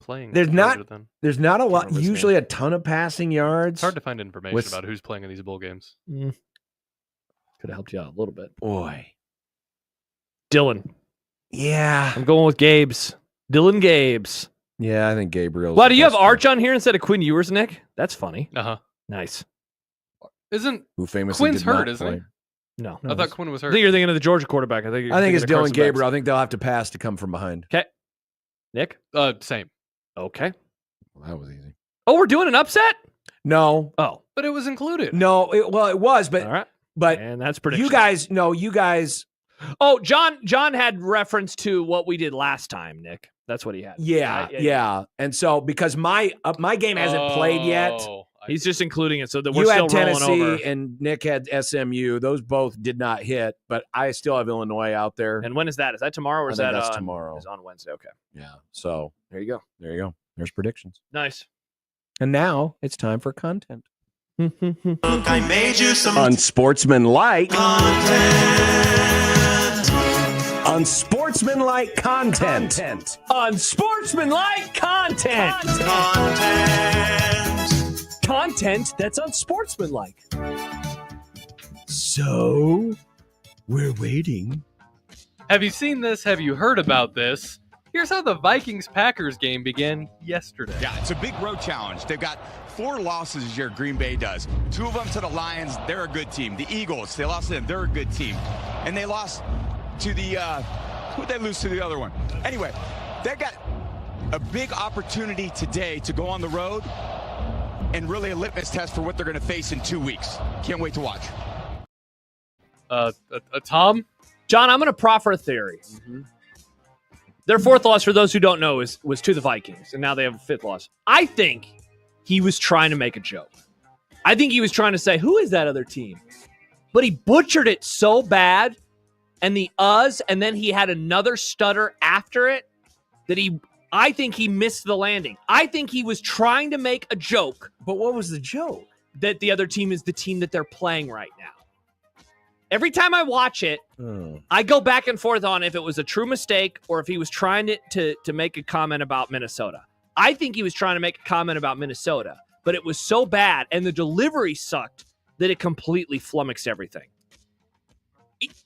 Playing. there's for not Georgia, then. there's not a lot. remember his Usually, a ton of passing yards. It's hard to find information With- about who's playing in these bowl games. Could have helped you out a little bit. Boy, Dylan. yeah, I'm going with Gabe's. Dylan Gabe's. yeah. I think Gabriel. Wow, do you have Arch on here instead of Quinn Ewers, Nick? That's funny. Uh-huh. Nice. Isn't Who famously Quinn's did not hurt, isn't play. he? No. I thought Quinn was I hurt. think you're thinking of the Georgia quarterback. I think I think it's thinking of Dylan Carson Gabriel. I think they'll have to pass to come from behind. Beck. Okay. Nick? Same. Okay. Well, that was easy. Oh, we're doing an upset? No, Oh. But it was included. no. It was, but All right. but And that's prediction. you guys. Oh, John had reference to what we did last time, Nick. That's what he had. Yeah. And so because my game hasn't played yet. He's just including it so that we're You still had rolling Tennessee over. and Nick had SMU. Those both did not hit, but I still have Illinois out there. And when is that? Is that tomorrow or I is think that that's tomorrow. Is on Wednesday. Okay. Yeah. So There you go. there you go. There's predictions. Nice. And now it's time for content. Look, I made you some Unsportsmanlike content. Unsportsmanlike content. Unsportsmanlike content. Content that's unsportsmanlike. So, we're waiting. Have you seen this? Have you heard about this? Here's how the Vikings-Packers game began yesterday. Yeah, it's a big road challenge. They've got 4 losses this year, Green Bay does. 2 of them to the Lions, they're a good team. The Eagles, they lost to them, they're a good team. And they lost to the, who'd they lose to the other one? Anyway, they got a big opportunity today to go on the road and really a litmus test for what they're going to face in 2 weeks. Can't wait to watch. Tom? John, I'm going to proffer a theory. Their 4th loss, for those who don't know, was to the Vikings, and now they have a 5th loss. I think he was trying to make a joke. I think he was trying to say, who is that other team? But he butchered it so bad, and and then he had another stutter after it, that I think he missed the landing. I think he was trying to make a joke. But what was the joke? That the other team is the team that they're playing right now. Every time I watch it, I go back and forth on if it was a true mistake or if he was trying to make a comment about Minnesota. I think he was trying to make a comment about Minnesota, but it was so bad and the delivery sucked that it completely flummoxed everything.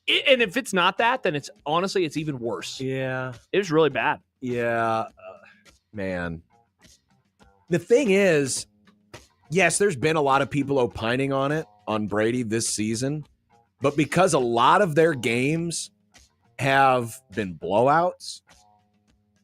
And if it's not that, then it's even worse. Yeah. It was really bad. Yeah. Man. The thing is, yes, there's been a lot of people opining on Brady this season. But because a lot of their games have been blowouts,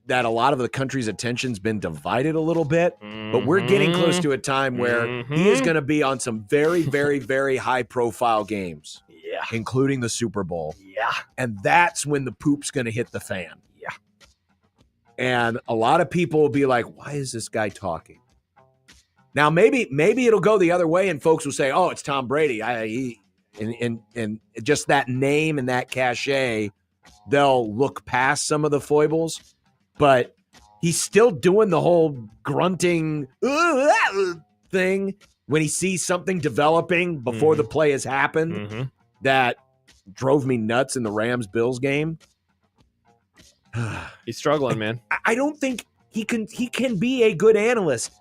that a lot of the country's attention's been divided a little bit. But we're getting close to a time where he is going to be on some very, very, very high-profile games. Yeah. Including the Super Bowl. Yeah. And that's when the poop's going to hit the fan. Yeah. And a lot of people will be like, why is this guy talking? Now, maybe it'll go the other way and folks will say, oh, it's Tom Brady. And just that name and that cachet, they'll look past some of the foibles, but he's still doing the whole grunting thing when he sees something developing before the play has happened that drove me nuts in the Rams-Bills game. He's struggling, man. I don't think he can be a good analyst.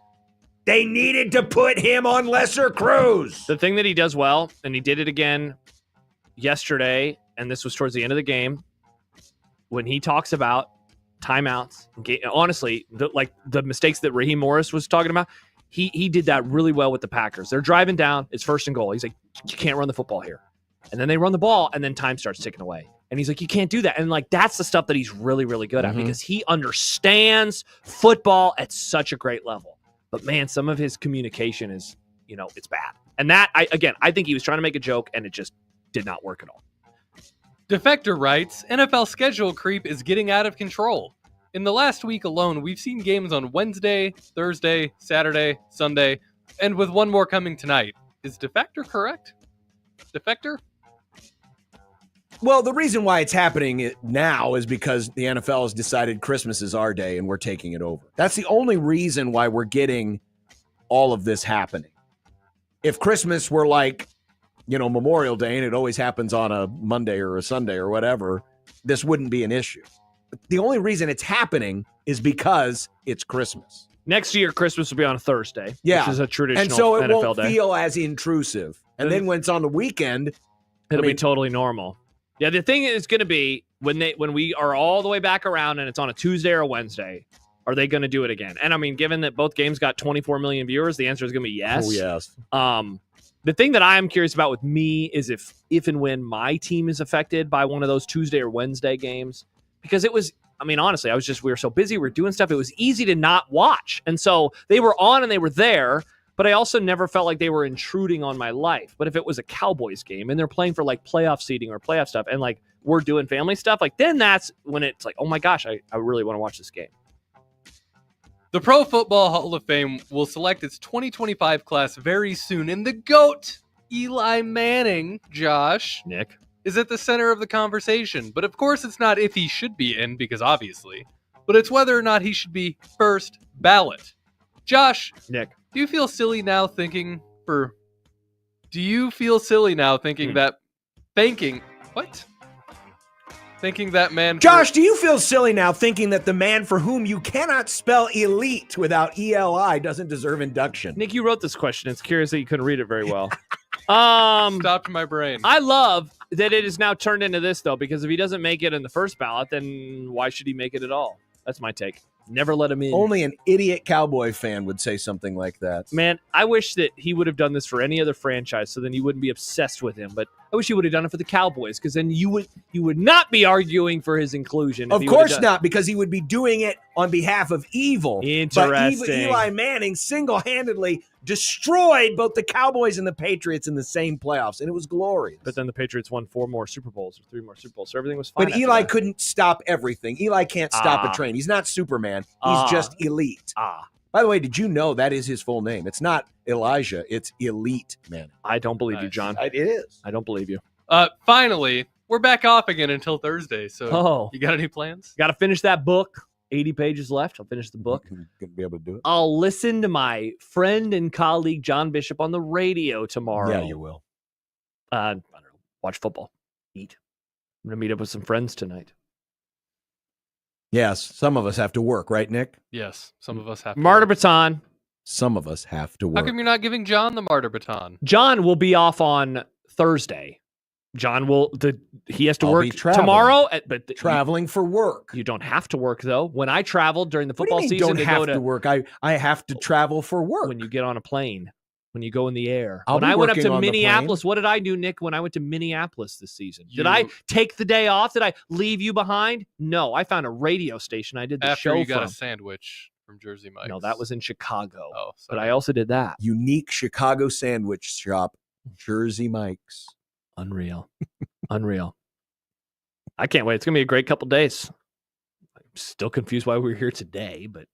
They needed to put him on lesser crews. The thing that he does well, and he did it again yesterday, and this was towards the end of the game, when he talks about timeouts, honestly, the mistakes that Raheem Morris was talking about, he did that really well with the Packers. They're driving down, it's 1st and goal. He's like, you can't run the football here. And then they run the ball, and then time starts ticking away. And he's like, you can't do that. And that's the stuff that he's really, really good at because he understands football at such a great level. But man, some of his communication is, it's bad. And that, I think he was trying to make a joke and it just did not work at all. Defector writes, NFL schedule creep is getting out of control. In the last week alone, we've seen games on Wednesday, Thursday, Saturday, Sunday, and with one more coming tonight. Is Defector correct? Defector? Well, the reason why it's happening now is because the NFL has decided Christmas is our day and we're taking it over. That's the only reason why we're getting all of this happening. If Christmas were like, Memorial Day and it always happens on a Monday or a Sunday or whatever, this wouldn't be an issue. But the only reason it's happening is because it's Christmas. Next year, Christmas will be on a Thursday, which is a traditional and so it NFL won't day. feel as intrusive. And then when it's on the weekend, it'll be totally normal. Yeah, the thing is going to be when we are all the way back around and it's on a Tuesday or a Wednesday, are they going to do it again? And I mean, given that both games got 24 million viewers, the answer is going to be yes. Oh, yes. The thing that I am curious about with me is if and when my team is affected by one of those Tuesday or Wednesday games, because it was, honestly, we were so busy, we were doing stuff. It was easy to not watch. And so they were on and they were there, but I also never felt like they were intruding on my life. But if it was a Cowboys game and they're playing for playoff seeding or playoff stuff and we're doing family stuff, then that's when it's oh my gosh, I really want to watch this game. The Pro Football Hall of Fame will select its 2025 class very soon, and the GOAT, Eli Manning, Josh, Nick, is at the center of the conversation. But of course, it's not if he should be in, because obviously, but it's whether or not he should be first ballot. Josh, Nick, do you feel silly now thinking that thinking that man Josh, do you feel silly now thinking that the man for whom you cannot spell elite without ELI doesn't deserve induction? Nick, you wrote this question. It's curious that you couldn't read it very well. Stopped my brain. I love that it is now turned into this, though, because if he doesn't make it in the first ballot, then why should he make it at all? That's my take. Never let him in. Only an idiot Cowboy fan would say something like that. Man, I wish that he would have done this for any other franchise, so then you wouldn't be obsessed with him. But I wish he would have done it for the Cowboys, because then you would not be arguing for his inclusion. Of course not, because he would be doing it on behalf of evil. Interesting. But Eli Manning single-handedly destroyed both the Cowboys and the Patriots in the same playoffs, and it was glorious. But then the Patriots won 4 more Super Bowls or 3 more Super Bowls, so everything was fine. But Eli couldn't stop everything. Eli can't stop a train. He's not Superman. He's just elite. By the way, did you know that is his full name? It's not Elijah. It's Elite Manning. I don't believe you, John. It is. I don't believe you. Finally, we're back off again until Thursday. So you got any plans? Got to finish that book. 80 pages left. I'll finish the book. Gonna be able to do it. I'll listen to my friend and colleague John Bishop on the radio tomorrow. Yeah, you will. I don't know. Watch football. Eat. I'm gonna meet up with some friends tonight. Yes, some of us have to work, right, Nick? Yes, some of us have to. Martyr baton. Some of us have to work. How come you're not giving John the martyr baton? John will be off on Thursday. John he has to I'll work be traveling. tomorrow, but Traveling for work. you don't have to work though. When I traveled during the football What do you season, mean don't to have go to work? I have to travel for work. when you get on a plane, when you go in the air. I'll When be I went up working to on the Minneapolis, what did I do, Nick, when I went to Minneapolis this season? Did You- I take the day off? Did I leave you behind? No, I found a radio station I did the After show you got from. a sandwich from Jersey Mike's. No, that was in Chicago. Oh, but I also did that. Unique Chicago sandwich shop, Jersey Mike's. Unreal. Unreal. I can't wait. It's going to be a great couple days. I'm still confused why we're here today, but,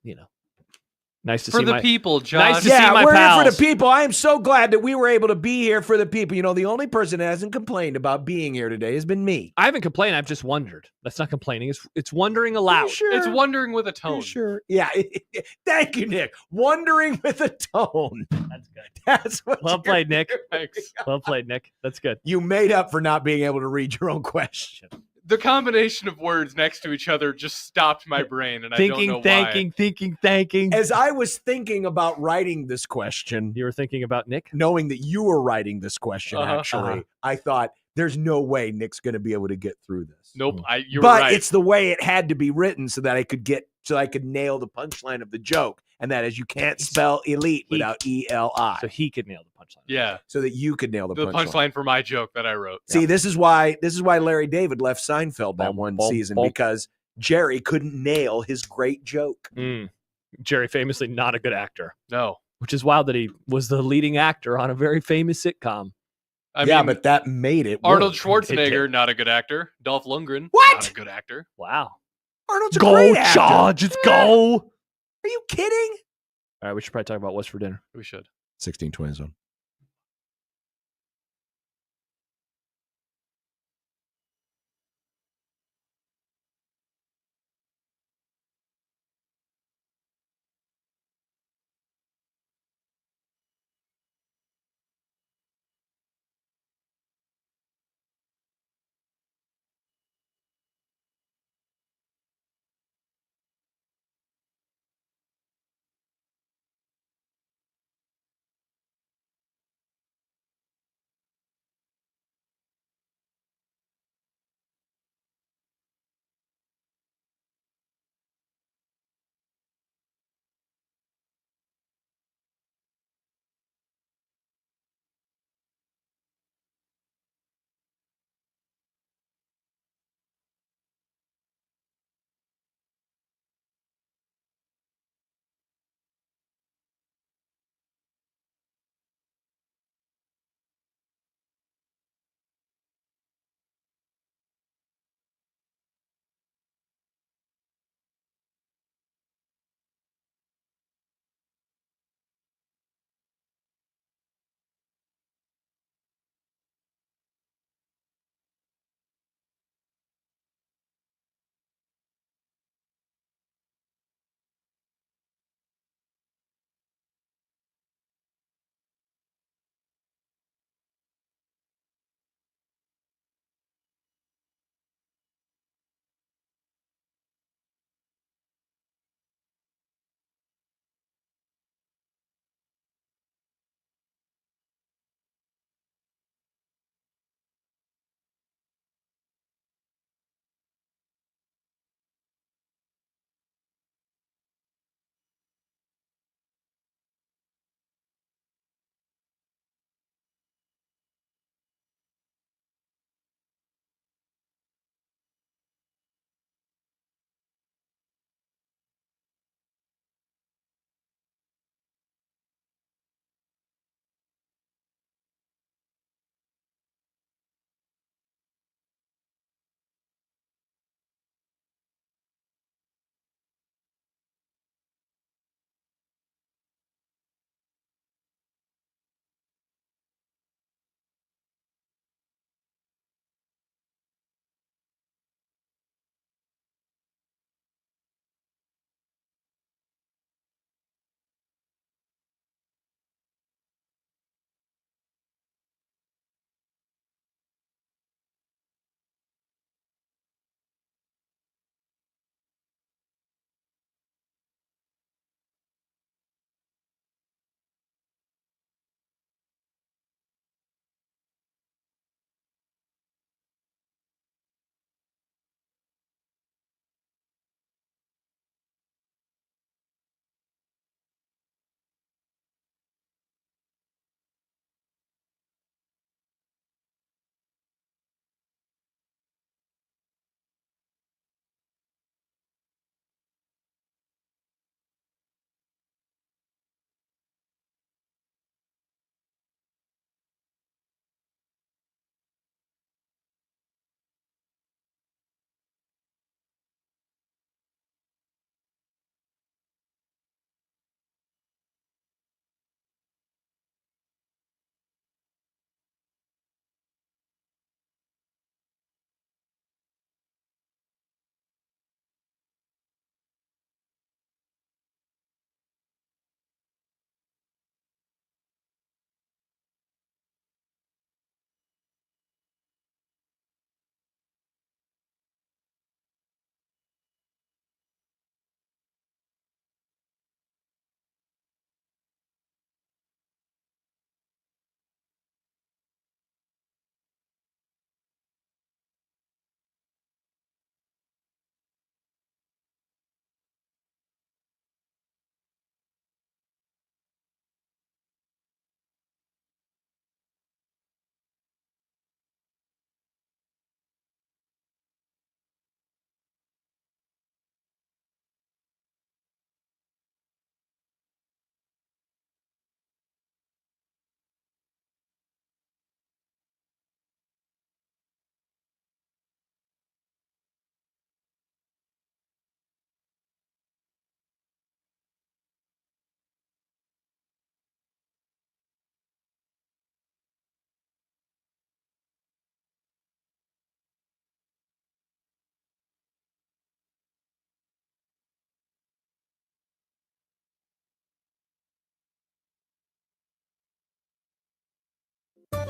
nice to for see the my people, Josh. Nice to see my we're pals. here for the people. I am so glad that we were able to be here for the people. The only person that hasn't complained about being here today has been me. I haven't complained. I've just wondered. That's not complaining. It's wondering aloud. Sure. It's wondering with a tone. Sure. Yeah. Thank you, Nick. Wondering with a tone. That's good. That's what Well you're played, Nick. doing. Well played, Nick. That's good. You made up for not being able to read your own question. The combination of words next to each other just stopped my brain, and I don't know why. Thinking. As I was thinking about writing this question, You were thinking about Nick? knowing that you were writing this question, actually, Uh-huh. I thought there's no way Nick's going to be able to get through this. Nope, you're But right. it's the way it had to be written so that I could nail the punchline of the joke, and that is you can't spell elite without ELI. So he could nail the punchline. Yeah, so that you could nail the punchline for my joke that I wrote. See, this is why Larry David left Seinfeld that one season, because Jerry couldn't nail his great joke. Jerry, famously not a good actor. No. Which is wild that he was the leading actor on a very famous sitcom. I mean, but that made it Arnold work. Schwarzenegger, not a good actor. Dolph Lundgren, What? not a good actor. Wow. Arnold's a Go, great actor. Charge, let's go. Are you kidding? All right, we should probably talk about what's for dinner. We should. 1620 zone.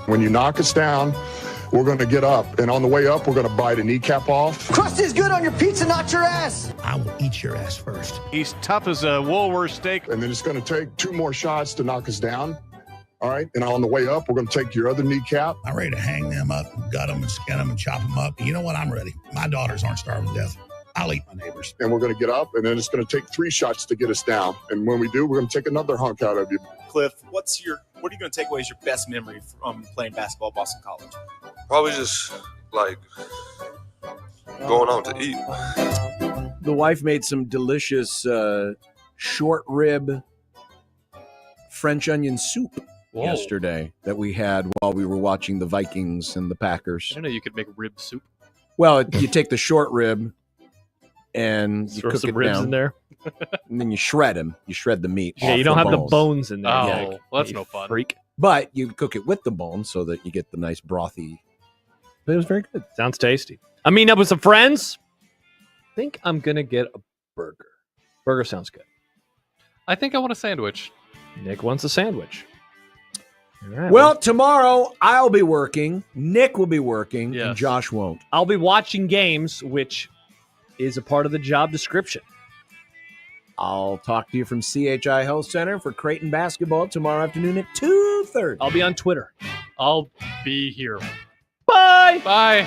When you knock us down, we're going to get up. And on the way up, we're going to bite a kneecap off. Crust is good on your pizza, not your ass. I will eat your ass first. He's tough as a Woolworth steak. And then it's going to take 2 more shots to knock us down. All right. And on the way up, we're going to take your other kneecap. I'm ready to hang them up, gut them, and skin them, and chop them up. You know what? I'm ready. My daughters aren't starving to death. I'll eat my neighbors. And we're going to get up, and then it's going to take 3 shots to get us down. And when we do, we're going to take another hunk out of you. Cliff, what are you going to take away as your best memory from playing basketball at Boston College? Probably just like going out to eat. The wife made some delicious short rib French onion soup yesterday that we had while we were watching the Vikings and the Packers. I didn't know you could make rib soup. Well, you take the short rib and you Throw cook some it ribs down, in there. and then you shred them. You shred the meat. Yeah, off you don't have bones. the bones in there. Oh, Yeah, well, that's you no fun. Freak. But you cook it with the bones so that you get the nice brothy. But it was very good. Sounds tasty. I'm meeting up with some friends. I think I'm gonna get a burger. Burger sounds good. I think I want a sandwich. Nick wants a sandwich. All right, Well, tomorrow I'll be working. Nick will be working, and Josh won't. I'll be watching games, which is a part of the job description. I'll talk to you from CHI Health Center for Creighton basketball tomorrow afternoon at 2:30. I'll be on Twitter. I'll be here. Bye. Bye.